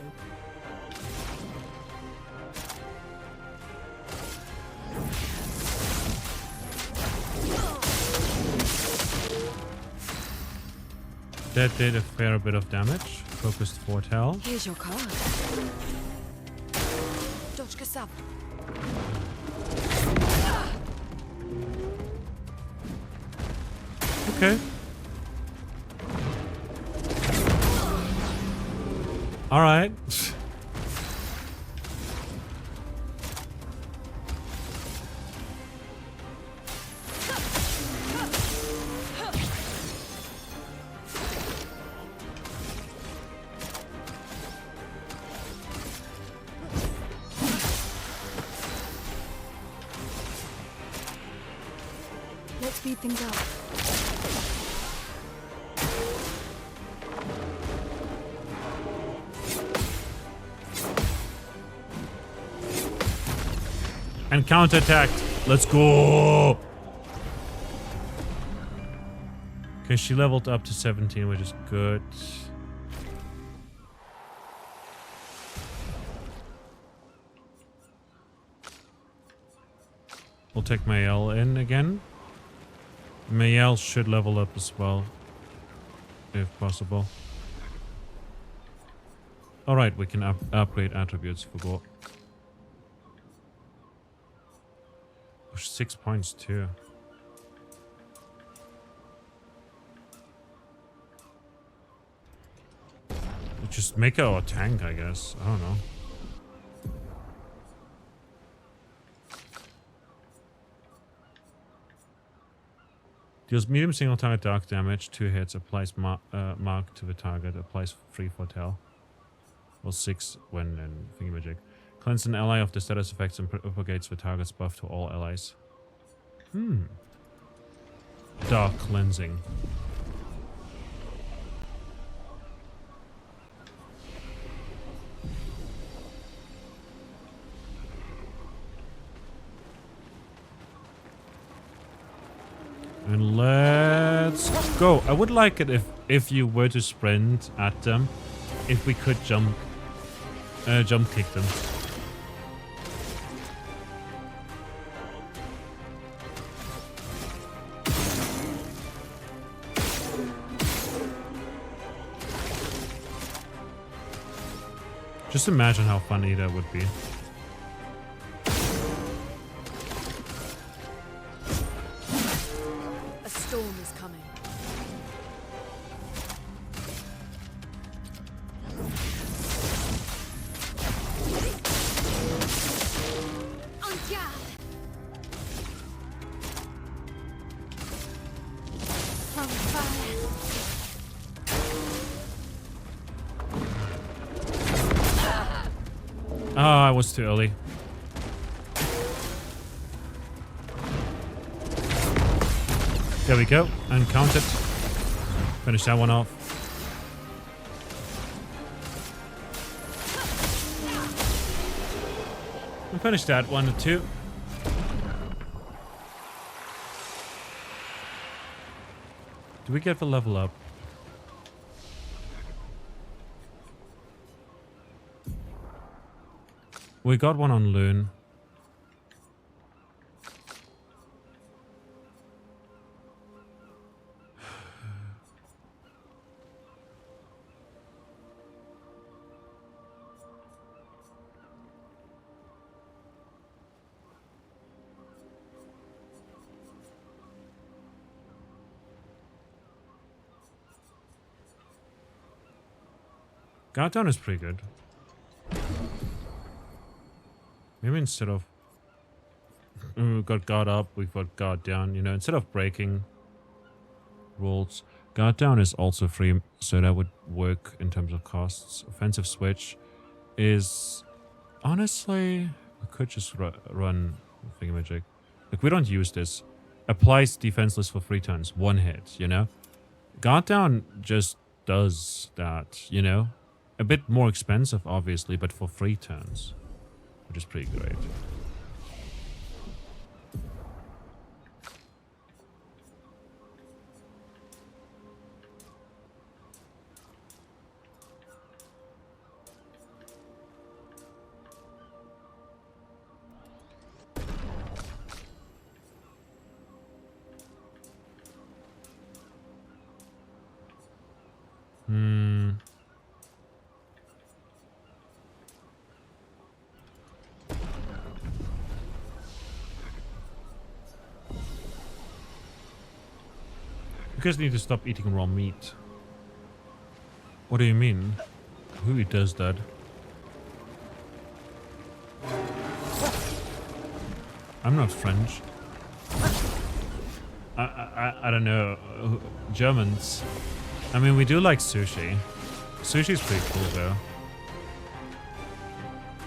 That did a fair bit of damage. Focused foretell. Here's your card. Dodge Kasab. Okay. All right. Let's speed things up. And counterattacked. Let's go. Okay, she leveled up to 17, which is good. We'll take Mael in again. Mael should level up as well, if possible. Alright, we can upgrade attributes for Gore. 6 points too. We'll just make her a tank, I guess. I don't know. Deals medium single target dark damage, 2 hits, applies mark to the target, applies 3 foretell. Well, 6 when in thingy-magic. Cleanse an ally of the status effects and propagates the target's buff to all allies. Dark cleansing. And let's go. I would like it if you were to sprint at them, if we could jump kick them. Just imagine how funny that would be. A storm is coming. On guard. On fire. Oh, I was too early. There we go. And count it. Finish that one off. And finish that one too. Do we get the level up? We got one on Loon. Guard down is pretty good. Maybe instead of we've got guard up, we've got guard down, you know, instead of breaking rules. Guard down is also free, so that would work in terms of costs. Offensive switch is honestly, we could just run thingamajig. Like, we don't use this. Applies defenseless for 3 turns, 1 hit, you know? Guard down just does that, you know? A bit more expensive, obviously, but for 3 turns. Which is pretty great. Hmm. You guys need to stop eating raw meat. What do you mean? Who does that? I'm not French. I don't know. Germans. I mean, we do like sushi. Sushi's pretty cool though.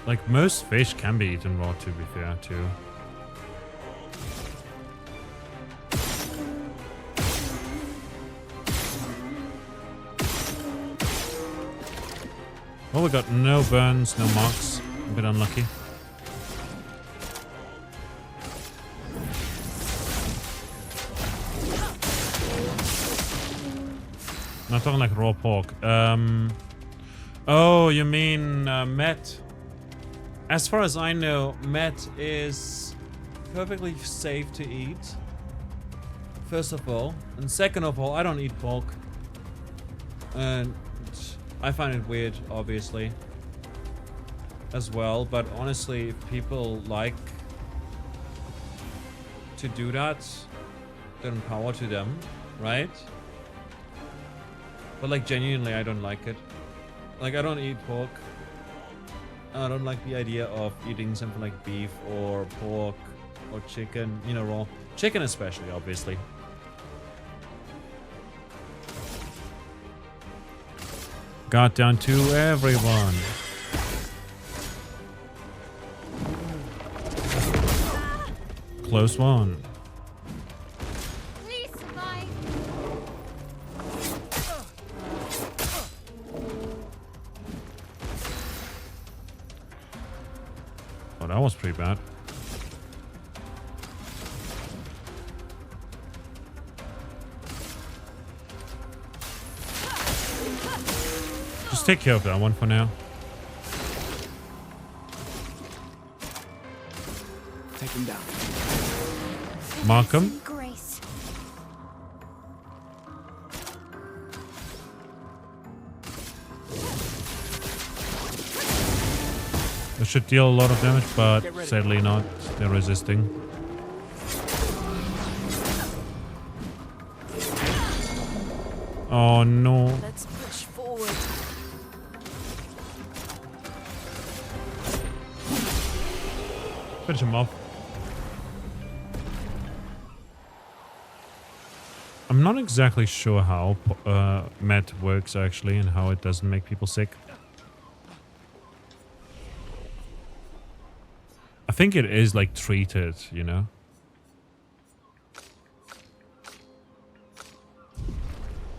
Like most fish can be eaten raw, to be fair, too. Well, we got no burns, no marks. A bit unlucky. Not talking like raw pork. Oh, you mean met? As far as I know, met is perfectly safe to eat. First of all, and second of all, I don't eat pork, and I find it weird, obviously, as well. But honestly, if people like to do that, then power to them, right? But like genuinely, I don't like it. Like I don't eat pork. I don't like the idea of eating something like beef or pork or chicken, you know, raw. Chicken especially, obviously. Got down to everyone. Close one. Please survive. Oh, that was pretty bad. Just take care of that one for now. Take him down. Markham. Grace. That should deal a lot of damage, but sadly not. They're resisting. Oh no. Let's push forward. Finish him off. I'm not exactly sure how Met works actually and how it doesn't make people sick. I think it is like treated, you know?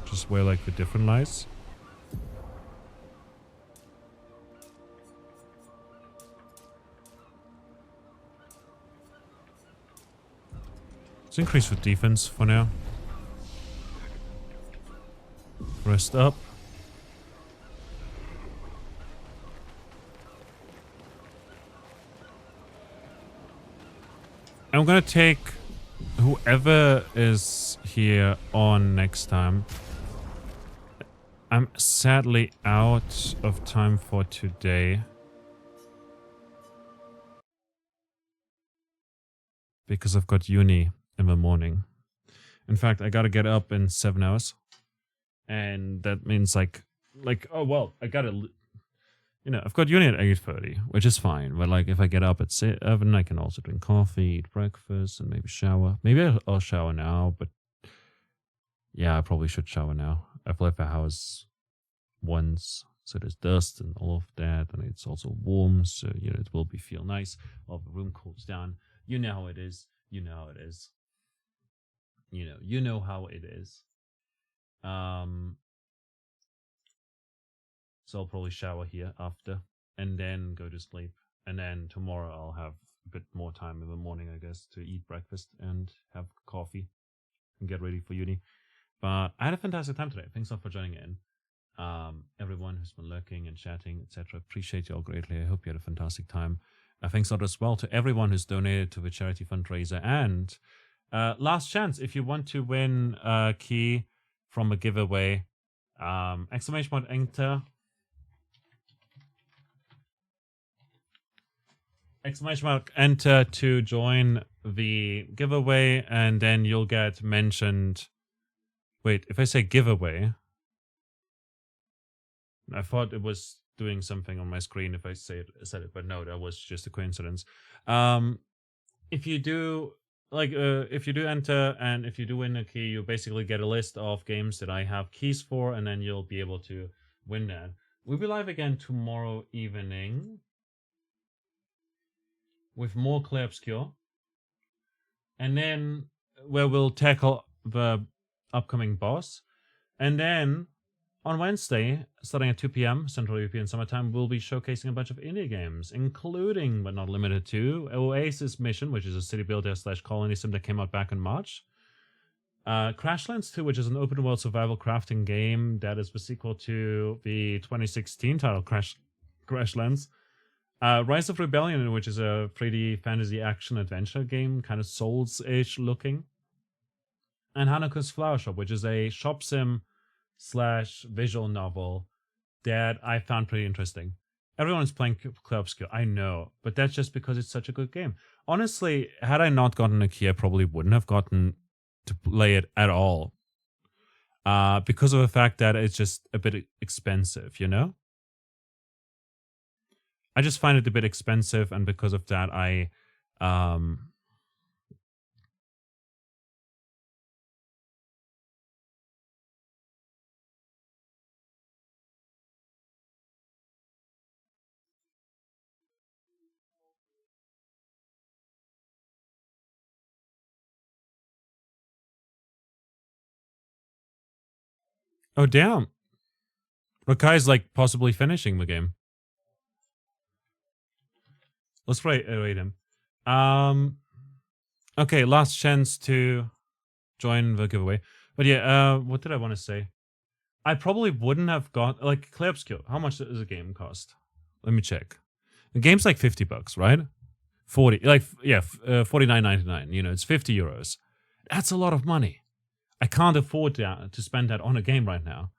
Just where like the different lies. Let's increase with defense for now. Rest up. I'm gonna take whoever is here on next time. I'm sadly out of time for today. Because I've got uni in the morning. In fact, I gotta get up in 7 hours. And that means like, oh well, I gotta, you know, I've got uni at 8:30, which is fine. But like, if I get up at 7, I can also drink coffee, eat breakfast, and maybe shower. Maybe I'll shower now, but yeah, I probably should shower now. I've left the house once, so there's dust and all of that, and it's also warm, so you know it will feel nice while the room cools down. You know how it is. You know how it is. You know how it is. So I'll probably shower here after and then go to sleep. And then tomorrow I'll have a bit more time in the morning, I guess, to eat breakfast and have coffee and get ready for uni. But I had a fantastic time today. Thanks a lot for joining in. Everyone who's been lurking and chatting, etc. Appreciate you all greatly. I hope you had a fantastic time. Thanks a lot as well to everyone who's donated to the charity fundraiser. And last chance, if you want to win a key from a giveaway, Exclamation mark enter. Exclamation mark enter to join the giveaway, and then you'll get mentioned. Wait, if I say giveaway, I thought it was doing something on my screen if I said it, but no, that was just a coincidence. If you do if you do enter and if you do win a key, you basically get a list of games that I have keys for, and then you'll be able to win that. We'll be live again tomorrow evening with more Clair Obscur, and then where we'll tackle the upcoming boss, and then on Wednesday, starting at 2 p.m. Central European Summer Time, we'll be showcasing a bunch of indie games, including, but not limited to, Oasis Mission, which is a city builder / colony sim that came out back in March. Crashlands 2, which is an open-world survival crafting game that is the sequel to the 2016 title Crashlands. Rise of Rebellion, which is a 3D fantasy action-adventure game, kind of Souls-ish looking. And Hanukkah's Flower Shop, which is a shop sim / visual novel that I found pretty interesting. Everyone is playing Clair Obscur, I know, but that's just because it's such a good game. Honestly, had I not gotten a key, I probably wouldn't have gotten to play it at all. Because of the fact that it's just a bit expensive, you know? I just find it a bit expensive, and because of that, I oh damn. Rakai's like possibly finishing the game. Let's rate him. Okay, last chance to join the giveaway. But yeah, what did I want to say? I probably wouldn't have got like Clair Obscur. How much does a game cost? Let me check. The game's like $50, right? 40, like yeah, 49.99. You know, it's 50 euros. That's a lot of money. I can't afford to spend that on a game right now.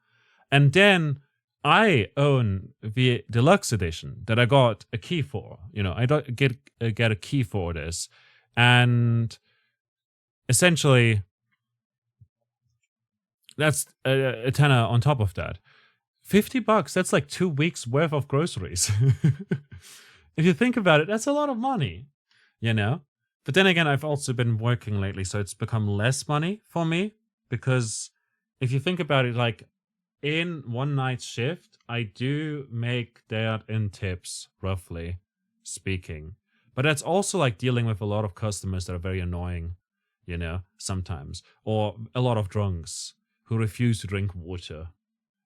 And then I own the deluxe edition that I got a key for. You know, I don't get a key for this, and essentially that's a tenner on top of that. $50, that's like 2 weeks worth of groceries. If you think about it, that's a lot of money, you know? But then again, I've also been working lately, so it's become less money for me, because if you think about it, like in one night's shift, I do make that in tips, roughly speaking. But that's also like dealing with a lot of customers that are very annoying, you know, sometimes. Or a lot of drunks who refuse to drink water.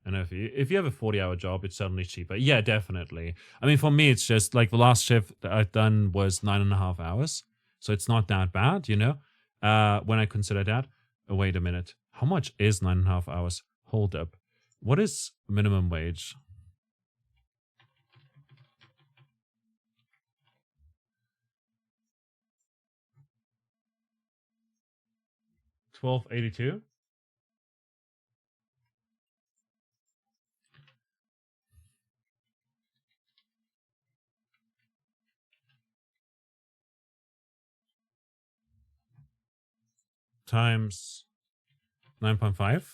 And if you have a 40-hour job, it's certainly cheaper. Yeah, definitely. I mean, for me, it's just like the last shift that I've done was 9.5 hours. So it's not that bad, you know, when I consider that. Oh, wait a minute. How much is 9.5 hours? Hold up. What is minimum wage? $12.82? Times 9.5.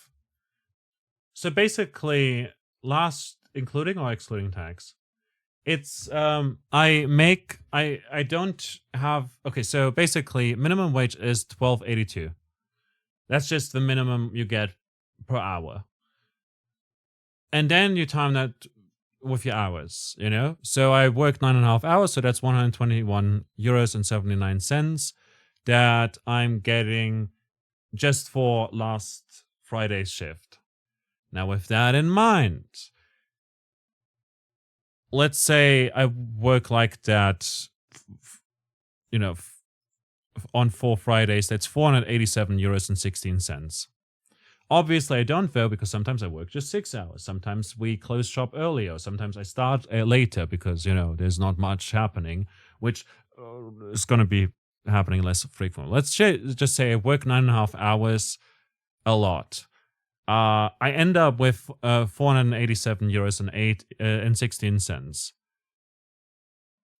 So basically, last, including or excluding tax, it's I don't have, okay, so basically minimum wage is $12.82. That's just the minimum you get per hour. And then you time that with your hours, you know? So I work 9.5 hours, so that's 121 euros and 79 cents that I'm getting just for last Friday's shift. Now, with that in mind, let's say I work like that, you know, on 4 Fridays, that's 487 euros and 16 cents. Obviously, I don't though, because sometimes I work just 6 hours. Sometimes we close shop earlier. Sometimes I start later because, you know, there's not much happening, which is going to be happening less frequently. Let's just say I work 9.5 hours a lot. I end up with 487 euros and 16 cents,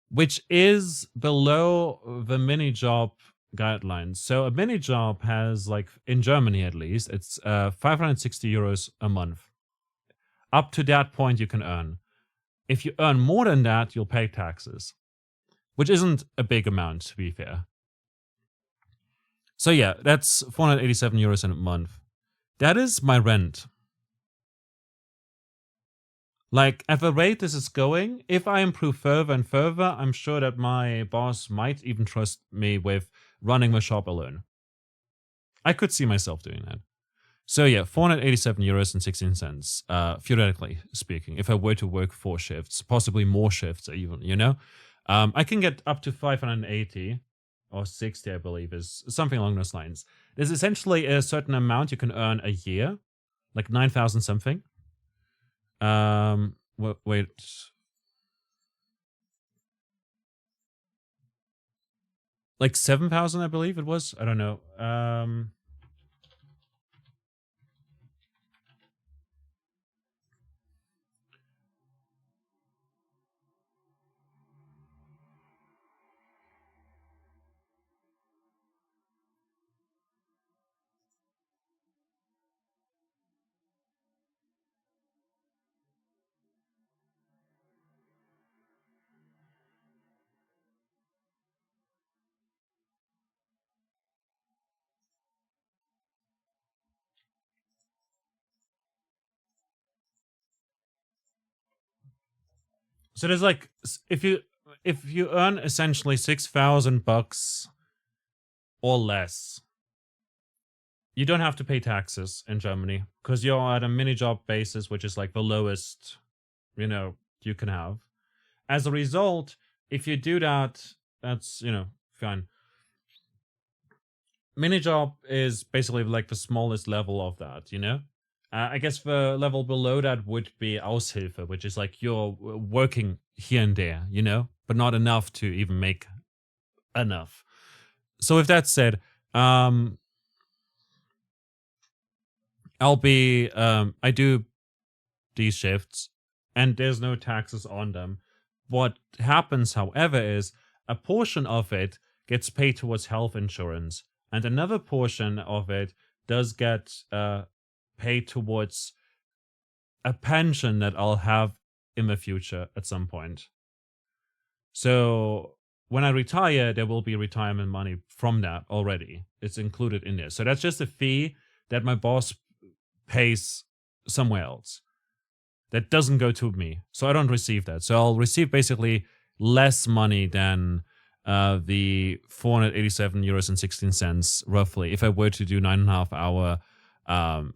which is below the mini job guidelines. So a mini job has, like, in Germany at least, it's 560 euros a month. Up to that point you can earn. If you earn more than that, you'll pay taxes, which isn't a big amount, to be fair. So yeah, that's 487 euros a month. That is my rent. Like, at the rate this is going, if I improve further and further, I'm sure that my boss might even trust me with running the shop alone. I could see myself doing that. So yeah, 487 euros and 16 cents, theoretically speaking, if I were to work 4 shifts, possibly more shifts even, you know? I can get up to 580 or 60, I believe, is something along those lines. There's essentially a certain amount you can earn a year, like 9,000 something. Wait. Like 7,000, I believe it was. I don't know. So there's like, if you earn essentially 6,000 bucks or less, you don't have to pay taxes in Germany because you're at a mini job basis, which is like the lowest, you know, you can have. As a result, if you do that, that's, you know, fine. Mini job is basically like the smallest level of that, you know? I guess the level below that would be Aushilfe, which is like you're working here and there, you know, but not enough to even make enough. So with that said, I do these shifts and there's no taxes on them. What happens, however, is a portion of it gets paid towards health insurance and another portion of it does get paid towards a pension that I'll have in the future at some point. So when I retire, there will be retirement money from that already. It's included in there. So that's just a fee that my boss pays somewhere else. That doesn't go to me. So I don't receive that. So I'll receive basically less money than the 487 euros and 16 cents roughly if I were to do 9.5 hour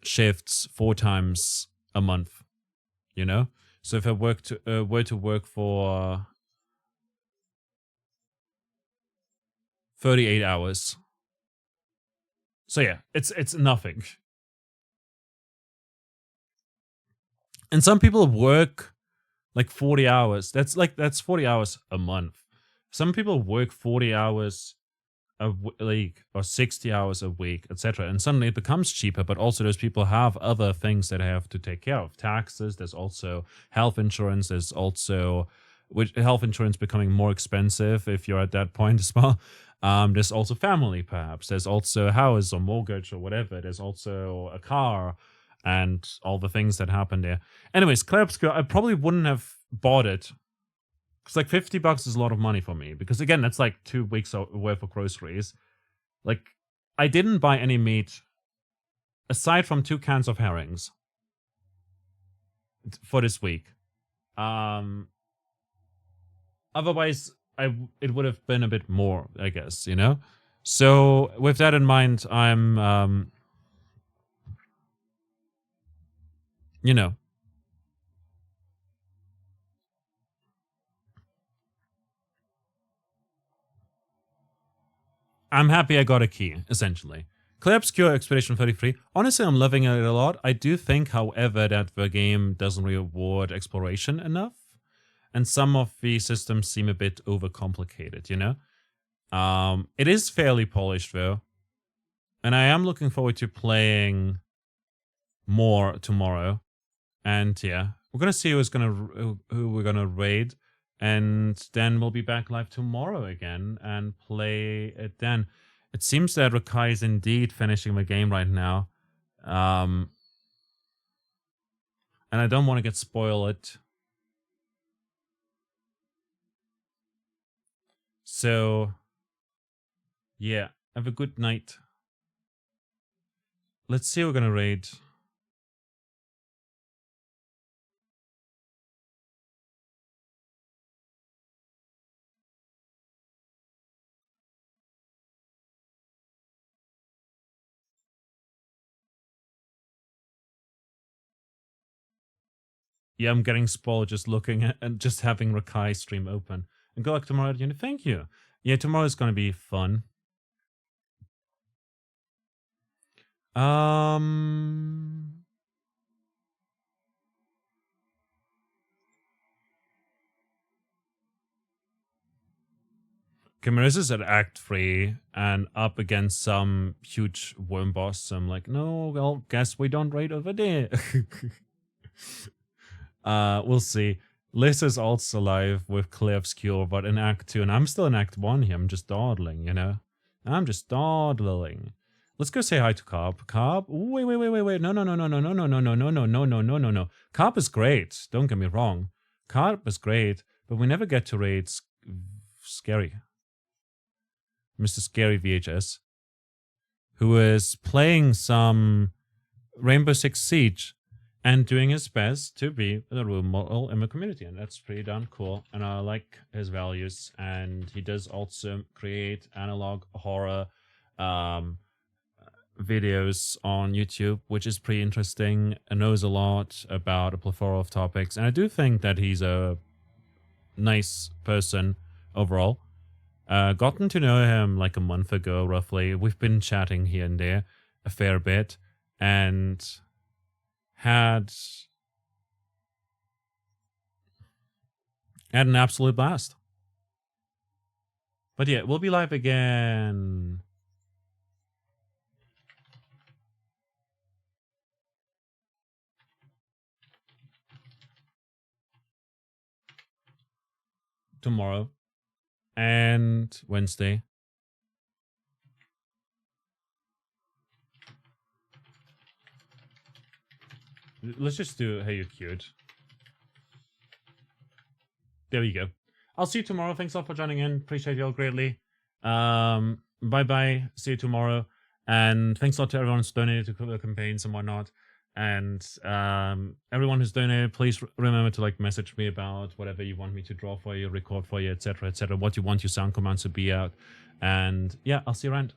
shifts 4 times a month, you know? So if I were to work for 38 hours. So yeah, it's nothing. And some people work like 40 hours. That's 40 hours a month. Some people work 40 hours a week or 60 hours a week, etc. And suddenly it becomes cheaper, but also those people have other things that they have to take care of. Taxes, there's also health insurance, there's also health insurance becoming more expensive if you're at that point as well. There's also family, perhaps. There's also a house or mortgage or whatever. There's also a car and all the things that happen there. Anyways, Clair Obscur, I probably wouldn't have bought it. Because like 50 bucks is a lot of money for me. Because again, that's like 2 weeks worth of groceries. Like, I didn't buy any meat aside from 2 cans of herrings for this week. Otherwise, it would have been a bit more, I guess, you know? So with that in mind, I'm, you know, I'm happy I got a key, essentially. Clair Obscur Expedition 33. Honestly, I'm loving it a lot. I do think, however, that the game doesn't reward exploration enough. And some of the systems seem a bit overcomplicated, you know? It is fairly polished, though. And I am looking forward to playing more tomorrow. And yeah, we're gonna see who we're gonna raid, and then we'll be back live tomorrow again and play it then. It seems that Rakai is indeed finishing the game right now. And I don't want to get spoiled. So, yeah, have a good night. Let's see who we're gonna raid. Yeah, I'm getting spoiled just looking at and just having Rakai stream open. And good luck tomorrow at uni. Thank you. Yeah, tomorrow's gonna be fun. Okay, Marissa's at Act 3 and up against some huge worm boss. So I'm like, no, well, guess we don't raid over there. We'll see. Liz is also alive with Clair Obscur, but in Act 2, and I'm still in Act 1 here. I'm just dawdling, you know? I'm just dawdling. Let's go say hi to Carp. Carp? Ooh, wait. No. Carp is great. Don't get me wrong. Carp is great, but we never get to raid Scary. Mr. Scary VHS, who is playing some Rainbow Six Siege and doing his best to be a role model in the community, and that's pretty darn cool. And I like his values, and he does also create analog horror videos on YouTube, which is pretty interesting, and knows a lot about a plethora of topics. And I do think that he's a nice person overall. Gotten to know him like a month ago, roughly. We've been chatting here and there a fair bit, and had an absolute blast. But yeah, we'll be live again tomorrow and Wednesday. Let's just do Hey You Cute. There we go. I'll see you tomorrow. Thanks all for joining in. Appreciate you all greatly. Bye-bye. See you tomorrow. And thanks a lot to everyone who's donated to the campaigns and whatnot. And everyone who's donated, please remember to like message me about whatever you want me to draw for you, record for you, etc., etc. What you want your sound commands to be out. And yeah, I'll see you around.